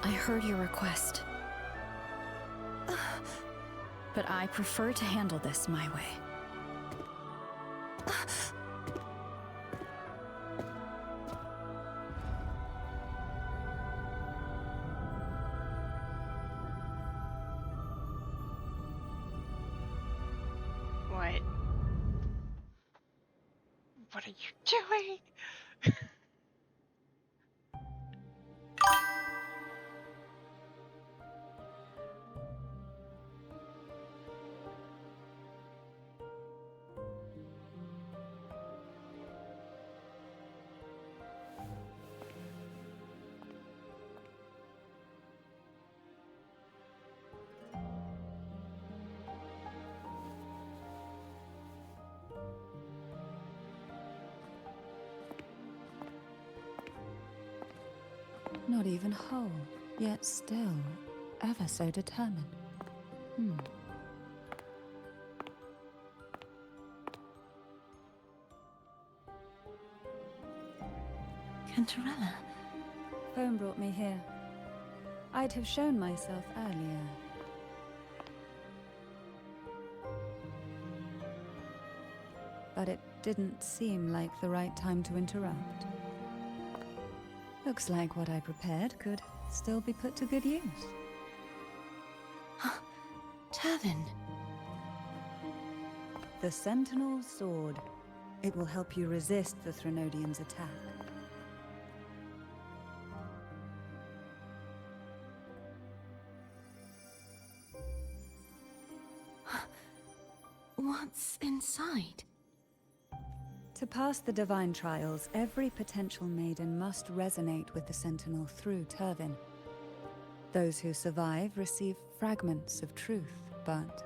I heard your request. But I prefer to handle this my way. What? What are you doing? Not even whole, yet still ever so determined. Cantarella. Home brought me here. I'd have shown myself earlier. But it didn't seem like the right time to interrupt. Looks like what I prepared could still be put to good use. Turvin. The Sentinel's Sword. It will help you resist the Threnodian's attack. What's inside? To pass the divine trials, every potential maiden must resonate with the Sentinel through Turvin. Those who survive receive fragments of truth, but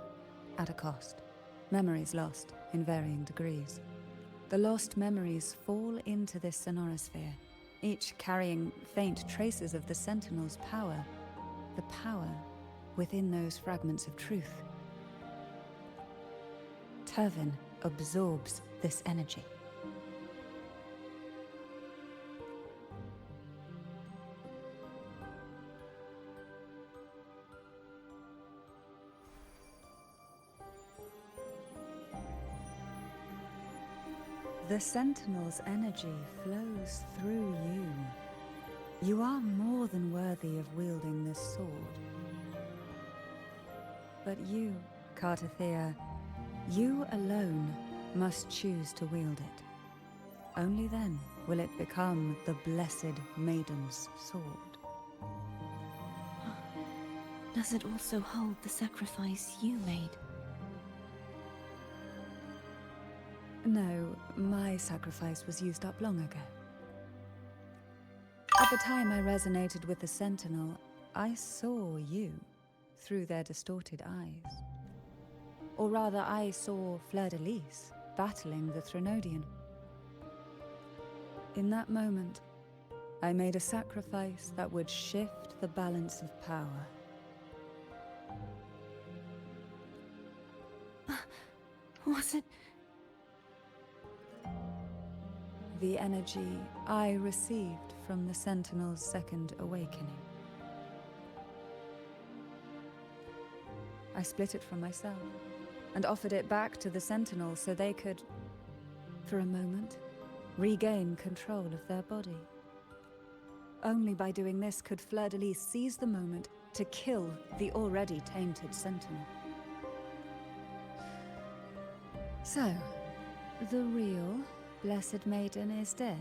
at a cost. Memories lost in varying degrees. The lost memories fall into this sonorosphere, each carrying faint traces of the Sentinel's power, the power within those fragments of truth. Turvin absorbs this energy. The Sentinel's energy flows through you. You are more than worthy of wielding this sword. But you, Cartathea, you alone must choose to wield it. Only then will it become the Blessed Maiden's sword. Does it also hold the sacrifice you made? No, my sacrifice was used up long ago. At the time I resonated with the Sentinel, I saw you through their distorted eyes. Or rather, I saw Fleur-de-Lis battling the Threnodian. In that moment, I made a sacrifice that would shift the balance of power. Was it? The energy I received from the Sentinel's second awakening. I split it from myself and offered it back to the Sentinel so they could, for a moment, regain control of their body. Only by doing this could Fleur-de-Lis seize the moment to kill the already tainted Sentinel. So, the real Blessed Maiden is dead.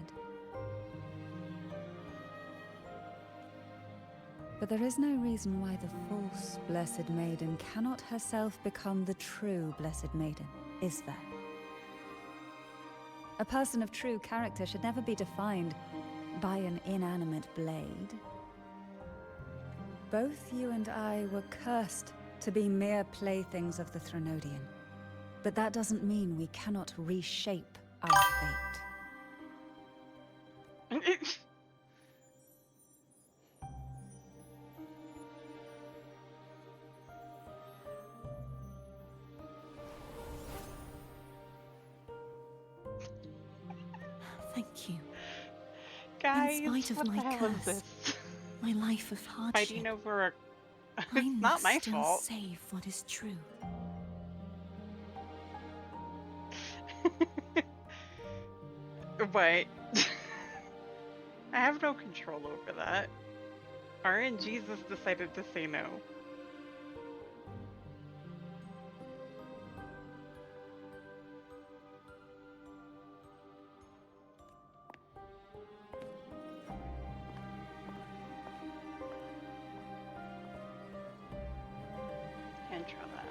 But there is no reason why the false Blessed Maiden cannot herself become the true Blessed Maiden, is there? A person of true character should never be defined by an inanimate blade. Both you and I were cursed to be mere playthings of the Threnodian. But that doesn't mean we cannot reshape our fate. Thank you. Guys, in spite of what my the hell is curse, this? my life of hardship, Fighting over a... I It's not must my still fault. save what is true. But I have no control over that. RNGesus decided to say no. Antrella.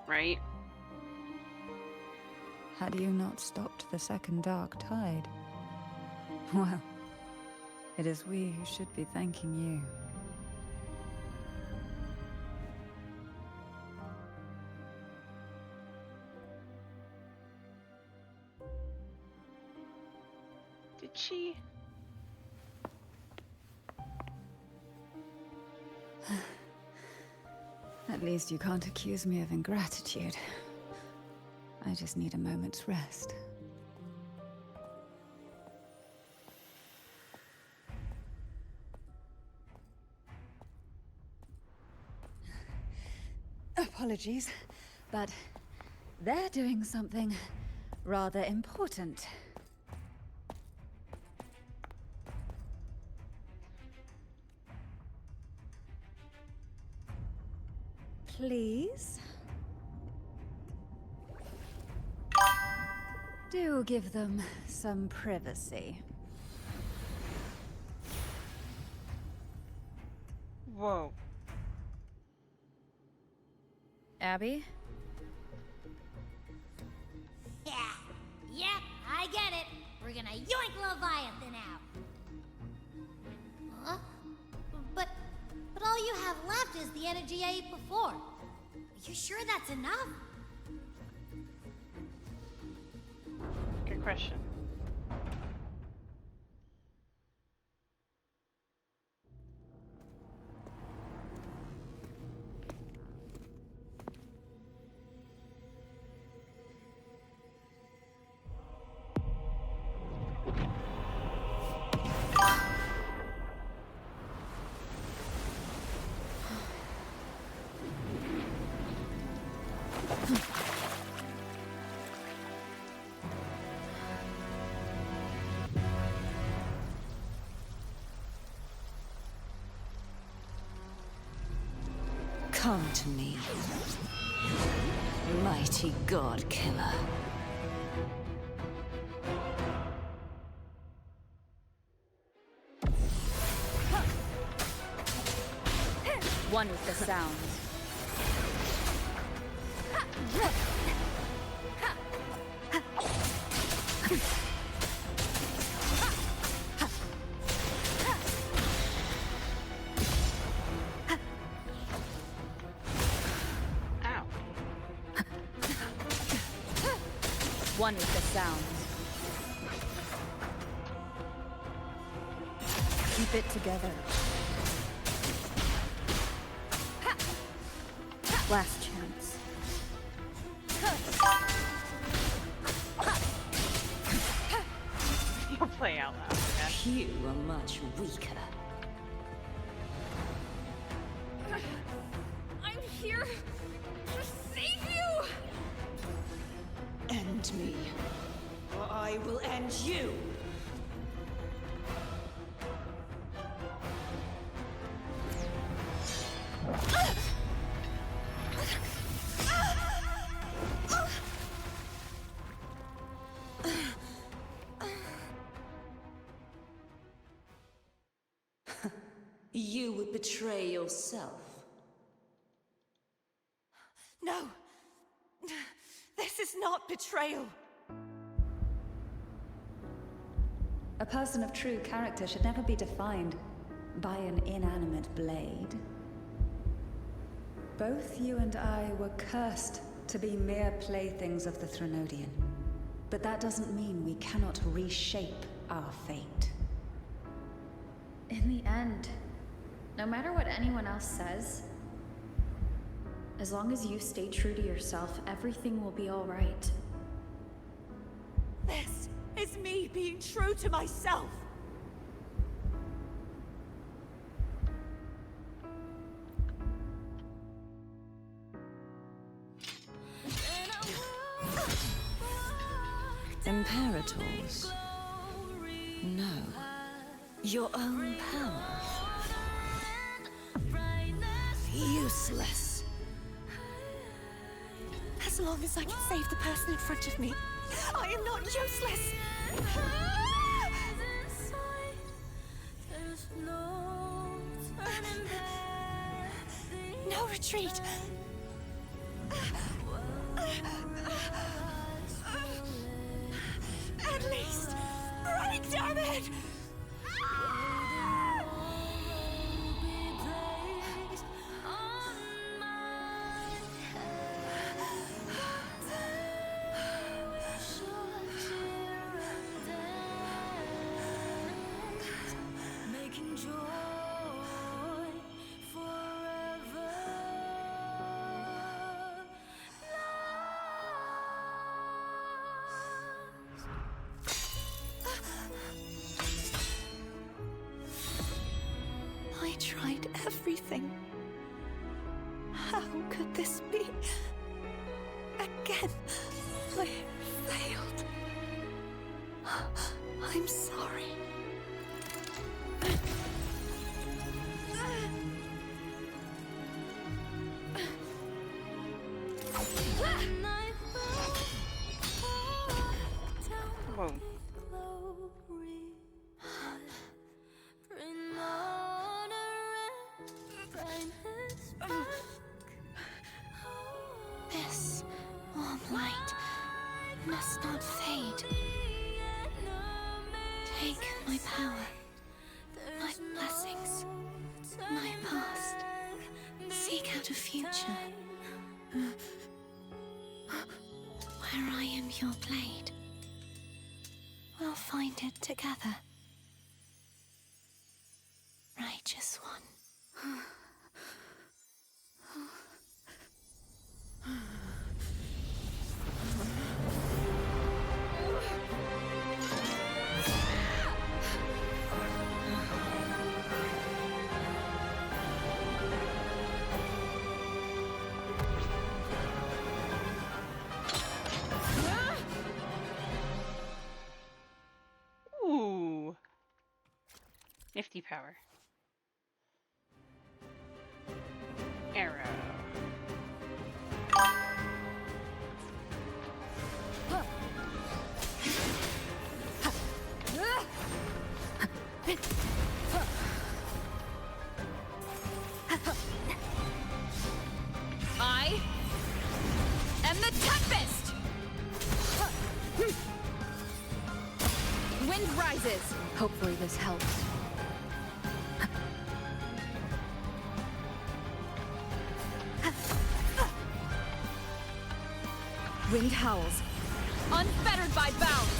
Right? Had you not stopped the second dark tide? Well, it is we who should be thanking you. Did she? At least you can't accuse me of ingratitude. I just need a moment's rest. Apologies, but they're doing something rather important. Please? Do give them some privacy. Whoa. Abby? Yeah, yep, I get it. We're gonna yoink Leviathan out. Huh? But all you have left is the energy I ate before. Are you sure that's enough? Good question. Come to me, mighty god killer. One with the sounds. One with the sounds. Keep it together. Last chance. You'll play out loud, okay? You are much weaker. I'm here to save you! End me, or I will end you! You would betray yourself. No! This is not betrayal! A person of true character should never be defined by an inanimate blade. Both you and I were cursed to be mere playthings of the Threnodian. But that doesn't mean we cannot reshape our fate. In the end, no matter what anyone else says, as long as you stay true to yourself, everything will be all right. This is me being true to myself! Imperators? No. Your own power? Useless. As long as I can save the person in front of me, I am not useless! No retreat! At least, break, damn it! everything. How could this be? Again, I failed. I'm sorry. Whoa. This warm light must not fade. Take my power, my blessings, my past. Seek out a future where I am your blade. We'll find it together. Righteous one. Ooh. Nifty power. Arrow. I am the Tempest! Wind rises. Hopefully this helps. Wind howls. Unfettered by bounds.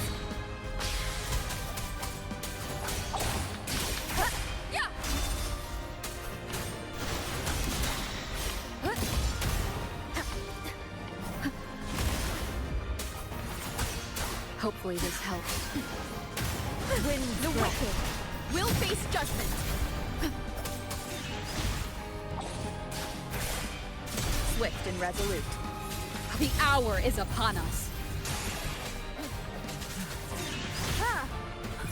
Hopefully this helps. Wind the wicked will face judgment. Swift and resolute. The hour is upon us.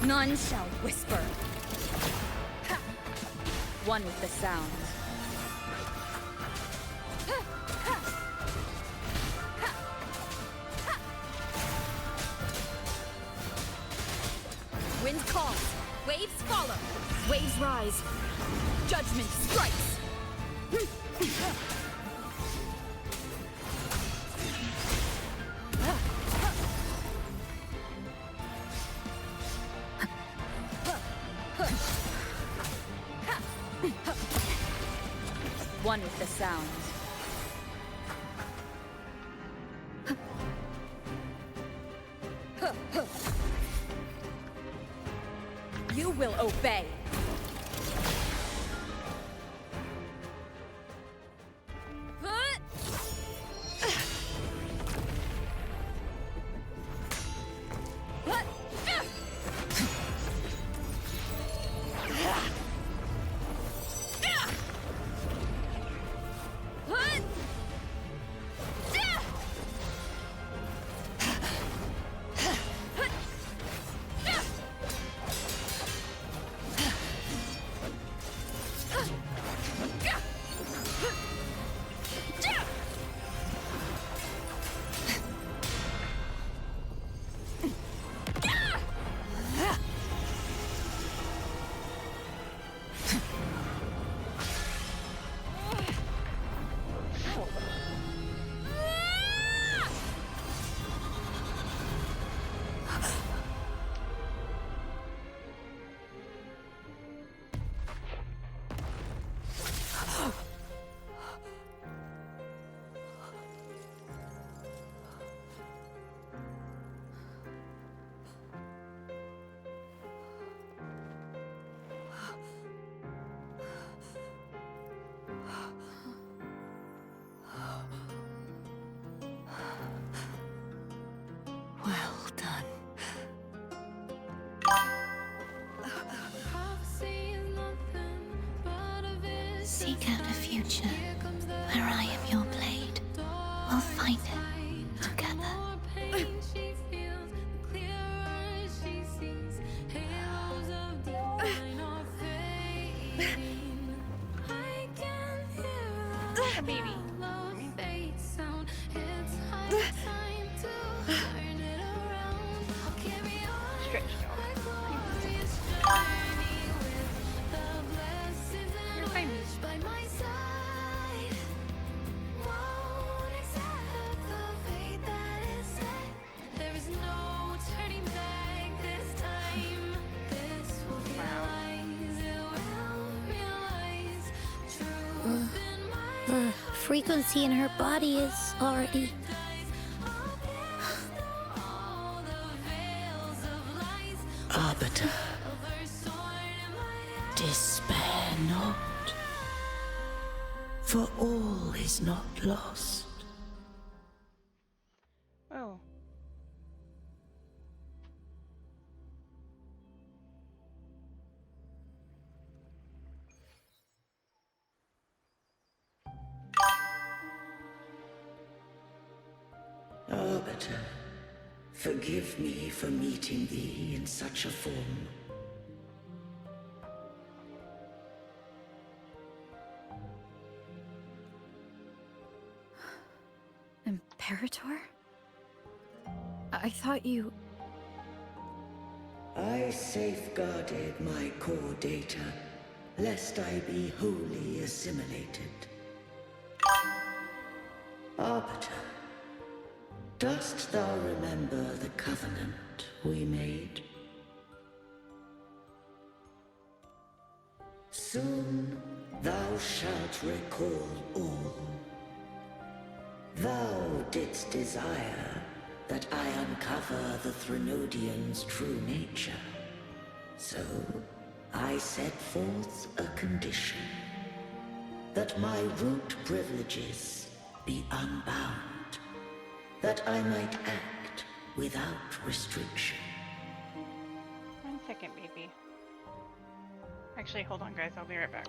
None shall whisper. One with the sound. Wind calls, waves follow, waves rise, judgment strikes. One with the sound. You will obey. seek out a future where I am your blade. We'll find it together. Baby. Stretch You're fine. The frequency in her body is already... Arbiter, despair not, for all is not lost. Oh. Arbiter, forgive me for meeting thee in such a form. Imperator? I thought you... I safeguarded my core data, lest I be wholly assimilated. Arbiter, dost thou remember the covenant we made? Soon thou shalt recall all. Thou didst desire that I uncover the Threnodian's true nature. So, I set forth a condition. That my root privileges be unbound. That I might act without restriction. 1 second, baby. Actually, hold on, guys. I'll be right back.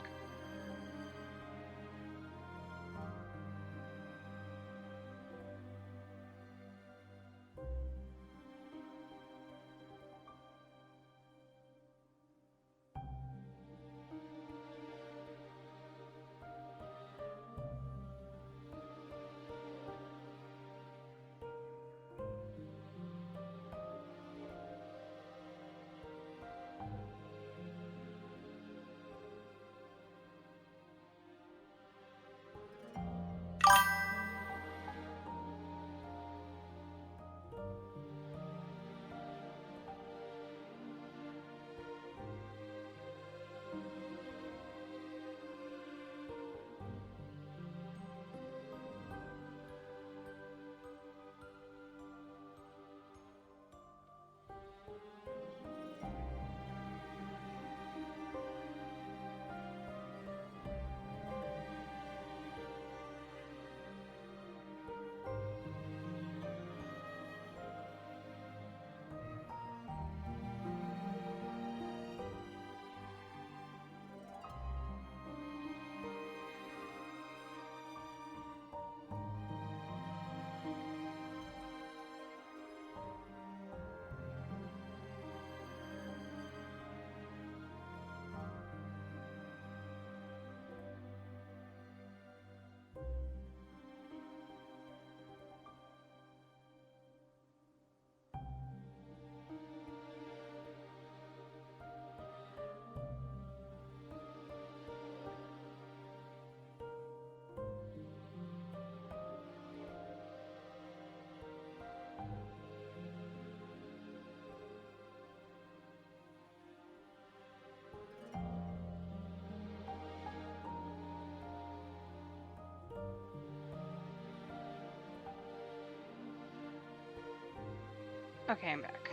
Okay, I'm back.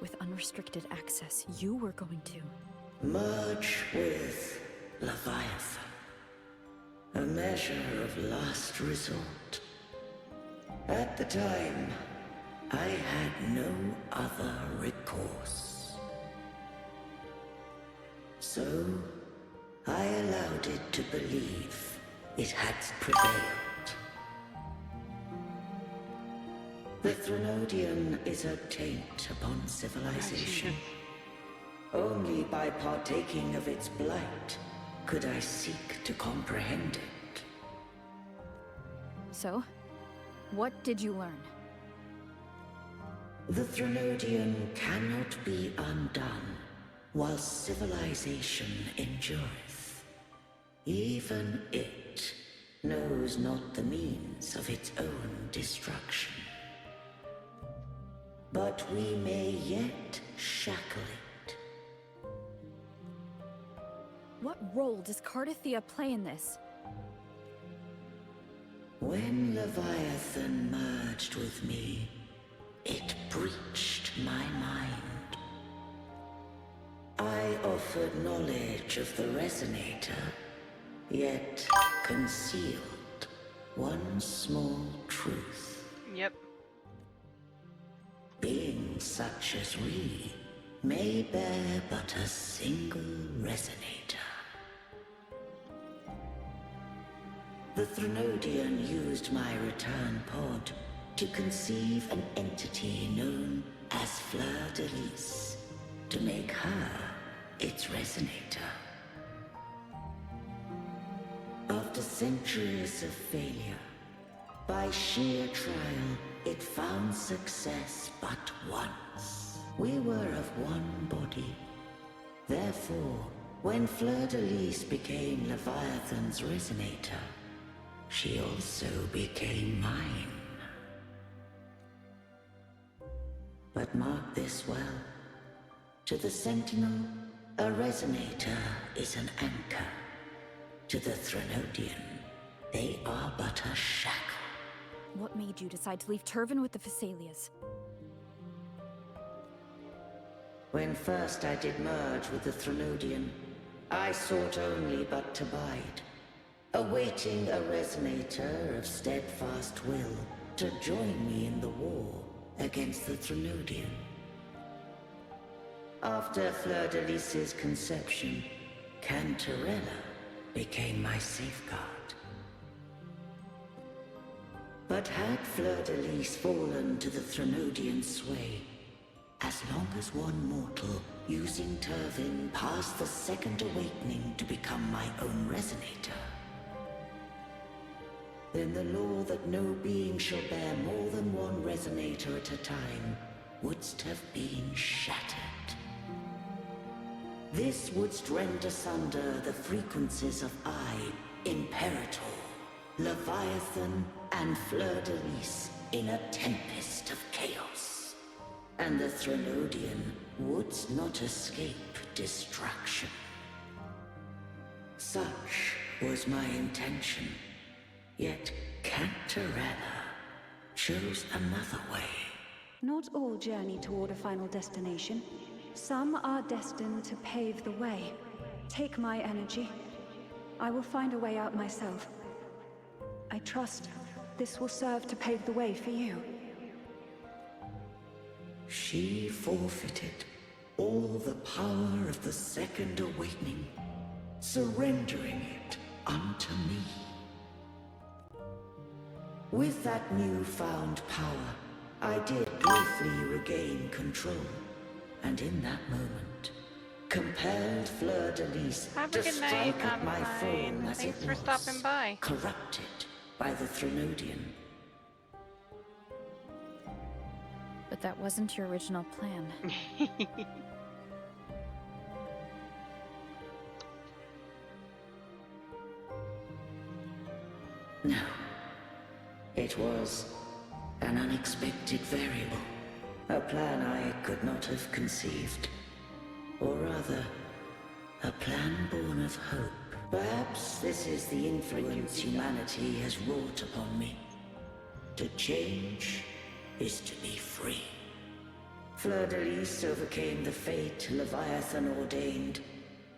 With unrestricted access, you were going to... Merge with Leviathan. A measure of last resort. At the time, I had no other recourse. So, I allowed it to believe it had prevailed. The Threnodian is a taint upon civilization. Only by partaking of its blight could I seek to comprehend it. So, what did you learn? The Threnodian cannot be undone while civilization endureth. Even it knows not the means of its own destruction. But we may yet shackle it. What role does Cardathia play in this? When Leviathan merged with me, it breached my mind. I offered knowledge of the Resonator, yet concealed one small truth. Yep. Beings such as we may bear but a single Resonator. The Threnodian used my return pod to conceive an entity known as Fleur de Lis, to make her its Resonator. After centuries of failure, by sheer trial, it found success but once. We were of one body. Therefore, when Fleur de Lis became Leviathan's Resonator, she also became mine. But mark this well. To the Sentinel, a Resonator is an anchor. To the Threnodian, they are but a shackle. What made you decide to leave Turvan with the Phasalias? When first I did merge with the Threnodian, I sought only but to bide, awaiting a Resonator of steadfast will to join me in the war against the Threnodian. After Fleur de Lis's conception, Cantarella became my safeguard. But had Fleur de Lis fallen to the Threnodian sway, as long as one mortal using Turvan passed the second awakening to become my own Resonator, then the law that no being shall bear more than one Resonator at a time wouldst have been shattered. This wouldst rend asunder the frequencies of I, Imperator, Leviathan, and Fleur de Lis in a tempest of chaos. And the Threnodian wouldst not escape destruction. Such was my intention. Yet Cantarella chose another way. Not all journey toward a final destination. Some are destined to pave the way. Take my energy. I will find a way out myself. I trust this will serve to pave the way for you. She forfeited all the power of the second awakening, surrendering it unto me. With that newfound power, I did briefly regain control, and in that moment, compelled Fleur de Lis Have to a good night, strike at my throne as Thanks it for was, stopping by. corrupted by the Threnodian. But that wasn't your original plan. No. It was an unexpected variable. A plan I could not have conceived. Or rather, a plan born of hope. Perhaps this is the influence humanity has wrought upon me. To change is to be free. Fleur de Lis overcame the fate Leviathan ordained,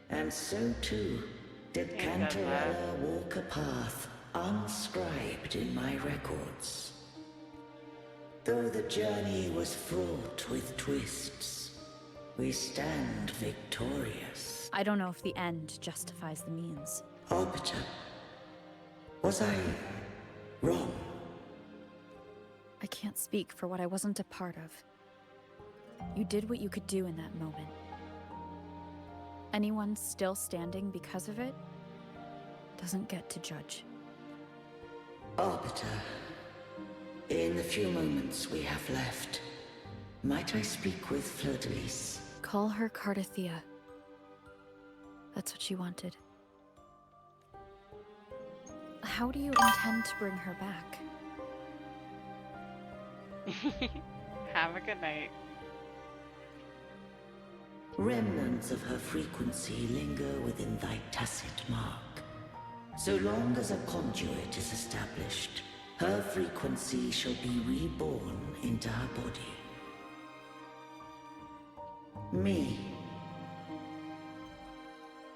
and so too did Cantarella walk a path unscribed in my records. Though the journey was fraught with twists, we stand victorious. I don't know if the end justifies the means. Arbiter, was I wrong? I can't speak for what I wasn't a part of. You did what you could do in that moment. Anyone still standing because of it doesn't get to judge. Arbiter, in the few moments we have left, might I speak with Fleur-de-Lis? Call her Cardathia. That's what she wanted. How do you intend to bring her back? Have a good night. Remnants of her frequency linger within thy tacit mark. So long as a conduit is established, her frequency shall be reborn into her body. Me.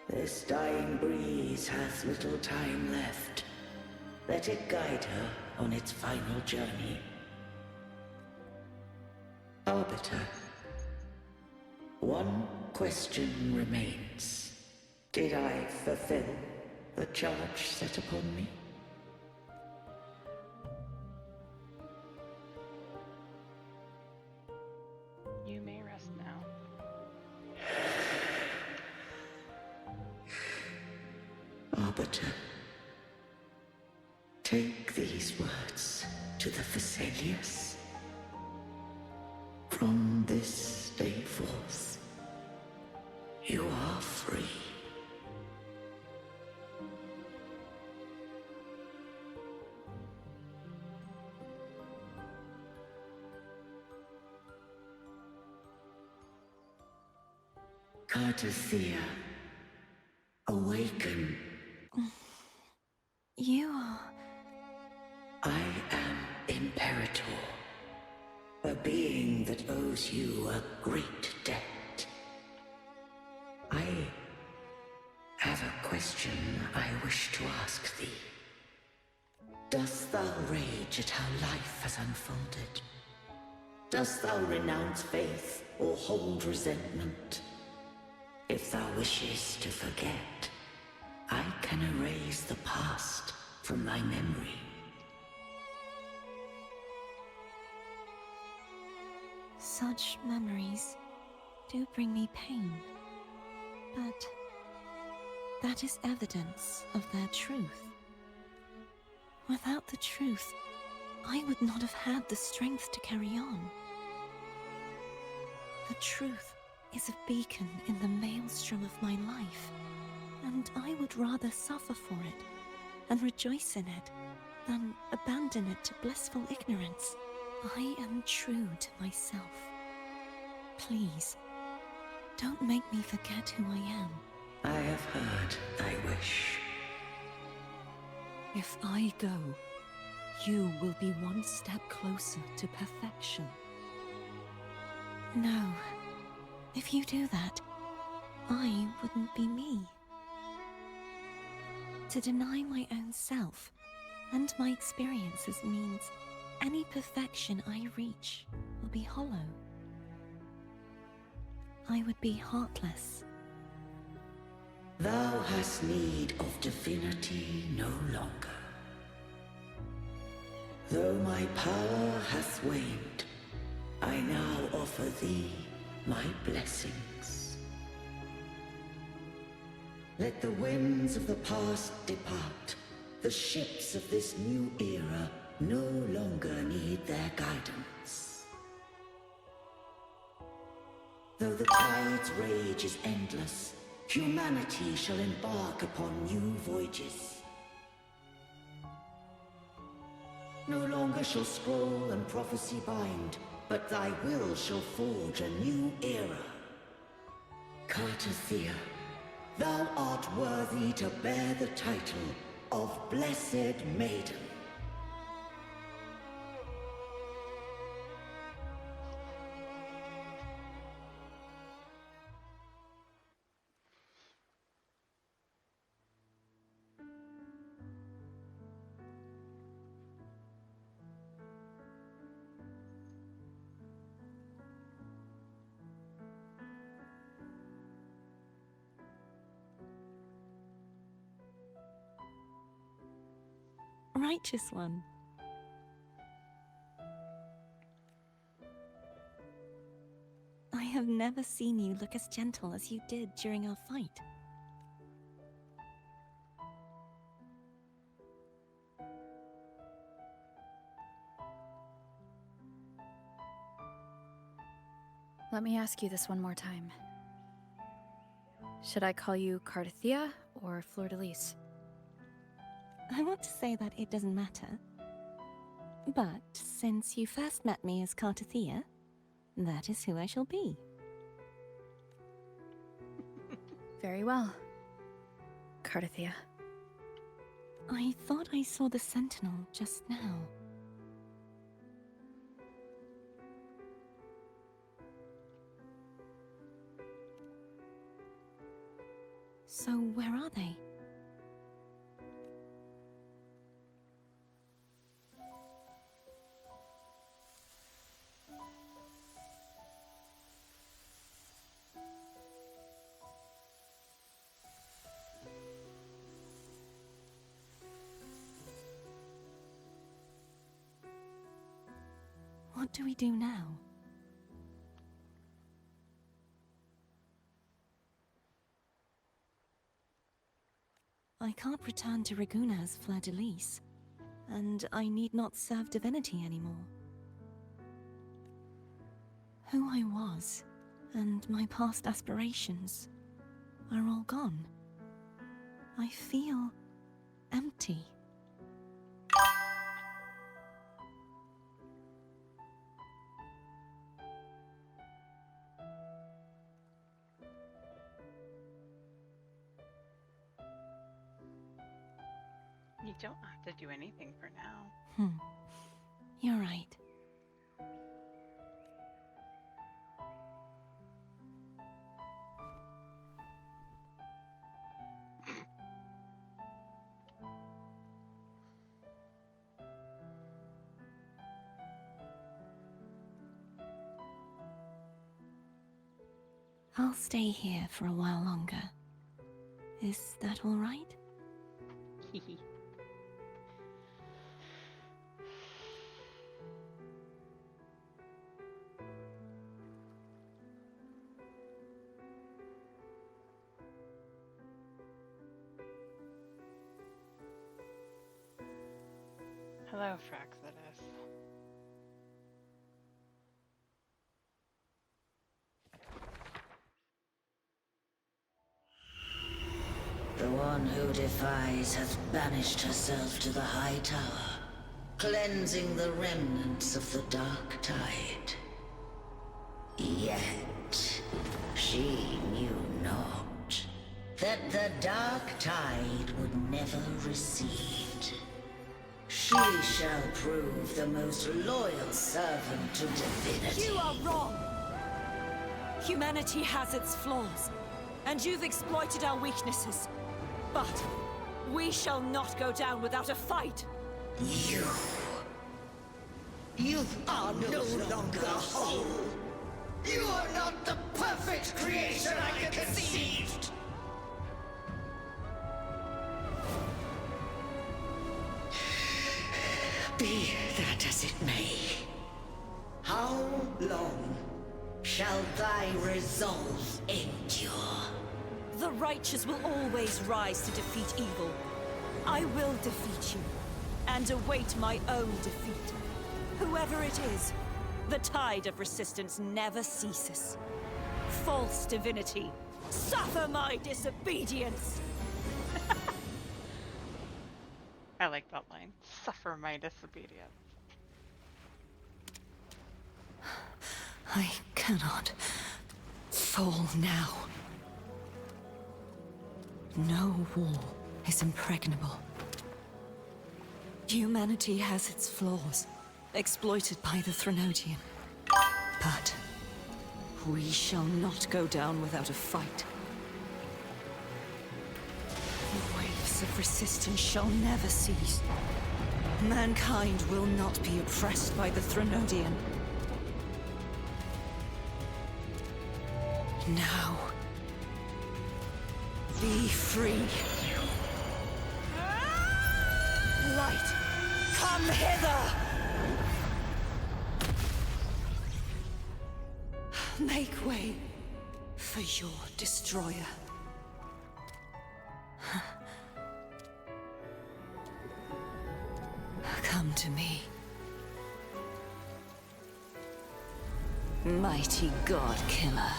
This dying breeze hath little time left. Let it guide her on its final journey. Arbiter, one question remains. Did I fulfill the charge set upon me? You may rest now. Arbiter, take these words to the Phasaelius. From this day forth, you are free. Cardathia, awaken. You are... I am Imperator, a being that owes you a great debt. I have a question I wish to ask thee. Dost thou rage at how life has unfolded? Dost thou renounce faith or hold resentment? If thou wishes to forget, I can erase the past from thy memory. Such memories do bring me pain, but that is evidence of their truth. Without the truth, I would not have had the strength to carry on. The truth is a beacon in the maelstrom of my life, and I would rather suffer for it and rejoice in it than abandon it to blissful ignorance. I am true to myself. Please, don't make me forget who I am. I have heard thy wish. If I go, you will be one step closer to perfection. No. If you do that, I wouldn't be me. To deny my own self and my experiences means any perfection I reach will be hollow. I would be heartless. Thou hast need of divinity no longer. Though my power hath waned, I now offer thee my blessings. Let the winds of the past depart. The ships of this new era no longer need their guidance. Though the tide's rage is endless, humanity shall embark upon new voyages. No longer shall scroll and prophecy bind, but thy will shall forge a new era. Cardathia, thou art worthy to bear the title of Blessed Maiden. righteous one. I have never seen you look as gentle as you did during our fight. Let me ask you this one more time. Should I call you Cardathia or Fleur-de-Lis? I want to say that it doesn't matter. But since you first met me as Cardathia, that is who I shall be. Very well. Cardathia. I thought I saw the Sentinel just now. So where are they? What do we do now? I can't return to Ragusa as Fleur-de-Lis, and I need not serve divinity anymore. Who I was, and my past aspirations, are all gone. I feel empty. You don't have to do anything for now. You're right. I'll stay here for a while longer. Is that all right? Hello, Fraxidus. The one who defies hath banished herself to the High Tower, cleansing the remnants of the Dark Tide. Yet, she knew not that the Dark Tide would never recede. She shall prove the most loyal servant to divinity. You are wrong! Humanity has its flaws, and you've exploited our weaknesses. But we shall not go down without a fight! You are no longer whole! You are not the perfect creation I conceived! Be that as it may, how long shall thy resolve endure? The righteous will always rise to defeat evil. I will defeat you, and await my own defeat. Whoever it is, the tide of resistance never ceases. False divinity, suffer my disobedience! I like that line. Suffer my disobedience. I cannot fall now. No wall is impregnable. Humanity has its flaws, exploited by the Threnodian. But we shall not go down without a fight. The waves of resistance shall never cease. Mankind will not be oppressed by the Threnodian. Now, be free. Light Come hither! Make way for your destroyer. Come to me. Mighty God Killer.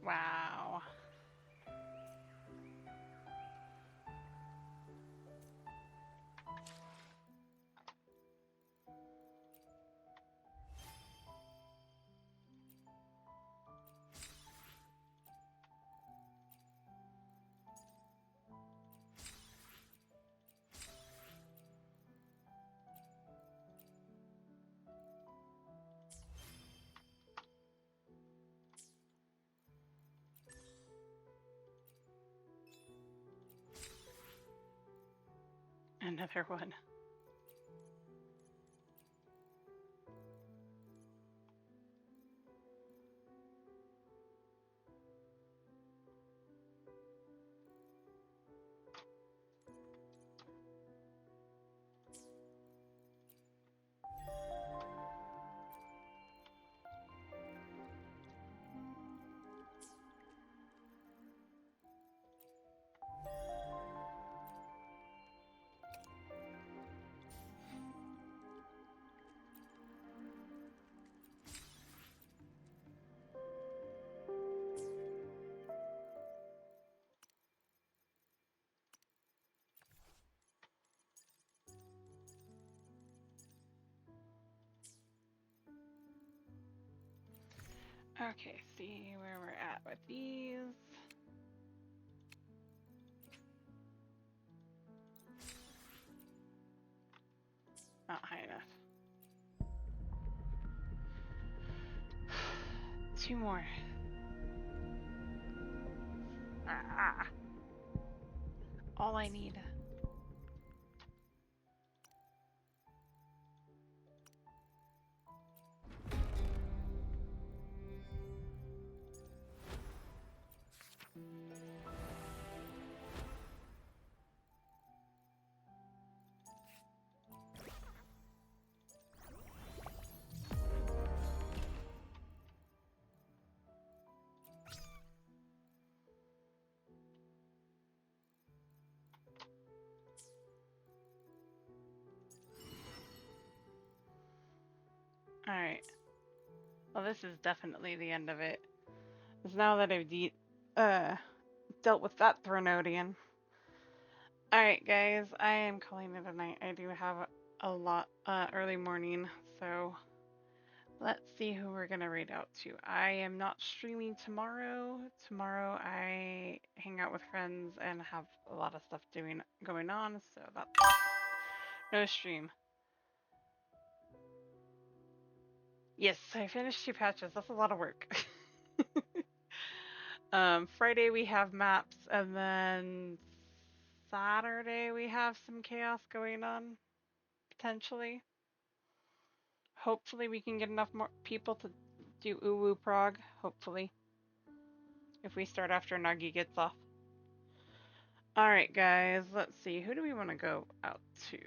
Wow. Another one. Okay, see where we're at with these. Not high enough. 2 more. Ah. All I need. Alright. Well, this is definitely the end of it. Because now that I've dealt with that Thronodian. Alright, guys. I am calling it a night. I do have a lot early morning, so let's see who we're going to raid out to. I am not streaming tomorrow. Tomorrow I hang out with friends and have a lot of stuff going on, so that's no stream. Yes, I finished 2 patches. That's a lot of work. Friday we have maps, and then Saturday we have some chaos going on, potentially. Hopefully we can get enough more people to do Uwu Prague, hopefully. If we start after Nagi gets off. Alright guys, let's see. Who do we want to go out to?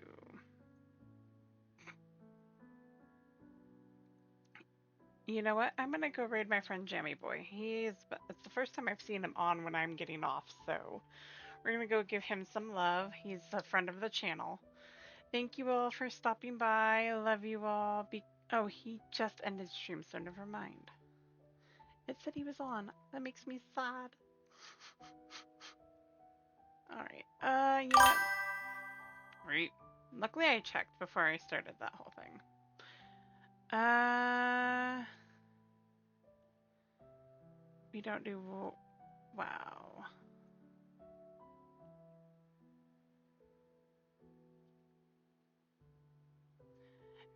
You know what? I'm gonna go raid my friend Jammy Boy. It's the first time I've seen him on when I'm getting off, so we're gonna go give him some love. He's a friend of the channel. Thank you all for stopping by. I love you all. Oh, he just ended stream, so never mind. It said he was on. That makes me sad. Alright, yeah. Right. Luckily I checked before I started that whole thing. We don't do... Wow.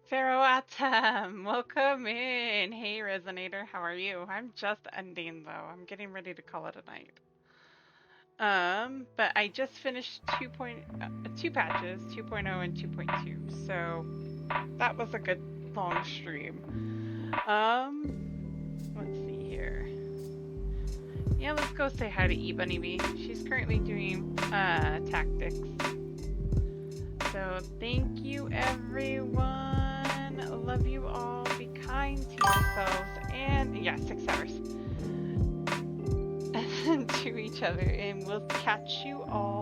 Pharaoh Atom, welcome in. Hey Resonator, how are you? I'm just ending though. I'm getting ready to call it a night. But I just finished 2 patches, 2.0 and 2.2. So that was a good long stream. Let's see Yeah, let's go say hi to E-Bunny Bee. She's currently doing tactics. So thank you everyone. Love you all. Be kind to yourselves. And yeah, 6 hours. And to each other. And we'll catch you all